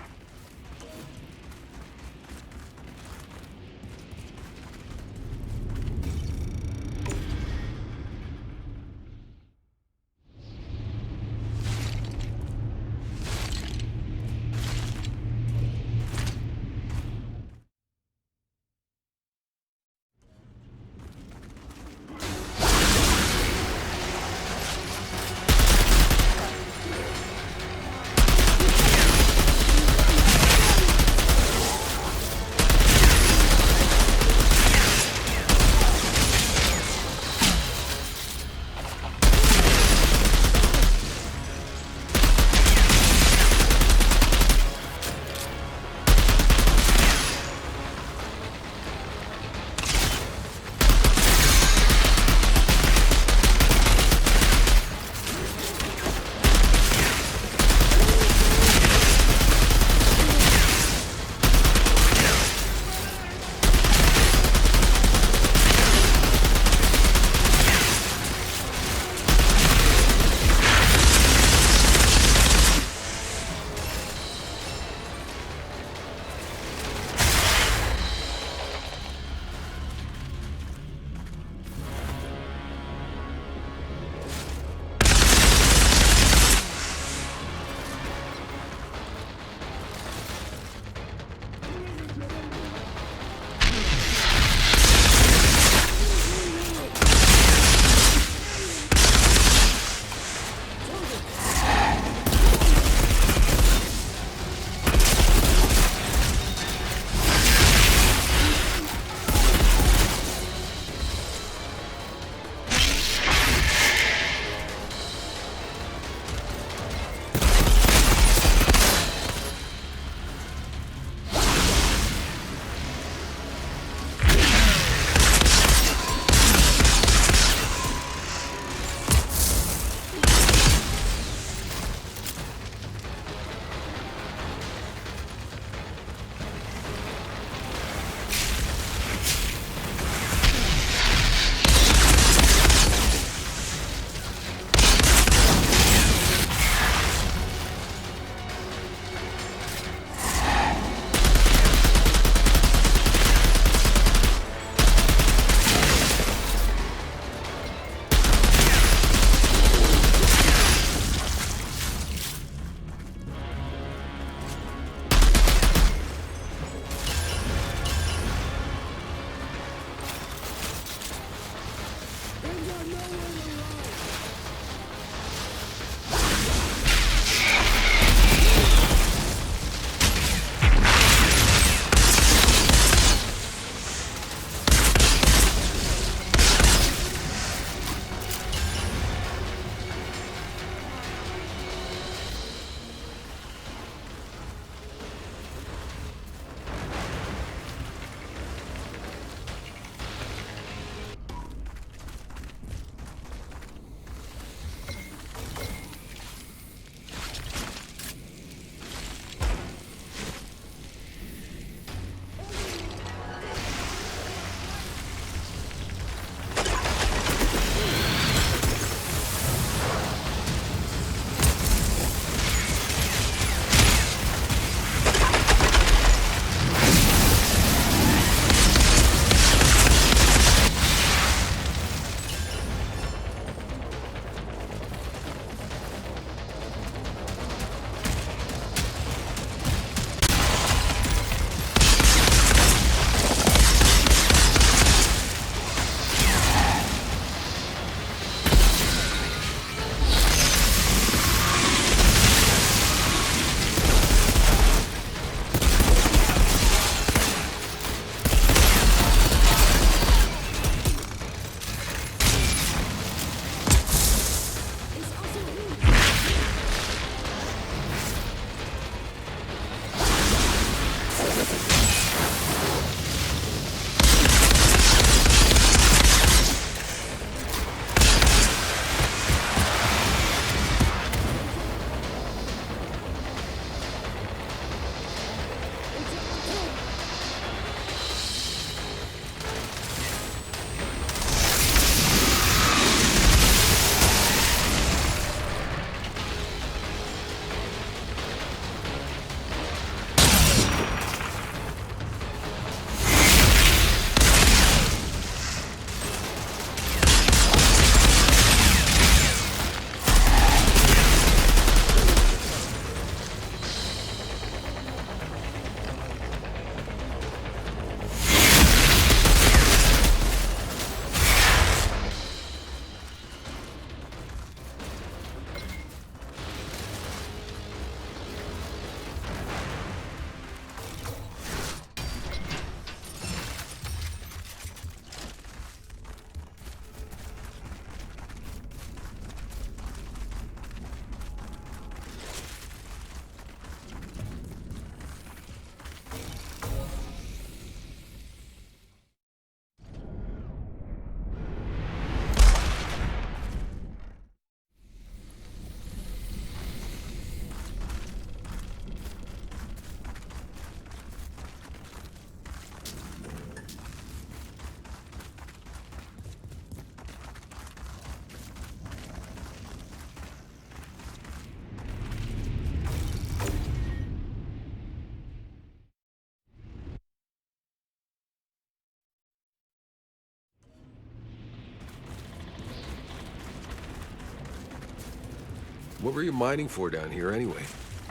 What were you mining for down here anyway?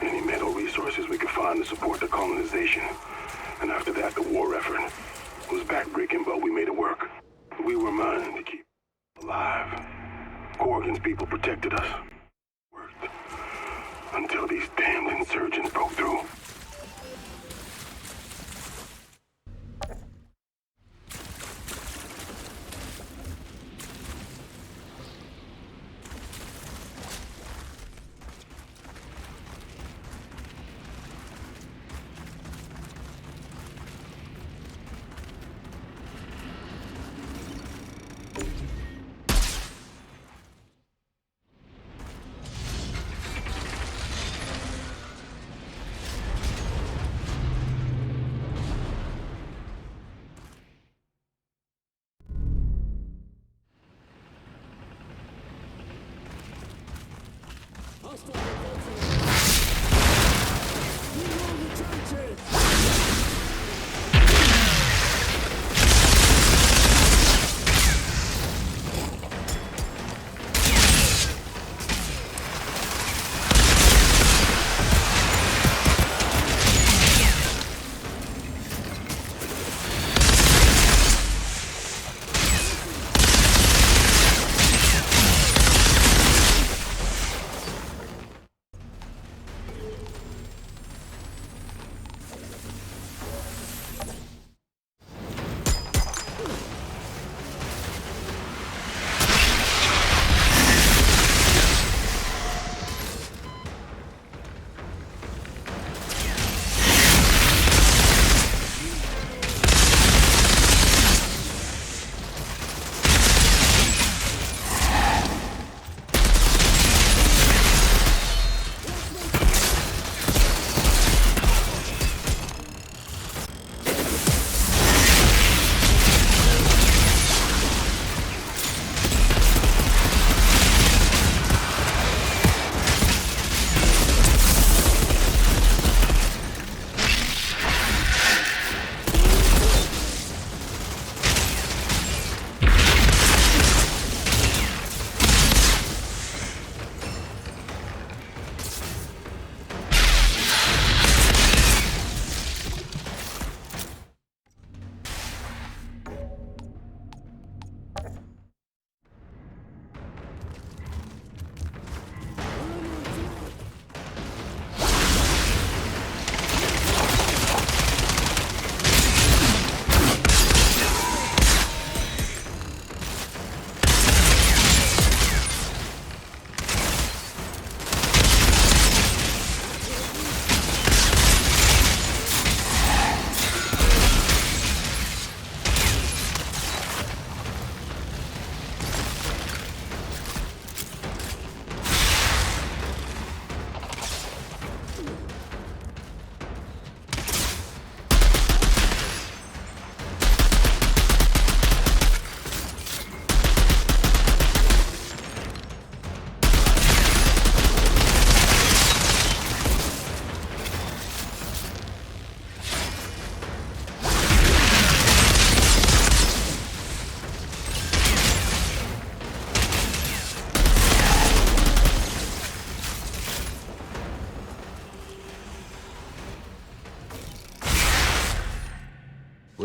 Any metal resources we could find to support the colonization. And after that, the war effort. It was backbreaking, but we made it work. We were mined to keep alive. Corrigan's people protected us. Worked. Until these damned insurgents broke through.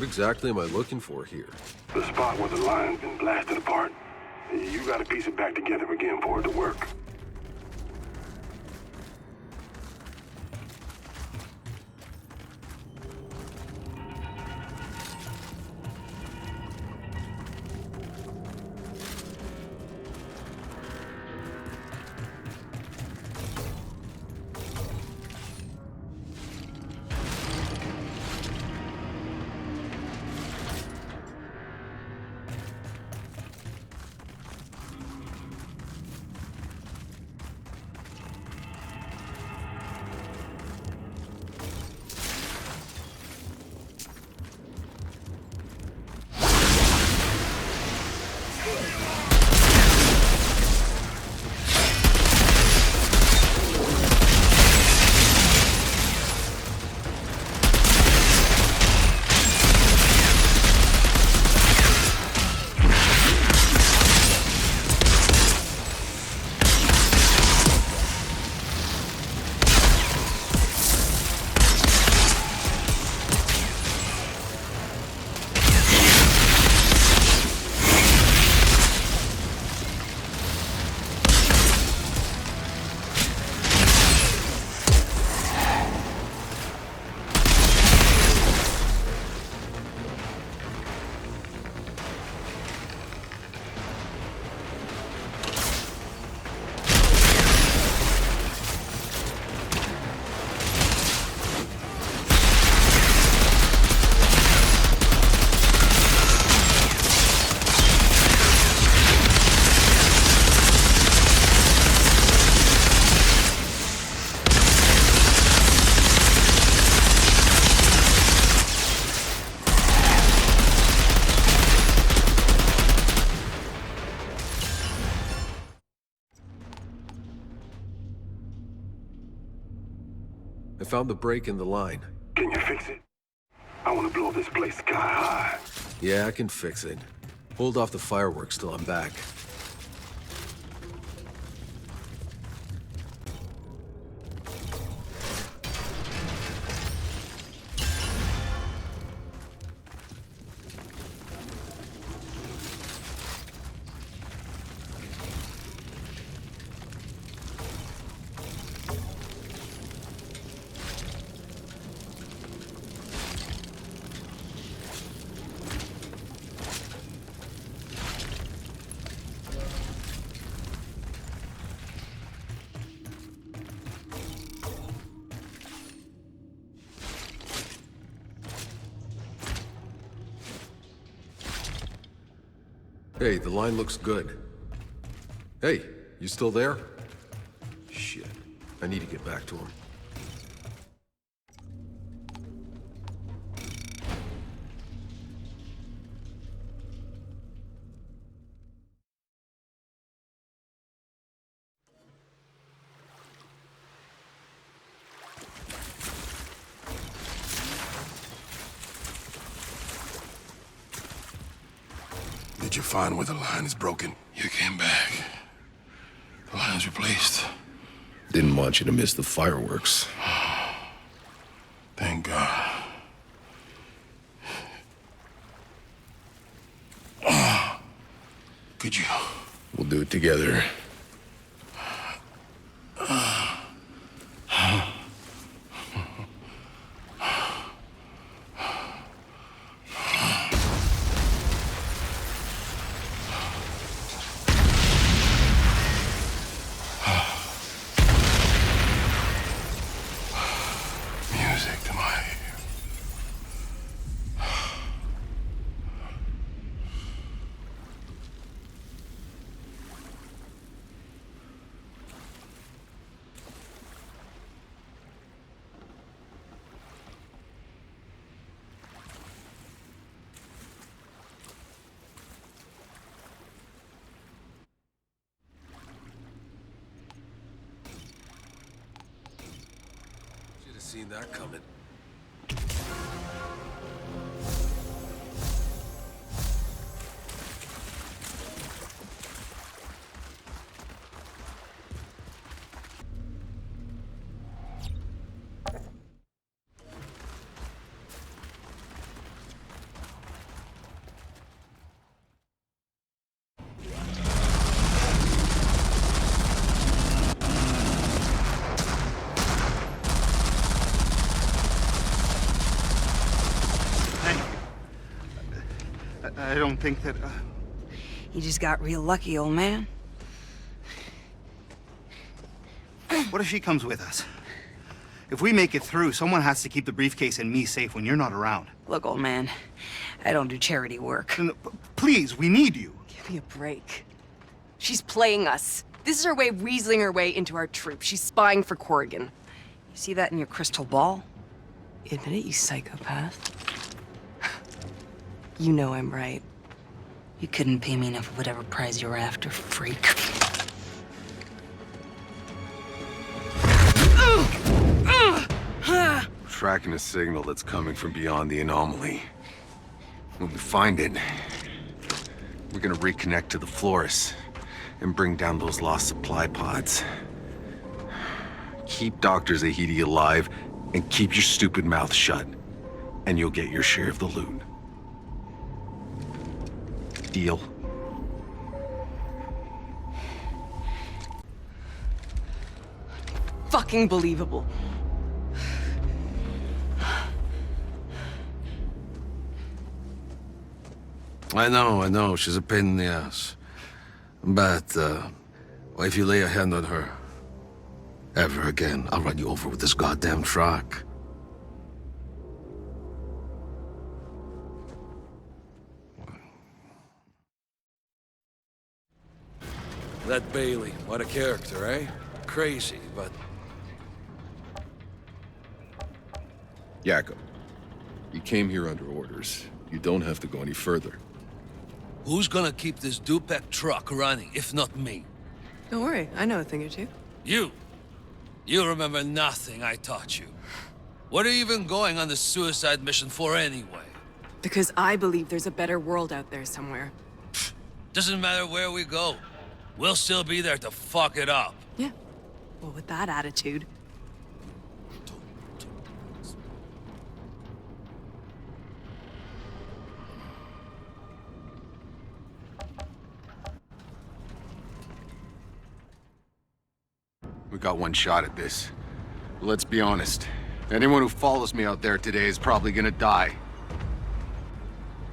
What exactly am I looking for here? The spot where the line's been blasted apart. You gotta piece it back together again for it to work. I found the break in the line. Can you fix it? I want to blow this place sky high. Yeah, I can fix it. Hold off the fireworks till I'm back. Hey, the line looks good. Hey, you still there? Shit, I need to get back to him. Did you find where the line is broken? You came back. The line's replaced. Didn't want you to miss the fireworks. Thank God. Could you? We'll do it together. Music to my ear. Should have seen that coming. I don't think that, You just got real lucky, old man. What if she comes with us? If we make it through, someone has to keep the briefcase and me safe when you're not around. Look, old man, I don't do charity work. No, please, we need you. Give me a break. She's playing us. This is her way of weaseling her way into our troop. She's spying for Corrigan. You see that in your crystal ball? Admit it, you psychopath. You know I'm right. You couldn't pay me enough of whatever prize you're after, freak. Tracking a signal that's coming from beyond the anomaly. When we find it, we're gonna reconnect to the Flores and bring down those lost supply pods. Keep Dr. Zahedi alive and keep your stupid mouth shut, and you'll get your share of the loot. Deal? Fucking believable. I know, she's a pain in the ass. But, well, if you lay a hand on her, ever again, I'll run you over with this goddamn truck. That Bailey, what a character, eh? Crazy, but... Jakob, you came here under orders. You don't have to go any further. Who's gonna keep this Dupek truck running, if not me? Don't worry, I know a thing or two. You! You remember nothing I taught you. What are you even going on the suicide mission for anyway? Because I believe there's a better world out there somewhere. Doesn't matter where we go. We'll still be there to fuck it up. Yeah. Well, with that attitude... We got one shot at this. Let's be honest. Anyone who follows me out there today is probably gonna die.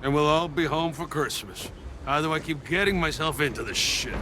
And we'll all be home for Christmas. How do I keep getting myself into this shit?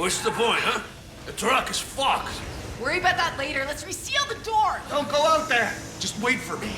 What's the point, huh? The truck is fucked. Worry about that later. Let's reseal the door. Don't go out there. Just wait for me.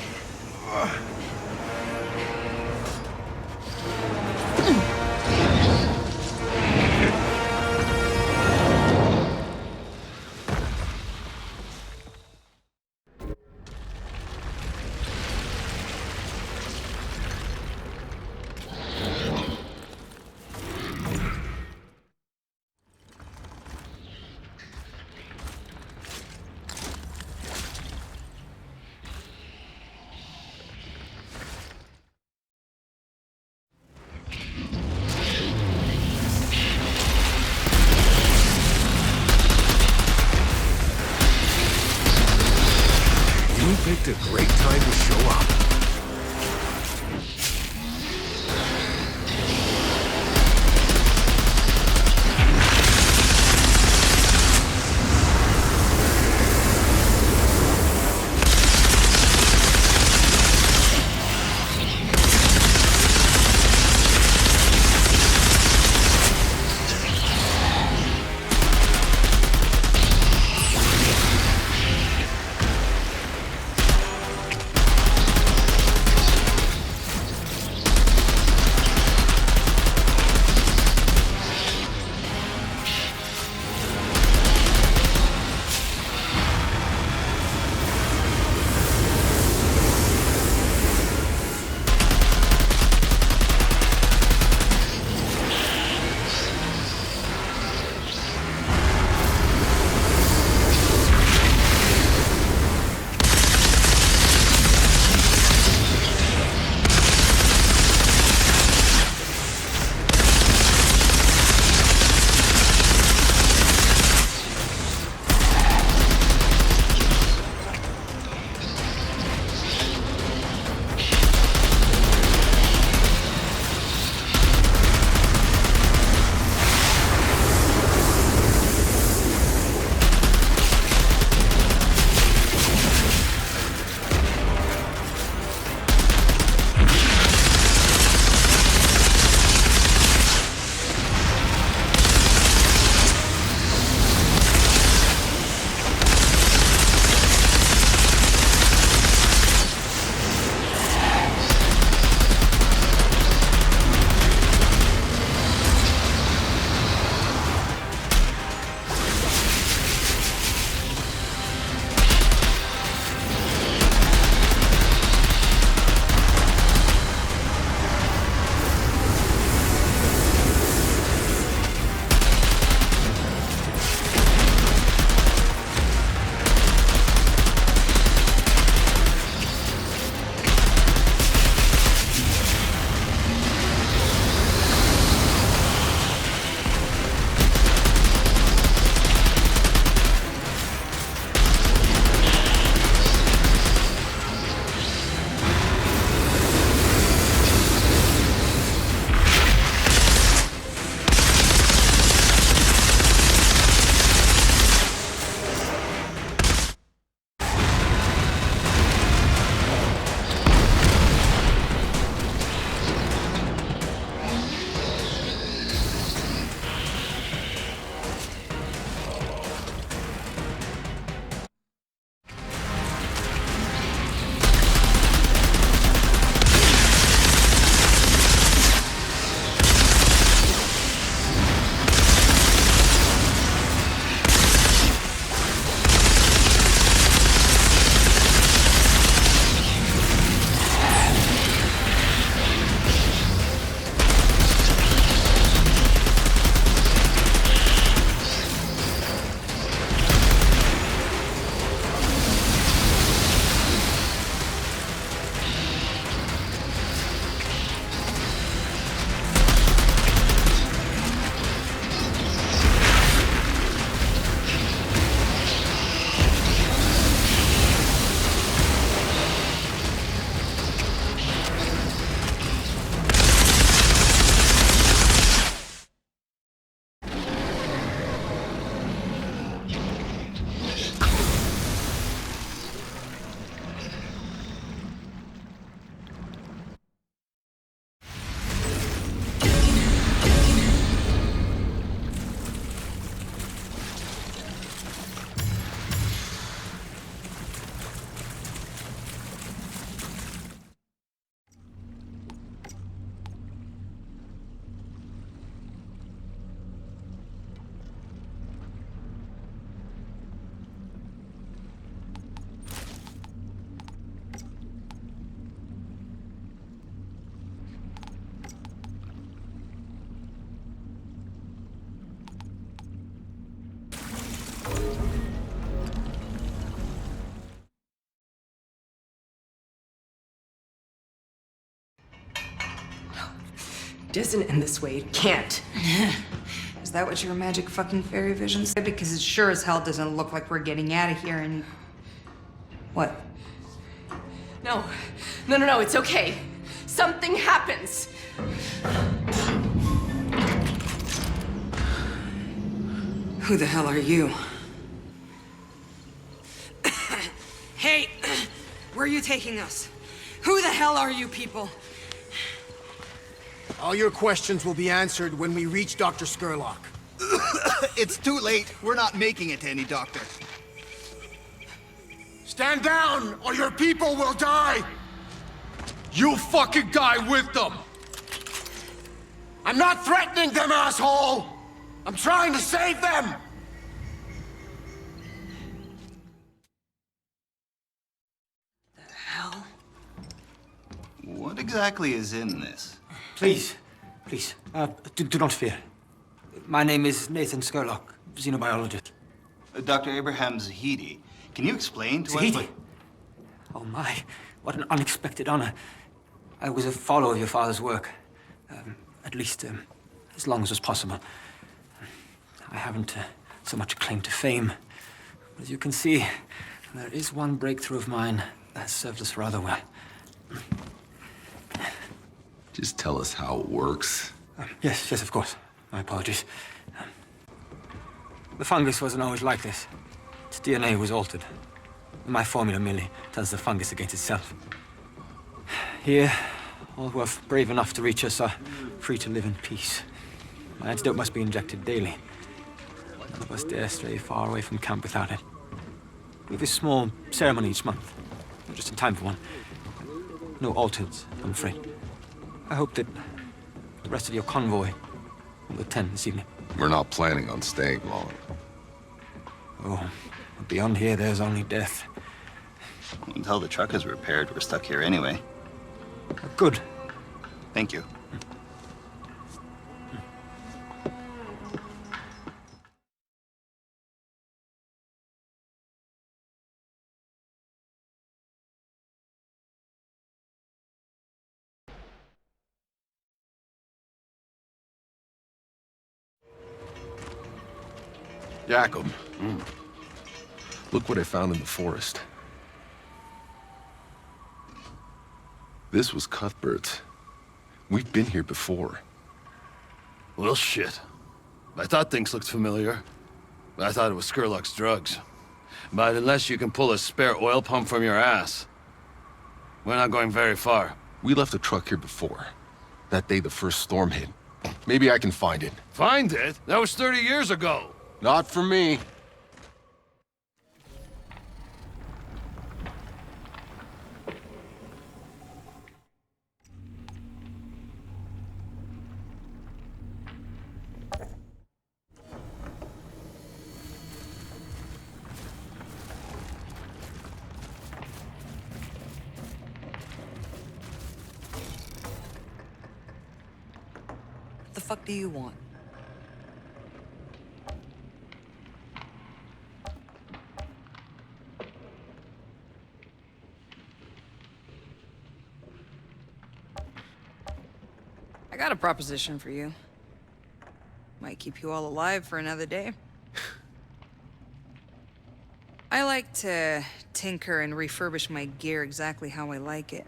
doesn't end this way. It can't. Is that what your magic fucking fairy vision said? Because it sure as hell doesn't look like we're getting out of here and... What? No. No, it's okay. Something happens. Who the hell are you? Hey! Where are you taking us? Who the hell are you people? All your questions will be answered when we reach Dr. Skurlock. It's too late. We're not making it to any doctor. Stand down, or your people will die! You fucking die with them! I'm not threatening them, asshole! I'm trying to save them! What exactly is in this? Please, do not fear. My name is Nathan Skurlock, xenobiologist. Dr. Abraham Zahidi, can you explain to us Zahidi? what... Oh my, what an unexpected honor. I was a follower of your father's work. At least, as long as was possible. I haven't so much claim to fame. But as you can see, there is one breakthrough of mine that served us rather well. Just tell us how it works. Yes, of course. My apologies. The fungus wasn't always like this. Its DNA was altered. My formula merely turns the fungus against itself. Here, all who are brave enough to reach us are free to live in peace. My antidote must be injected daily. None of us dare stray far away from camp without it. We have a small ceremony each month, just in time for one. No altars, I'm afraid. I hope that the rest of your convoy will attend this evening. We're not planning on staying long. Oh, beyond here, there's only death. Until the truck is repaired, we're stuck here anyway. Good. Thank you. Jacob. Look what I found in the forest. This was Cuthbert's. We've been here before. Well, shit. I thought things looked familiar. I thought it was Skurlock's drugs. But unless you can pull a spare oil pump from your ass, we're not going very far. We left a truck here before. That day the first storm hit. Maybe I can find it. Find it? That was 30 years ago. Not for me. What the fuck do you want? I got a proposition for you. Might keep you all alive for another day. I like to tinker and refurbish my gear exactly how I like it.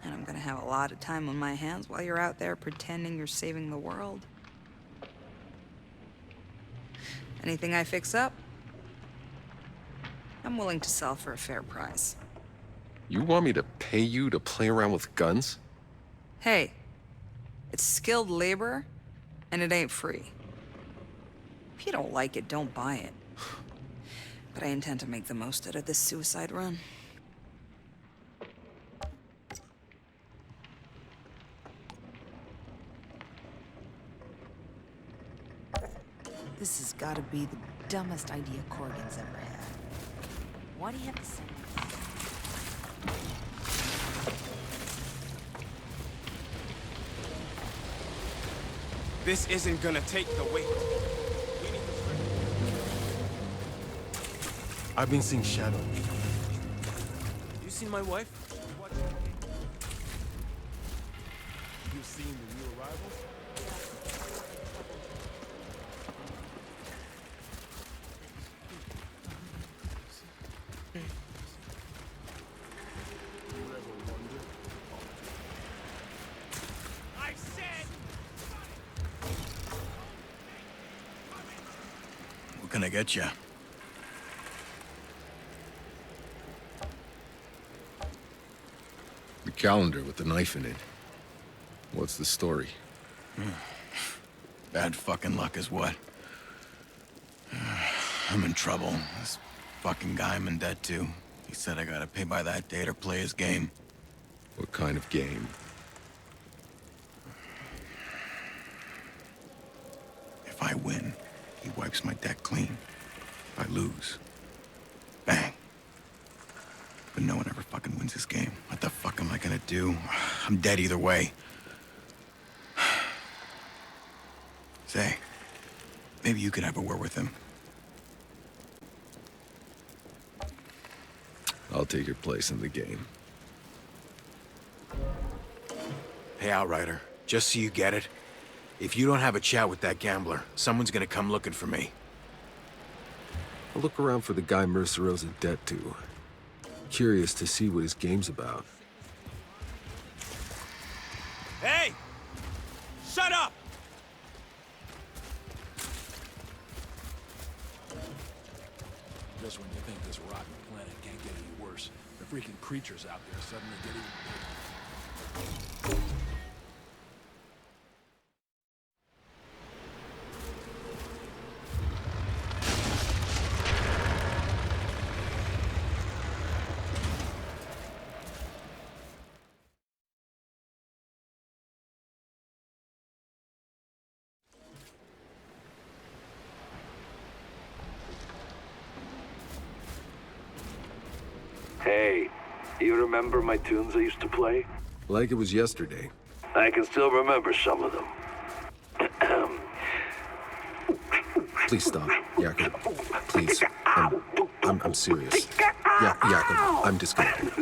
And I'm gonna have a lot of time on my hands while you're out there pretending you're saving the world. Anything I fix up, I'm willing to sell for a fair price. You want me to pay you to play around with guns? Hey, it's skilled labor, and it ain't free. If you don't like it, don't buy it. But I intend to make the most out of this suicide run. This has got to be the dumbest idea Corrigan's ever had. Why do you have to say this? This isn't gonna take the weight. I've been seeing shadows. You seen my wife? You've seen the new arrival? I said. What can I get you? The calendar with the knife in it. What's the story? Bad fucking luck is what? I'm in trouble. This fucking guy I'm in debt to. He said I gotta pay by that date or play his game. What kind of game? If I win, he wipes my debt clean. If I lose, bang. But no one ever fucking wins this game. What the fuck am I gonna do? I'm dead either way. Say, maybe you could have a word with him. I'll take your place in the game. Hey, Outrider, just so you get it, if you don't have a chat with that gambler, someone's gonna come looking for me. I'll look around for the guy Mercer owes a debt to. Curious to see what his game's about. Hey! Shut up! Just when you think this rotten planet can't get any worse, the freaking creatures out there suddenly get even bigger. Hey, you remember my tunes I used to play? Like it was yesterday. I can still remember some of them. Please stop, Jakob. Please. I'm serious. Yeah, Jakob, I'm disconnected.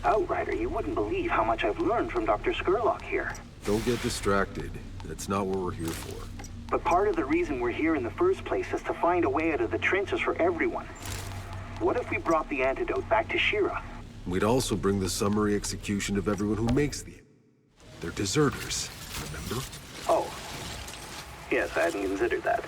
Outrider, you wouldn't believe how much I've learned from Dr. Skurlock here. Don't get distracted. That's not what we're here for. But part of the reason we're here in the first place is to find a way out of the trenches for everyone. What if we brought the antidote back to Shira? We'd also bring the summary execution of everyone who makes the... They're deserters, remember? Oh. Yes, I hadn't considered that.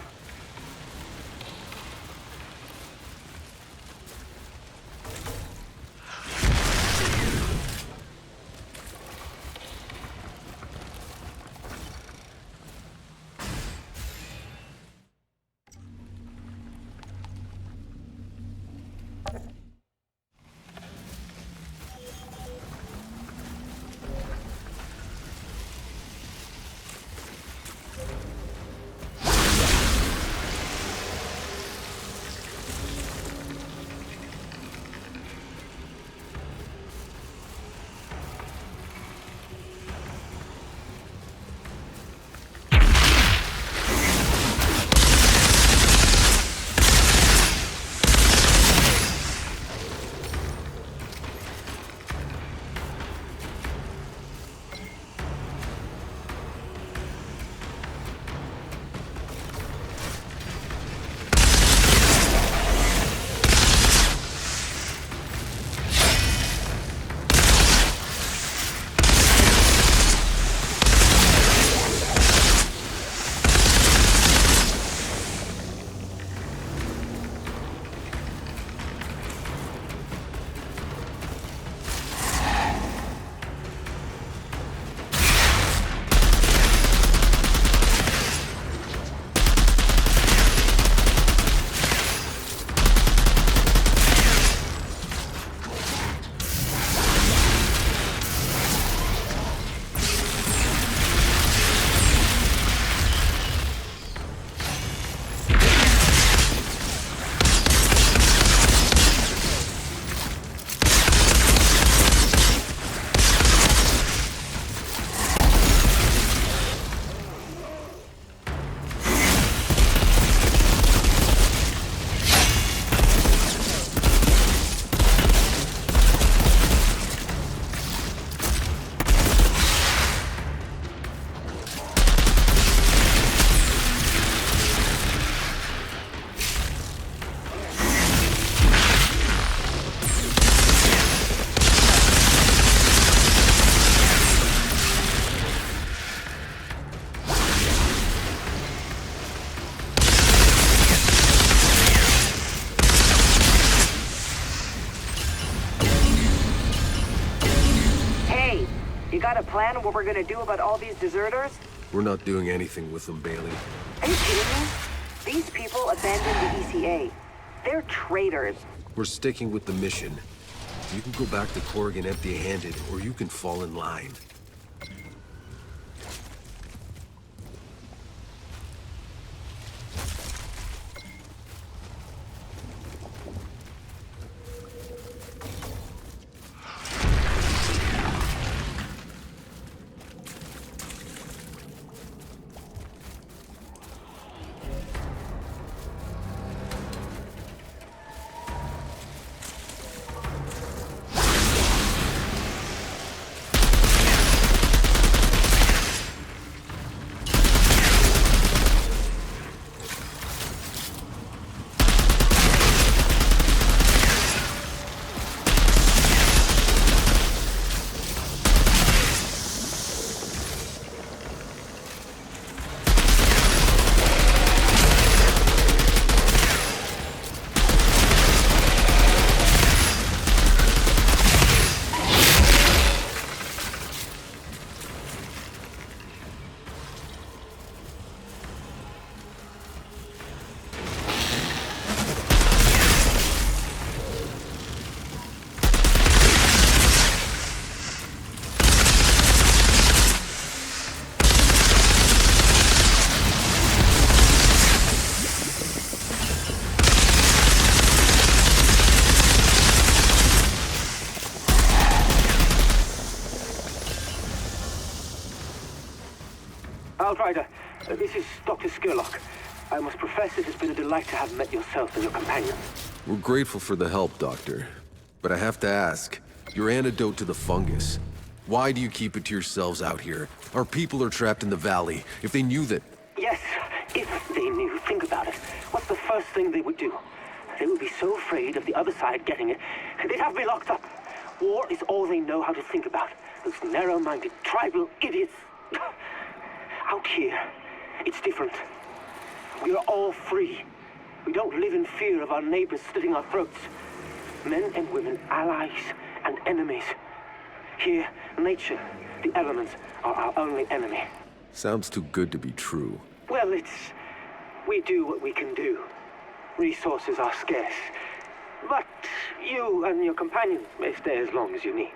plan what we're gonna do about all these deserters? We're not doing anything with them, Bailey. Are you kidding me? These people abandoned the ECA. They're traitors. We're sticking with the mission. You can go back to Corrigan empty-handed, or you can fall in line. Outrider, this is Dr. Skurlock. I must profess it has been a delight to have met yourself and your companions. We're grateful for the help, Doctor. But I have to ask, your antidote to the fungus, why do you keep it to yourselves out here? Our people are trapped in the valley. If they knew that... Yes, if they knew. Think about it. What's the first thing they would do? They would be so afraid of the other side getting it, they'd have me locked up. War is all they know how to think about. Those narrow-minded, tribal idiots. Out here, it's different. We are all free. We don't live in fear of our neighbors slitting our throats. Men and women, allies and enemies. Here, nature, the elements, are our only enemy. Sounds too good to be true. Well, we do what we can do. Resources are scarce. But you and your companions may stay as long as you need.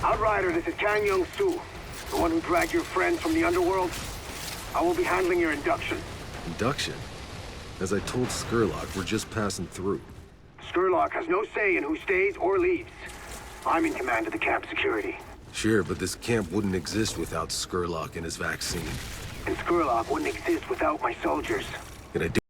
Outrider, this is Kang Young-soo, the one who dragged your friends from the underworld. I will be handling your induction. Induction? As I told Skurlock, we're just passing through. Skurlock has no say in who stays or leaves. I'm in command of the camp security. Sure, but this camp wouldn't exist without Skurlock and his vaccine. And Skurlock wouldn't exist without my soldiers. Can I do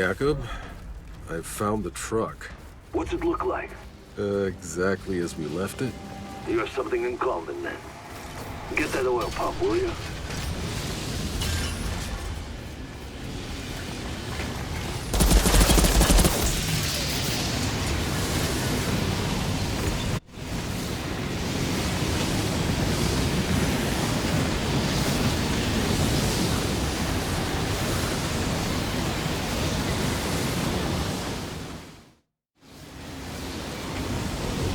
Jacob, I found the truck. What's it look like? Exactly as we left it. You have something in common, then. Get that oil pump, will you?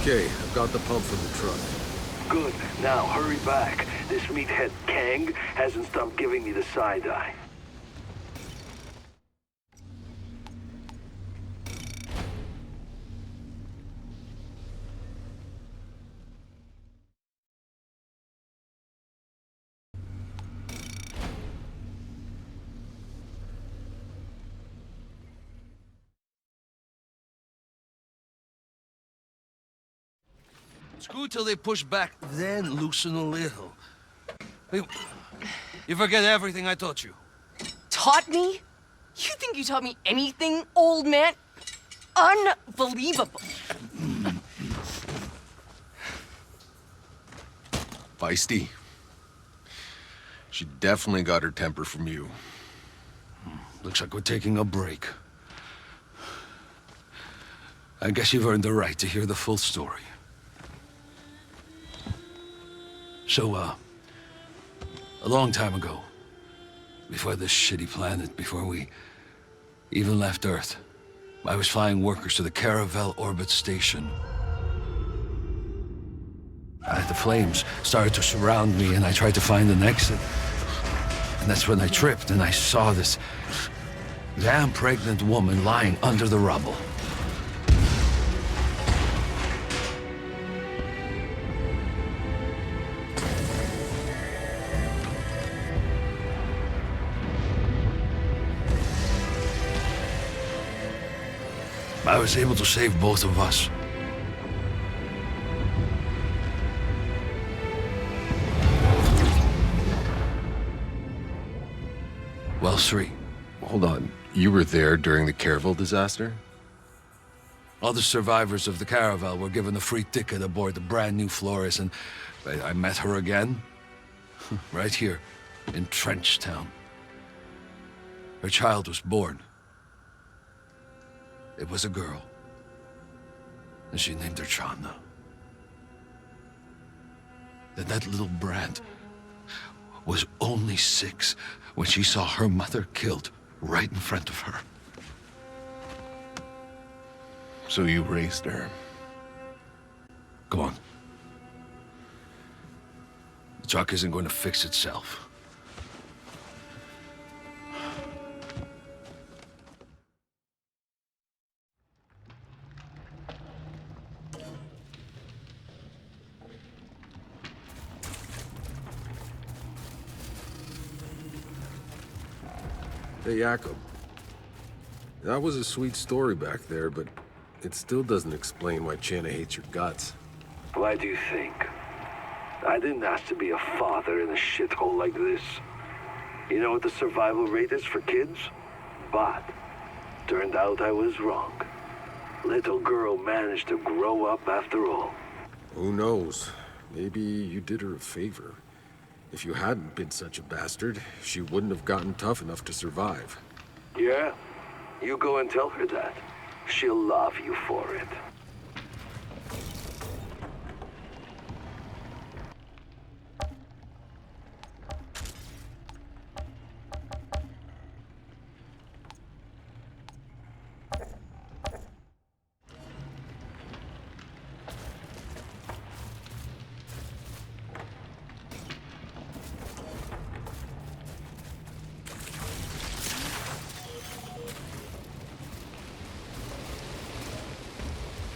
Okay, I've got the pump for the truck. Good. Now, hurry back. This meathead Kang hasn't stopped giving me the side eye. Screw till they push back, then loosen a little. You forget everything I taught you. Taught me? You think you taught me anything, old man? Unbelievable. Feisty. She definitely got her temper from you. Looks like we're taking a break. I guess you've earned the right to hear the full story. So, a long time ago, before this shitty planet, before we even left Earth, I was flying workers to the Caravel orbit station. The flames started to surround me, and I tried to find an exit. And that's when I tripped, and I saw this damn pregnant woman lying under the rubble. I was able to save both of us. Well, three. Hold on. You were there during the Caravel disaster? Other survivors of the Caravel were given a free ticket aboard the brand new Flores, and I met her again. Right here, in Trenchtown. Her child was born. It was a girl. And she named her Chana. Then that little brat was only 6 when she saw her mother killed right in front of her. So you raised her? Go on. The truck isn't going to fix itself. Hey, Jacob. That was a sweet story back there, but it still doesn't explain why Chana hates your guts. Why do you think? I didn't ask to be a father in a shithole like this. You know what the survival rate is for kids? But turned out I was wrong. Little girl managed to grow up after all. Who knows? Maybe you did her a favor. If you hadn't been such a bastard, she wouldn't have gotten tough enough to survive. Yeah? You go and tell her that. She'll love you for it.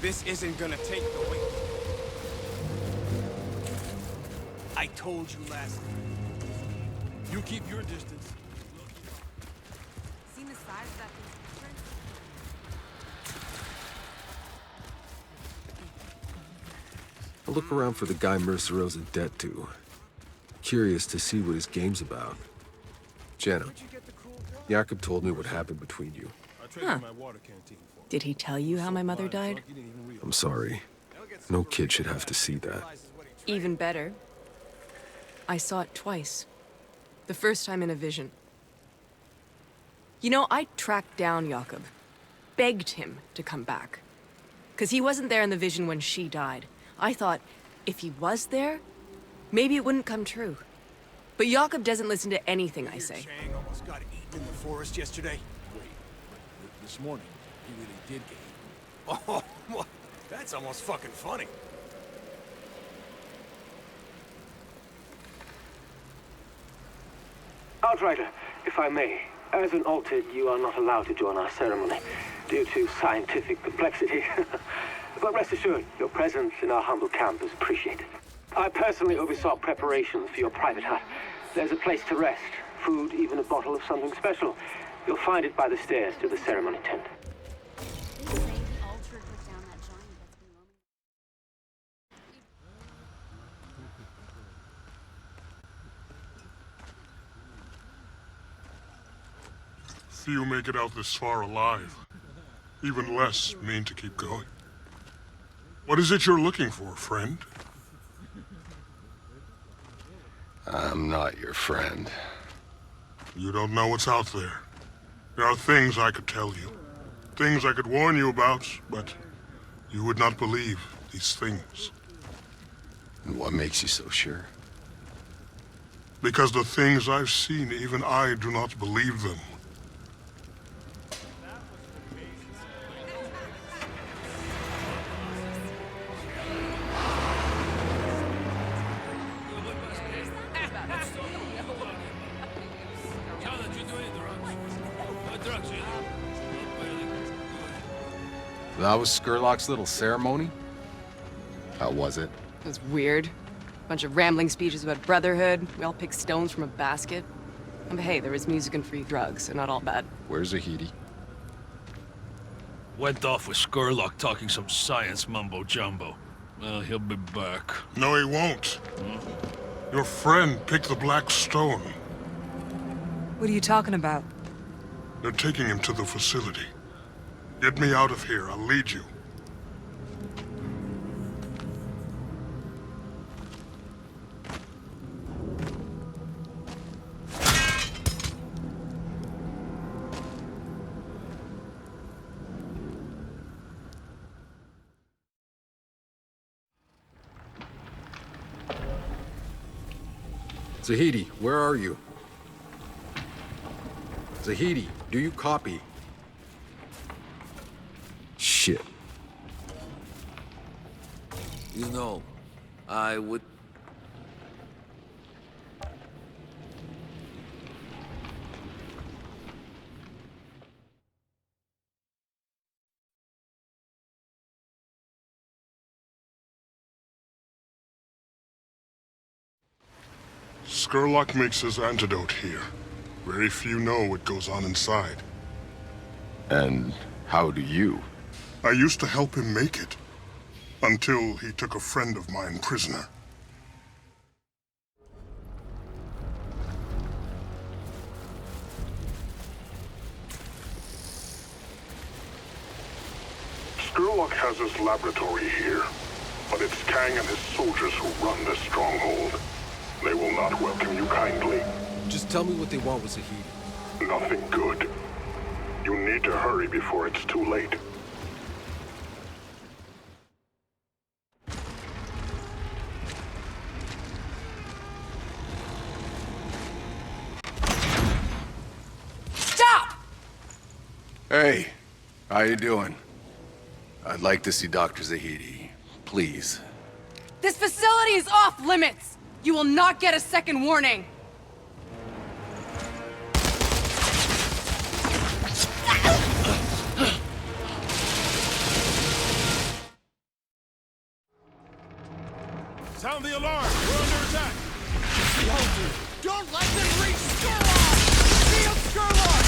This isn't gonna take the weight. I told you last time. You keep your distance. Seen the size of that thing's footprint? I'll look around for the guy Mercer owes a debt to. Curious to see what his game's about. Jenna, Jacob told me what happened between you. Huh. Did he tell you how my mother died? I'm sorry. No kid should have to see that. Even better. I saw it twice. The first time in a vision. You know, I tracked down Jakob. Begged him to come back. 'Cause he wasn't there in the vision when she died. I thought, if he was there, maybe it wouldn't come true. But Jakob doesn't listen to anything I say. Chang almost got eaten in the forest yesterday. Wait, but this morning, he really did get eaten. Oh, what? That's almost fucking funny. Outrider, if I may, as an altered, you are not allowed to join our ceremony due to scientific complexity. But rest assured, your presence in our humble camp is appreciated. I personally oversaw preparations for your private hut. There's a place to rest, food, even a bottle of something special. You'll find it by the stairs to the ceremony tent. Few make it out this far alive. Even less mean to keep going. What is it you're looking for, friend? I'm not your friend. You don't know what's out there. There are things I could tell you. Things I could warn you about, but you would not believe these things. And what makes you so sure? Because the things I've seen, even I do not believe them. That was Skurlock's little ceremony? How was it? It was weird. Bunch of rambling speeches about brotherhood. We all picked stones from a basket. But hey, there was music and free drugs, so not all bad. Where's Zahidi? Went off with Skurlock talking some science mumbo-jumbo. Well, he'll be back. No, he won't. Your friend picked the black stone. What are you talking about? They're taking him to the facility. Get me out of here. I'll lead you. Zahidi, where are you? Zahidi, do you copy? Shit. You know, I would... Skurlock makes his antidote here. Very few know what goes on inside. And how do you? I used to help him make it. Until he took a friend of mine prisoner. Skurlock has his laboratory here. But it's Kang and his soldiers who run this stronghold. They will not welcome you kindly. Just tell me what they want with Zahidi. Nothing good. You need to hurry before it's too late. Stop! Hey, how you doing? I'd like to see Dr. Zahidi, please. This facility is off limits! You will not get a second warning! Sound the alarm! We're under attack! Don't let them reach Skurlock! Shield Skurlock!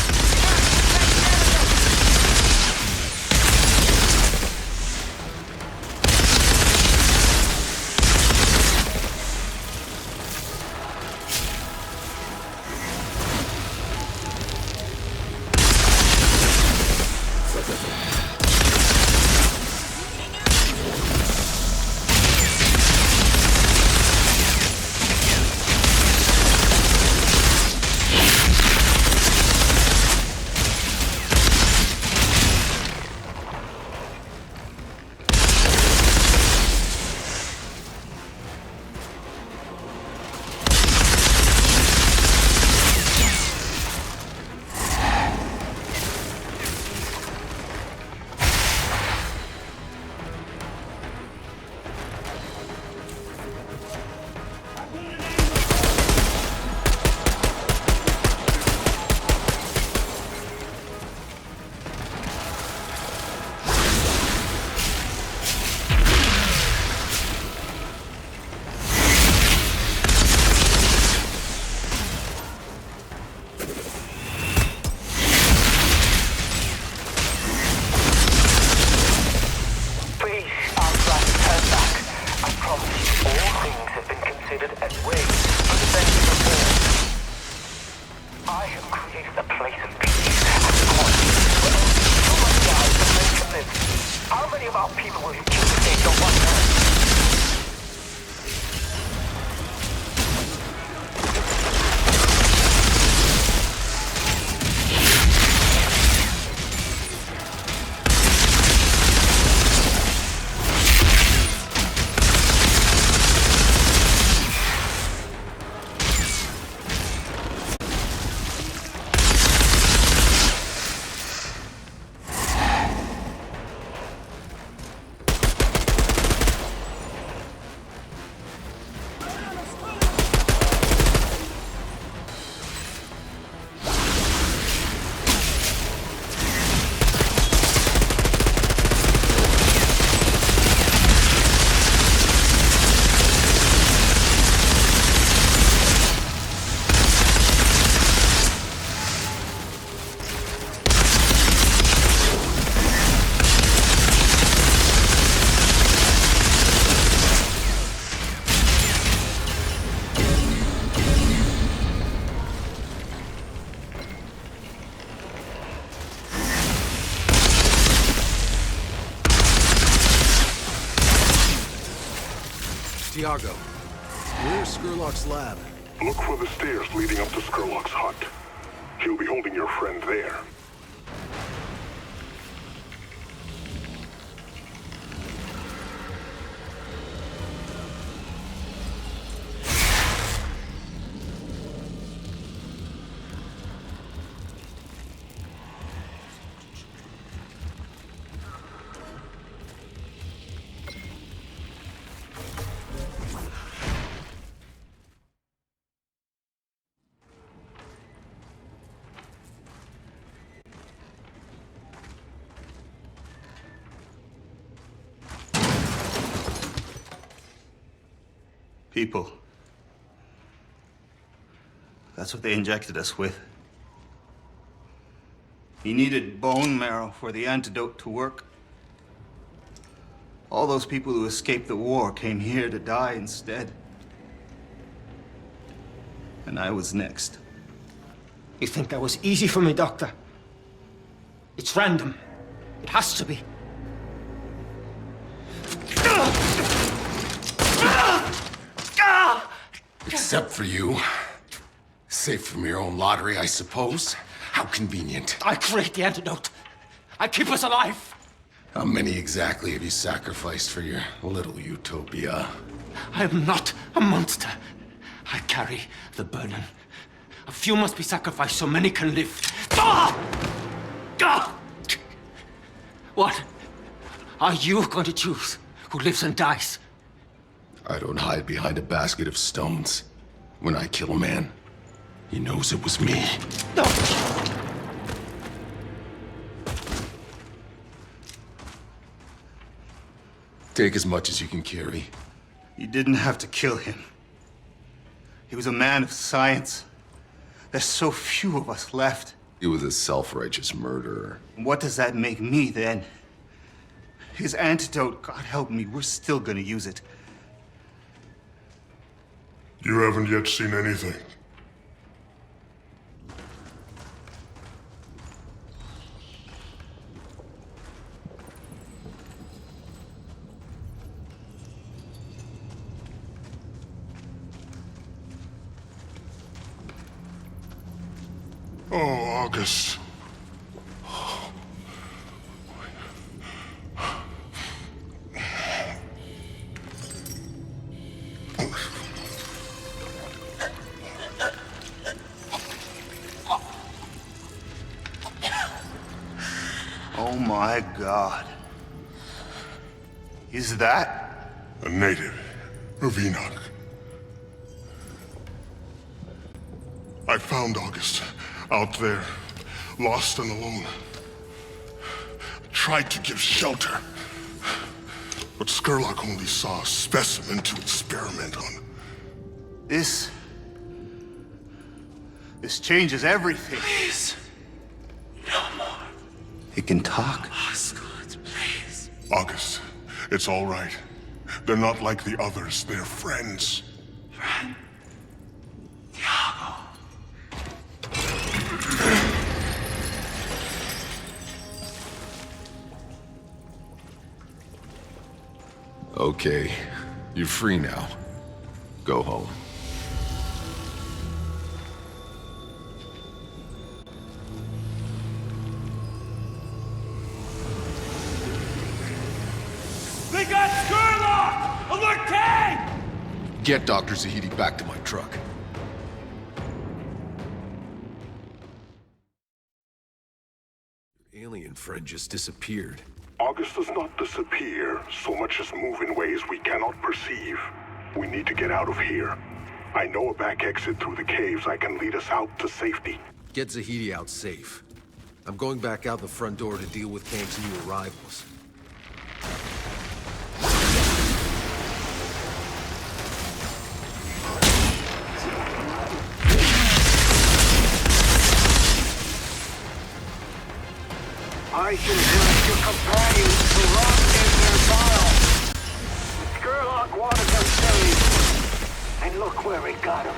many of our people will you kill to save your one man? Tiago, where's Skurlock's lab? Look for the stairs leading up to Skurlock's hut. He'll be holding your friend there. People. That's what they injected us with. He needed bone marrow for the antidote to work. All those people who escaped the war came here to die instead. And I was next. You think that was easy for me, Doctor? It's random. It has to be. Except for you. Safe from your own lottery, I suppose. How convenient. I create the antidote. I keep us alive. How many exactly have you sacrificed for your little utopia? I am not a monster. I carry the burden. A few must be sacrificed so many can live. What are you going to choose? Who lives and dies? I don't hide behind a basket of stones. When I kill a man, he knows it was me. No. Take as much as you can carry. You didn't have to kill him. He was a man of science. There's so few of us left. He was a self-righteous murderer. What does that make me, then? His antidote, God help me, we're still gonna use it. You haven't yet seen anything. Oh, August. Oh my God. Is that? A native of Enoch. I found August out there, lost and alone. Tried to give shelter. But Skurlock only saw a specimen to experiment on. This changes everything. Please. No more. It can talk. Osgood, please. August, it's all right. They're not like the others. They're friends. Friend? Tiago. Okay, you're free now. Go home. They got Skurlock! Alert K! Get Dr. Zahidi back to my truck. Your alien friend just disappeared. August does not disappear, so much as move in ways we cannot perceive. We need to get out of here. I know a back exit through the caves that can lead us out to safety. Get Zahidi out safe. I'm going back out the front door to deal with Kang's new arrivals. I should have your companions to rot in their bile. Skurlock wanted them saved, and look where he got them.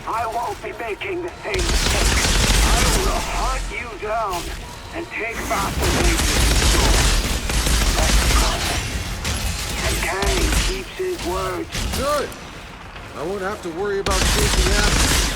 I won't be making the same mistake. I will hunt you down and take back the wages you stole. That's promise. And Kang keeps his word. Good. I won't have to worry about chasing after you.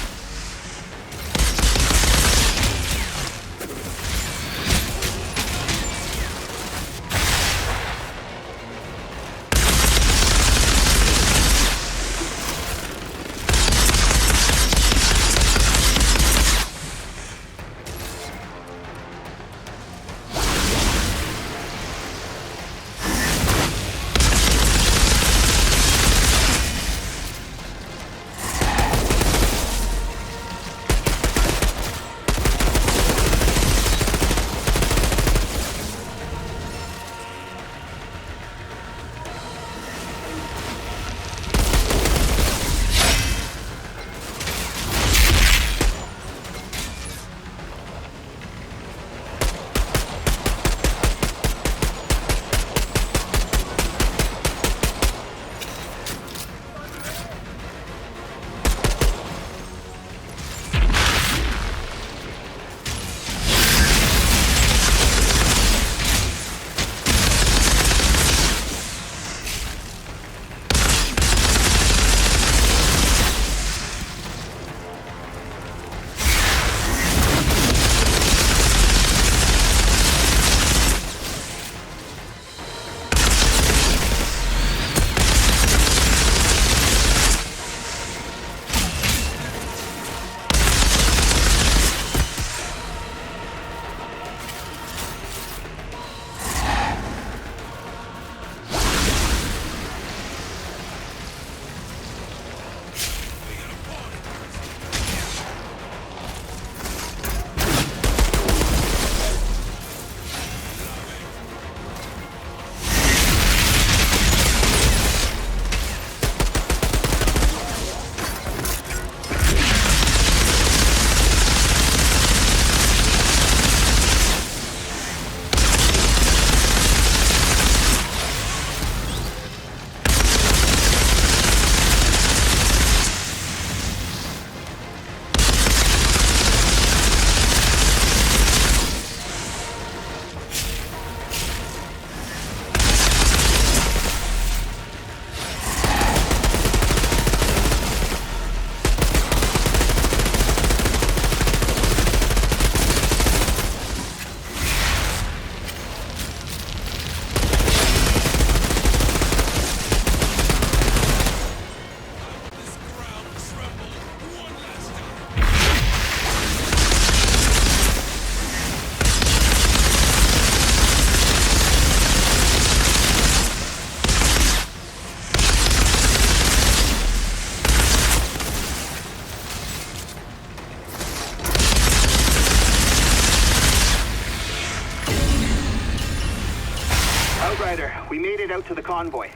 Outrider, we made it out to the convoy.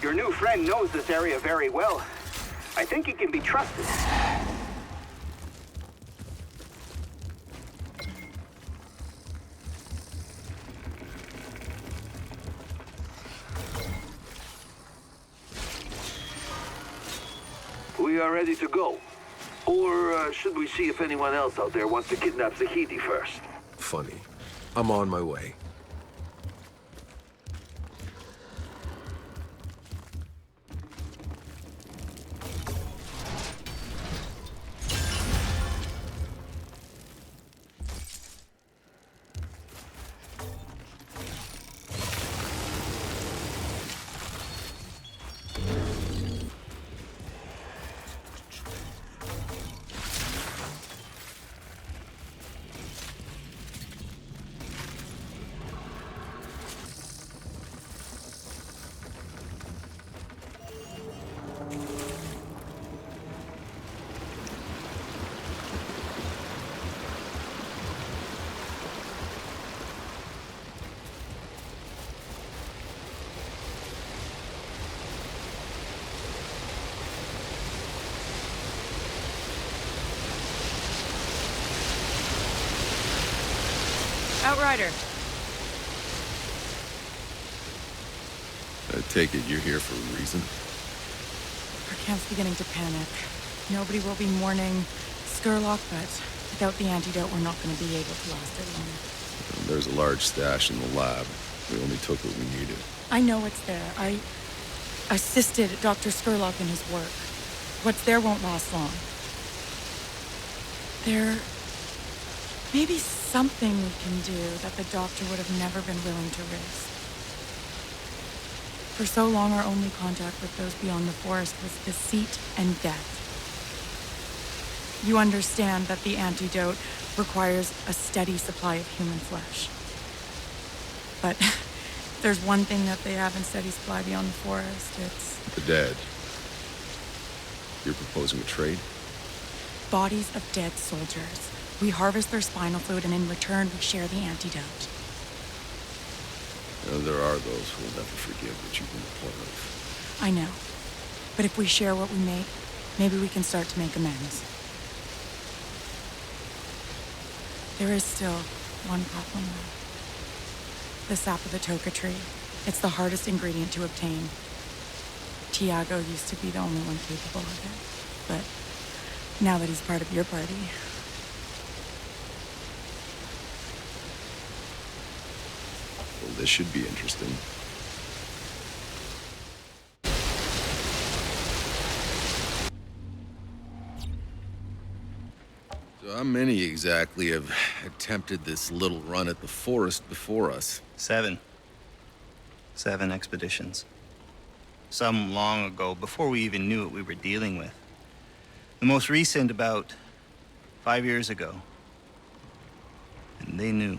Your new friend knows this area very well. I think he can be trusted. We are ready to go. Or should we see if anyone else out there wants to kidnap Zahidi first? Funny. I'm on my way. Outrider. I take it you're here for a reason? Our camp's beginning to panic. Nobody will be mourning Skurlock, but without the antidote, we're not going to be able to last it long. There's a large stash in the lab. We only took what we needed. I know it's there. I assisted Dr. Skurlock in his work. What's there won't last long. There may be something we can do that the doctor would have never been willing to risk. For so long, our only contact with those beyond the forest was deceit and death. You understand that the antidote requires a steady supply of human flesh. But there's one thing that they have in steady supply beyond the forest, it's... The dead. You're proposing a trade? bodies of dead soldiers. We harvest their spinal fluid, and in return, we share the antidote. There are those who will never forgive what you've been a part of. I know. But if we share what we make, maybe we can start to make amends. There is still one problem, though. The sap of the toka tree. It's the hardest ingredient to obtain. Tiago used to be the only one capable of it. But now that he's part of your party... Well, this should be interesting. So how many exactly have attempted this little run at the forest before us? 7. 7 expeditions. Some long ago, before we even knew what we were dealing with. The most recent about 5 years ago. And they knew.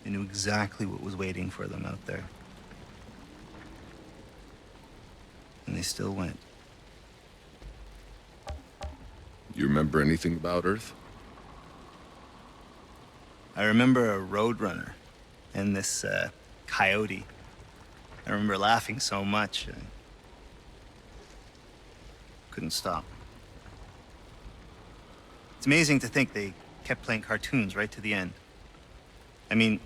They knew exactly what was waiting for them out there. And they still went. You remember anything about Earth? I remember a roadrunner and this coyote. I remember laughing so much, I couldn't stop. It's amazing to think they kept playing cartoons right to the end. I mean,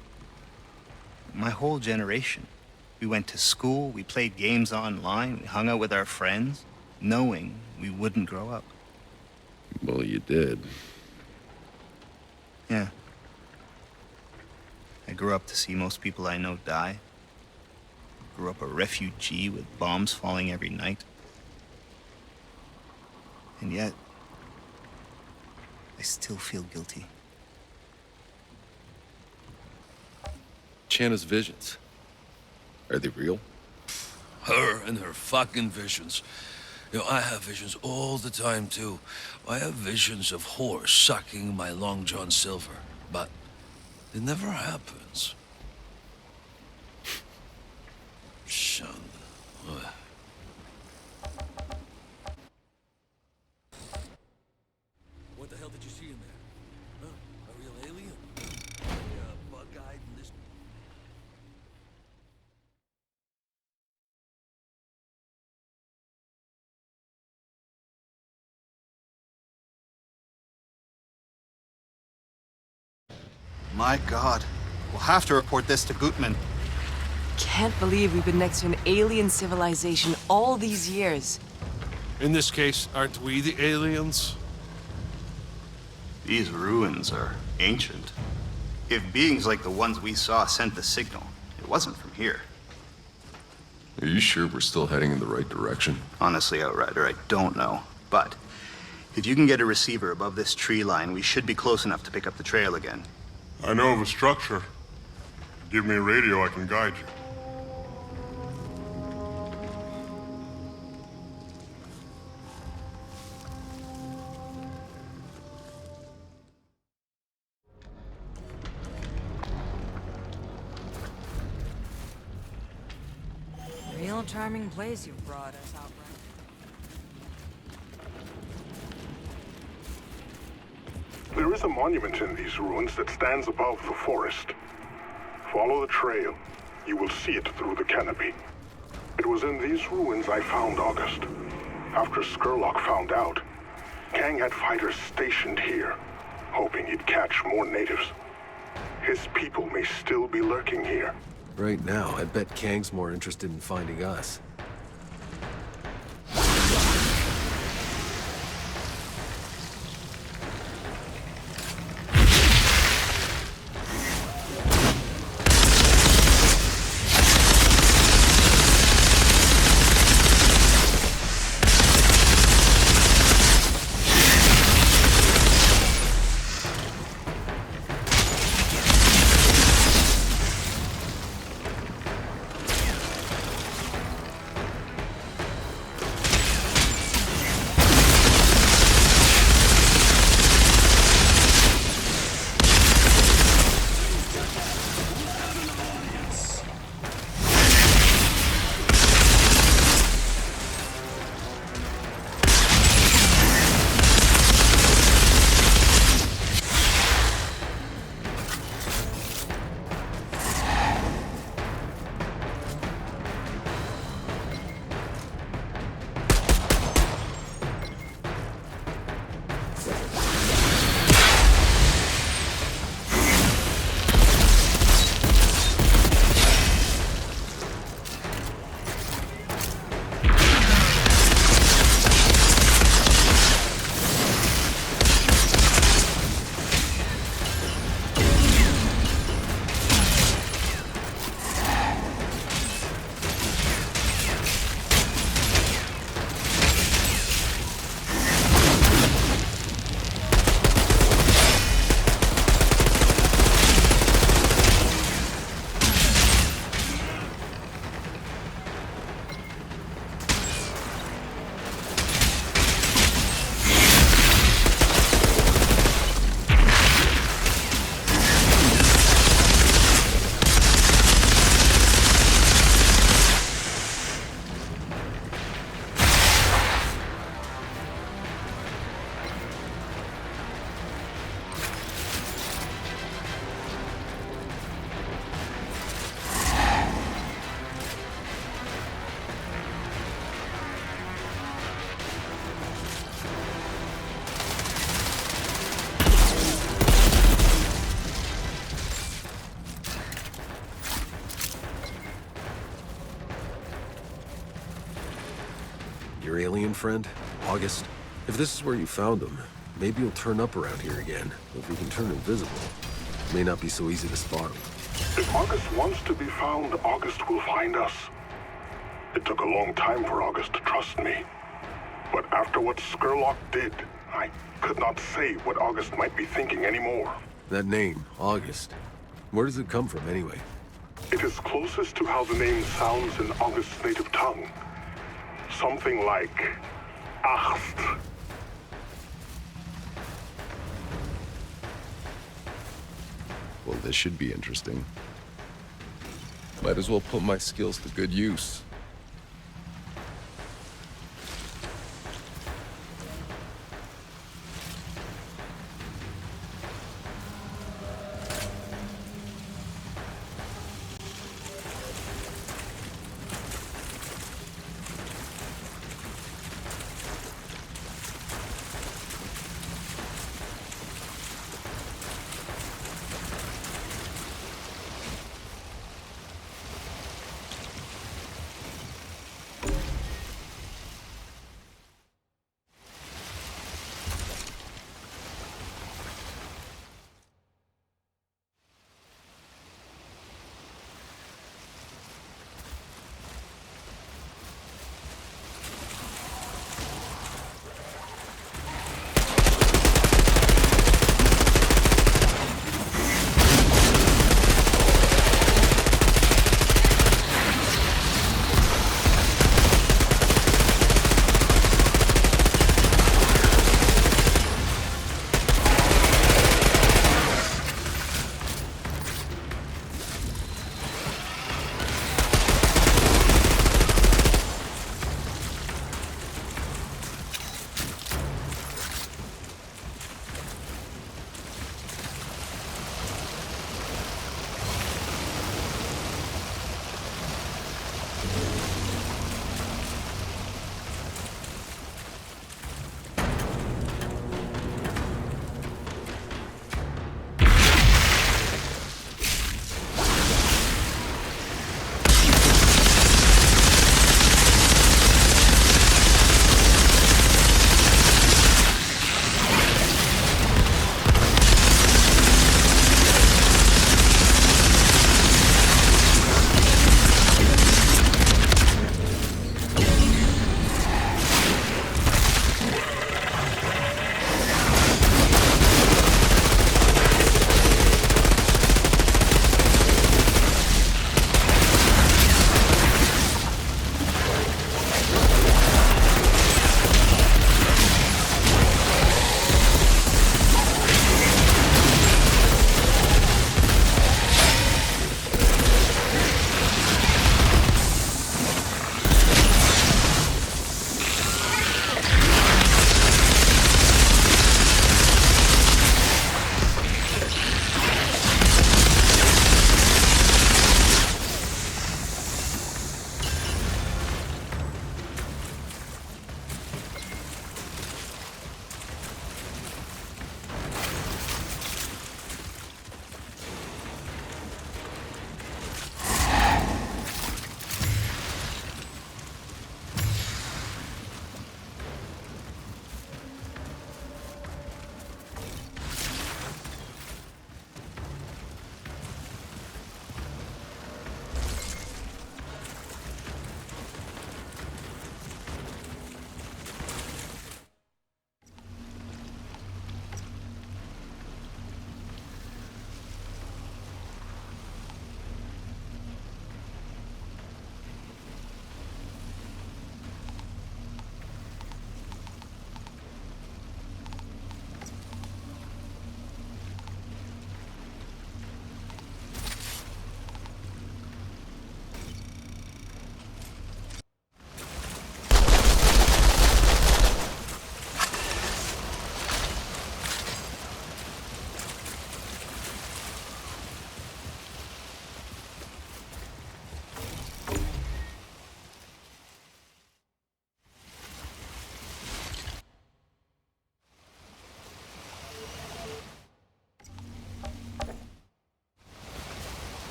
my whole generation. We went to school, we played games online, we hung out with our friends, knowing we wouldn't grow up. Well, you did. Yeah. I grew up to see most people I know die. Grew up a refugee with bombs falling every night. And yet, I still feel guilty. Channa's visions. Are they real? Her and her fucking visions. You know, I have visions all the time, too. I have visions of horse sucking my Long John Silver, but it never happens. Son. What the hell did you see in there? Huh? A real alien? Bug-eyed and this... My God. We'll have to report this to Gutman. Can't believe we've been next to an alien civilization all these years. In this case, aren't we the aliens? These ruins are ancient. If beings like the ones we saw sent the signal, it wasn't from here. Are you sure we're still heading in the right direction? Honestly, Outrider, I don't know. But if you can get a receiver above this tree line, we should be close enough to pick up the trail again. I know of a structure. Give me a radio, I can guide you. Real charming place you've brought us, Outrider. There is a monument in these ruins that stands above the forest. Follow the trail. You will see it through the canopy. It was in these ruins I found August. After Skurlock found out, Kang had fighters stationed here, hoping he'd catch more natives. His people may still be lurking here. Right now, I bet Kang's more interested in finding us. Your alien friend, August? If this is where you found him, maybe he'll turn up around here again. If we can turn invisible, it may not be so easy to spot him. If August wants to be found, August will find us. It took a long time for August to trust me. But after what Skurlock did, I could not say what August might be thinking anymore. That name, August, where does it come from anyway? It is closest to how the name sounds in August's native tongue. Something like Acht. Well, this should be interesting. Might as well put my skills to good use.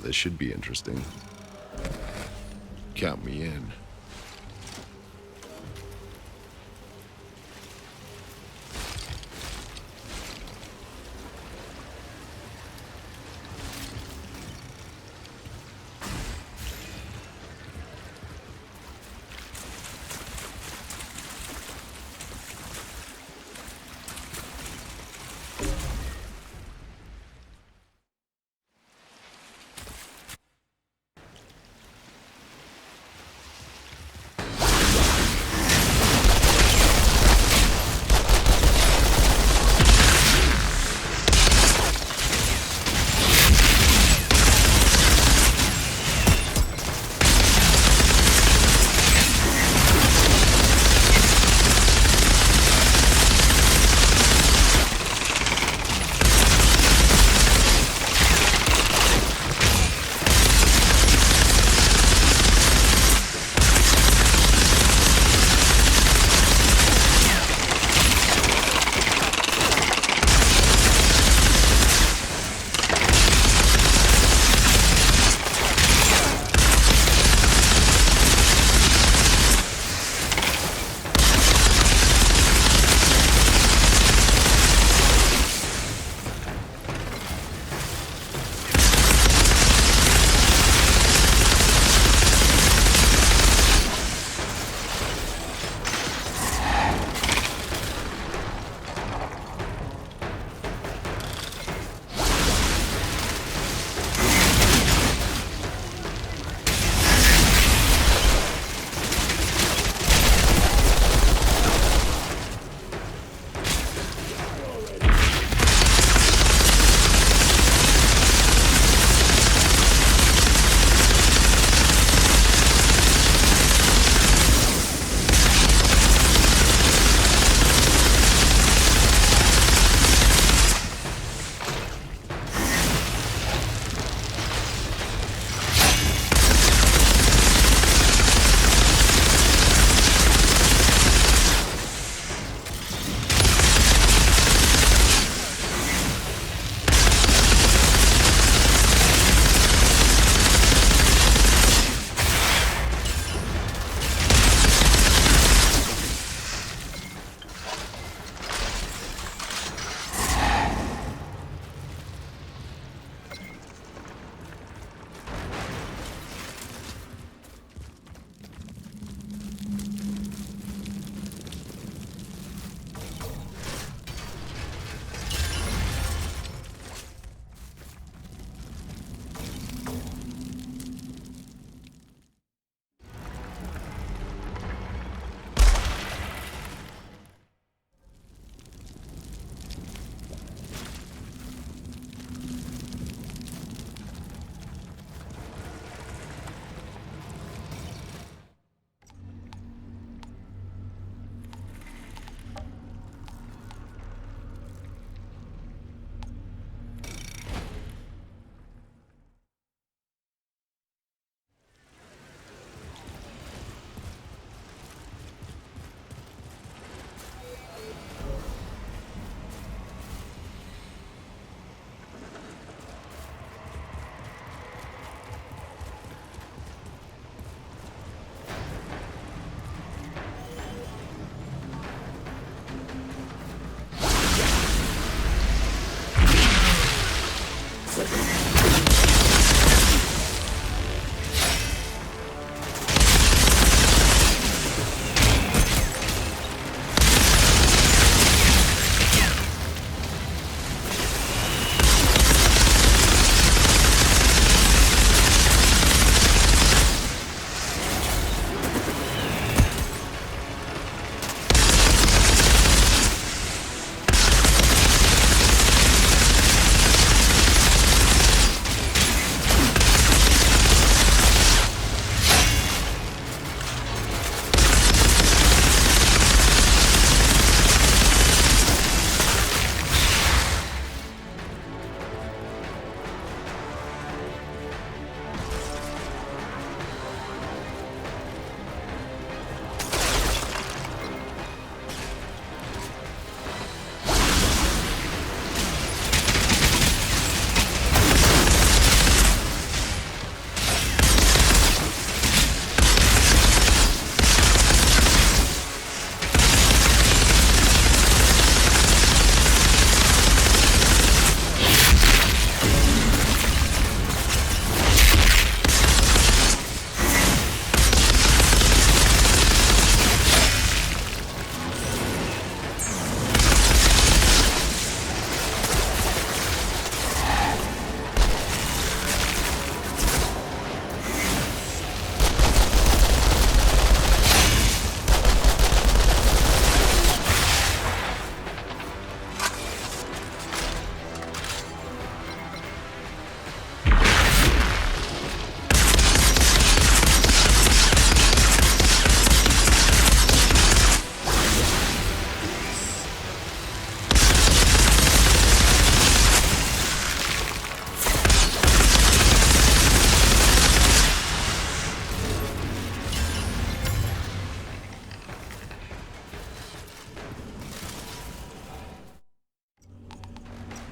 this should be interesting. Count me in.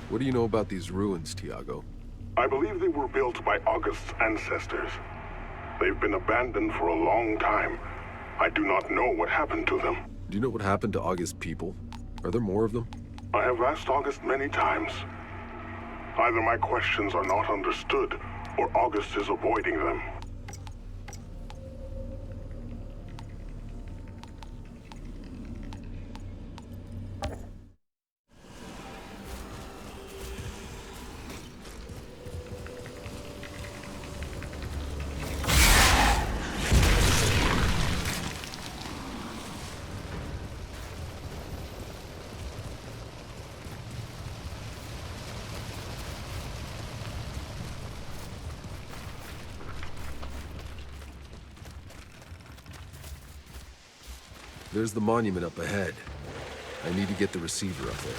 What do you know about these ruins, Tiago? I believe they were built by August's ancestors. They've been abandoned for a long time. I do not know what happened to them. Do you know what happened to August's people? Are there more of them? I have asked August many times. Either my questions are not understood, or August is avoiding them. There's the monument up ahead. I need to get the receiver up there.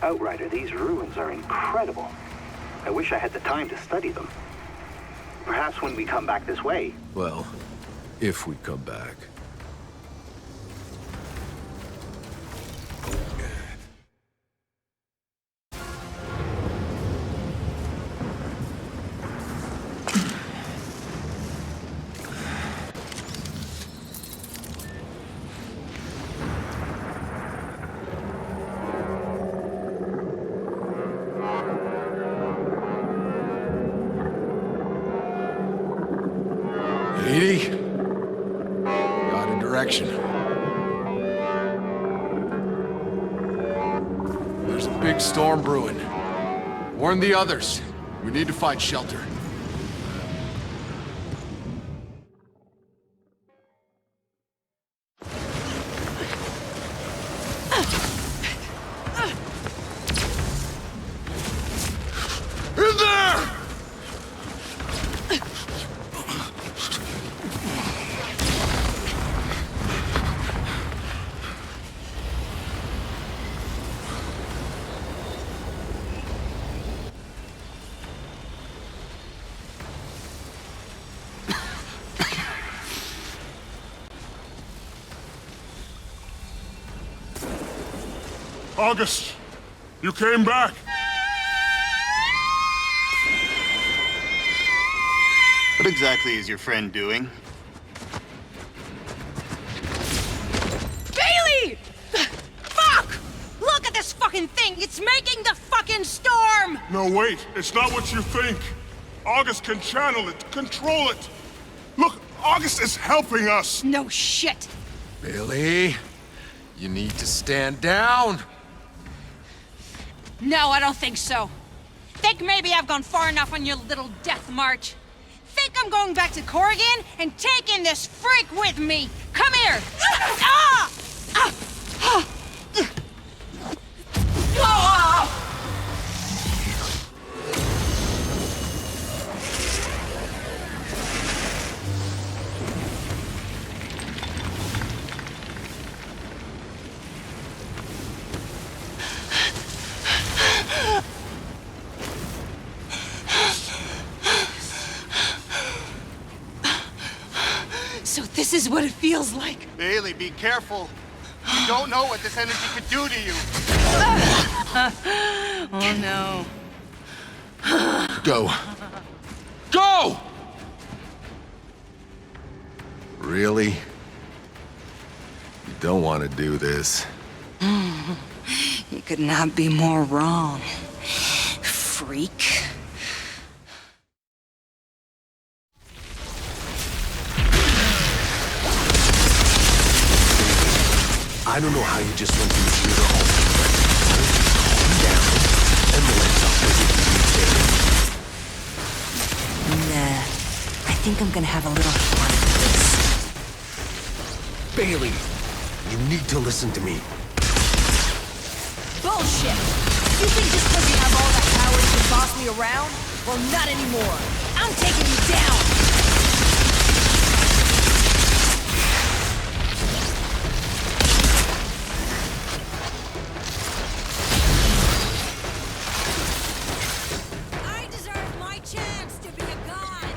Outrider, these ruins are incredible. I wish I had the time to study them. Perhaps when we come back this way. Well, if we come back. Edie? Got a direction. There's a big storm brewing. Warn the others. We need to find shelter. In there! August, you came back. What exactly is your friend doing? Bailey! Fuck! Look at this fucking thing! It's making the fucking storm! No, wait. It's not what you think. August can channel it, control it. Look, August is helping us. No shit. Billy, you need to stand down. No, I don't think so. Think maybe I've gone far enough on your little death march. Think I'm going back to Corrigan and taking this freak with me. Come here. Ah! Ah! Ah! Ah! This is what it feels like. Bailey, be careful. You don't know what this energy could do to you. Oh no. Go. Go! Really? You don't want to do this. You could not be more wrong, freak. I don't know how you just went from zero to all. Calm down and let's talk Nah, I think I'm gonna have a little fun with this. Bailey, you need to listen to me. Bullshit! You think just because you have all that power you can boss me around? Well, not anymore. I'm taking you down! I deserve my chance to be a god.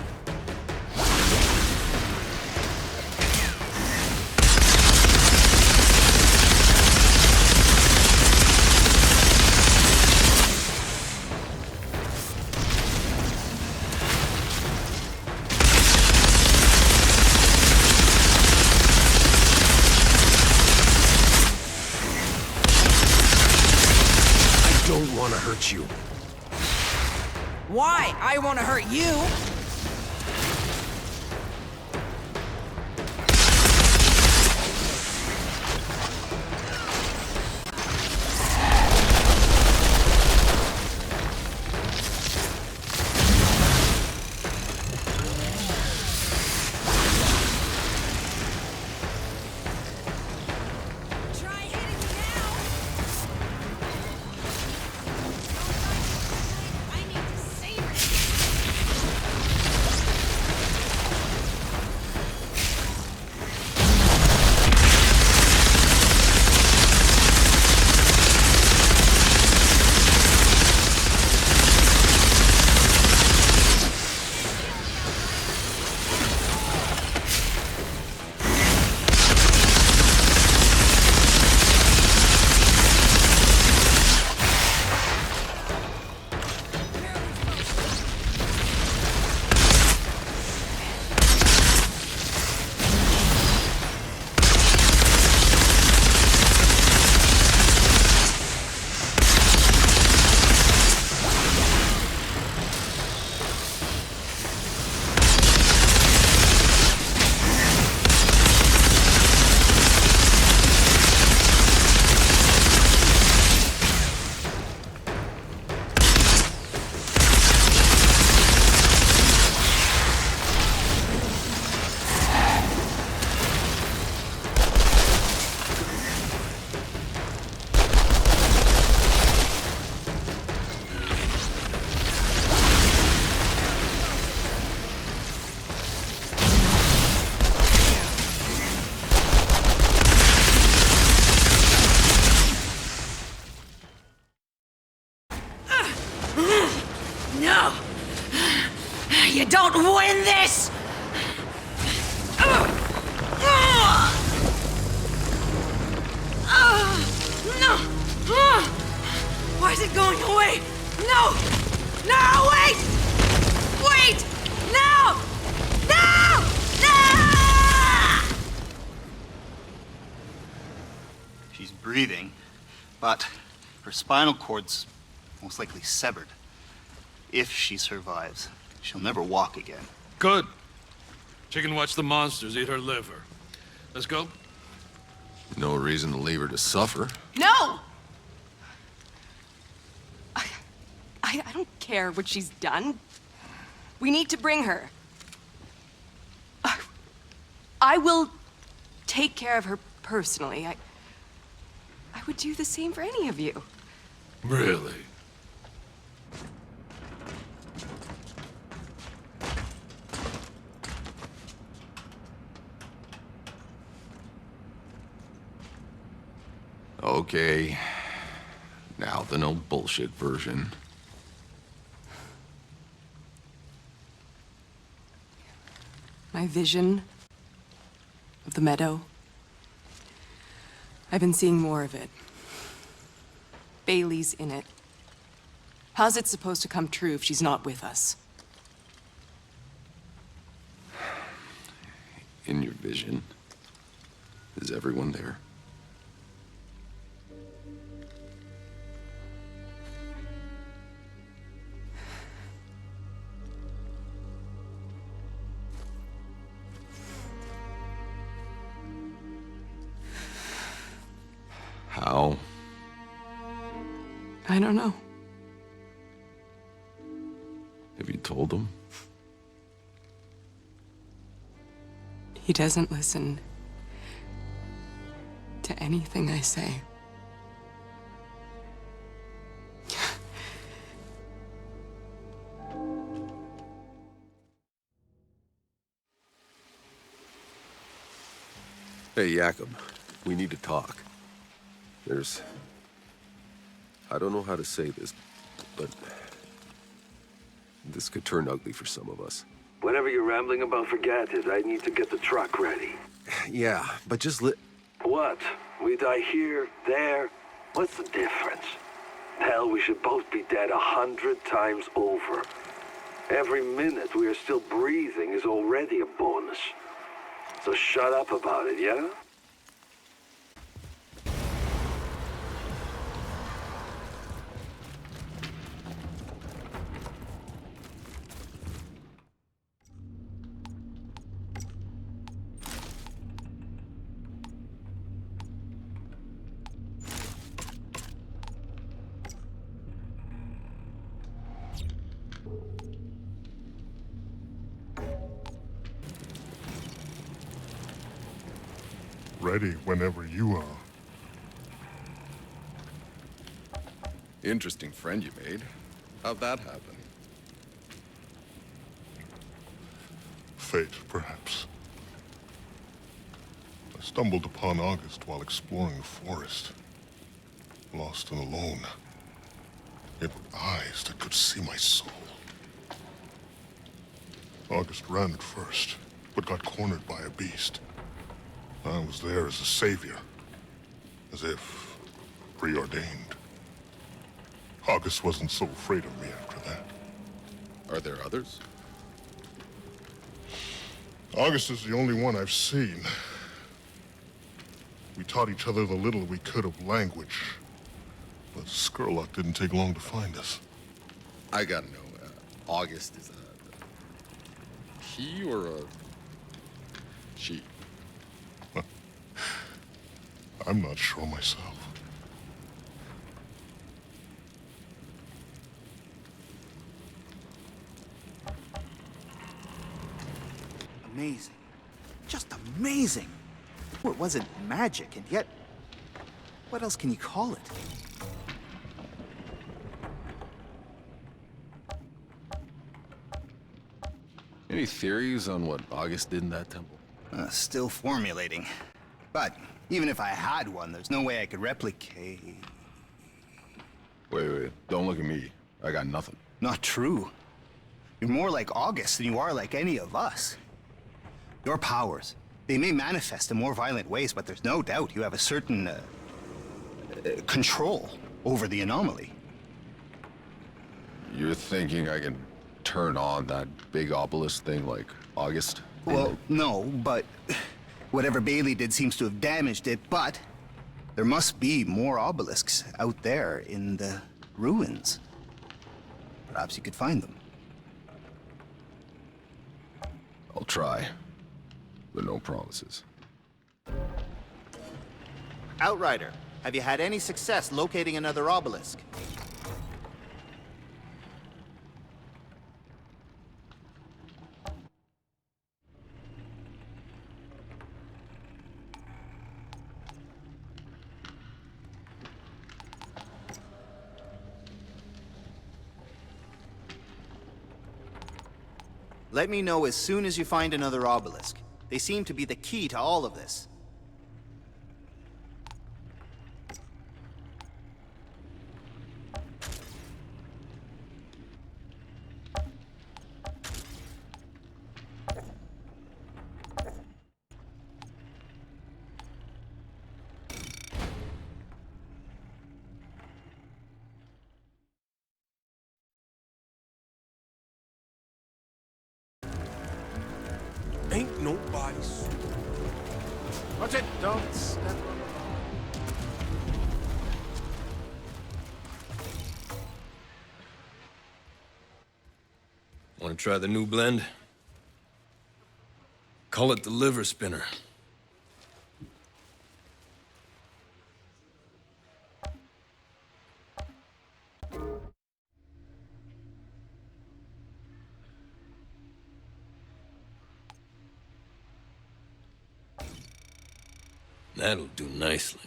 I don't want to hurt you. Why? I want to hurt you. No! You don't win this! No! Why is it going away? No! No, wait! Wait! No! No! No! She's breathing, but her spinal cord's most likely severed. If she survives, she'll never walk again. Good. She can watch the monsters eat her liver. Let's go. No reason to leave her to suffer. No! I don't care what she's done. We need to bring her. I will take care of her personally. I would do the same for any of you. Really? Okay. Now the no bullshit version. My vision of the meadow. I've been seeing more of it. Bailey's in it. How's it supposed to come true if she's not with us? In your vision, is everyone there? How? I don't know. Have you told them? He doesn't listen to anything I say. Hey, Jakob, we need to talk. I don't know how to say this, but this could turn ugly for some of us. Whatever you're rambling about, forget it. I need to get the truck ready. Yeah, but just What? We die here, there? What's the difference? Hell, we should both be dead 100 times over. Every minute we are still breathing is already a bonus. So shut up about it, yeah? Ready whenever you are. Interesting friend you made. How'd that happen? Fate, perhaps. I stumbled upon August while exploring the forest. Lost and alone. Yet with eyes that could see my soul. August ran at first, but got cornered by a beast. I was there as a savior, as if preordained. August wasn't so afraid of me after that. Are there others? August is the only one I've seen. We taught each other the little we could of language, but Skurlock didn't take long to find us. I gotta know, August is a he or a she? I'm not sure myself. Amazing. Just amazing. Well, it wasn't magic, and yet, what else can you call it? Any theories on what August did in that temple? Still formulating. But even if I had one, there's no way I could replicate... Wait, don't look at me. I got nothing. Not true. You're more like August than you are like any of us. Your powers, they may manifest in more violent ways, but there's no doubt you have a certain control over the anomaly. You're thinking I can turn on that big obelisk thing like August? Well, no, but whatever Bailey did seems to have damaged it, but there must be more obelisks out there in the ruins. Perhaps you could find them. I'll try, but no promises. Outrider, have you had any success locating another obelisk? Let me know as soon as you find another obelisk. They seem to be the key to all of this. Nobody's... Watch it, don't step on Want to try the new blend? Call it the liver spinner. That'll do nicely.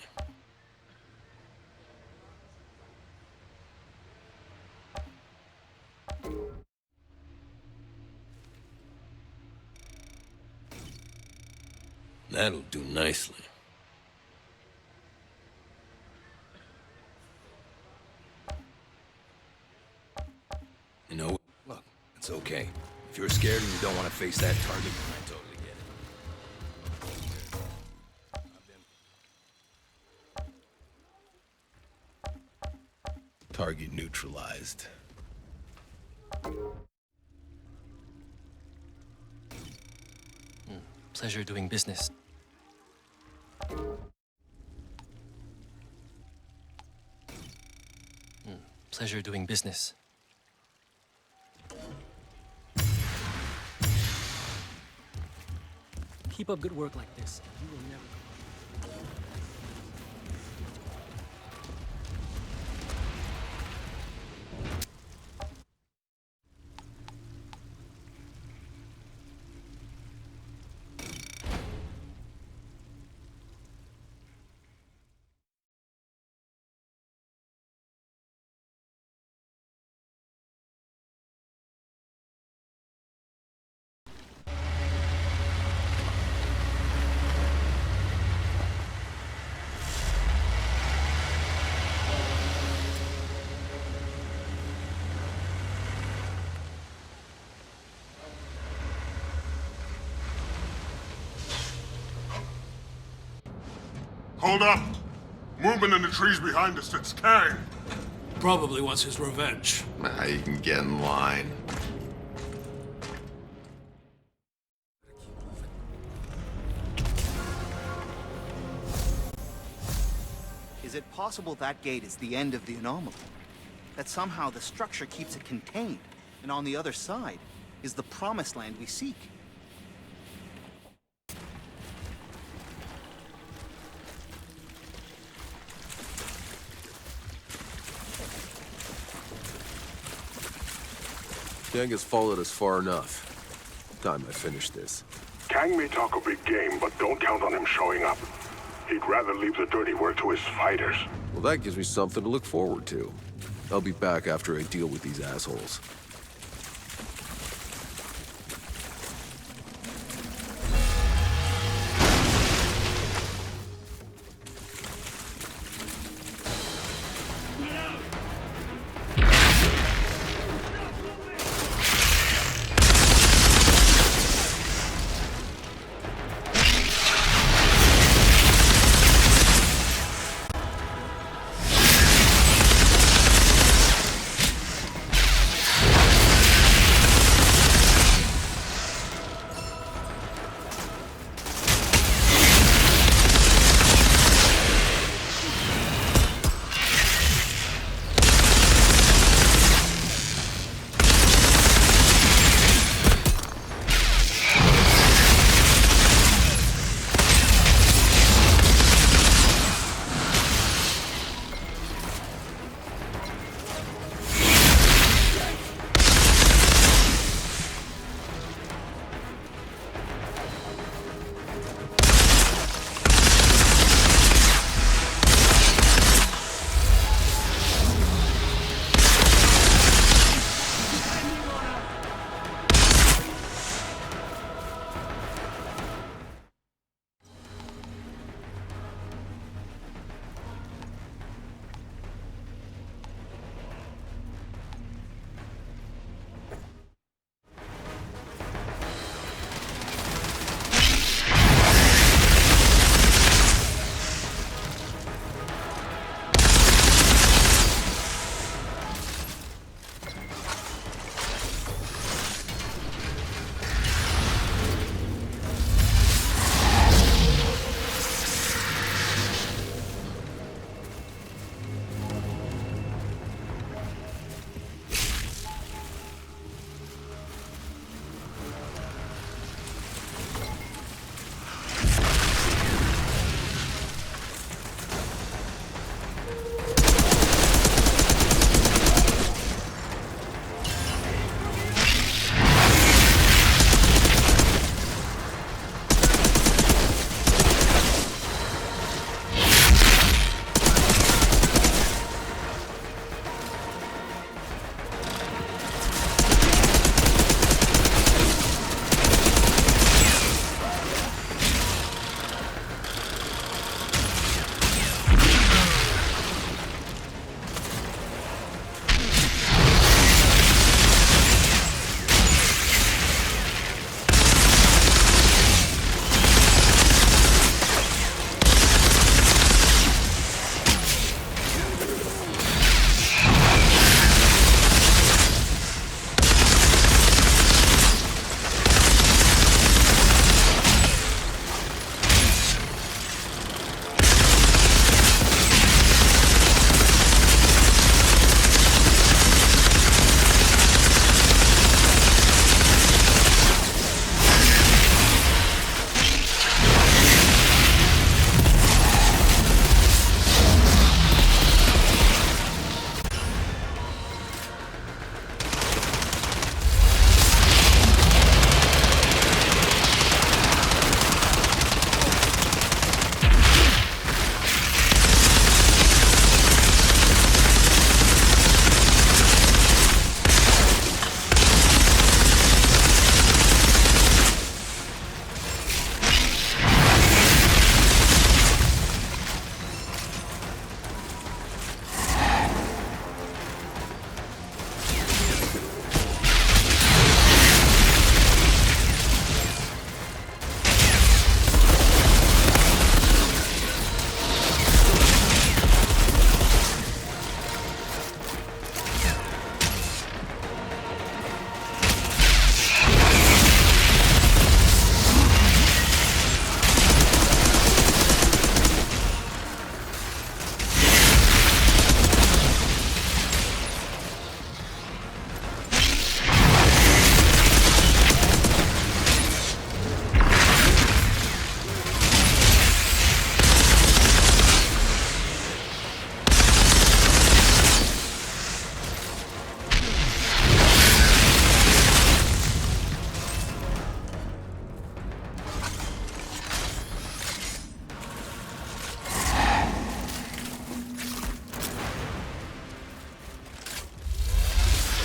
That'll do nicely. You know, look, it's okay. If you're scared and you don't want to face that target, I totally get it. Target neutralized. Pleasure doing business. Pleasure doing business. Keep up good work like this, and you will never go wrong. Hold up! Movement in the trees behind us, it's Kang! Probably wants his revenge. Nah, you can get in line. Is it possible that gate is the end of the anomaly? That somehow the structure keeps it contained, and on the other side is the promised land we seek? Kang has followed us far enough. Time I finish this. Kang may talk a big game, but don't count on him showing up. He'd rather leave the dirty work to his fighters. Well, that gives me something to look forward to. I'll be back after I deal with these assholes.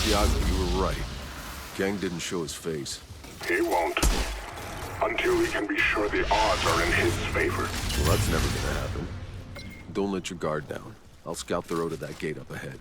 Tiago, you were right. Gang didn't show his face. He won't. Until we can be sure the odds are in his favor. Well, that's never gonna happen. Don't let your guard down. I'll scout the road to that gate up ahead.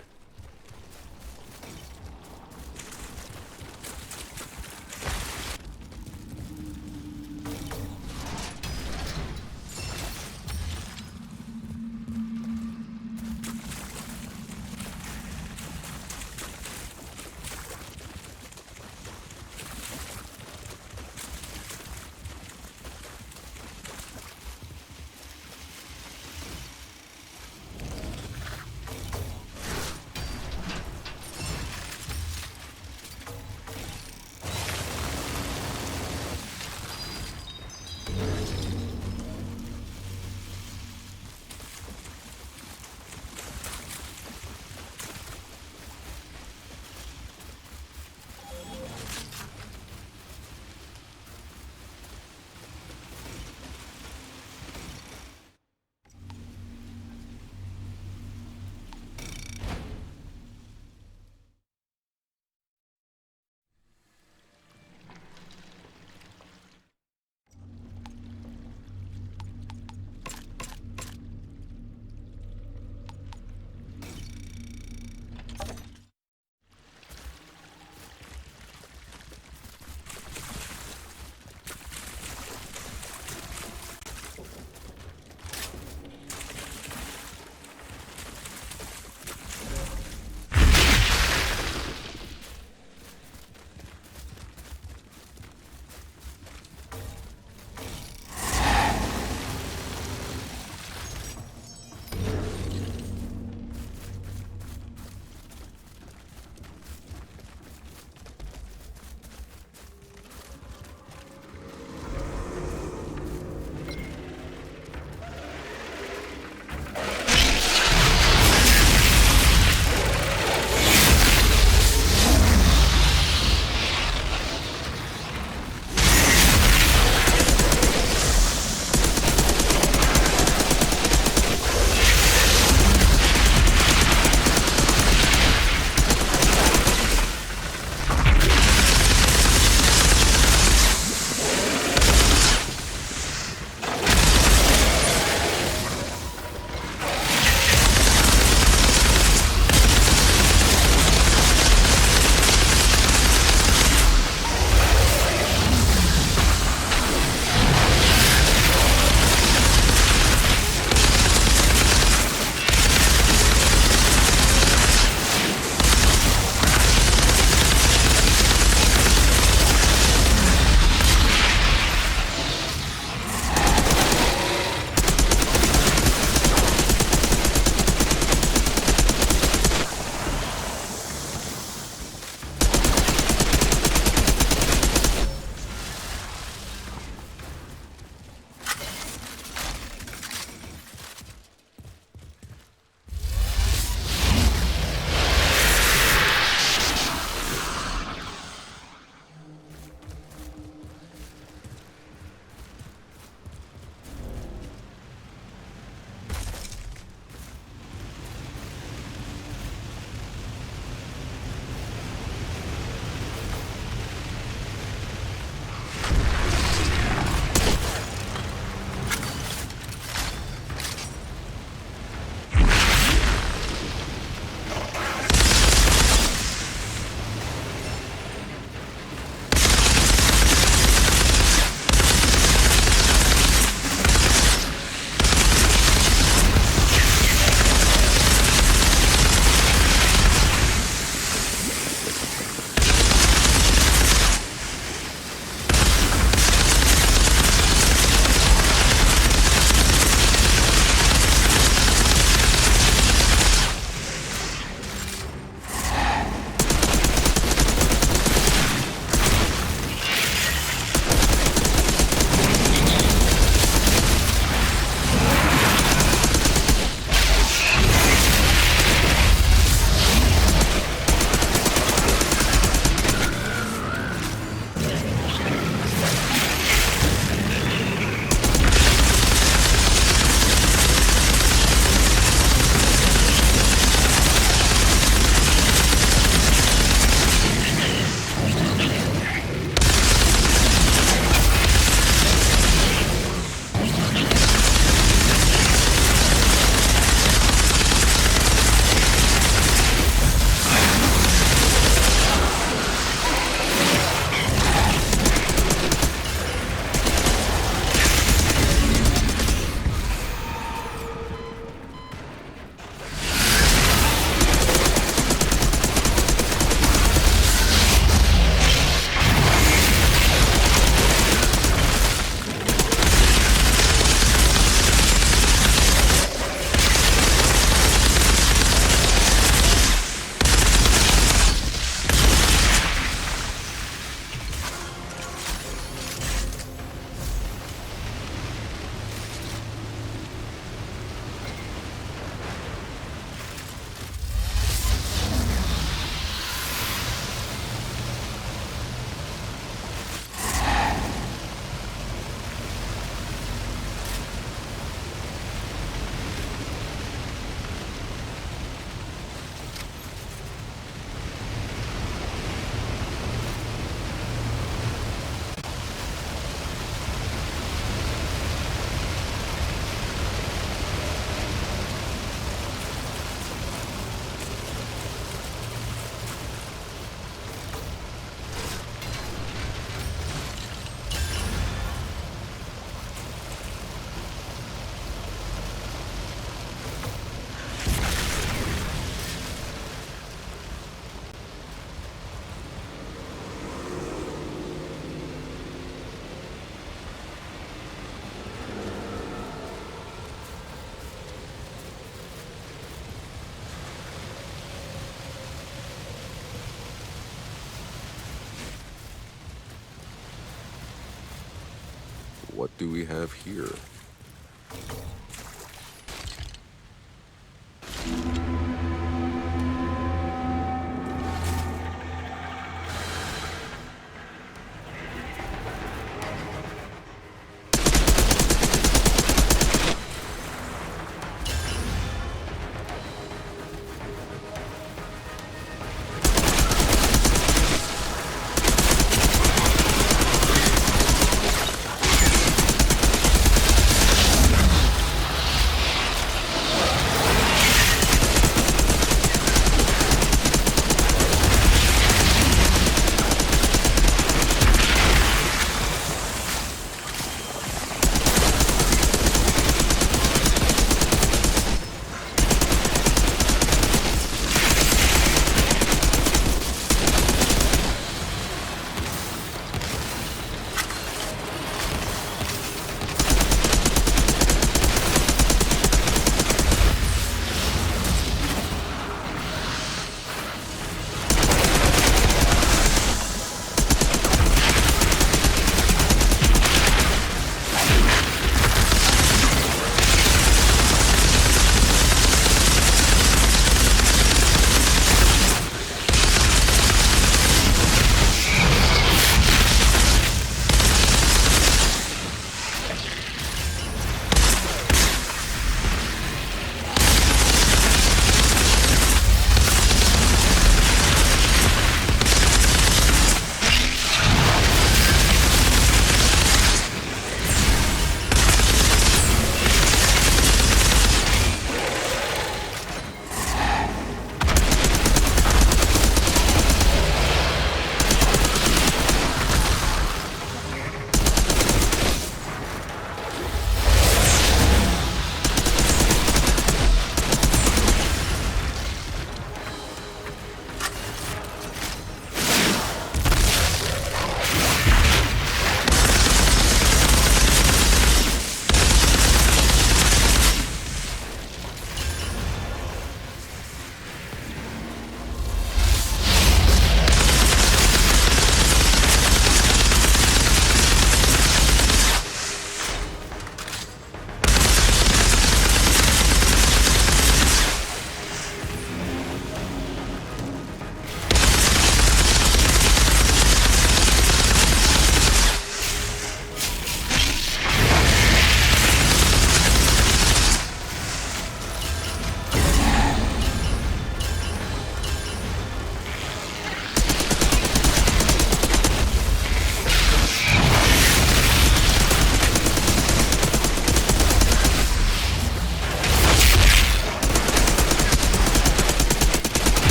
do we have here?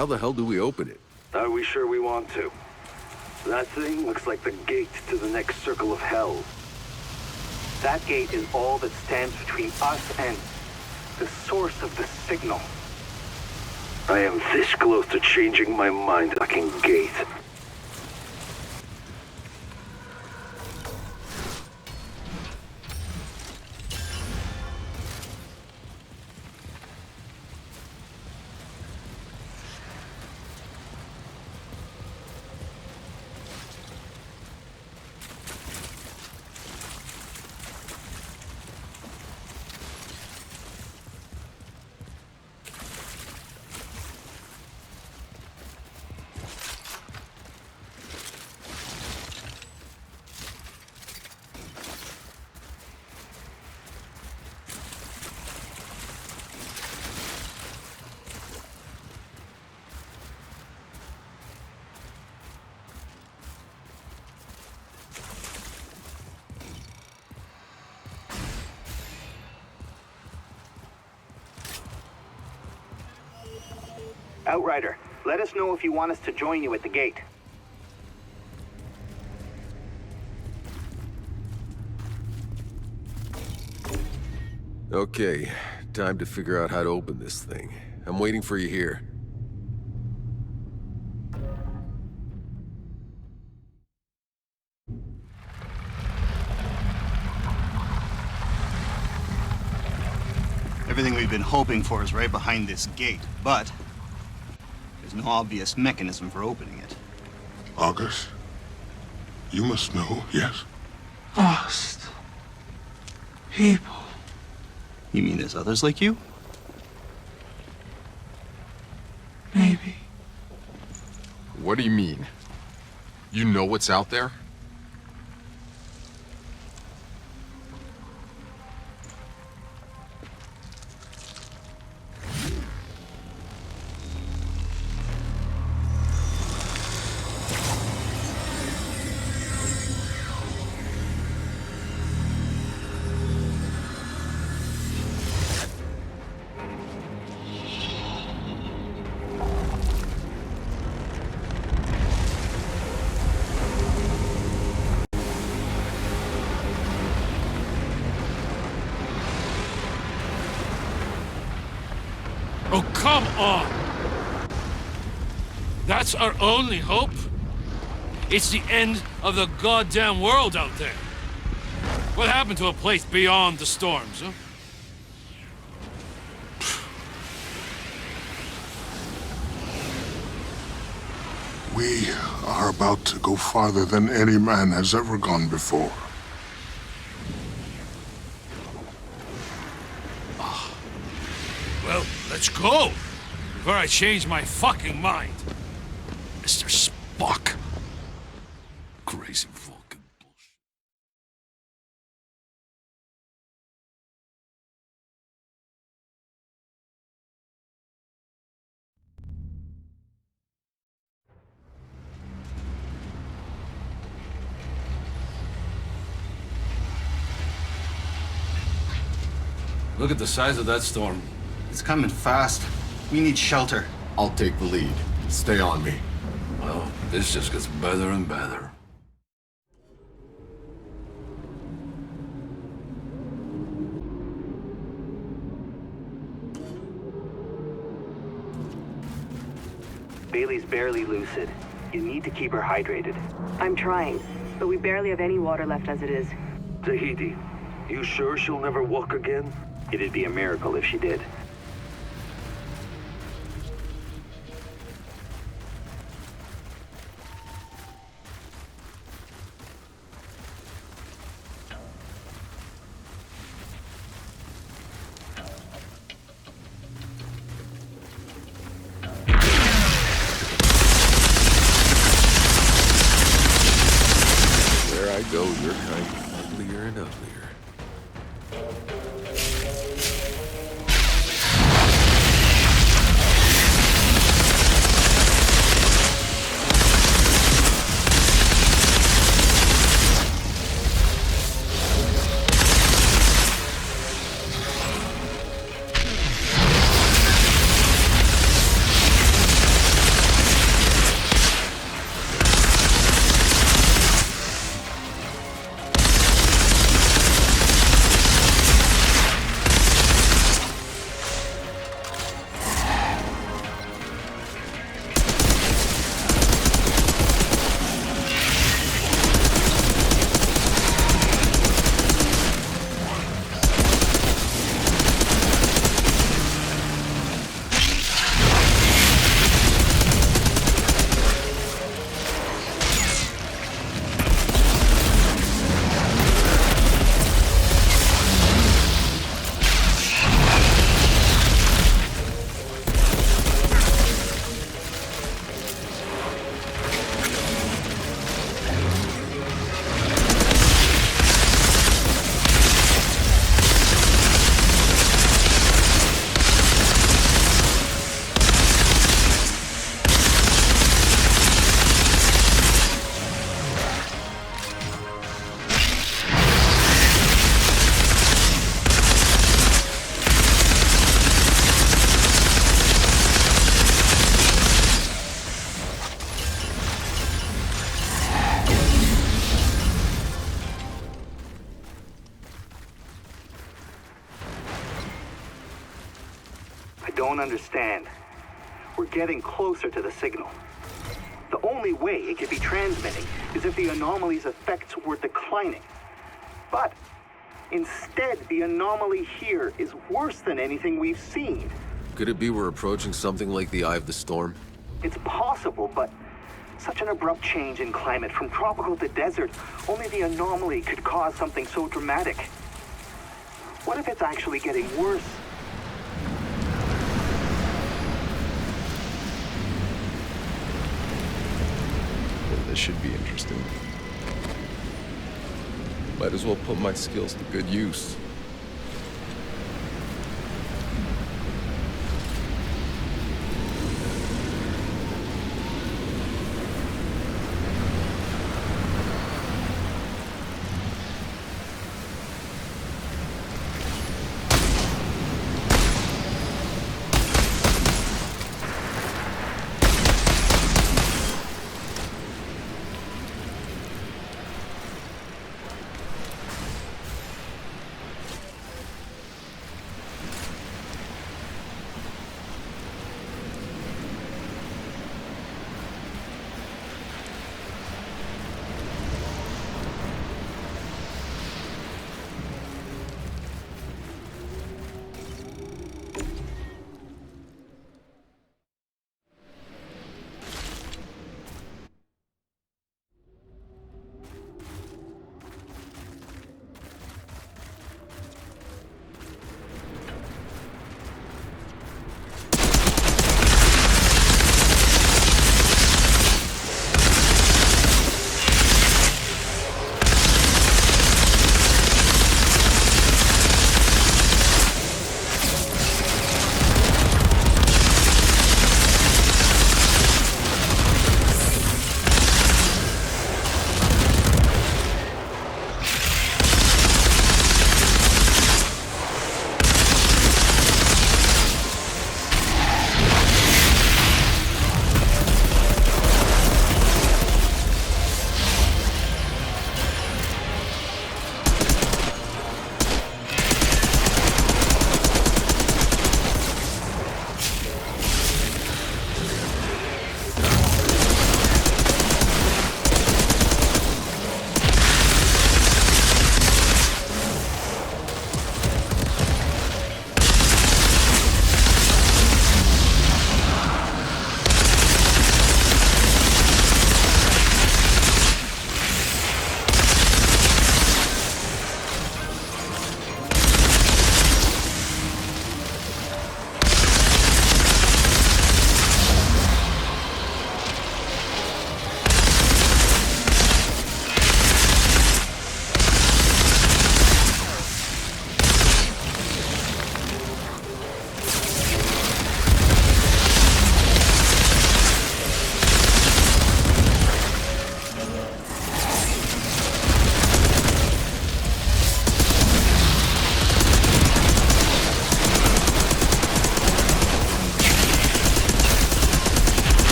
how the hell do we open it? Are we sure we want to? That thing looks like the gate to the next circle of hell. That gate is all that stands between us and the source of the signal. I am this close to changing my mind. Fucking gate. Outrider, let us know if you want us to join you at the gate. Okay, time to figure out how to open this thing. I'm waiting for you here. Everything we've been hoping for is right behind this gate, but there's no obvious mechanism for opening it. August, you must know, yes? Lost people. You mean there's others like you? Maybe. What do you mean? You know what's out there? Oh, come on! That's our only hope? It's the end of the goddamn world out there. What happened to a place beyond the storms, huh? We are about to go farther than any man has ever gone before. Well, let's go! Before I change my fucking mind. Mr. Spock. Crazy Vulcan bullshit. Look at the size of that storm. It's coming fast. We need shelter. I'll take the lead. Stay on me. Well, this just gets better and better. Bailey's barely lucid. You need to keep her hydrated. I'm trying, but we barely have any water left as it is. Tahiti, you sure she'll never walk again? It'd be a miracle if she did. Where I go, you're kind of uglier and uglier. don't understand. We're getting closer to the signal. The only way it could be transmitting is if the anomaly's effects were declining. But instead, the anomaly here is worse than anything we've seen. Could it be we're approaching something like the Eye of the Storm? It's possible, but such an abrupt change in climate from tropical to desert, only the anomaly could cause something so dramatic. What if it's actually getting worse? Well, this should be interesting. Might as well put my skills to good use.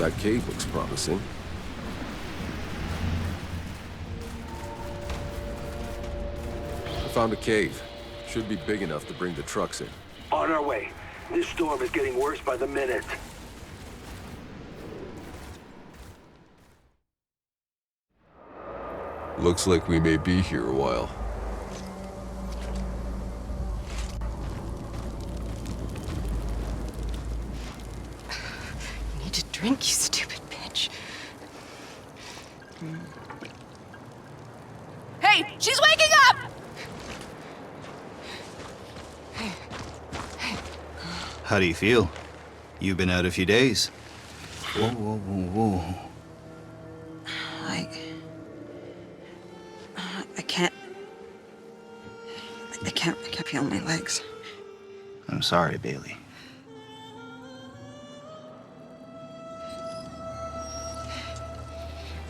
That cave looks promising. I found a cave. Should be big enough to bring the trucks in. On our way. This storm is getting worse by the minute. Looks like we may be here a while. You need to drink, you stupid bitch. Hey, she's waking up! How do you feel? You've been out a few days. Whoa, whoa, whoa, whoa. I can't feel my legs. I'm sorry, Bailey.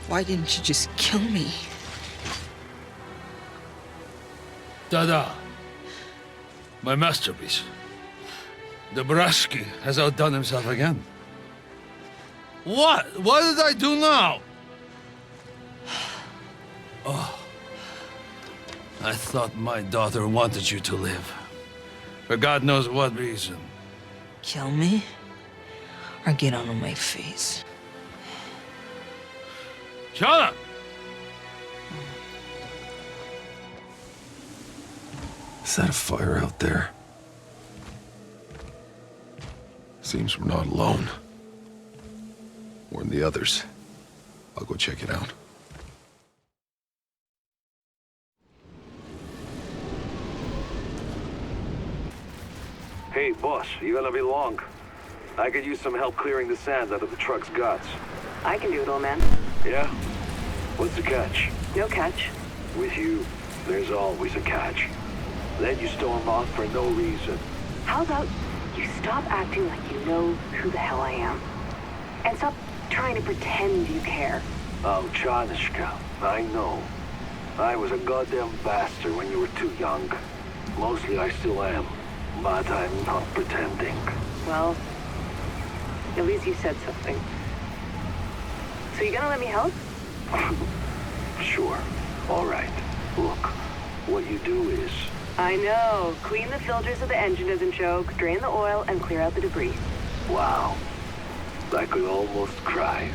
Why didn't you just kill me? Dada. My masterpiece. Dabrowski has outdone himself again. What? What did I do now? Oh. I thought my daughter wanted you to live. For God knows what reason. Kill me? Or get on my face? Shut up! Is that a fire out there? Seems we're not alone. Warn the others. I'll go check it out. Hey, boss, you gonna be long? I could use some help clearing the sand out of the truck's guts. I can do it, old man. Yeah? What's the catch? No catch. With you, there's always a catch. Then you storm off for no reason. How about you stop acting like you know who the hell I am? And stop trying to pretend you care. Oh, Chanishka, I know. I was a goddamn bastard when you were too young. Mostly I still am, but I'm not pretending. Well, at least you said something. So you gonna let me help? Sure. All right. Look, what you do is... I know. Clean the filters so the engine doesn't choke, drain the oil, and clear out the debris. Wow. I could almost cry.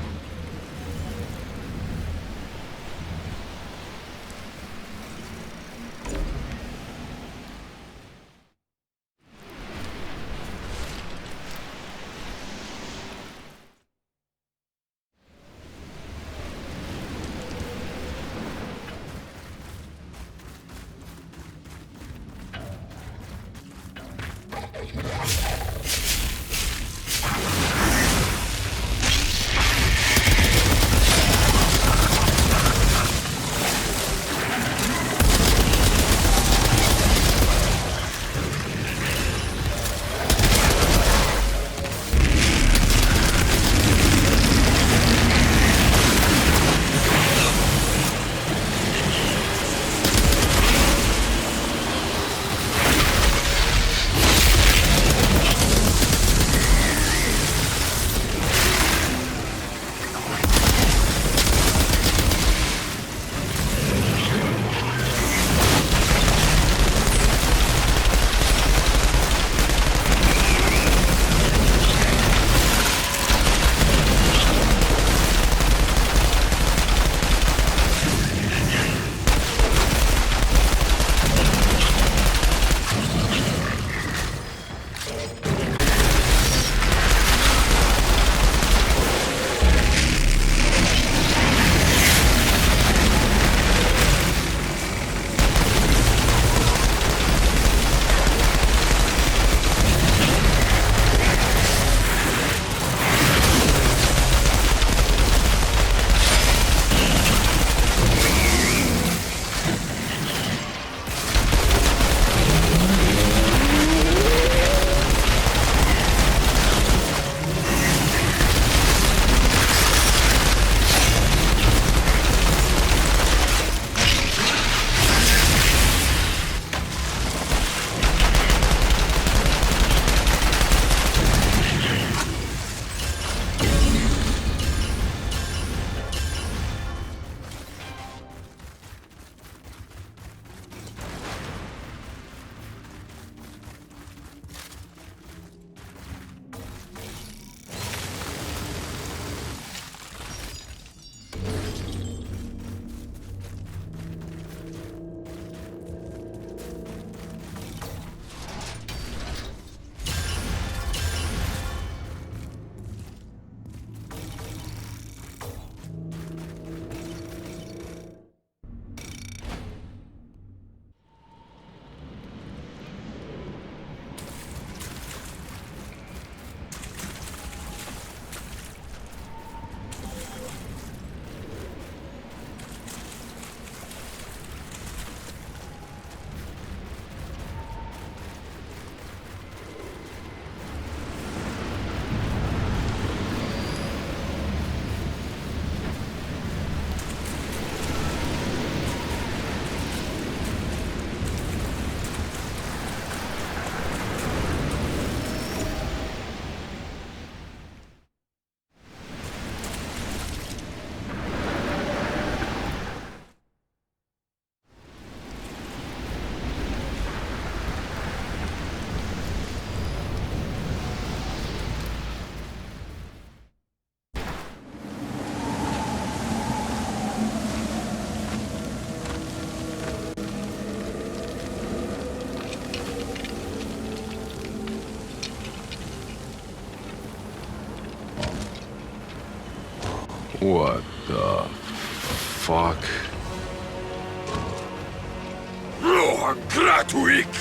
What the fuck? Gratuik!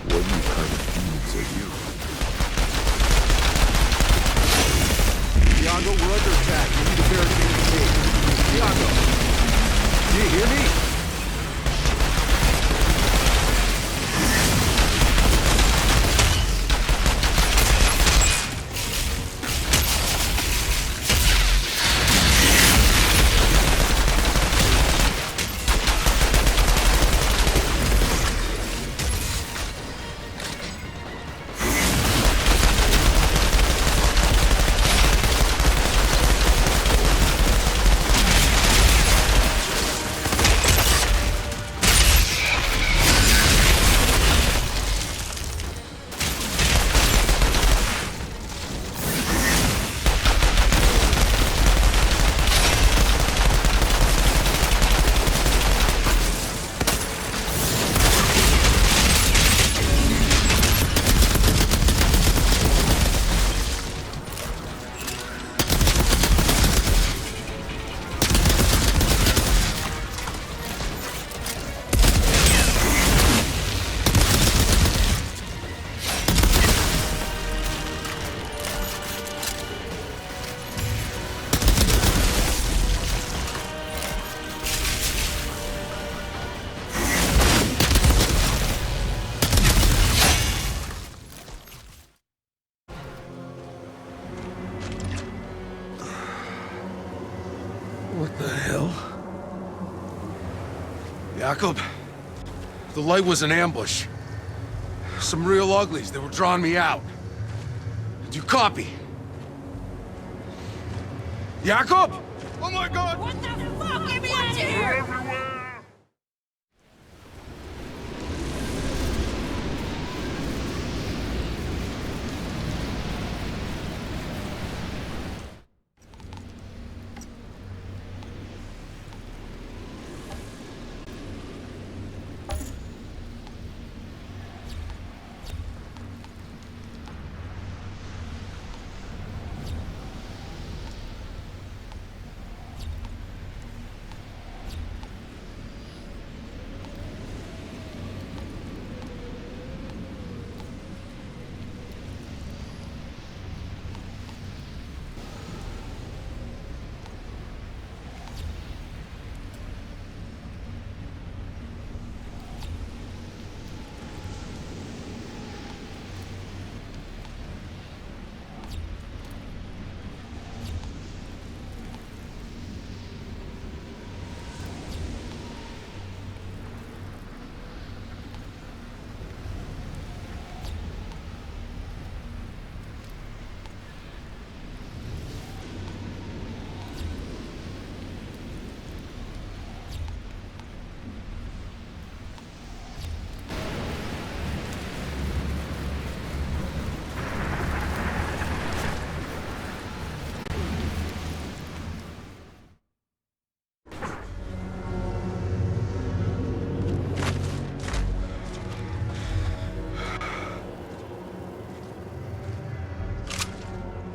What kind of dudes are you? Tiago, we're under attack. We need to barricade the gate. Tiago! Do you hear me? What the hell? Jakob, the light was an ambush. Some real uglies that were drawing me out. Do you copy? Jakob? Oh my God! What the fuck? Get me out of here!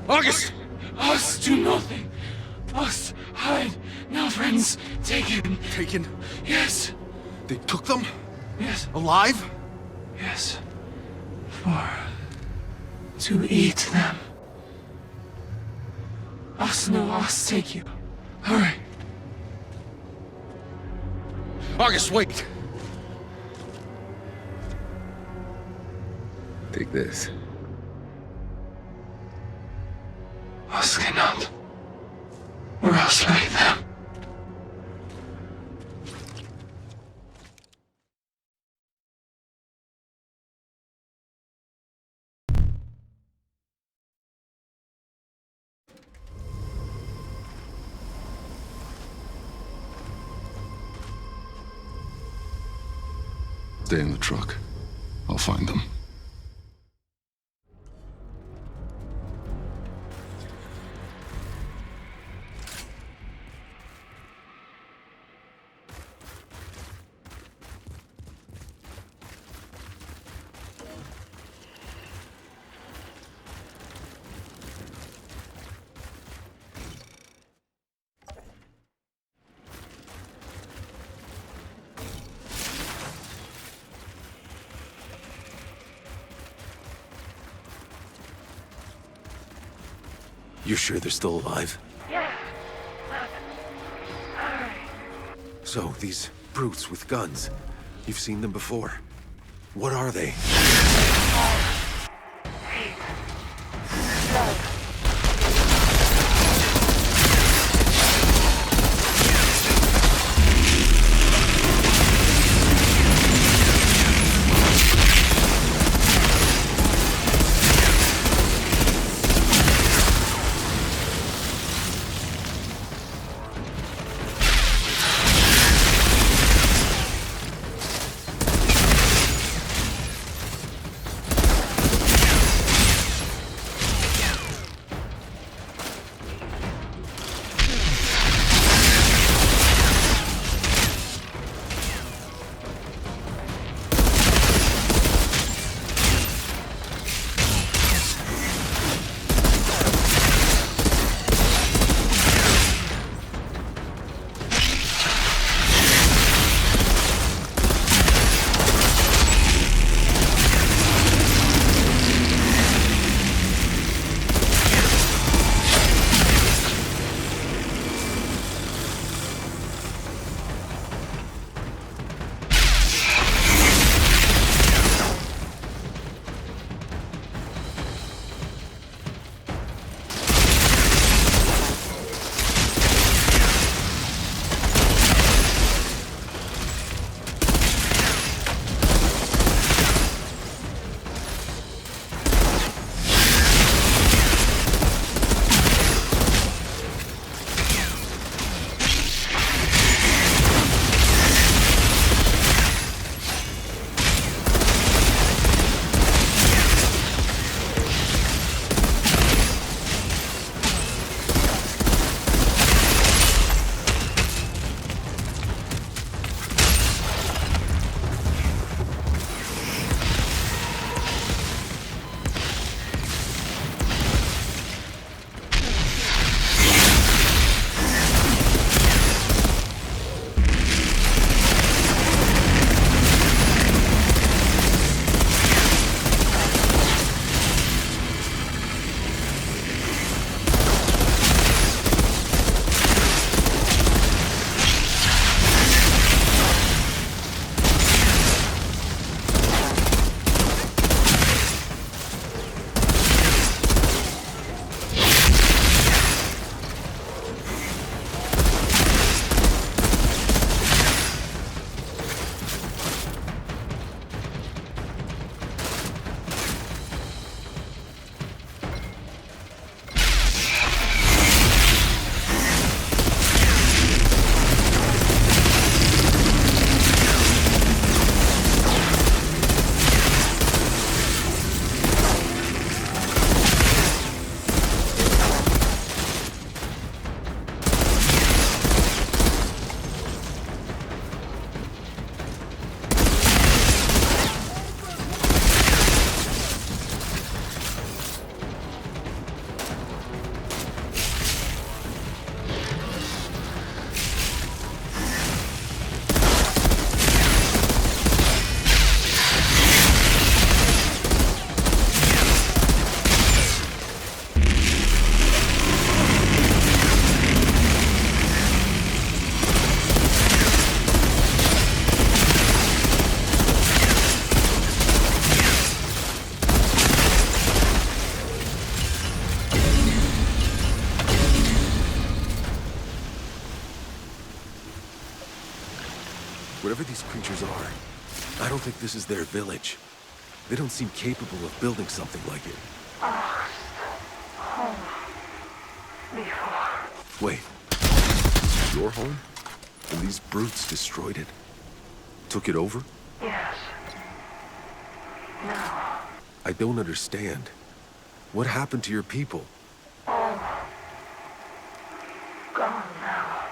August! Us do nothing. Us hide. No friends taken. Taken? Yes. They took them? Yes. Alive? Yes. To eat them. Us no us take you. Hurry. August, wait! Take this. Us cannot. Or else like them. Stay in the truck. I'll find them. You're sure they're still alive? Yes. Look. Hurry. So, these brutes with guns, you've seen them before. What are they? Heat. Blood. Whatever these creatures are, I don't think this is their village. They don't seem capable of building something like it. Home. Before. Wait. Your home? And these brutes destroyed it? Took it over? Yes. No. I don't understand. What happened to your people? All gone now.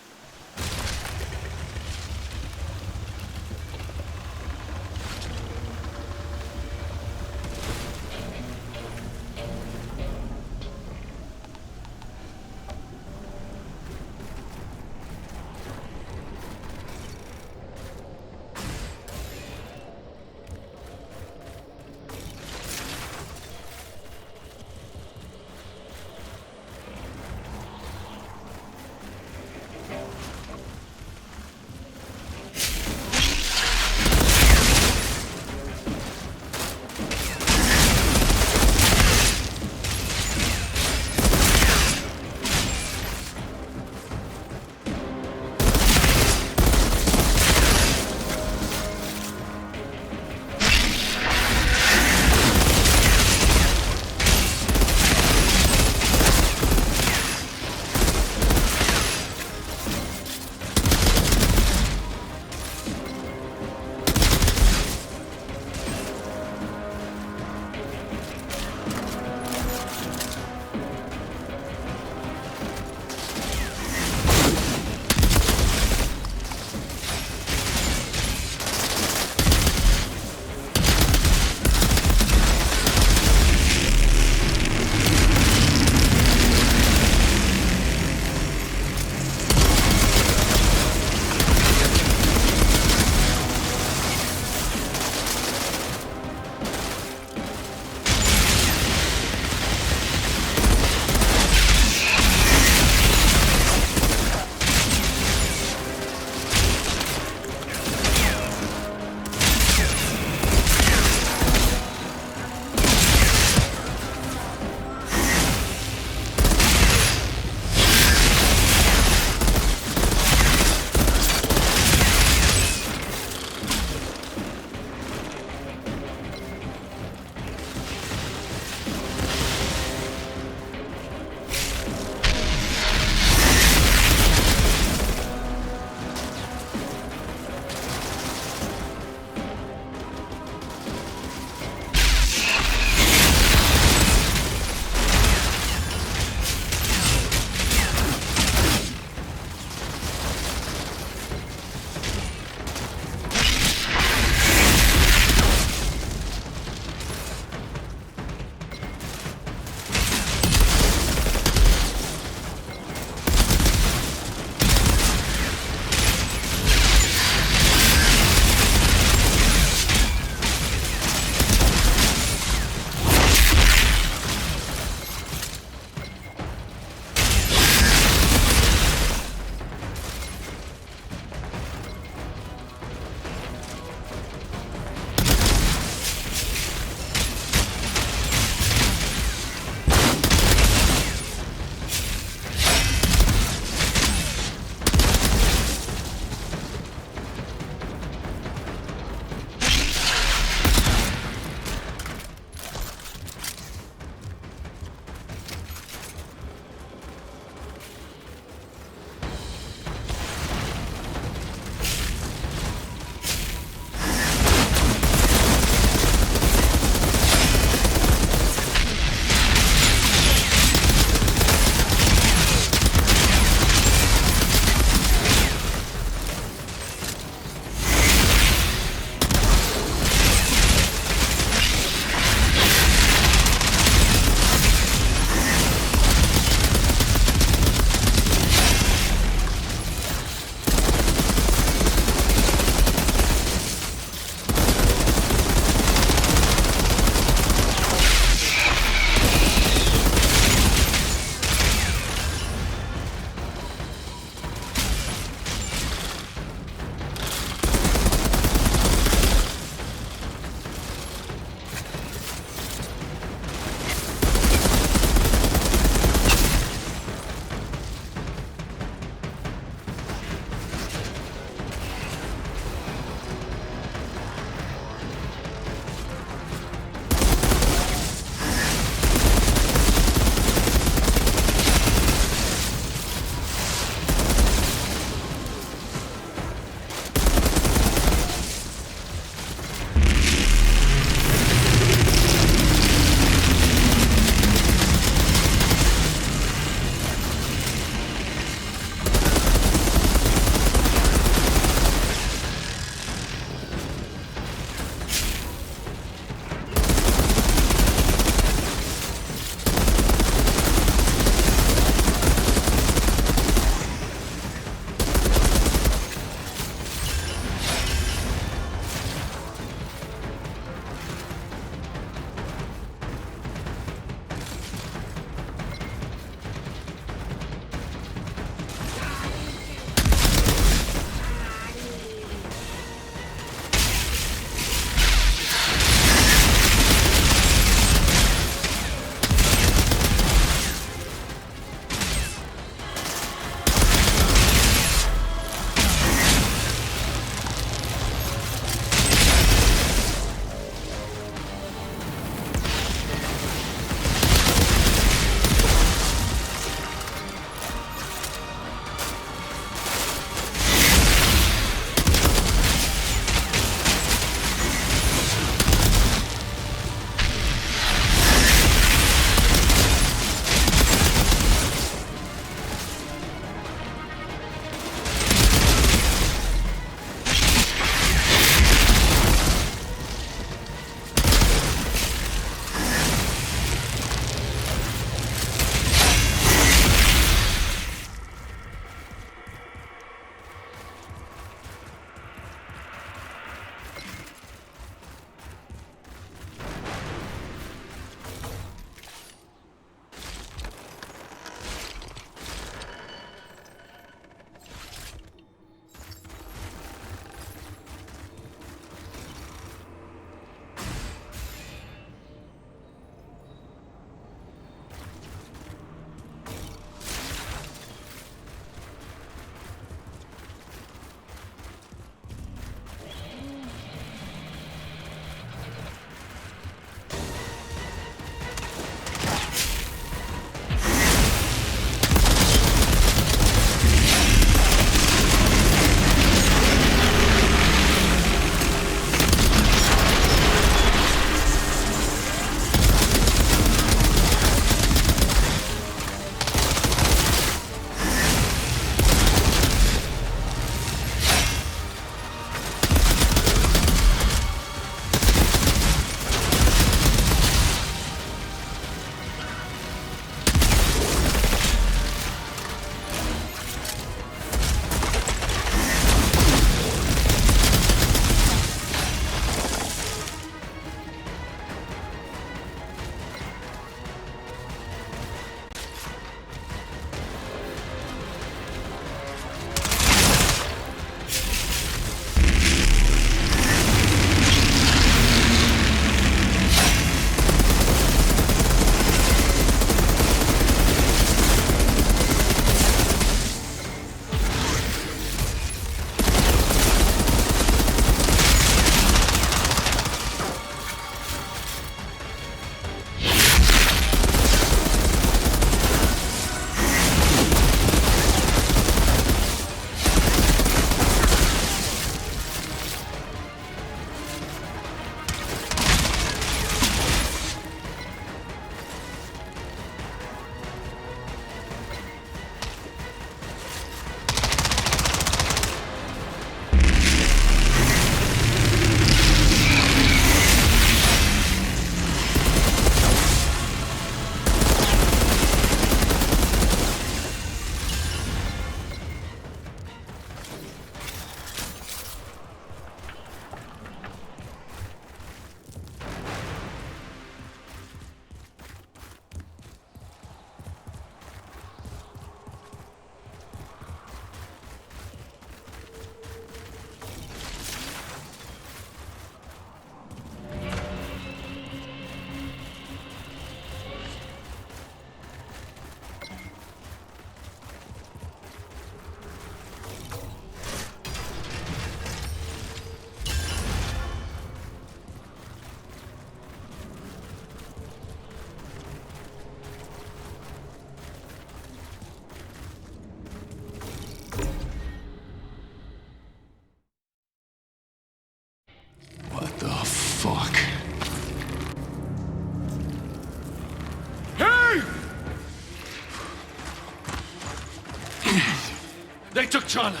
They took Chana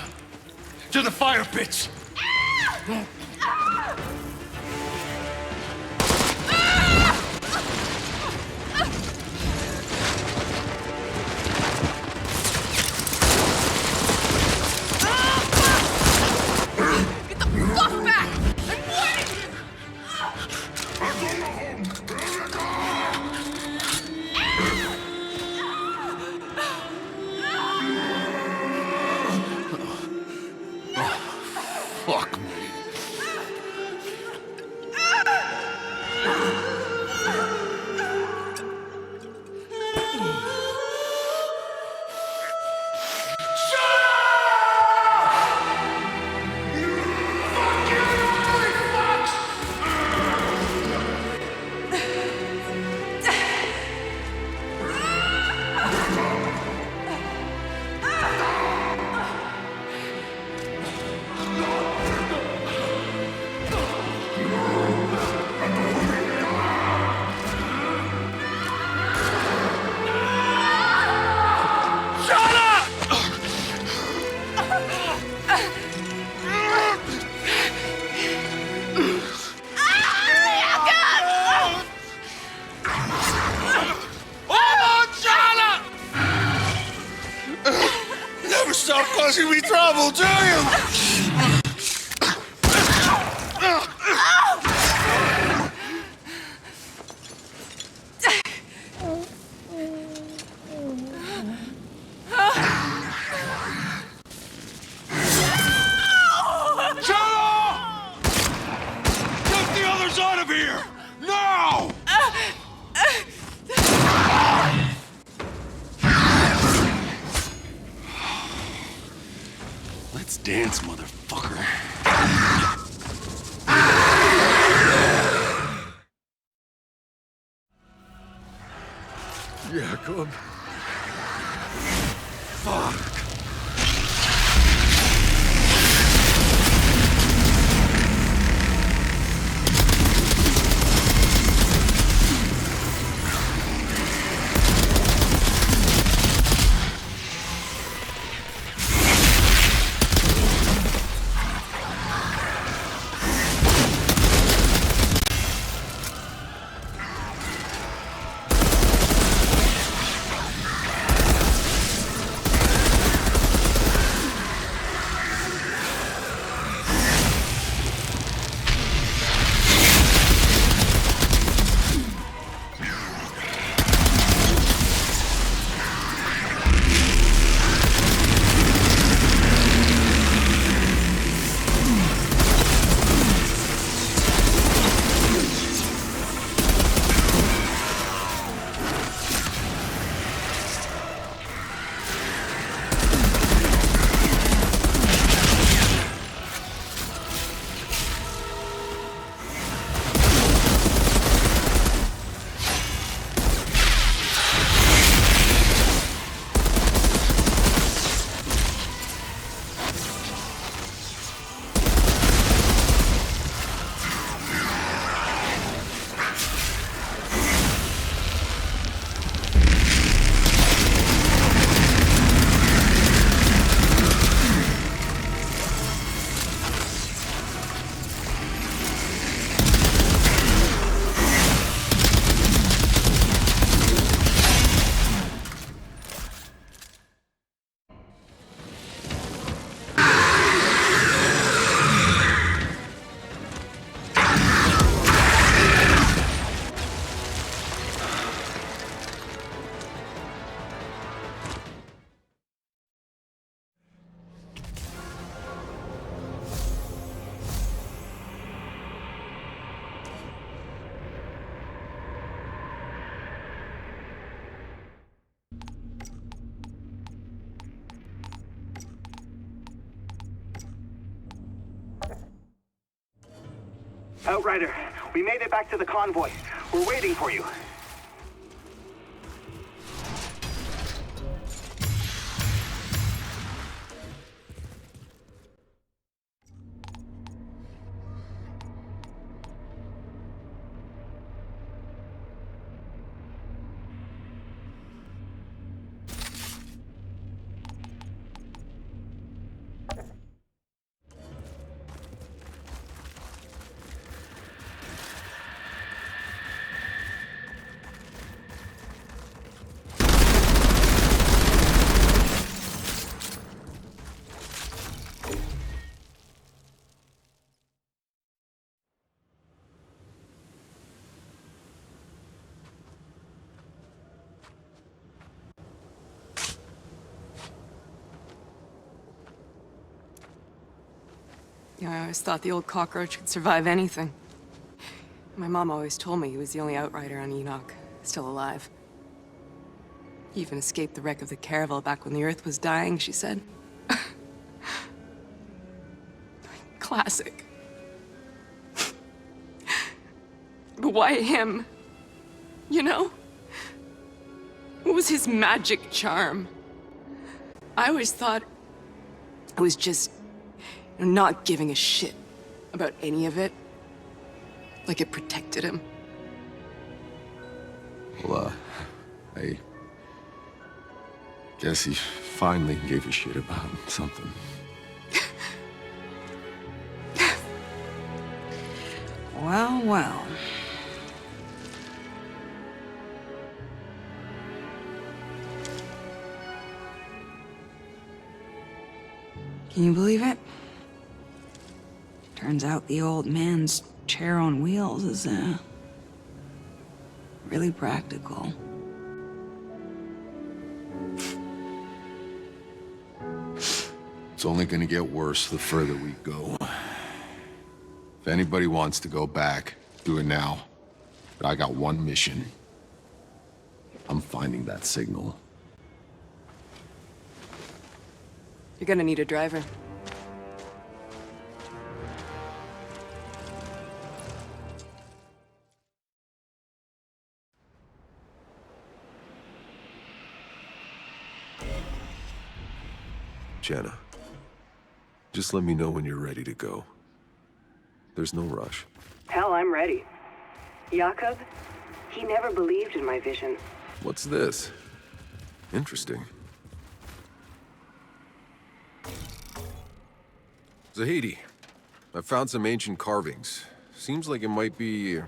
to the fire pits. Get the fuck back! I'm warning you! Fuck me. Never stop causing me trouble, do you? Get the others out of here! Now! Let's dance, motherfucker. Jacob. Fuck. Outrider, we made it back to the convoy. We're waiting for you. You know, I always thought the old cockroach could survive anything. My mom always told me he was the only Outrider on Enoch, still alive. He even escaped the wreck of the Caravel back when the Earth was dying, she said. Classic. But why him? You know? What was his magic charm? I always thought it was just not giving a shit about any of it. Like it protected him. Well, I guess he finally gave a shit about something. Well, well. Can you believe it? Turns out the old man's chair on wheels is, really practical. It's only gonna get worse the further we go. If anybody wants to go back, do it now. But I got one mission. I'm finding that signal. You're gonna need a driver. Jenna, just let me know when you're ready to go. There's no rush. Hell, I'm ready. Jakob, he never believed in my vision. What's this? Interesting. Zahedi, I found some ancient carvings. Seems like it might be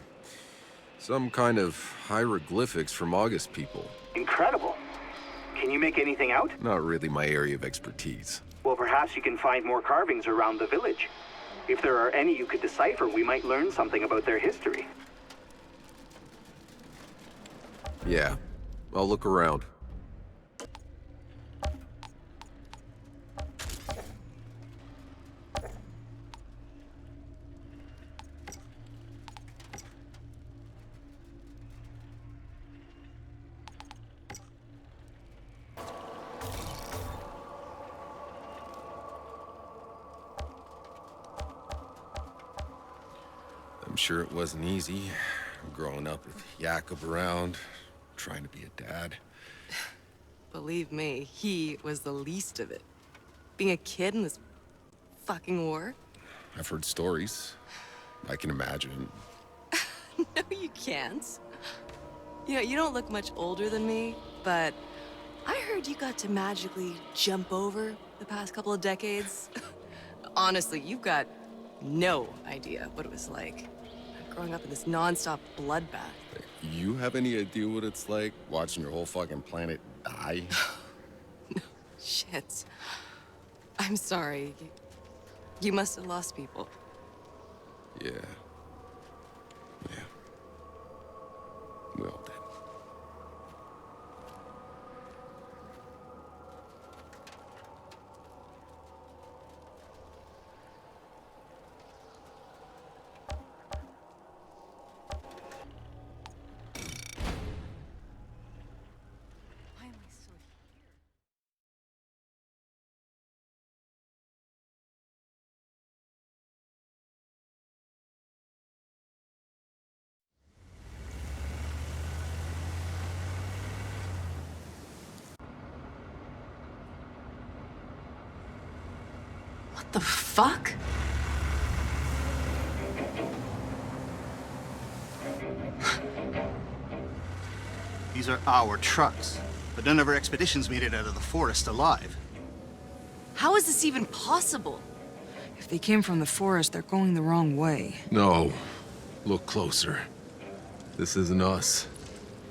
some kind of hieroglyphics from August people. Incredible. Can you make anything out? Not really my area of expertise. Well, perhaps you can find more carvings around the village. If there are any you could decipher, we might learn something about their history. Yeah, I'll look around. I'm sure it wasn't easy, growing up with Jakob around, trying to be a dad. Believe me, he was the least of it. Being a kid in this fucking war. I've heard stories. I can imagine. No, you can't. You know, you don't look much older than me, but I heard you got to magically jump over the past couple of decades. Honestly, you've got no idea what it was like. Growing up in this non-stop bloodbath. You have any idea what it's like watching your whole fucking planet die? No, shit. I'm sorry. You must have lost people. Yeah. Yeah. We all did. What the fuck? These are our trucks, but none of our expeditions made it out of the forest alive. How is this even possible? If they came from the forest, they're going the wrong way. No. Look closer. This isn't us.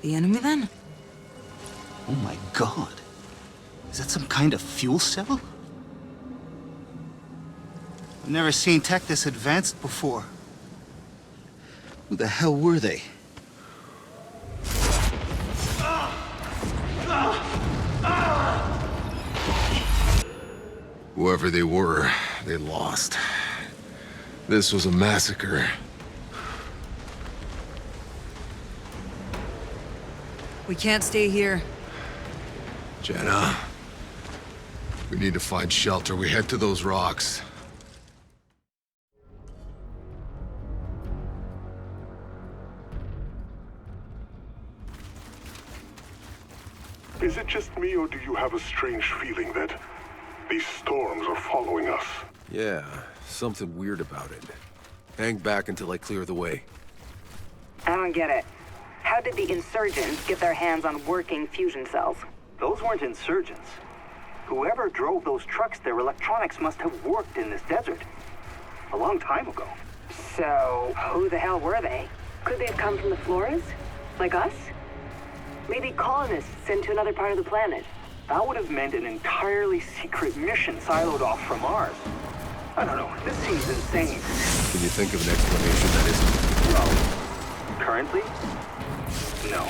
The enemy, then? Oh my god. Is that some kind of fuel cell? I've never seen tech this advanced before. Who the hell were they? Whoever they were, they lost. This was a massacre. We can't stay here. Jenna, we need to find shelter. We head to those rocks. Is it just me, or do you have a strange feeling that these storms are following us? Yeah, something weird about it. Hang back until I clear the way. I don't get it. How did the insurgents get their hands on working fusion cells? Those weren't insurgents. Whoever drove those trucks, their electronics must have worked in this desert. A long time ago. So, who the hell were they? Could they have come from the Floras? Like us? Maybe colonists sent to another part of the planet. That would have meant an entirely secret mission siloed off from ours. I don't know, this seems insane. Can you think of an explanation that isn't? Well, currently, no.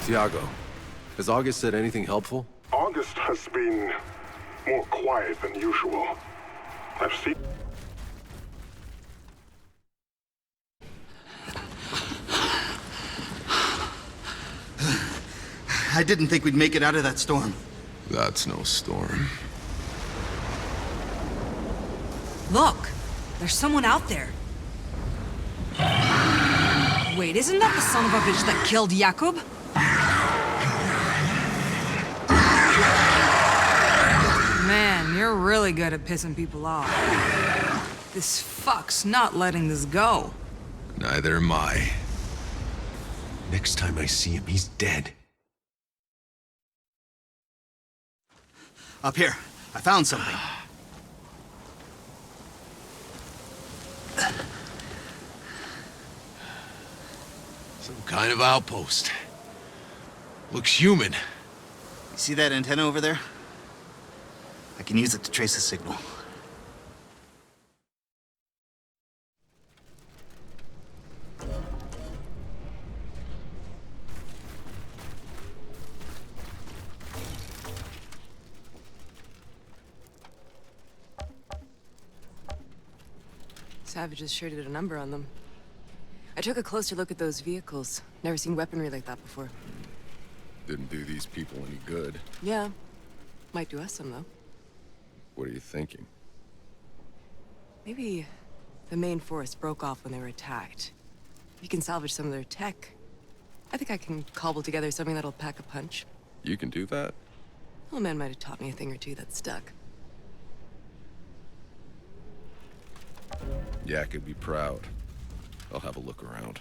Tiago, has August said anything helpful? August has been more quiet than usual. I've seen... I didn't think we'd make it out of that storm. That's no storm. Look! There's someone out there. Wait, isn't that the son of a bitch that killed Jakub? Man, you're really good at pissing people off. This fuck's not letting this go. Neither am I. Next time I see him, he's dead. Up here, I found something. Some kind of outpost. Looks human. You see that antenna over there? I can use it to trace a signal. Savages sure did a number on them. I took a closer look at those vehicles. Never seen weaponry like that before. Didn't do these people any good. Yeah. Might do us some, though. What are you thinking? Maybe the main force broke off when they were attacked. You can salvage some of their tech. I think I can cobble together something that'll pack a punch. You can do that? Old man might have taught me a thing or two that stuck. Yak could be proud. I'll have a look around.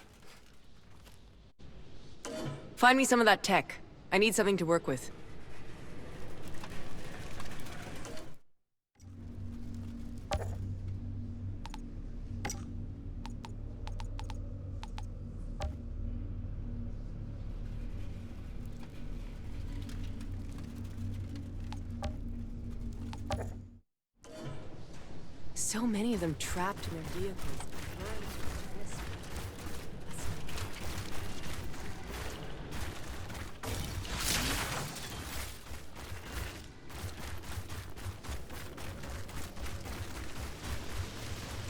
Find me some of that tech. I need something to work with. So many of them trapped in their vehicles.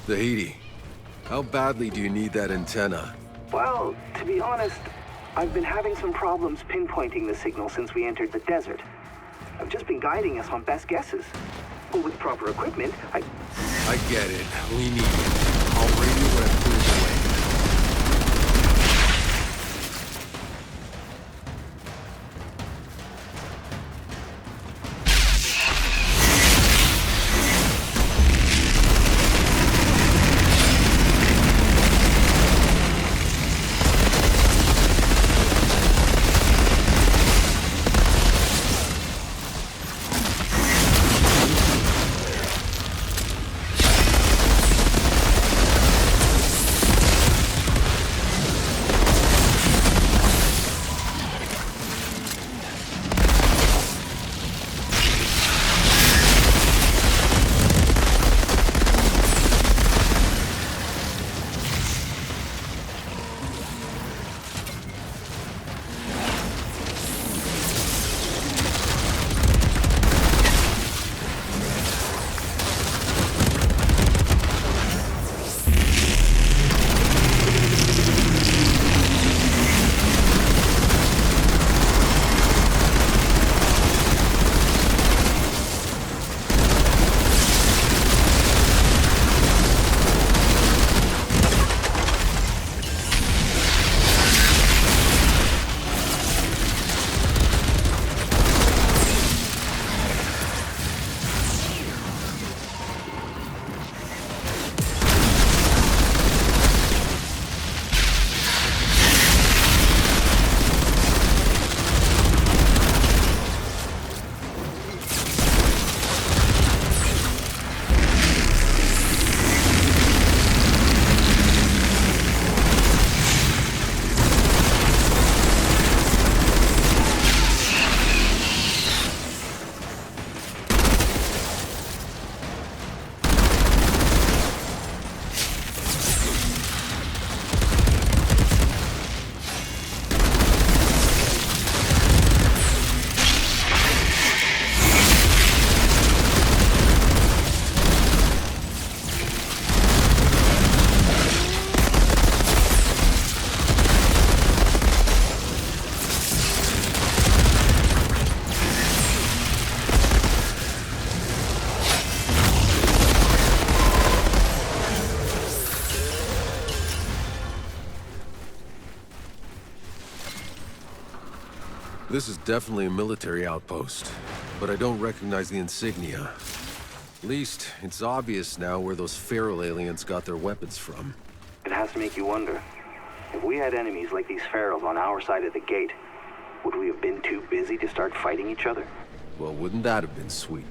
Zahedi, how badly do you need that antenna? Well, to be honest, I've been having some problems pinpointing the signal since we entered the desert. I've just been guiding us on best guesses. But with proper equipment, I get it. We need it. I'll bring you when it clears away. This is definitely a military outpost, but I don't recognize the insignia. At least, it's obvious now where those feral aliens got their weapons from. It has to make you wonder. If we had enemies like these ferals on our side of the gate, would we have been too busy to start fighting each other? Well, wouldn't that have been sweet?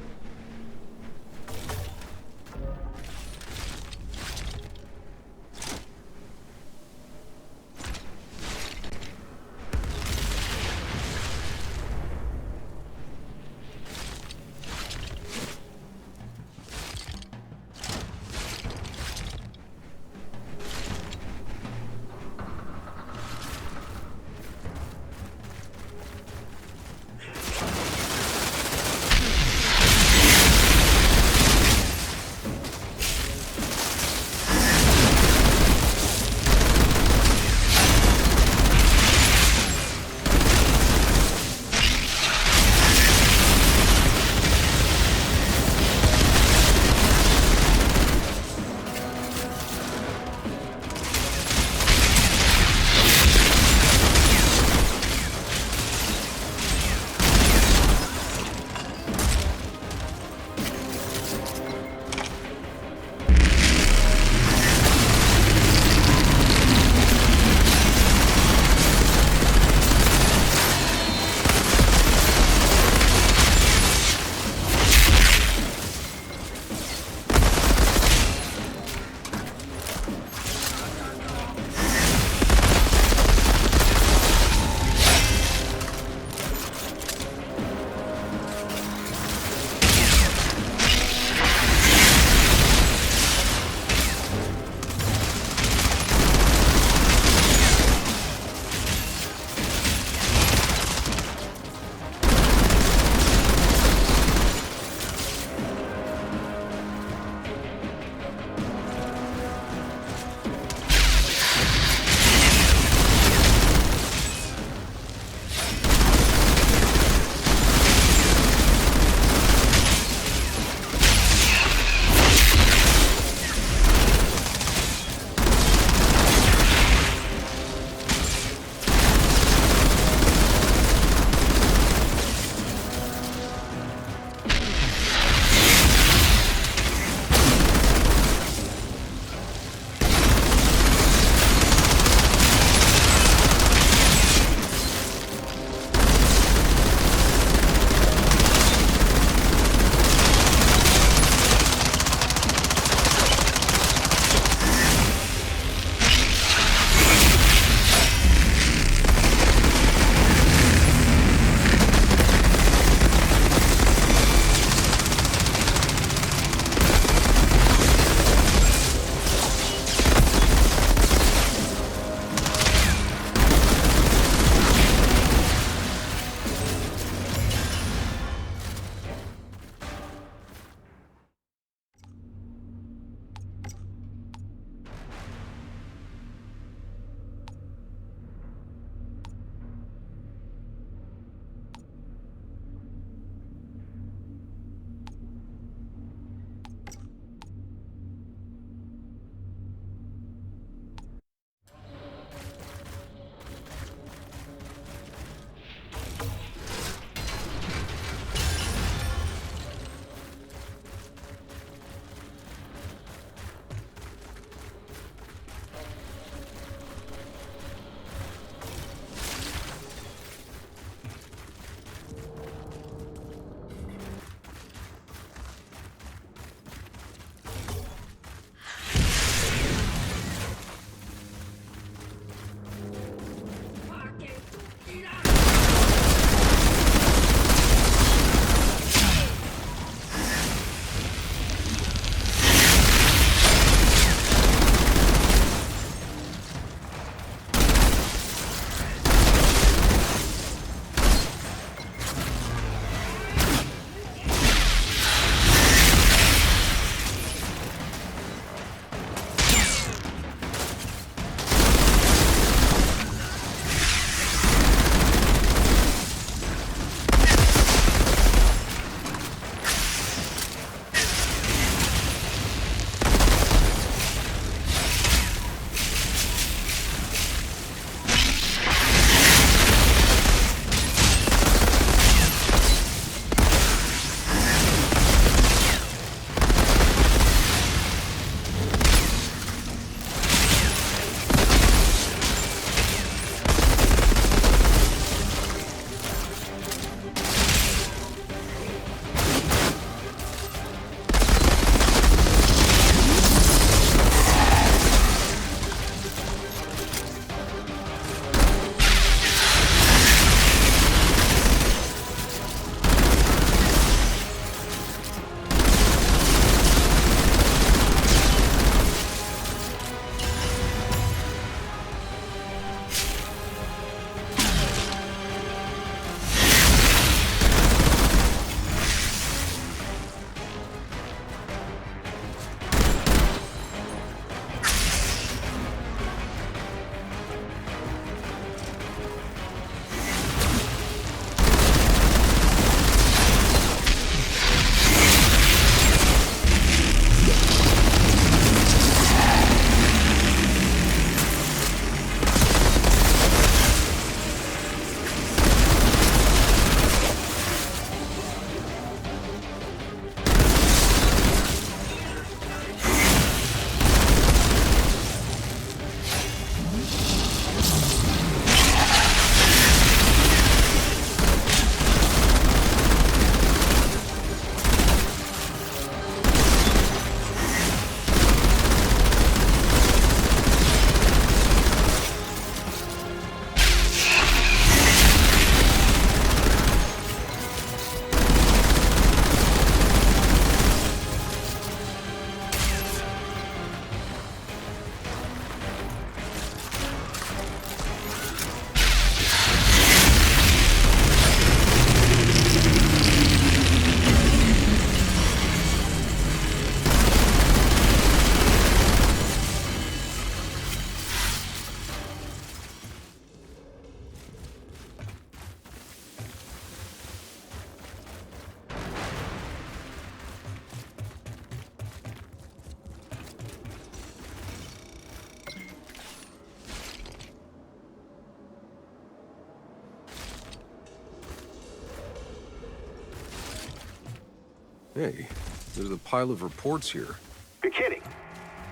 Hey, there's a pile of reports here. You're kidding.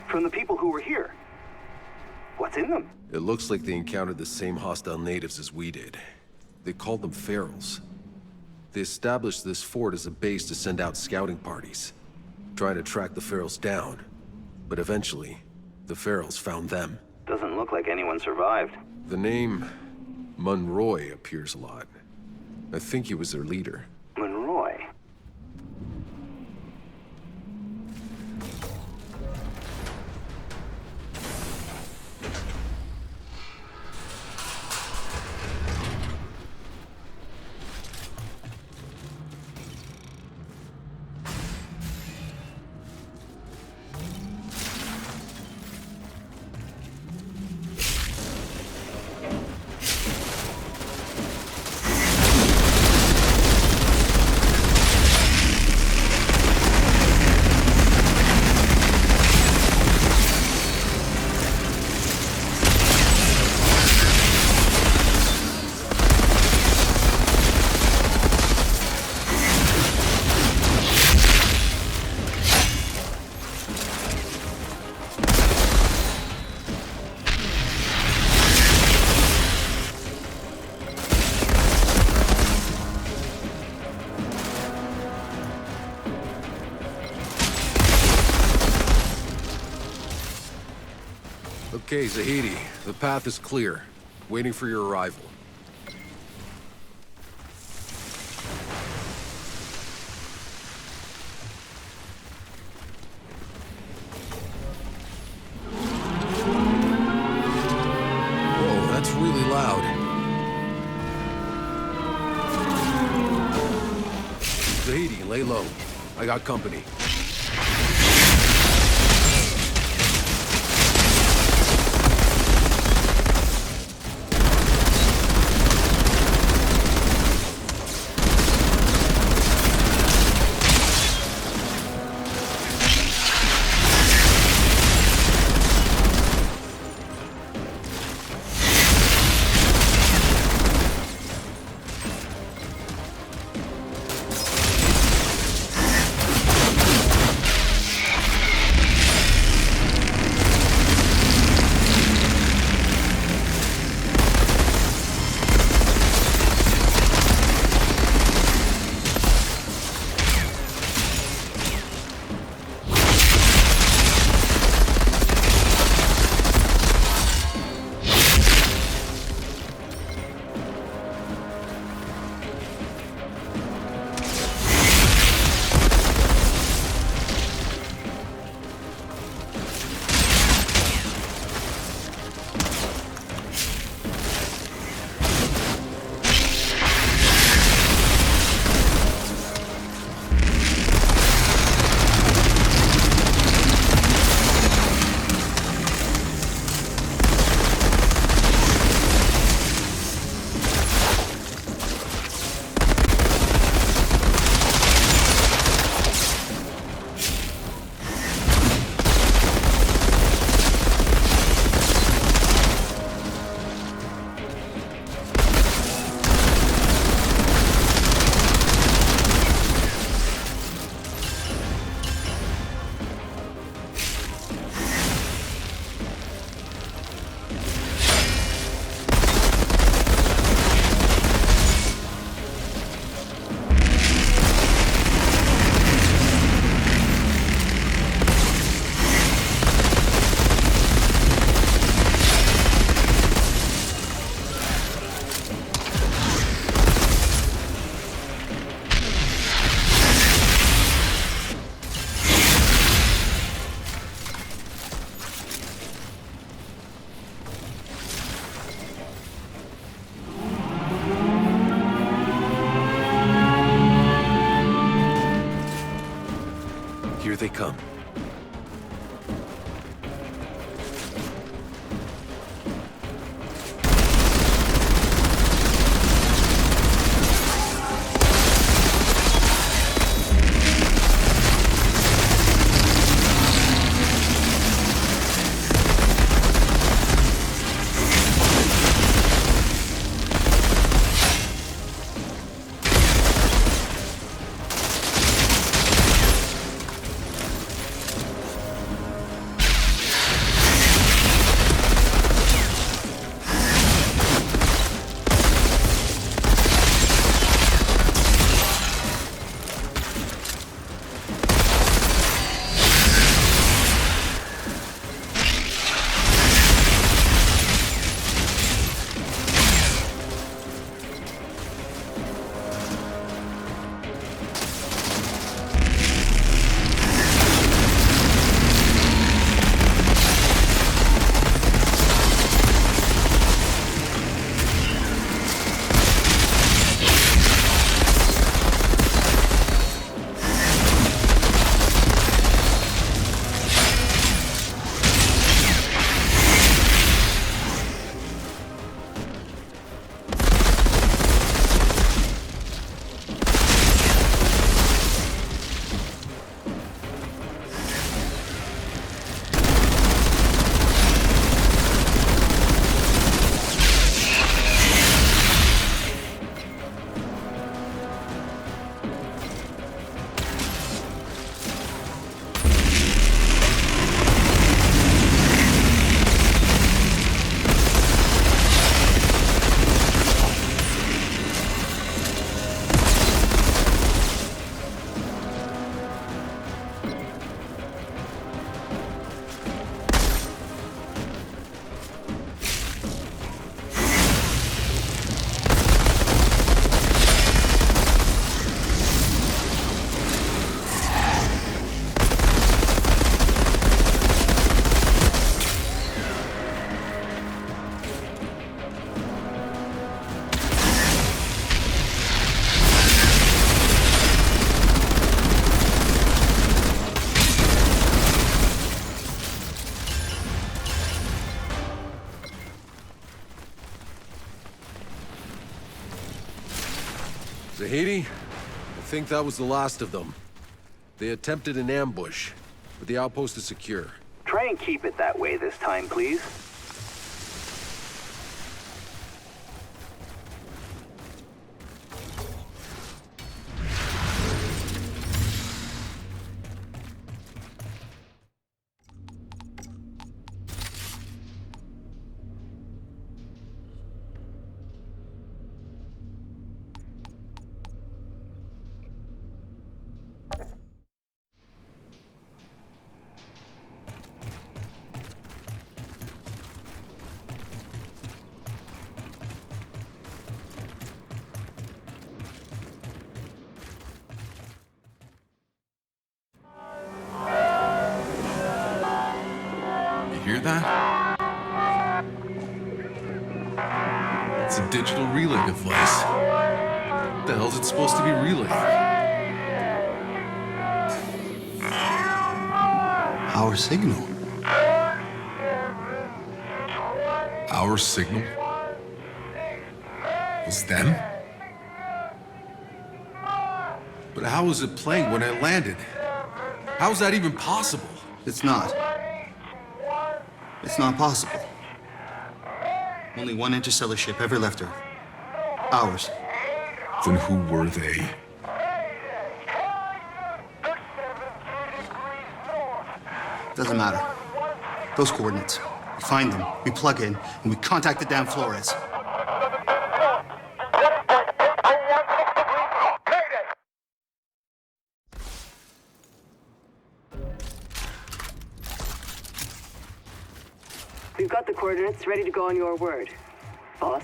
From the people who were here. What's in them? It looks like they encountered the same hostile natives as we did. They called them ferals. They established this fort as a base to send out scouting parties, trying to track the ferals down. But eventually, the ferals found them. Doesn't look like anyone survived. The name Monroy appears a lot. I think he was their leader. Monroy? Okay, Zahedi, the path is clear. Waiting for your arrival. Whoa, that's really loud. Zahedi, lay low. I got company. Zahedi, I think that was the last of them. They attempted an ambush, but the outpost is secure. Try and keep it that way this time, please. Hear that? It's a digital relay device. What the hell's it supposed to be relaying? Our signal. Our signal? Was them? But how was it playing when I landed? How is that even possible? It's not. It's not possible. Only one interstellar ship ever left Earth. Ours. Then who were they? Doesn't matter. Those coordinates. We find them, we plug in, and we contact the damn Flores. We've got the coordinates ready to go on your word, boss.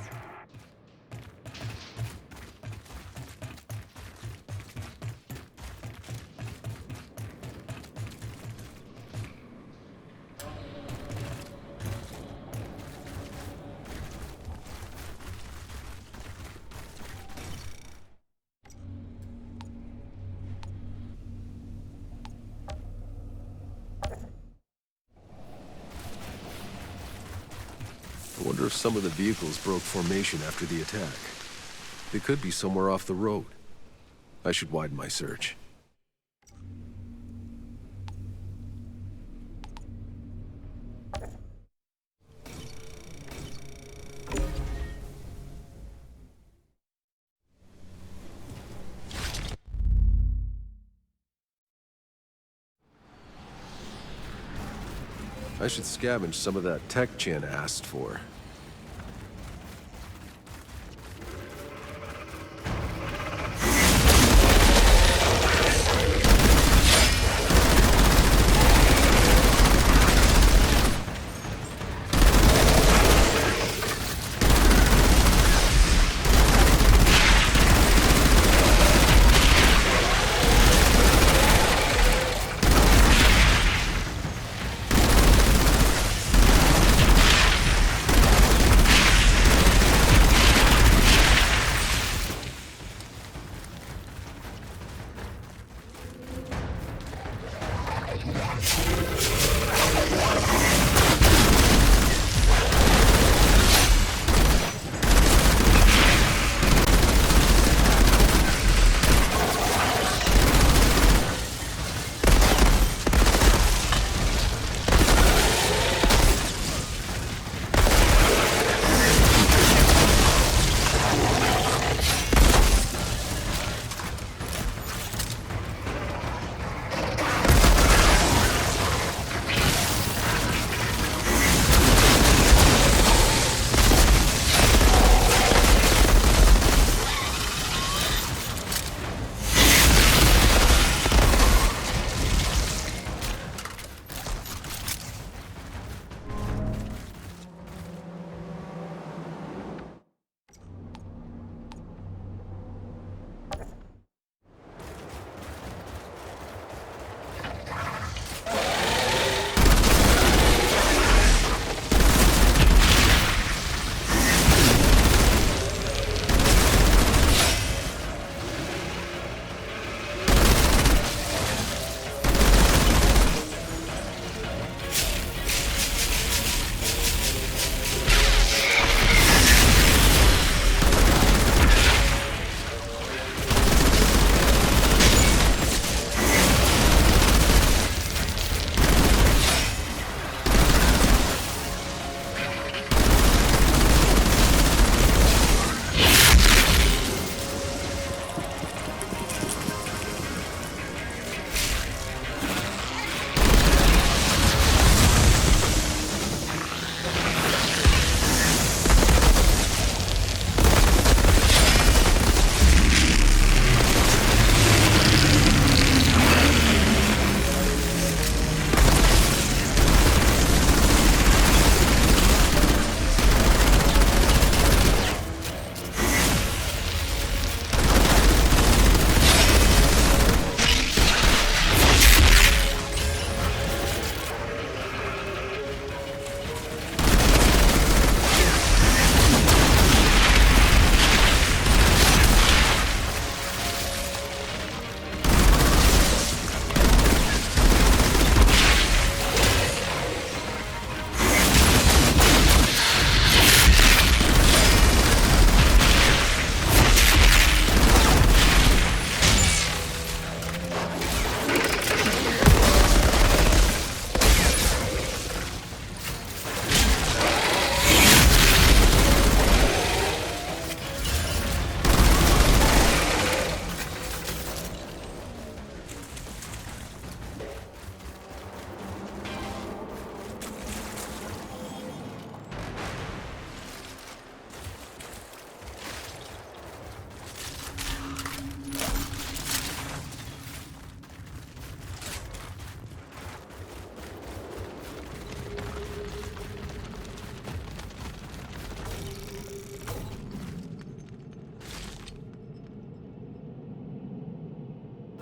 I wonder if some of the vehicles broke formation after the attack. They could be somewhere off the road. I should widen my search. I should scavenge some of that tech Chan asked for.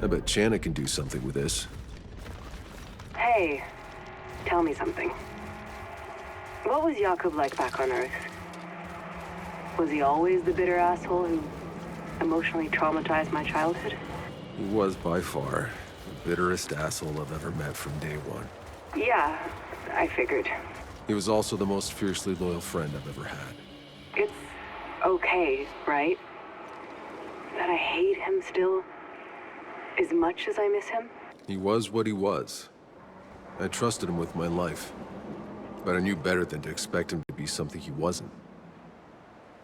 I bet Channa can do something with this. Hey, tell me something. What was Jakob like back on Earth? Was he always the bitter asshole who emotionally traumatized my childhood? He was by far the bitterest asshole I've ever met from day one. Yeah, I figured. He was also the most fiercely loyal friend I've ever had. It's okay, right? That I hate him still, as much as I miss him? He was what he was. I trusted him with my life, but I knew better than to expect him to be something he wasn't.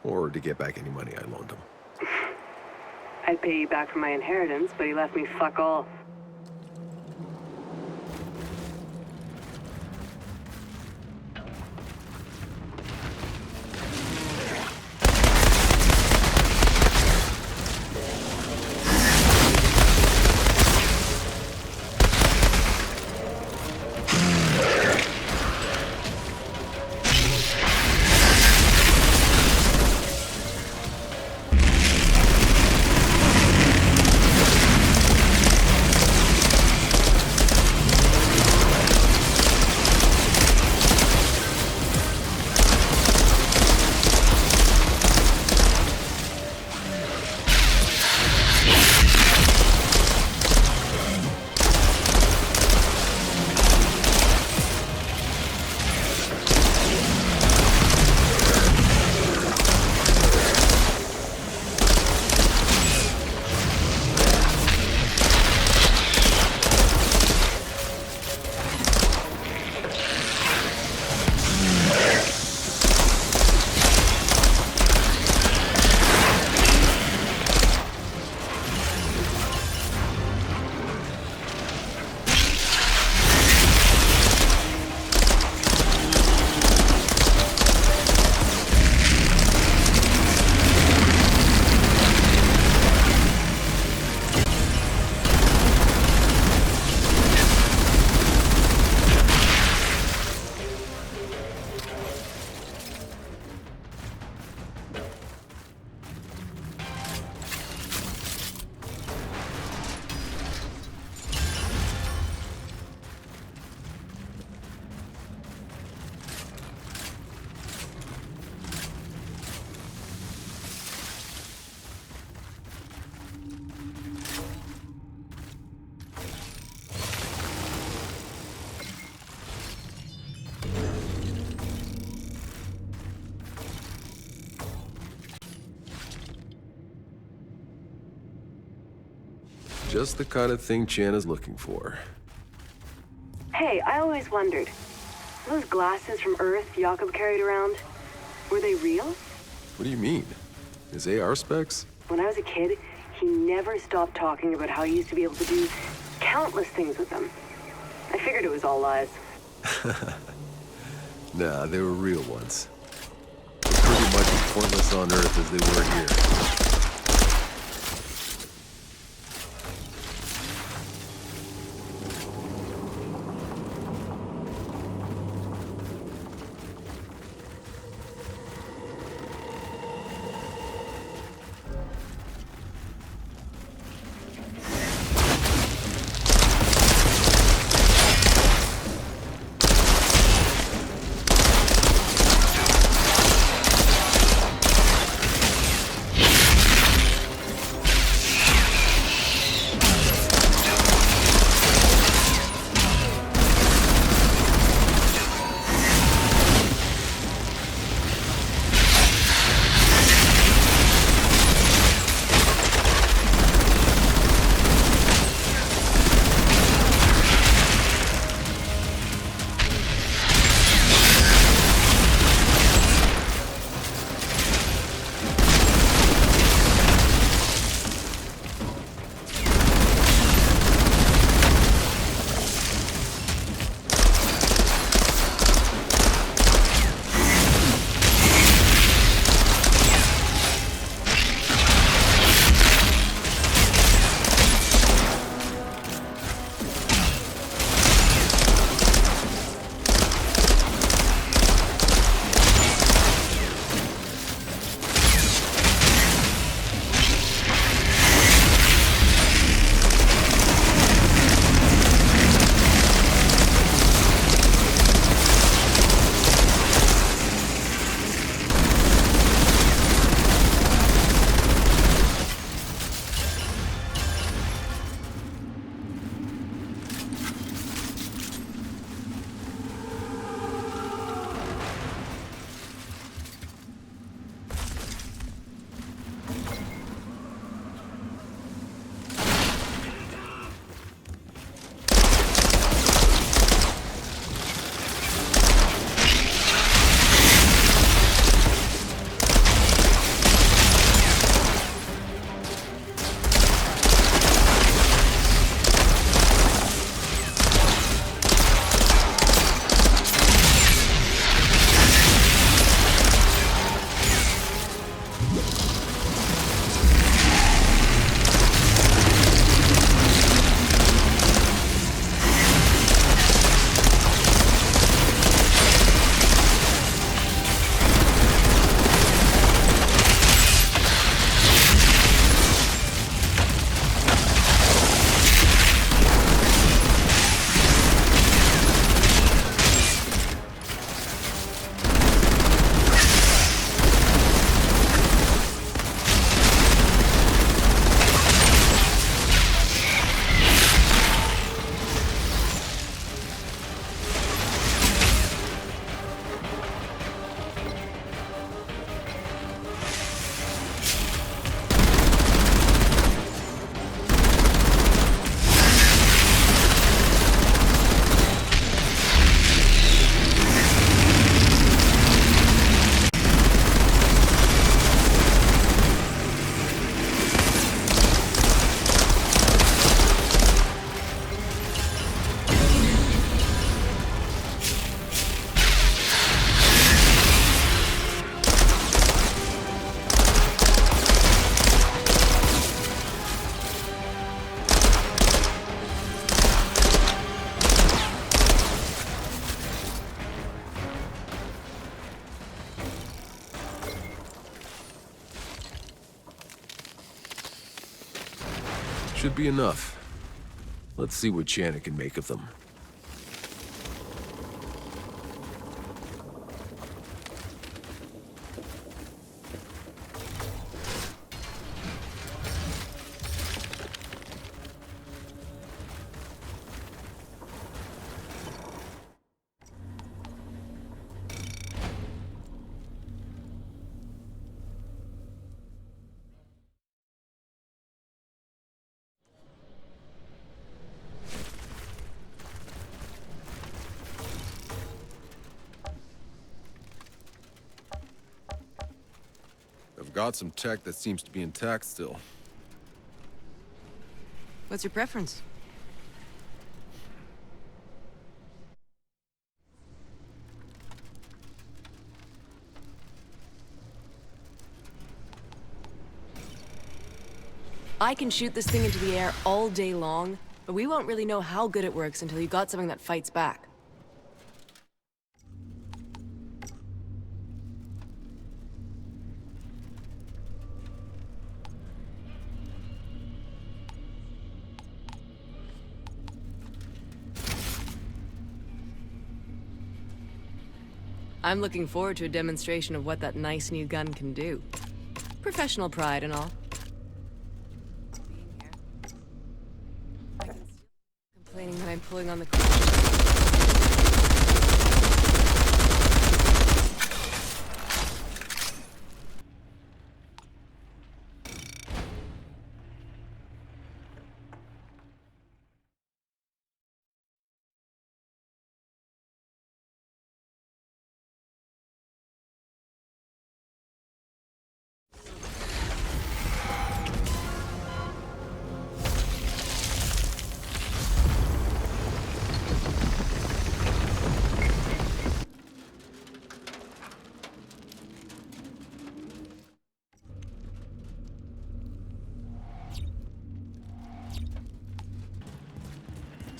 Or to get back any money I loaned him. I'd pay you back for my inheritance, but he left me fuck all. Just the kind of thing Channa's looking for. Hey, I always wondered, those glasses from Earth Jakob carried around, were they real? What do you mean? His AR specs? When I was a kid, he never stopped talking about how he used to be able to do countless things with them. I figured it was all lies. Nah, they were real ones. They're pretty much as pointless on Earth as they were here. Should be enough. Let's see what Janet can make of them. I've got some tech that seems to be intact still. What's your preference? I can shoot this thing into the air all day long, but we won't really know how good it works until you got something that fights back. I'm looking forward to a demonstration of what that nice new gun can do. Professional pride and all. Complaining that I'm pulling on the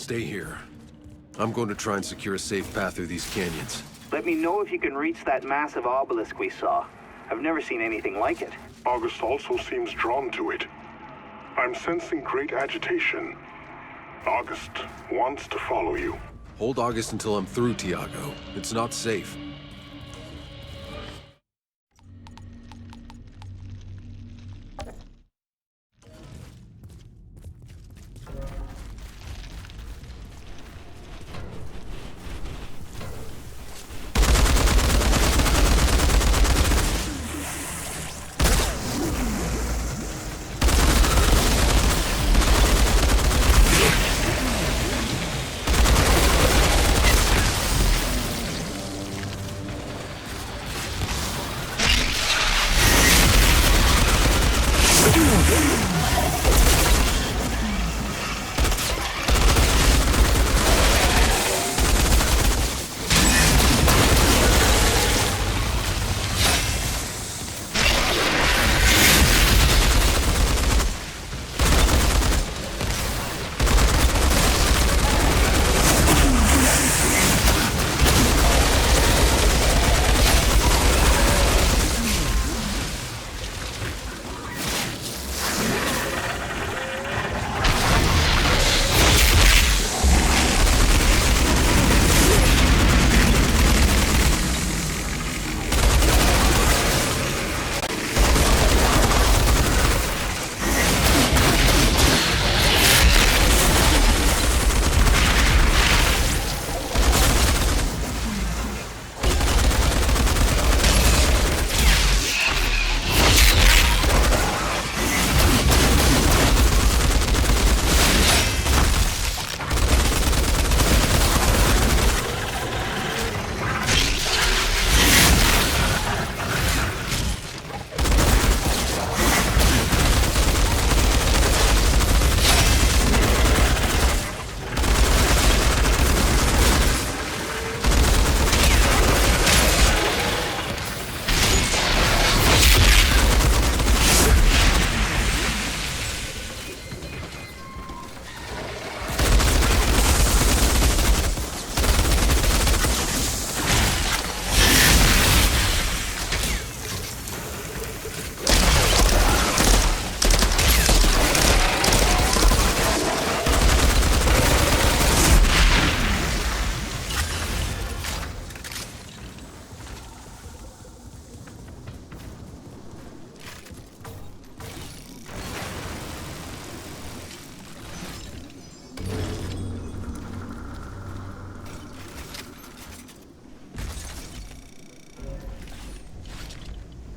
Stay here. I'm going to try and secure a safe path through these canyons. Let me know if you can reach that massive obelisk we saw. I've never seen anything like it. August also seems drawn to it. I'm sensing great agitation. August wants to follow you. Hold August until I'm through, Tiago. It's not safe.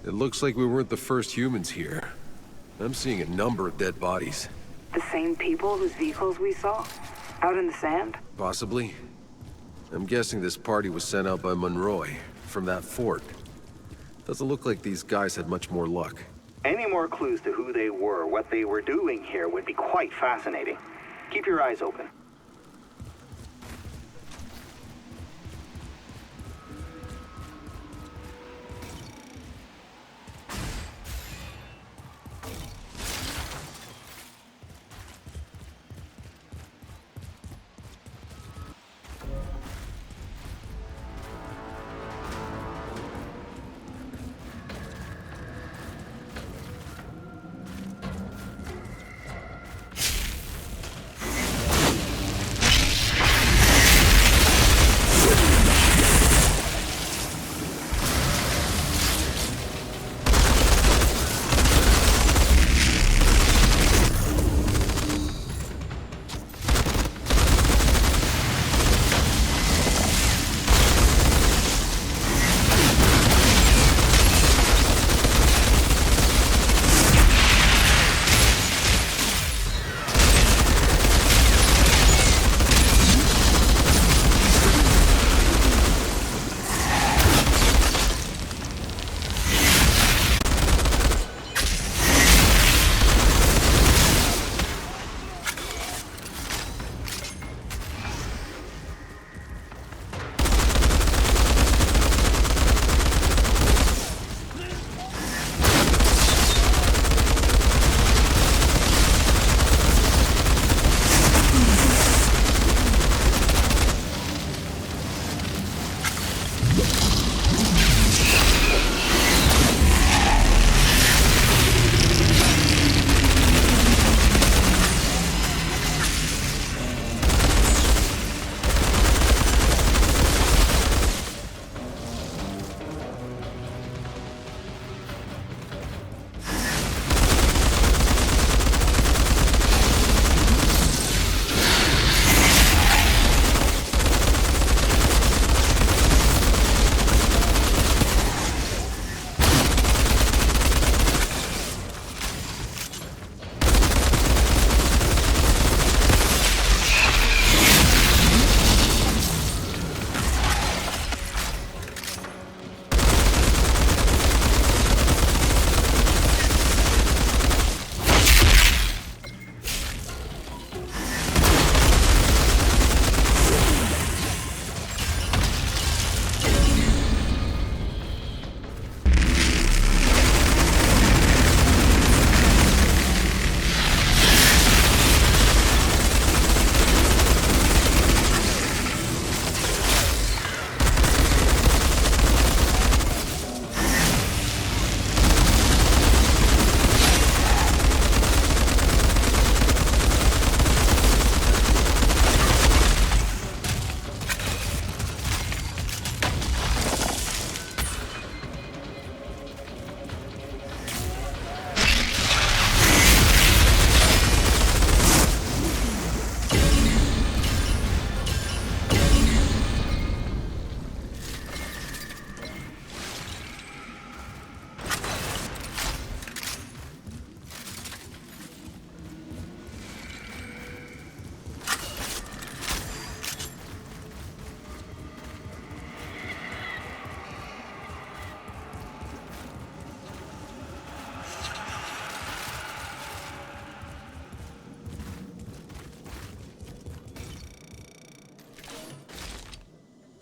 It looks like we weren't the first humans here. I'm seeing a number of dead bodies. The same people whose vehicles we saw? Out in the sand? Possibly. I'm guessing this party was sent out by Monroy, from that fort. Doesn't look like these guys had much more luck. Any more clues to who they were, what they were doing here, would be quite fascinating. Keep your eyes open.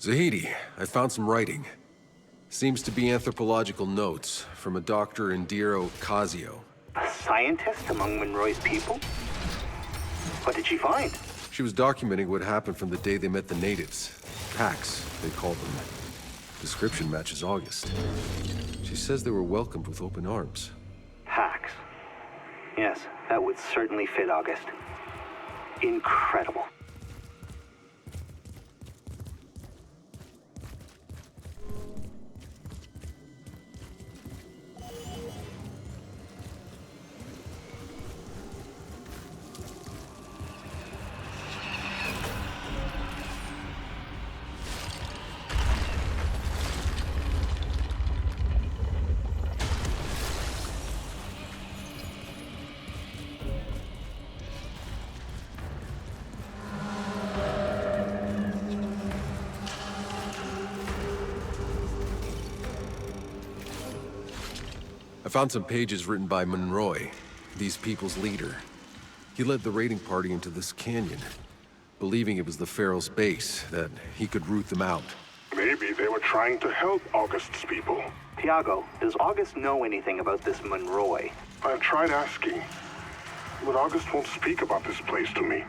Zahidi, I found some writing. Seems to be anthropological notes from a Dr. Indira Ocasio. A scientist among Monroy's people? What did she find? She was documenting what happened from the day they met the natives. Packs, they called them. Description matches August. She says they were welcomed with open arms. Hacks. Yes, that would certainly fit August. Incredible. found some pages written by Monroy, these people's leader. He led the raiding party into this canyon, believing it was the Pharaoh's base, that he could root them out. Maybe they were trying to help August's people. Tiago, does August know anything about this Monroy? I tried asking, but August won't speak about this place to me.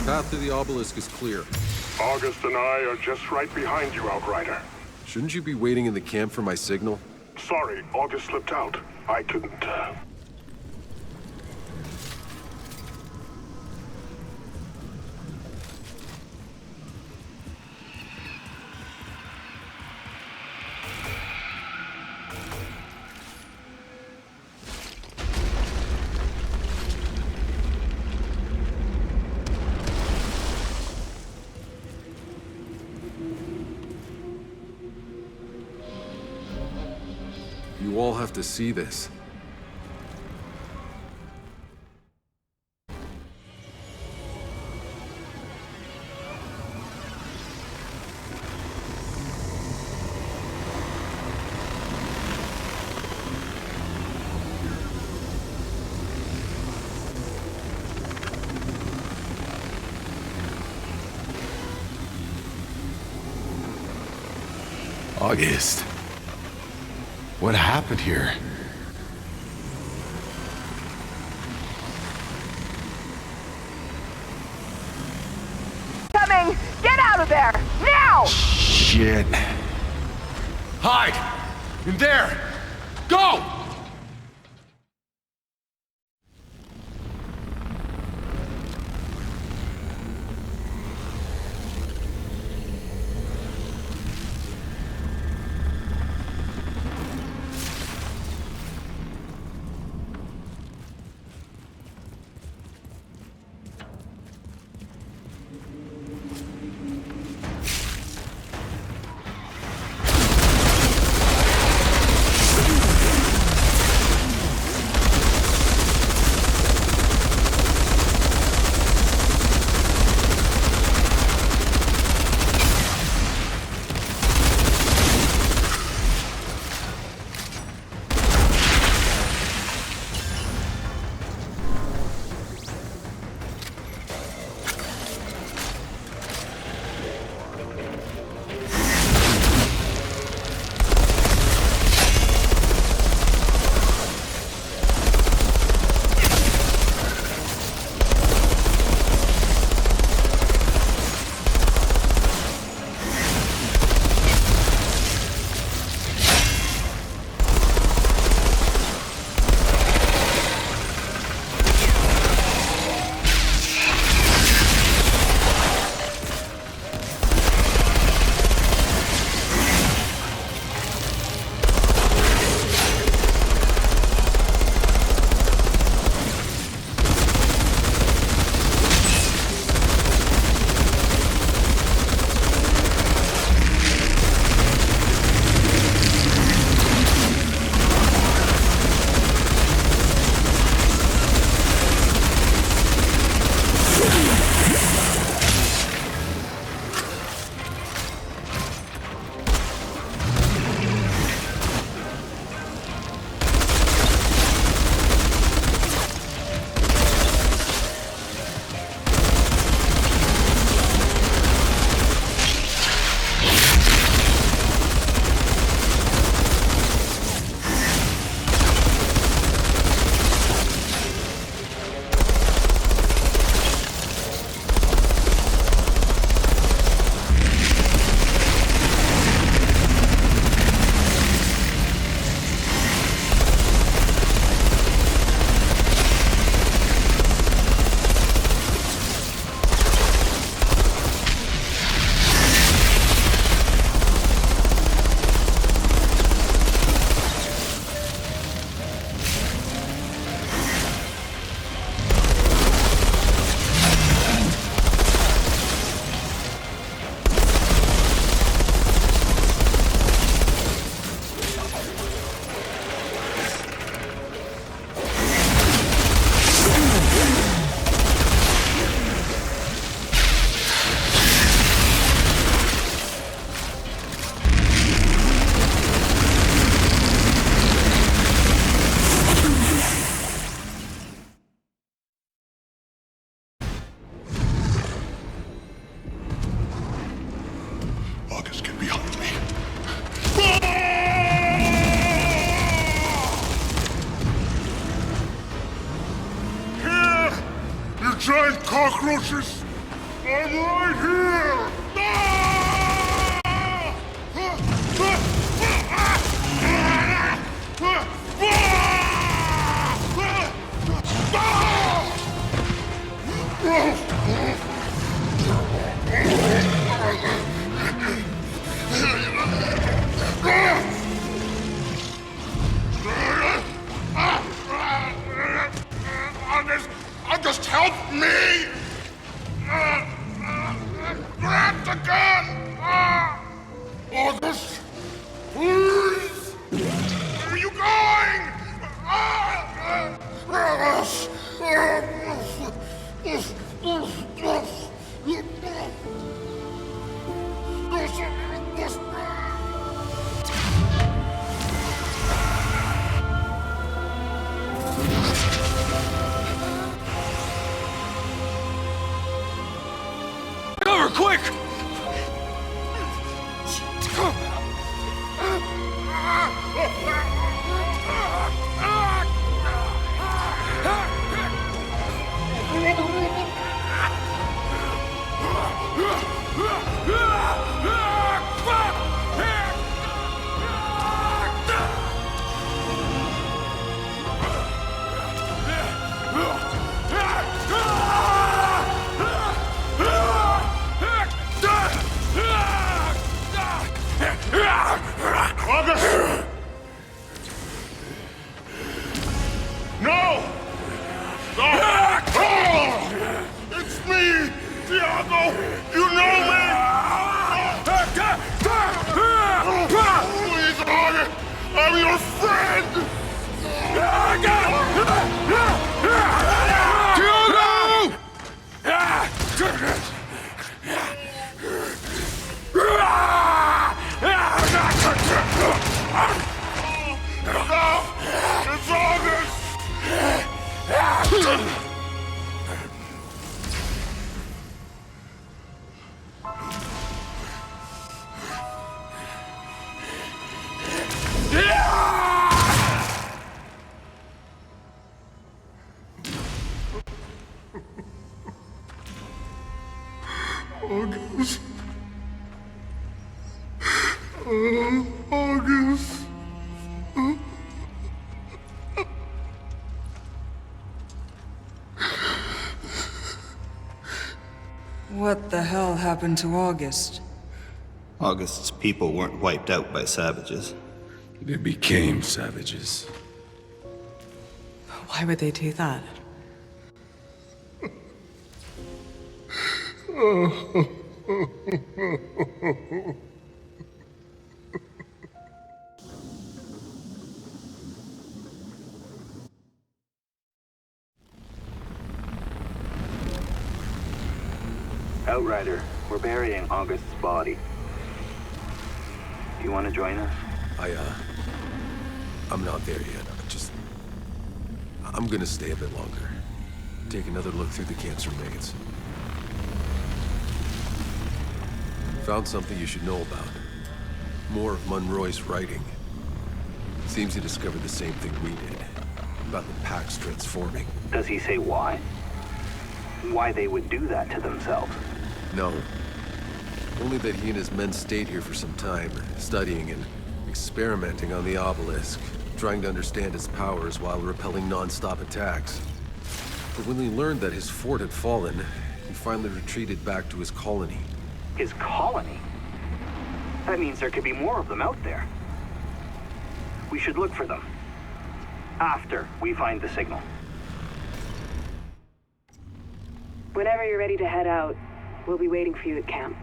Path to the obelisk is clear. August and I are just right behind you, Outrider. Shouldn't you be waiting in the camp for my signal? Sorry, August slipped out. I couldn't. You all have to see this. August. What happened here? Coming! Get out of there! Now! Shit. Hide! In there! Go! giant cockroaches! I'm right here! Just help me! Grab the gun! August! Please! Where are you going? Cover, quick! August! No! No! Oh! It's me, Tiago! You know me! Please, August! I'm your friend! It's August! August. August. What the hell happened to August? August's people weren't wiped out by savages. They became savages. Why would they do that? Outrider, we're burying August's body. Do you want to join us? I'm not there yet. I'm gonna stay a bit longer. Take another look through the cancer remains. Found something you should know about. More of Monroy's writing. Seems he discovered the same thing we did. About the Pax transforming. Does he say why? Why they would do that to themselves? No. Only that he and his men stayed here for some time, studying and experimenting on the obelisk, trying to understand its powers while repelling non-stop attacks. But when he learned that his fort had fallen, he finally retreated back to his colony. His colony? That means there could be more of them out there. We should look for them. After we find the signal. Whenever you're ready to head out, we'll be waiting for you at camp.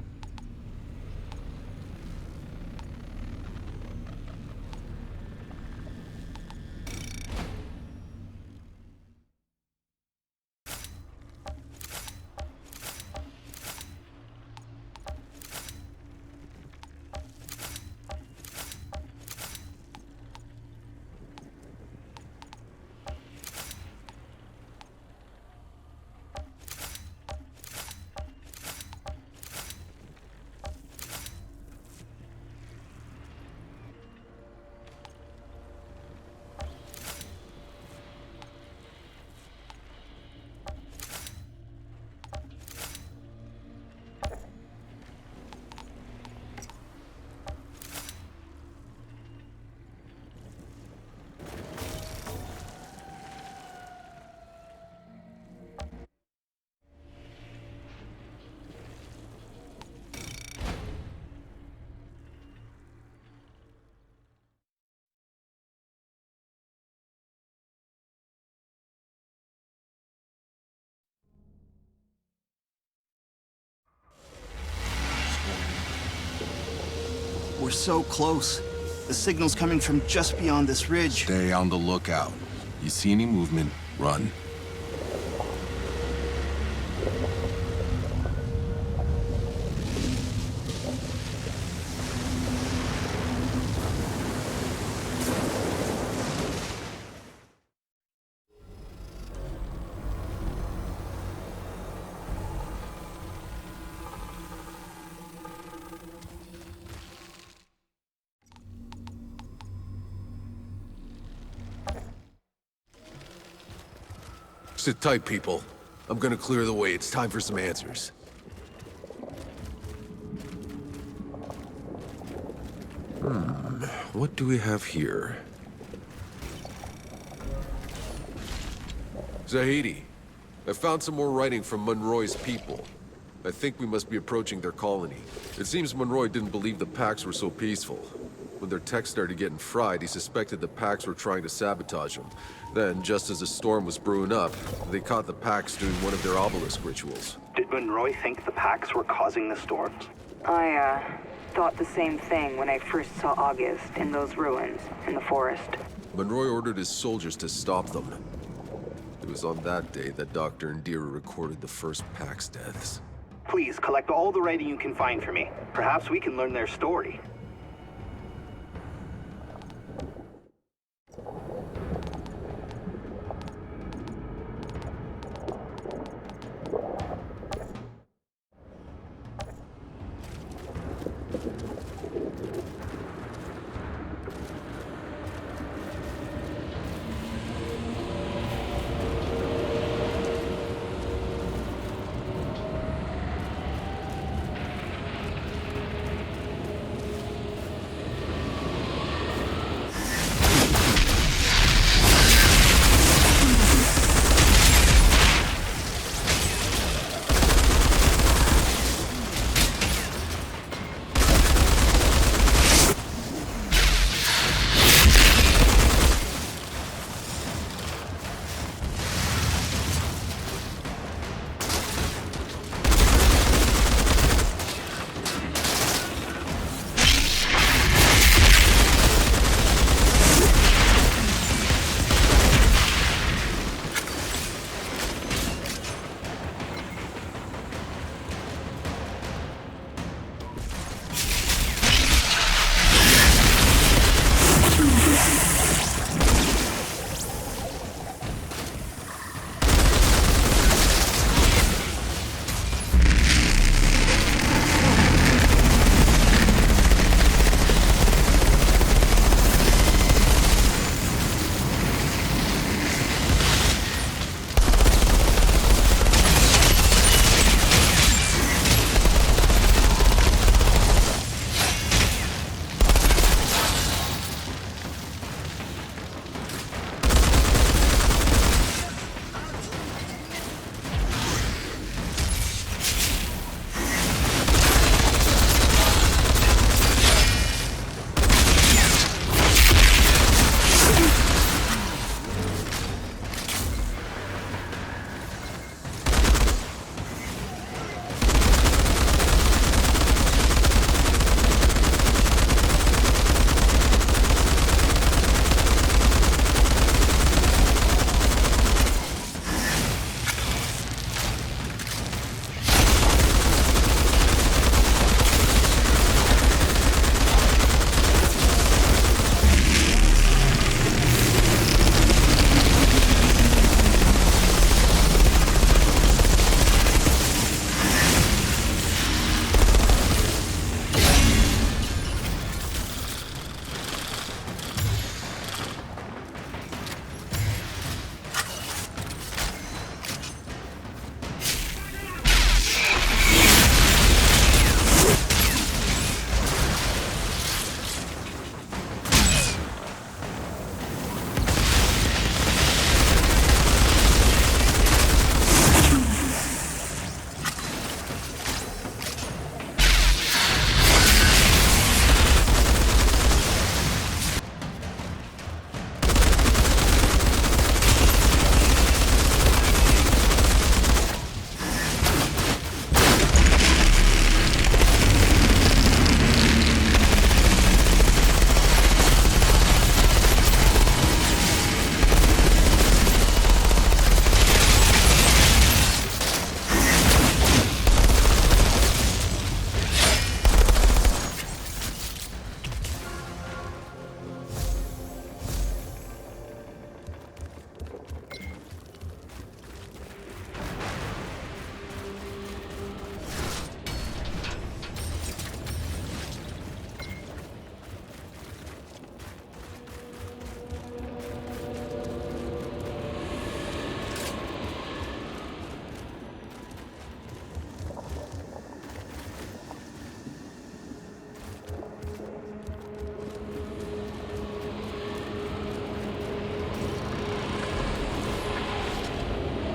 so close. The signal's coming from just beyond this ridge. Stay on the lookout. You see any movement, run. Sit tight, people. I'm gonna clear the way. It's time for some answers. What do we have here? Zahidi, I found some more writing from Monroy's people. I think we must be approaching their colony. It seems Monroy didn't believe the Pax were so peaceful. When their tech started getting fried, he suspected the Pax were trying to sabotage him. Then, just as a storm was brewing up, they caught the Pax doing one of their obelisk rituals. Did Monroy think the Pax were causing the storms? I, thought the same thing when I first saw August in those ruins in the forest. Monroy ordered his soldiers to stop them. It was on that day that Dr. Indira recorded the first Pax deaths. Please, collect all the writing you can find for me. Perhaps we can learn their story.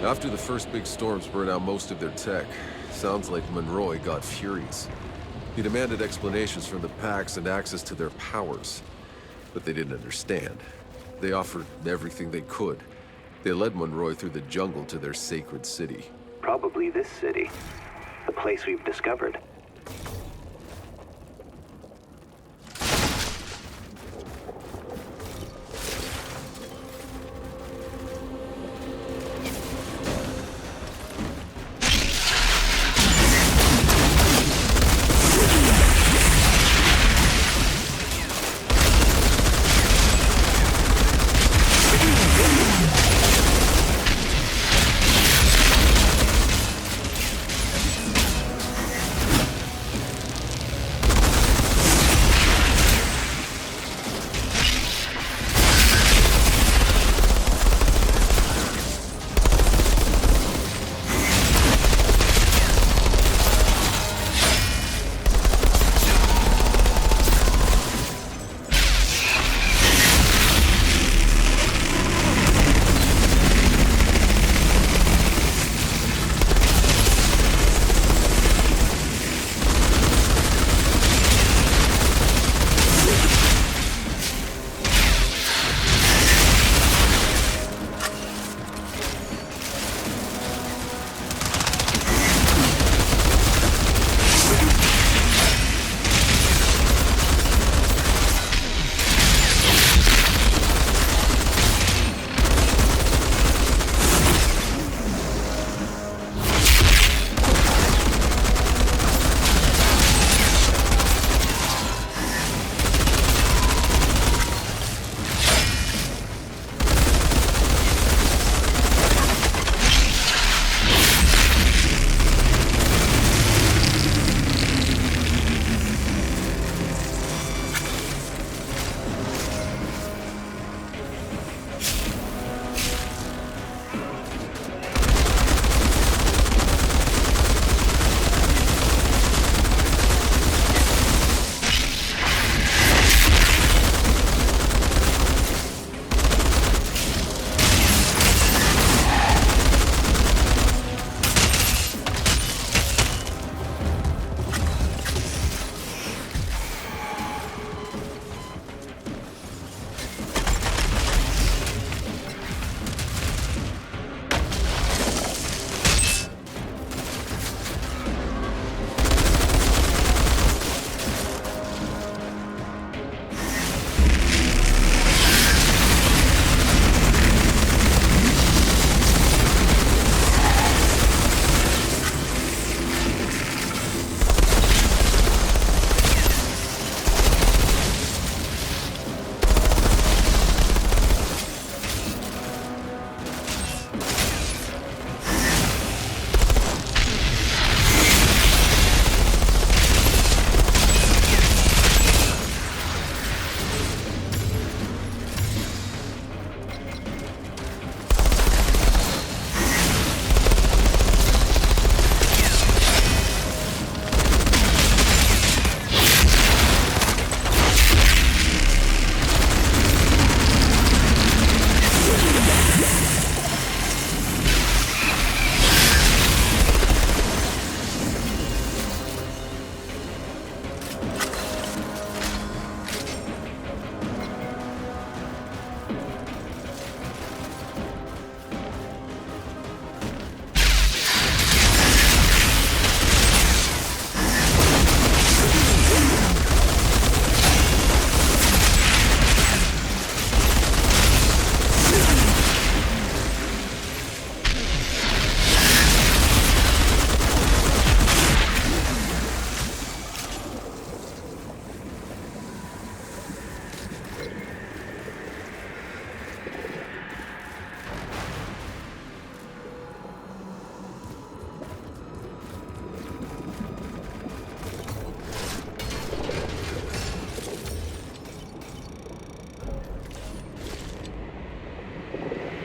After the first big storms burned out most of their tech, sounds like Monroy got furious. He demanded explanations from the Pax and access to their powers. But they didn't understand. They offered everything they could. They led Monroy through the jungle to their sacred city. Probably this city. The place we've discovered.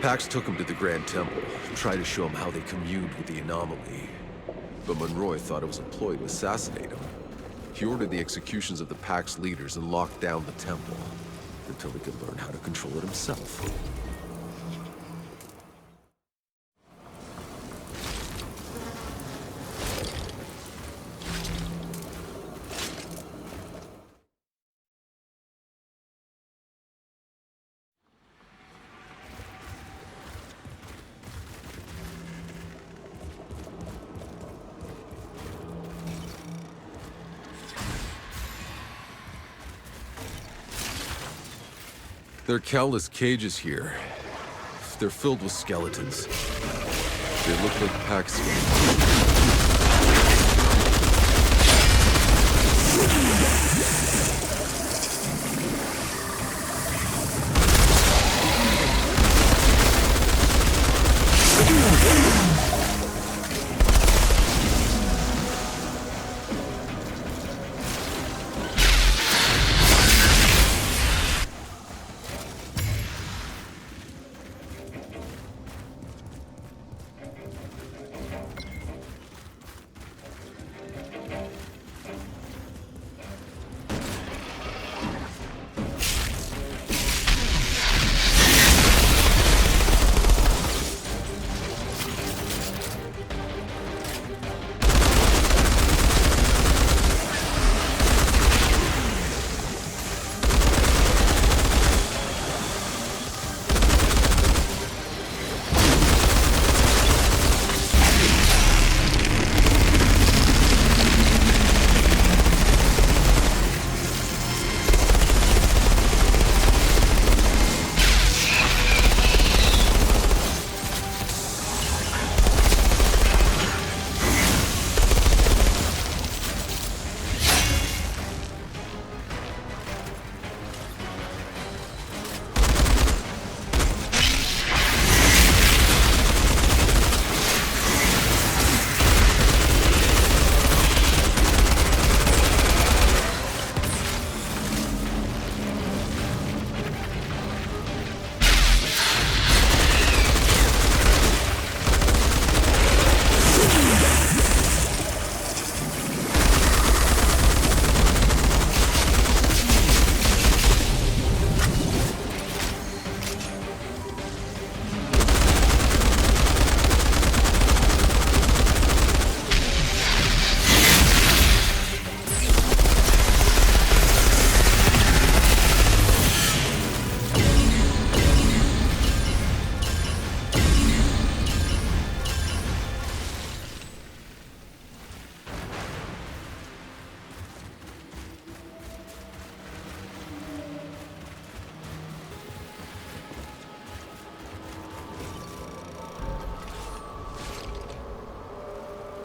Pax took him to the Grand Temple, tried to show him how they communed with the anomaly. But Monroy thought it was a ploy to assassinate him. He ordered the executions of the Pax leaders and locked down the temple, until he could learn how to control it himself. There are countless cages here. They're filled with skeletons. They look like pack skeletons.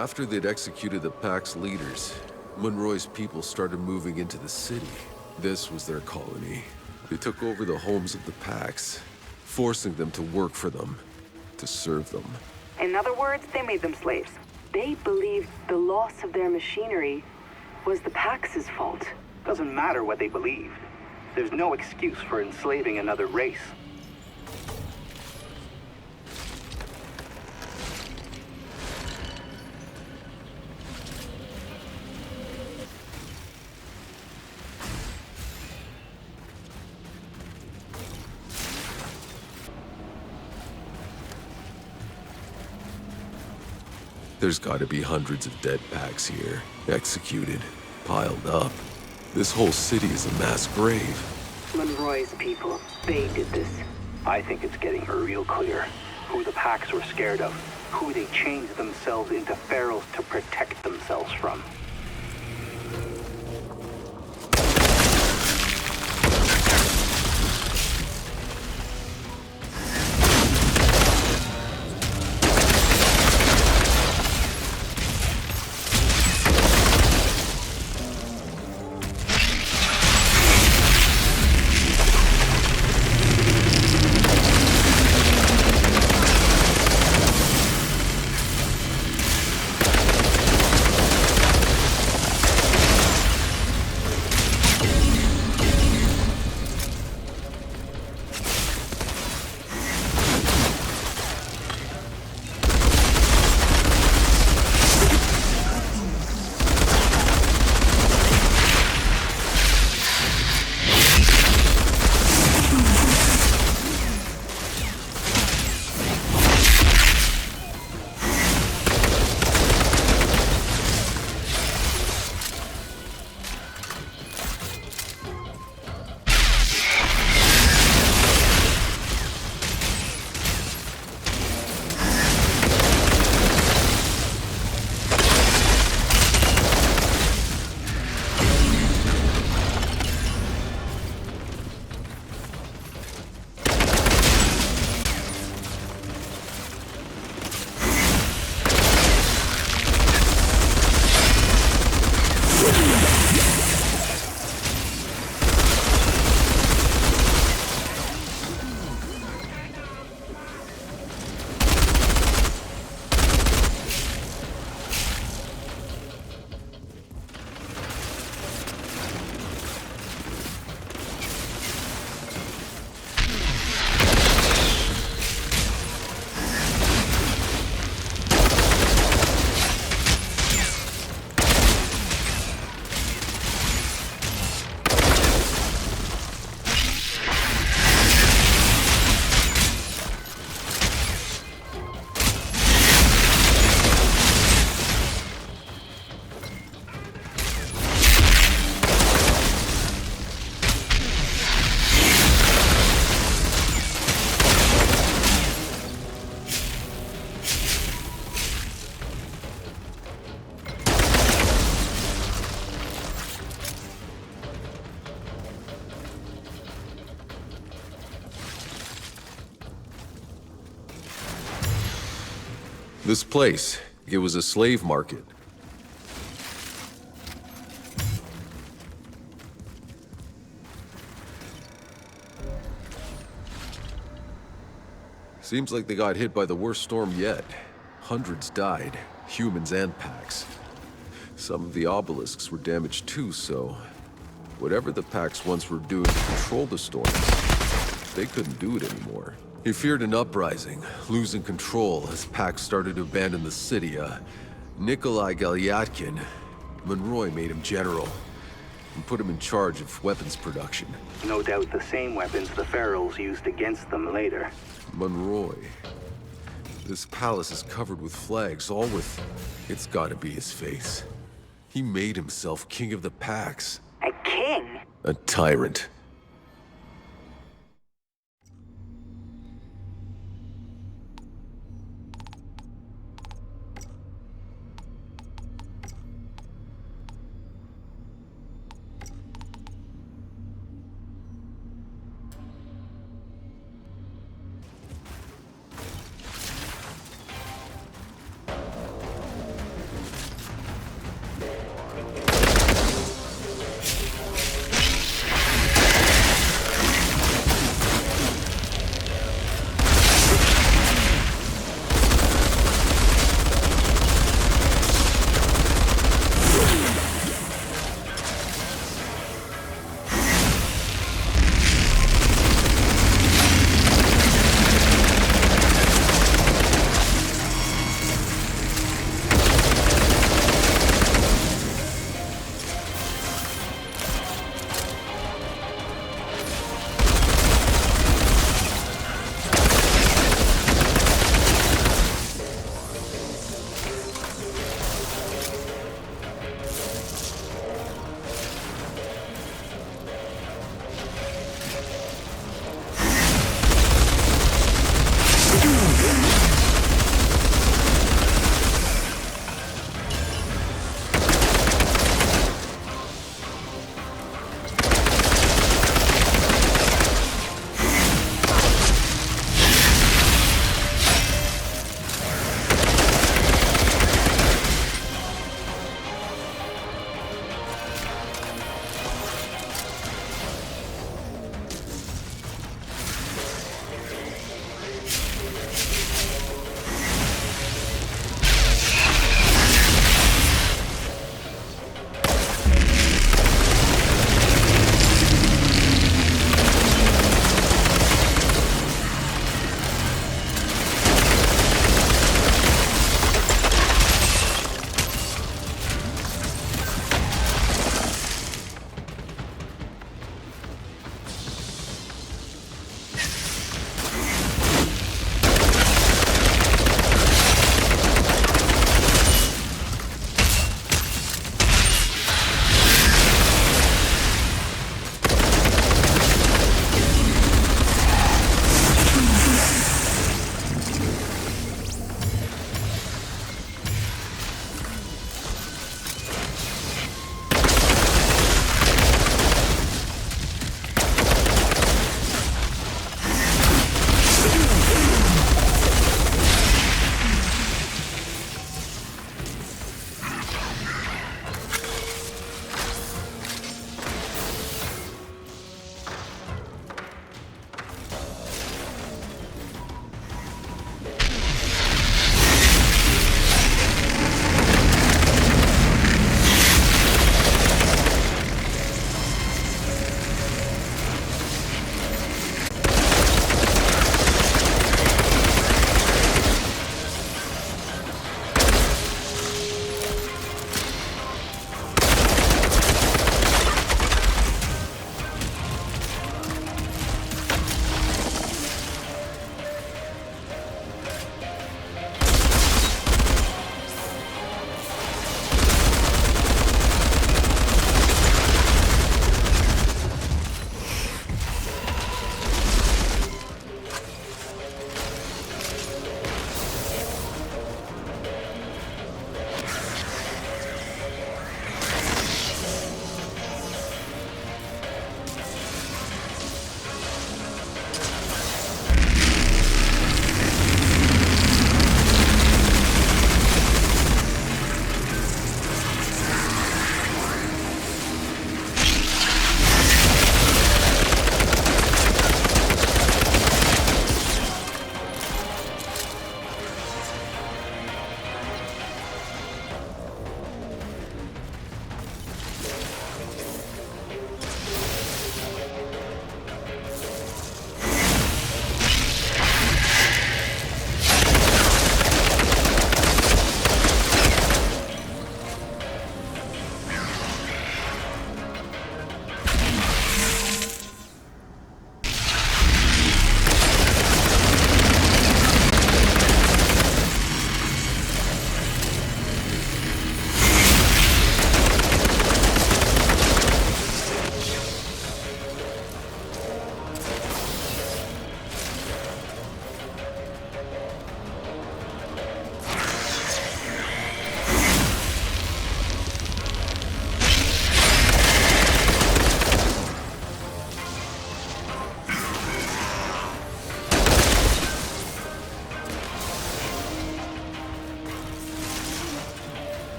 After they'd executed the Pack's leaders, Monroy's people started moving into the city. This was their colony. They took over the homes of the Packs, forcing them to work for them, to serve them. In other words, they made them slaves. They believed the loss of their machinery was the Pax's fault. Doesn't matter what they believed. There's no excuse for enslaving another race. There's gotta be hundreds of dead Packs here, executed, piled up. This whole city is a mass grave. Monroy's people, they did this. I think it's getting real clear who the Packs were scared of, who they changed themselves into ferals to protect themselves from. This place, it was a slave market. Seems like they got hit by the worst storm yet. Hundreds died, humans and packs. Some of the obelisks were damaged too, so whatever the packs once were doing to control the storms, they couldn't do it anymore. He feared an uprising, losing control as packs started to abandon the city. Nikolai Galyatkin, Monroy made him general and put him in charge of weapons production. No doubt the same weapons the Ferals used against them later. Monroy. This palace is covered with flags, all with... It's gotta be his face. He made himself king of the packs. A king? A tyrant.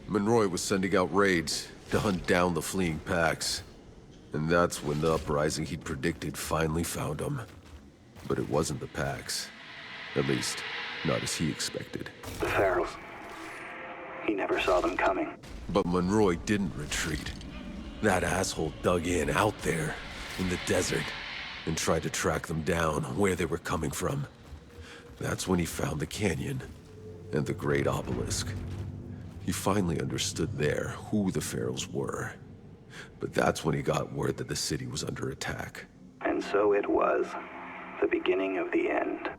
Monroy was sending out raids to hunt down the fleeing packs. And that's when the uprising he'd predicted finally found him. But it wasn't the packs. At least, not as he expected. The Ferals. He never saw them coming. But Monroy didn't retreat. That asshole dug in out there, in the desert, and tried to track them down where they were coming from. That's when he found the canyon and the Great Obelisk. He finally understood there who the Ferals were. But that's when he got word that the city was under attack. And so it was. The beginning of the end.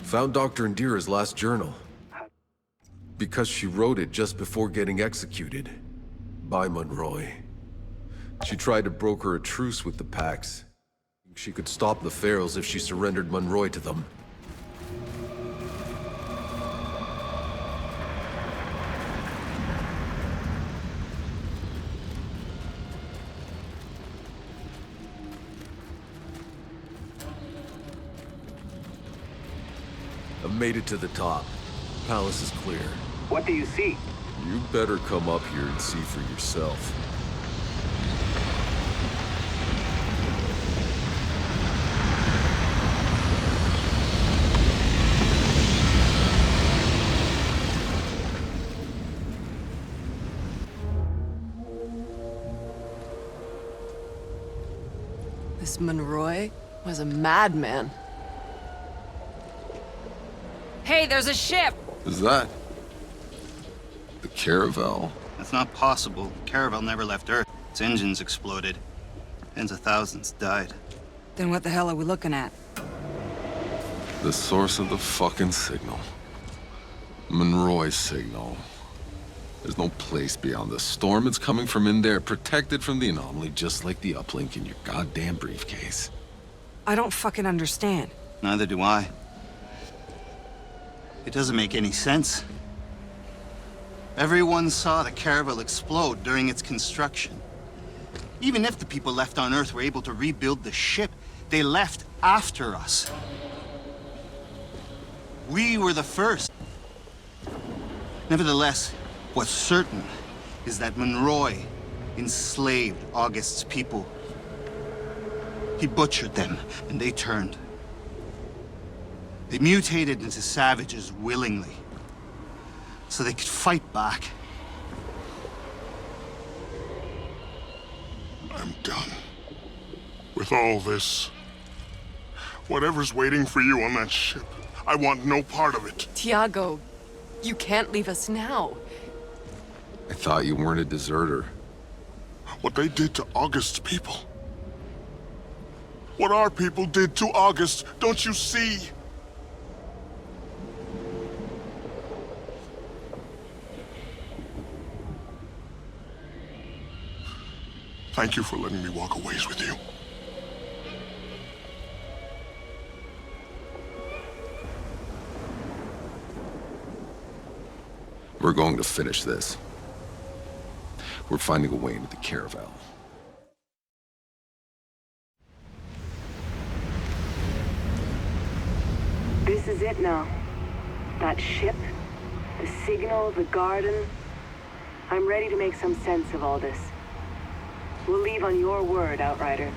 Found Dr. Indira's last journal. Because she wrote it just before getting executed. By Monroy. She tried to broker a truce with the Pax. She could stop the Ferals if she surrendered Monroy to them. I made it to the top. Palace is clear. What do you see? You better come up here and see for yourself. This Monroy was a madman. Hey, there's a ship! Is that the Caravel? That's not possible. The Caravel never left Earth. Its engines exploded. Tens of thousands died. Then what the hell are we looking at? The source of the fucking signal. Monroy's signal. There's no place beyond the storm. It's coming from in there, protected from the anomaly, just like the uplink in your goddamn briefcase. I don't fucking understand. Neither do I. It doesn't make any sense. Everyone saw the Caravel explode during its construction. Even if the people left on Earth were able to rebuild the ship, they left after us. We were the first. Nevertheless, what's certain is that Monroy enslaved August's people. He butchered them, and they turned. They mutated into savages willingly, so they could fight back. I'm done with all this. Whatever's waiting for you on that ship, I want no part of it. Tiago, you can't leave us now. I thought you weren't a deserter. What they did to August's people. What our people did to August, don't you see? Thank you for letting me walk a ways with you. We're going to finish this. We're finding a way into the Caravel. This is it now. That ship, the signal, the garden. I'm ready to make some sense of all this. We'll leave on your word, Outrider.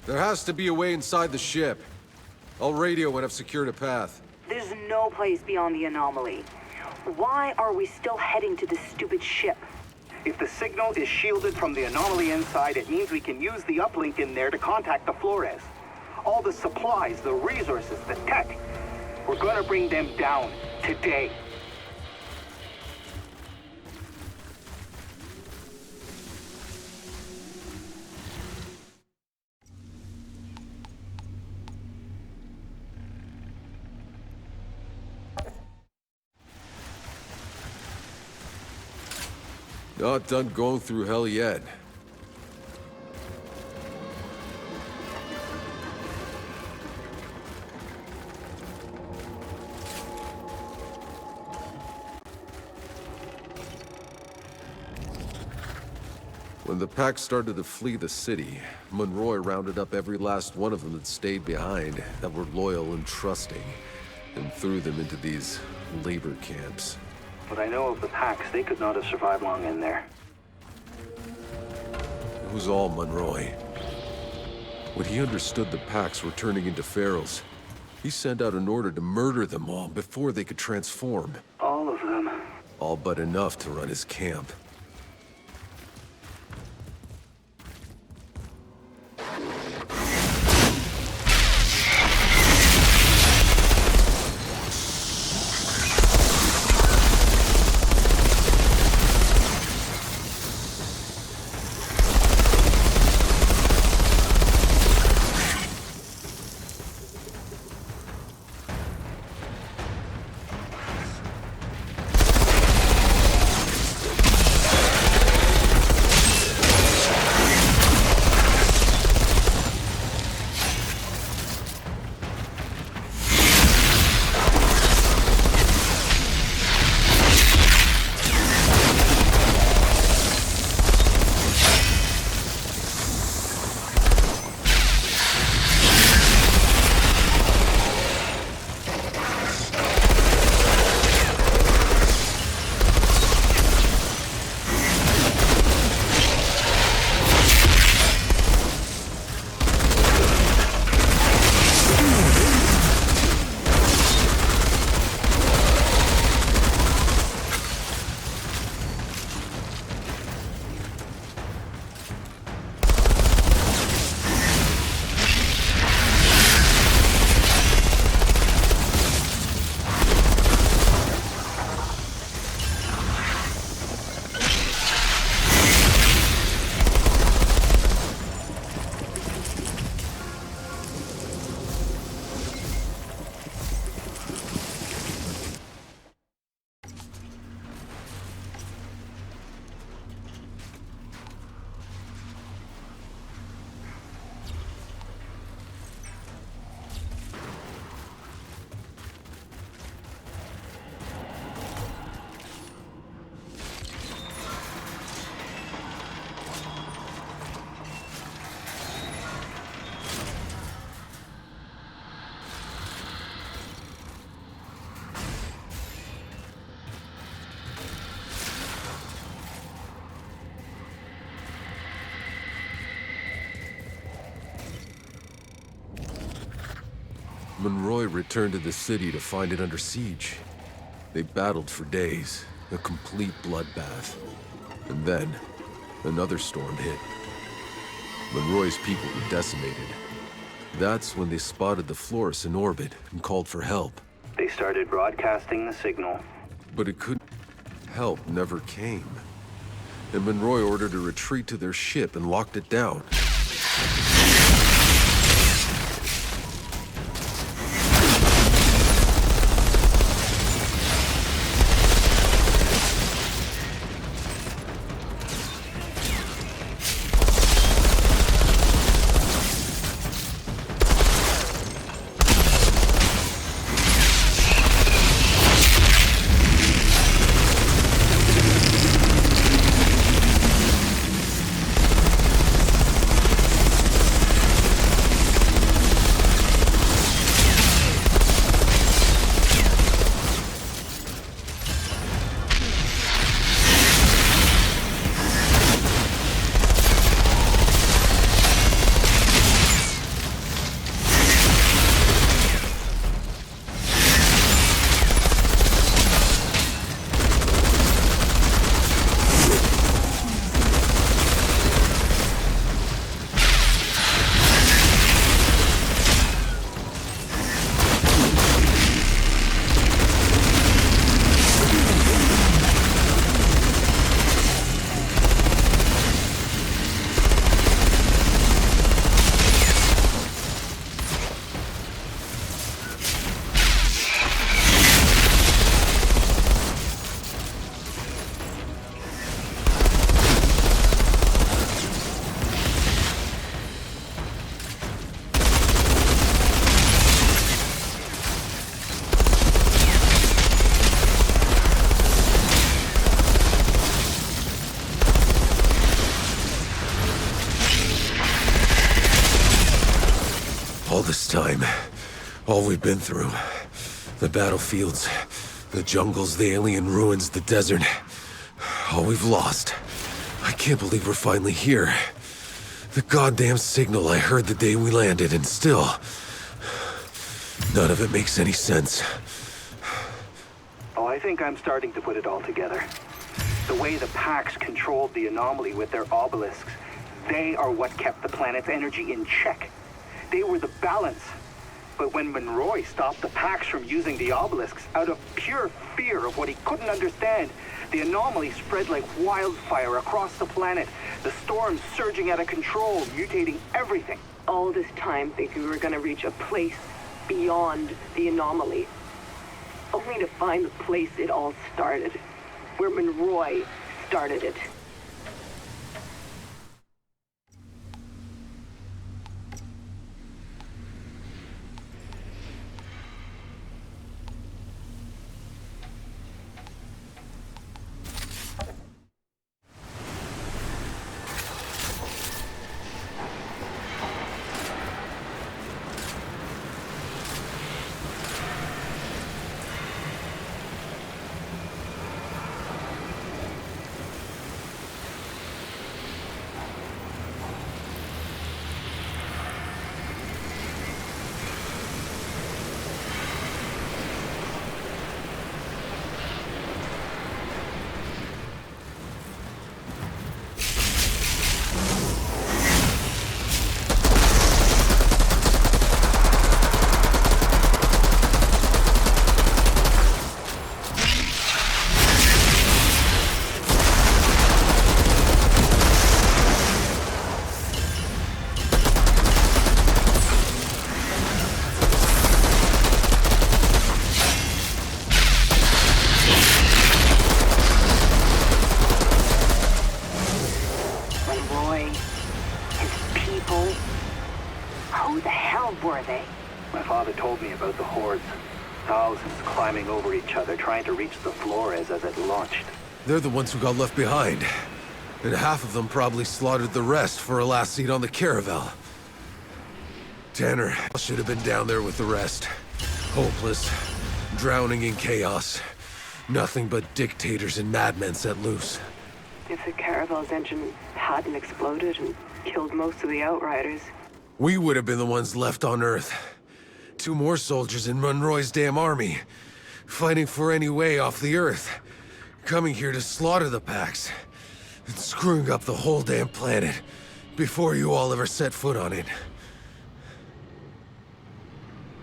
There has to be a way inside the ship. I'll radio when I've secured a path. There's no place beyond the anomaly. Why are we still heading to this stupid ship? If the signal is shielded from the anomaly inside, it means we can use the uplink in there to contact the Flores. All the supplies, the resources, the tech. We're gonna bring them down today. Not done going through hell yet. When the pack started to flee the city, Monroy rounded up every last one of them that stayed behind, that were loyal and trusting, and threw them into these labor camps. What I know of the packs, they could not have survived long in there. It was all Monroy. When he understood the packs were turning into ferals, he sent out an order to murder them all before they could transform. All of them. All but enough to run his camp. Monroy returned to the city to find it under siege. They battled for days, a complete bloodbath. And then, another storm hit. Monroy's people were decimated. That's when they spotted the Flores in orbit and called for help. They started broadcasting the signal. But it couldn't. Help never came. And Monroy ordered a retreat to their ship and locked it down. this time. All we've been through. The battlefields, the jungles, the alien ruins, the desert. All we've lost. I can't believe we're finally here. The goddamn signal I heard the day we landed, and still... none of it makes any sense. Oh, I think I'm starting to put it all together. The way the Pax controlled the anomaly with their obelisks, they are what kept the planet's energy in check. They were the balance. But when Monroy stopped the Pax from using the obelisks out of pure fear of what he couldn't understand, the anomaly spread like wildfire across the planet, the storms surging out of control, mutating everything. All this time thinking we were gonna reach a place beyond the anomaly, only to find the place it all started, where Monroy started it. Over each other, trying to reach the Flores as it launched. They're the ones who got left behind. And half of them probably slaughtered the rest for a last seat on the caravel. Tanner should have been down there with the rest. Hopeless, drowning in chaos. Nothing but dictators and madmen set loose. If the caravel's engine hadn't exploded and killed most of the Outriders... we would have been the ones left on Earth. 2 more soldiers in Monroy's damn army. Fighting for any way off the Earth. Coming here to slaughter the Pax. And screwing up the whole damn planet. Before you all ever set foot on it.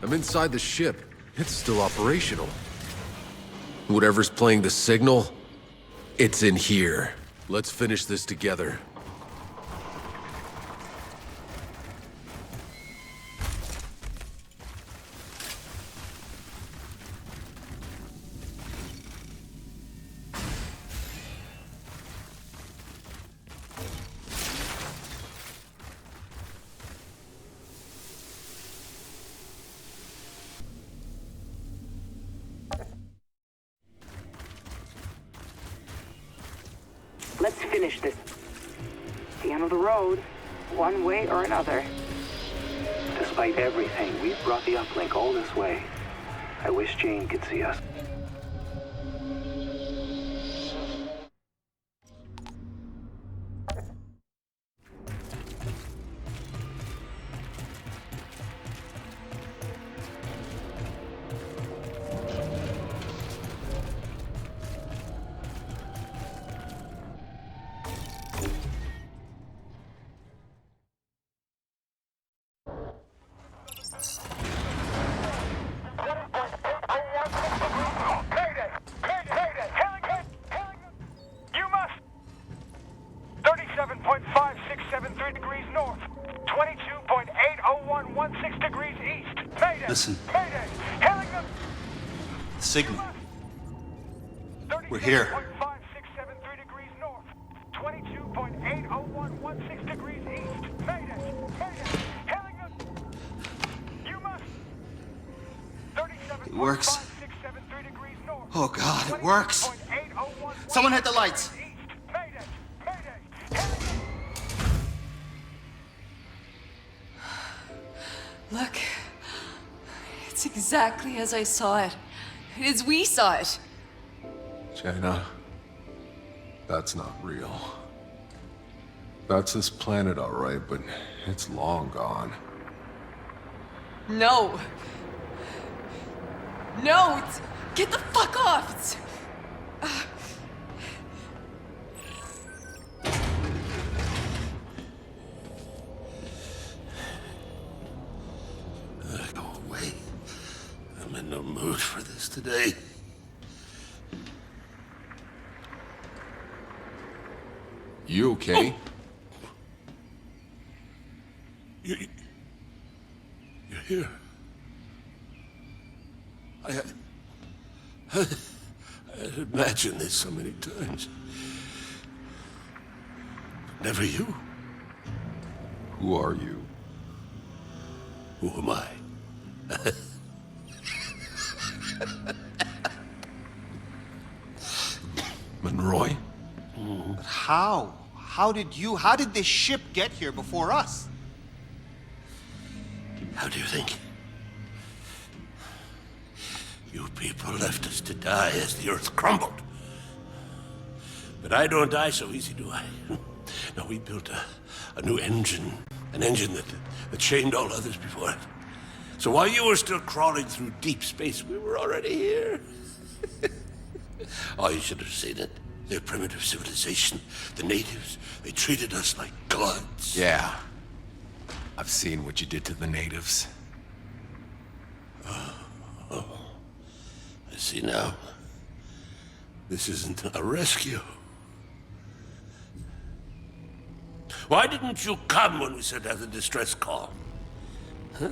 I'm inside the ship. It's still operational. Whatever's playing the signal, it's in here. Let's finish this together. Let's finish this. The end of the road, one way or another. Despite everything, we've brought the uplink all this way. I wish Jane could see us. Listen. Signal. We're here. 5,673 degrees north. 22.80116 degrees east. Mayday! Mayday! Hailing us! You must! It works. Oh God, it works! Someone hit the lights! Look. It's exactly as I saw it. As we saw it. China, that's not real. That's this planet, all right, but it's long gone. No. No, get the fuck off. Go away. I'm in no mood for this today. You okay? You're here. I had imagined this so many times. But never you. Who are you? Who am I? Monroy? But how? How did this ship get here before us? How do you think? You people left us to die as the Earth crumbled. But I don't die so easy, do I? No, we built a new engine. An engine that shamed all others before it. So while you were still crawling through deep space, we were already here. Oh, you should have seen it. Their primitive civilization. The natives, they treated us like gods. Yeah. I've seen what you did to the natives. Oh. I see now. This isn't a rescue. Why didn't you come when we sent out the distress call? Huh?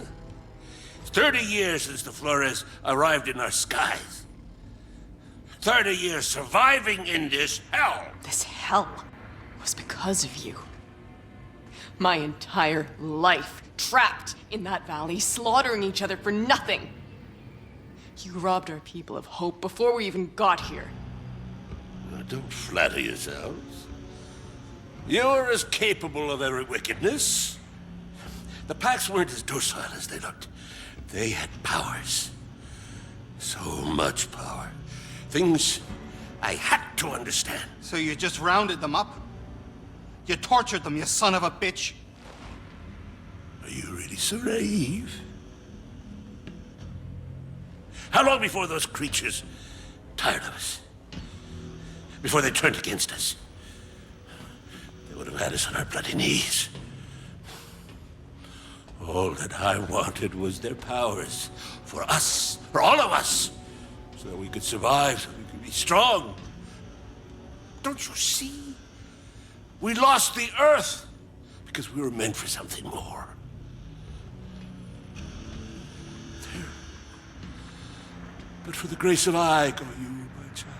It's 30 years since the Flores arrived in our skies. 30 years surviving in this hell. This hell was because of you. My entire life trapped in that valley, slaughtering each other for nothing. You robbed our people of hope before we even got here. Don't flatter yourselves. You're as capable of every wickedness. The Pax weren't as docile as they looked. They had powers. So much power. Things I had to understand. So you just rounded them up? You tortured them, you son of a bitch! Are you really so naive? How long before those creatures tired of us? Before they turned against us? They would have had us on our bloody knees. All that I wanted was their powers. For us. For all of us. So that we could survive, so we could be strong. Don't you see? We lost the Earth because we were meant for something more. There. But for the grace of I go you, my child.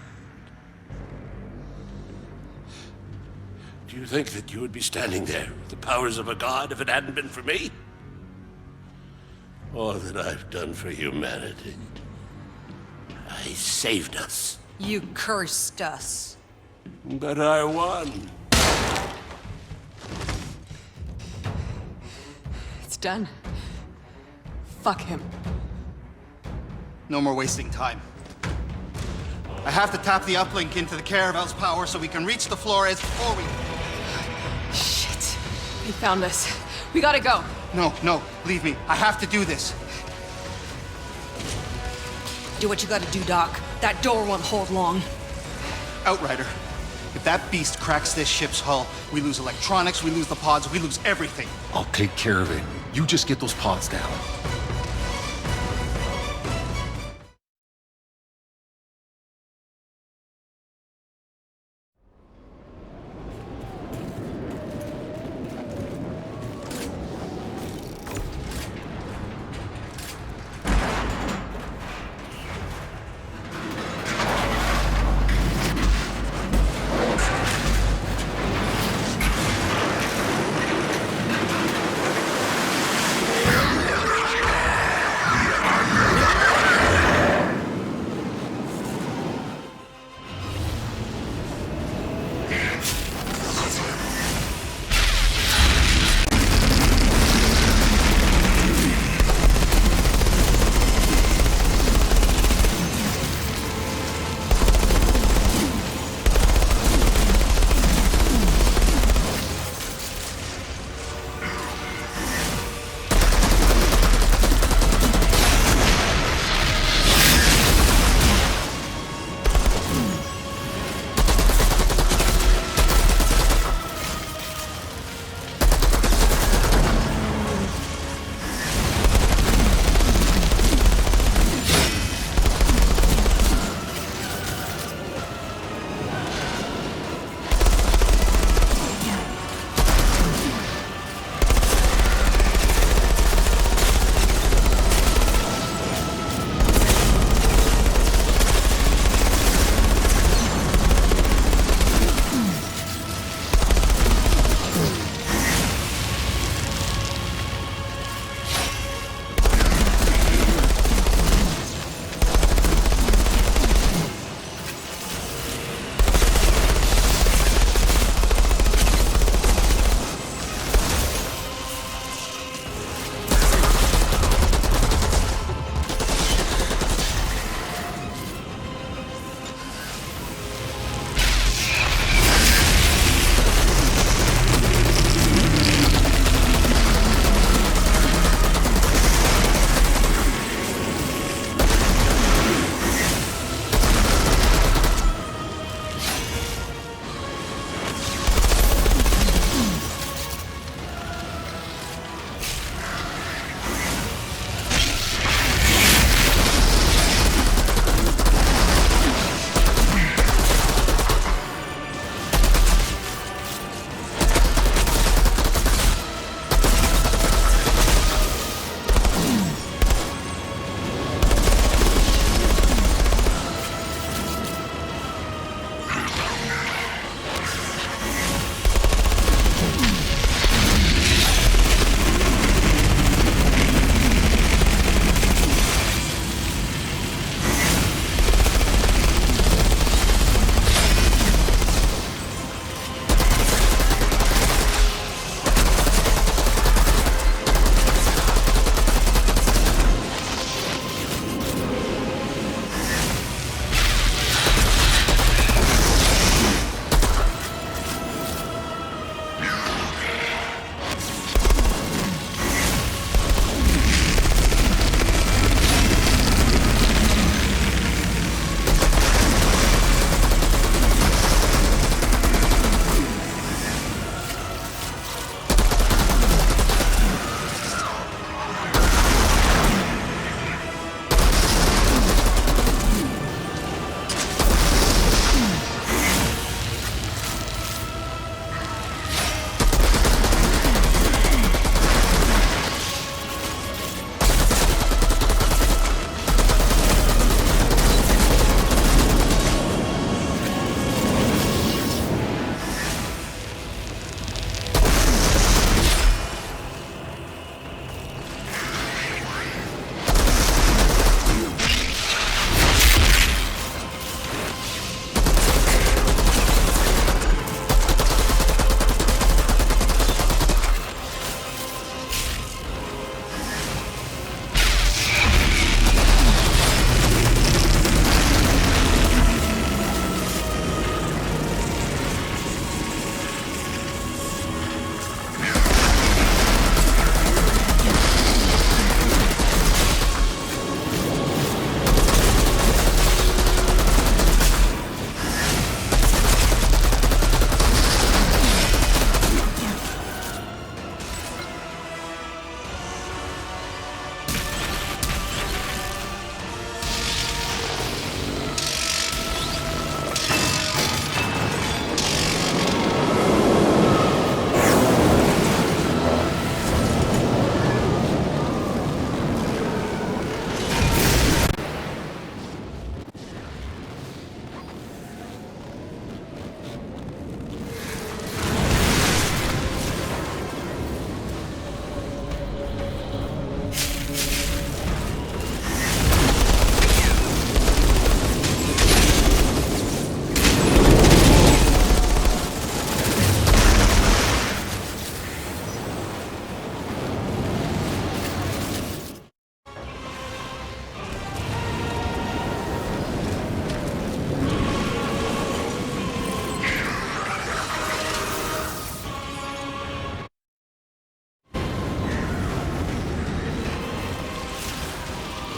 Do you think that you would be standing there with the powers of a god if it hadn't been for me? All that I've done for humanity. I saved us. You cursed us. But I won. It's done. Fuck him. No more wasting time. I have to tap the uplink into the Caravel's power so we can reach the Flores before we... Shit. He found us. We gotta go. No, leave me. I have to do this. Do what you gotta do, Doc. That door won't hold long. Outrider, if that beast cracks this ship's hull, we lose electronics, we lose the pods, we lose everything. I'll take care of it. You just get those pods down.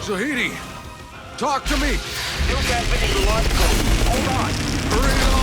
Zahidi! Talk to me! Still transmitting the launch code. Hold on. Hurry it up!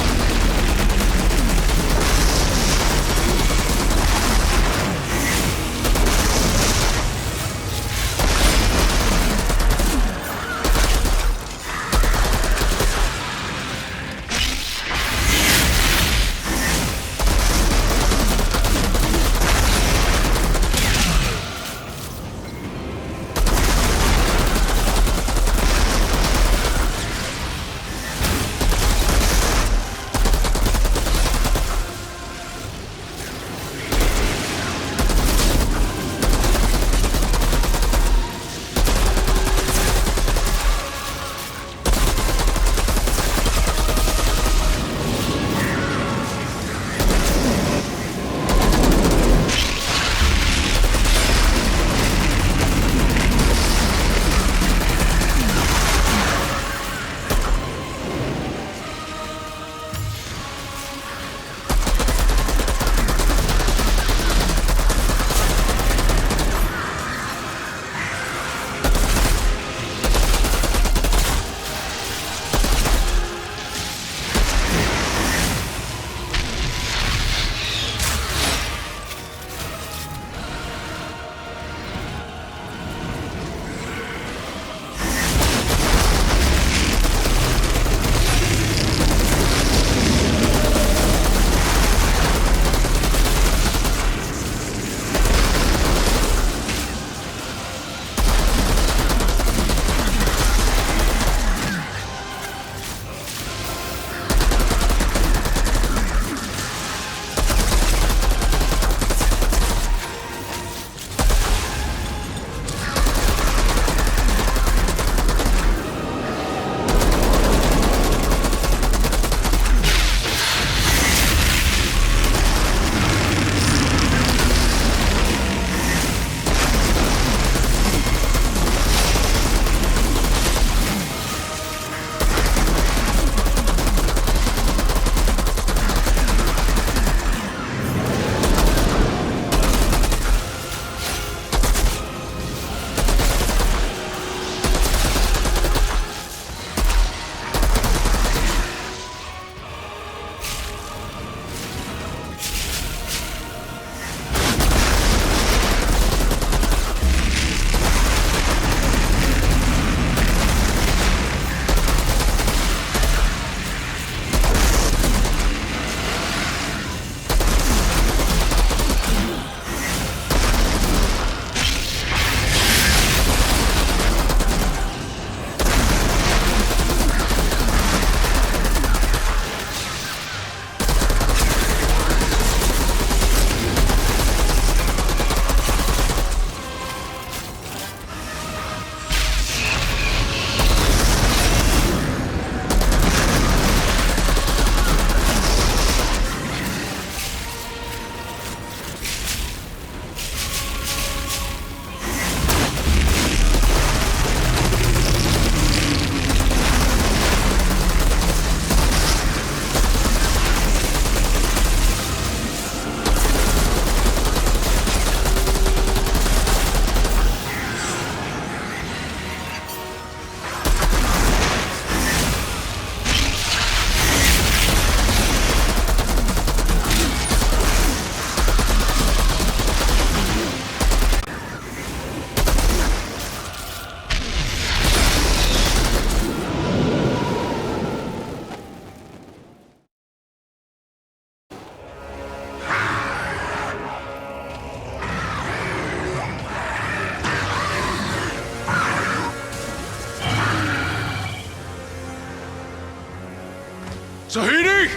Zahidi!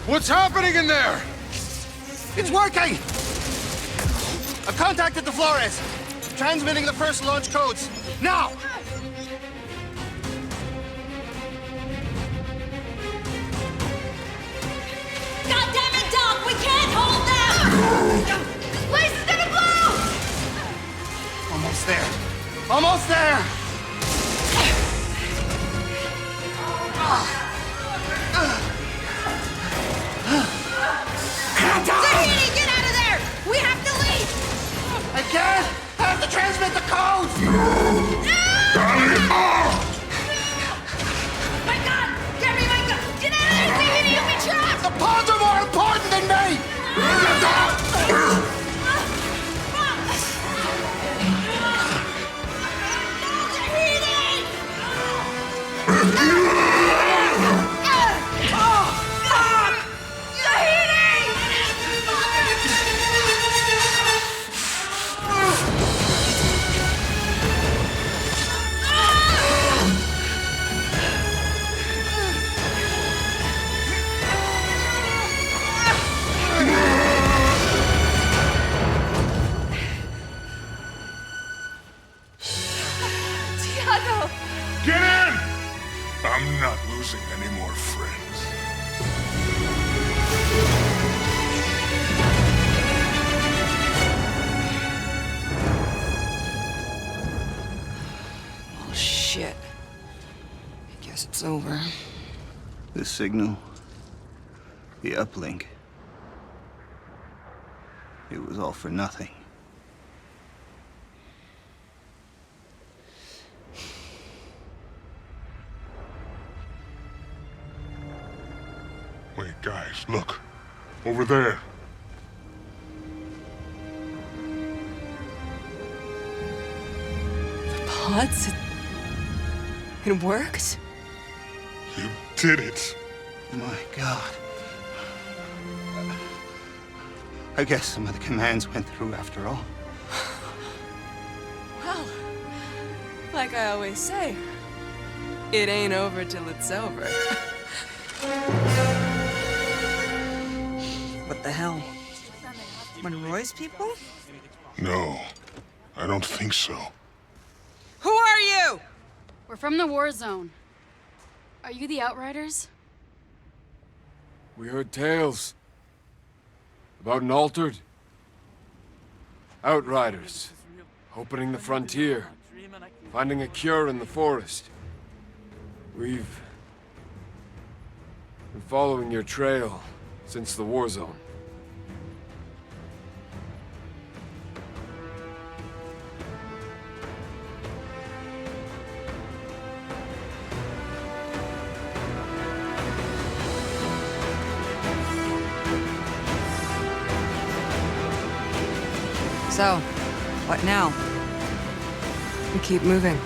What's happening in there? It's working! I've contacted the Flores. Transmitting the first launch codes. Now! God damn it, Doc! We can't hold them! This place is gonna blow! Almost there. Almost there! Zahidi, get out of there! We have to leave! I can't! I have to transmit the codes! The signal, the uplink, it was all for nothing. Wait, guys, look. Over there. The pods? It worked? You did it. My God. I guess some of the commands went through after all. Well, like I always say, it ain't over till it's over. What the hell? Monroy's people? No, I don't think so. Who are you? We're from the war zone. Are you the Outriders? We heard tales about an altered Outriders opening the frontier, finding a cure in the forest. We've been following your trail since the war zone. So, what now? We keep moving.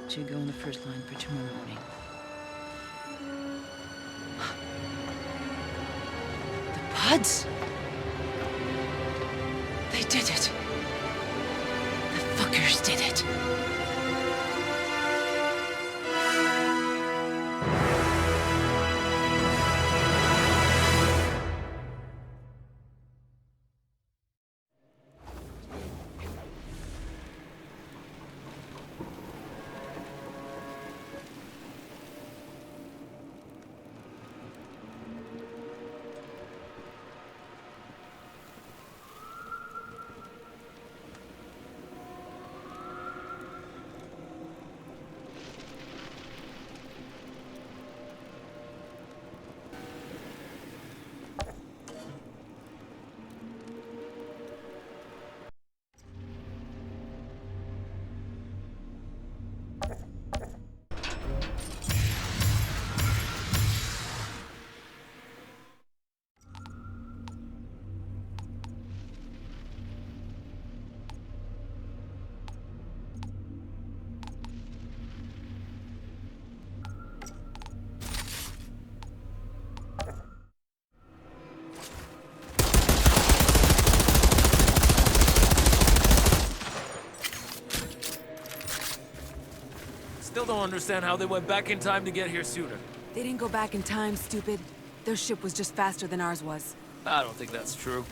Should go in the first line for tomorrow morning. The pods! They did it. The fuckers did it. don't understand how they went back in time to get here sooner. They didn't go back in time, stupid. Their ship was just faster than ours was. I don't think that's true.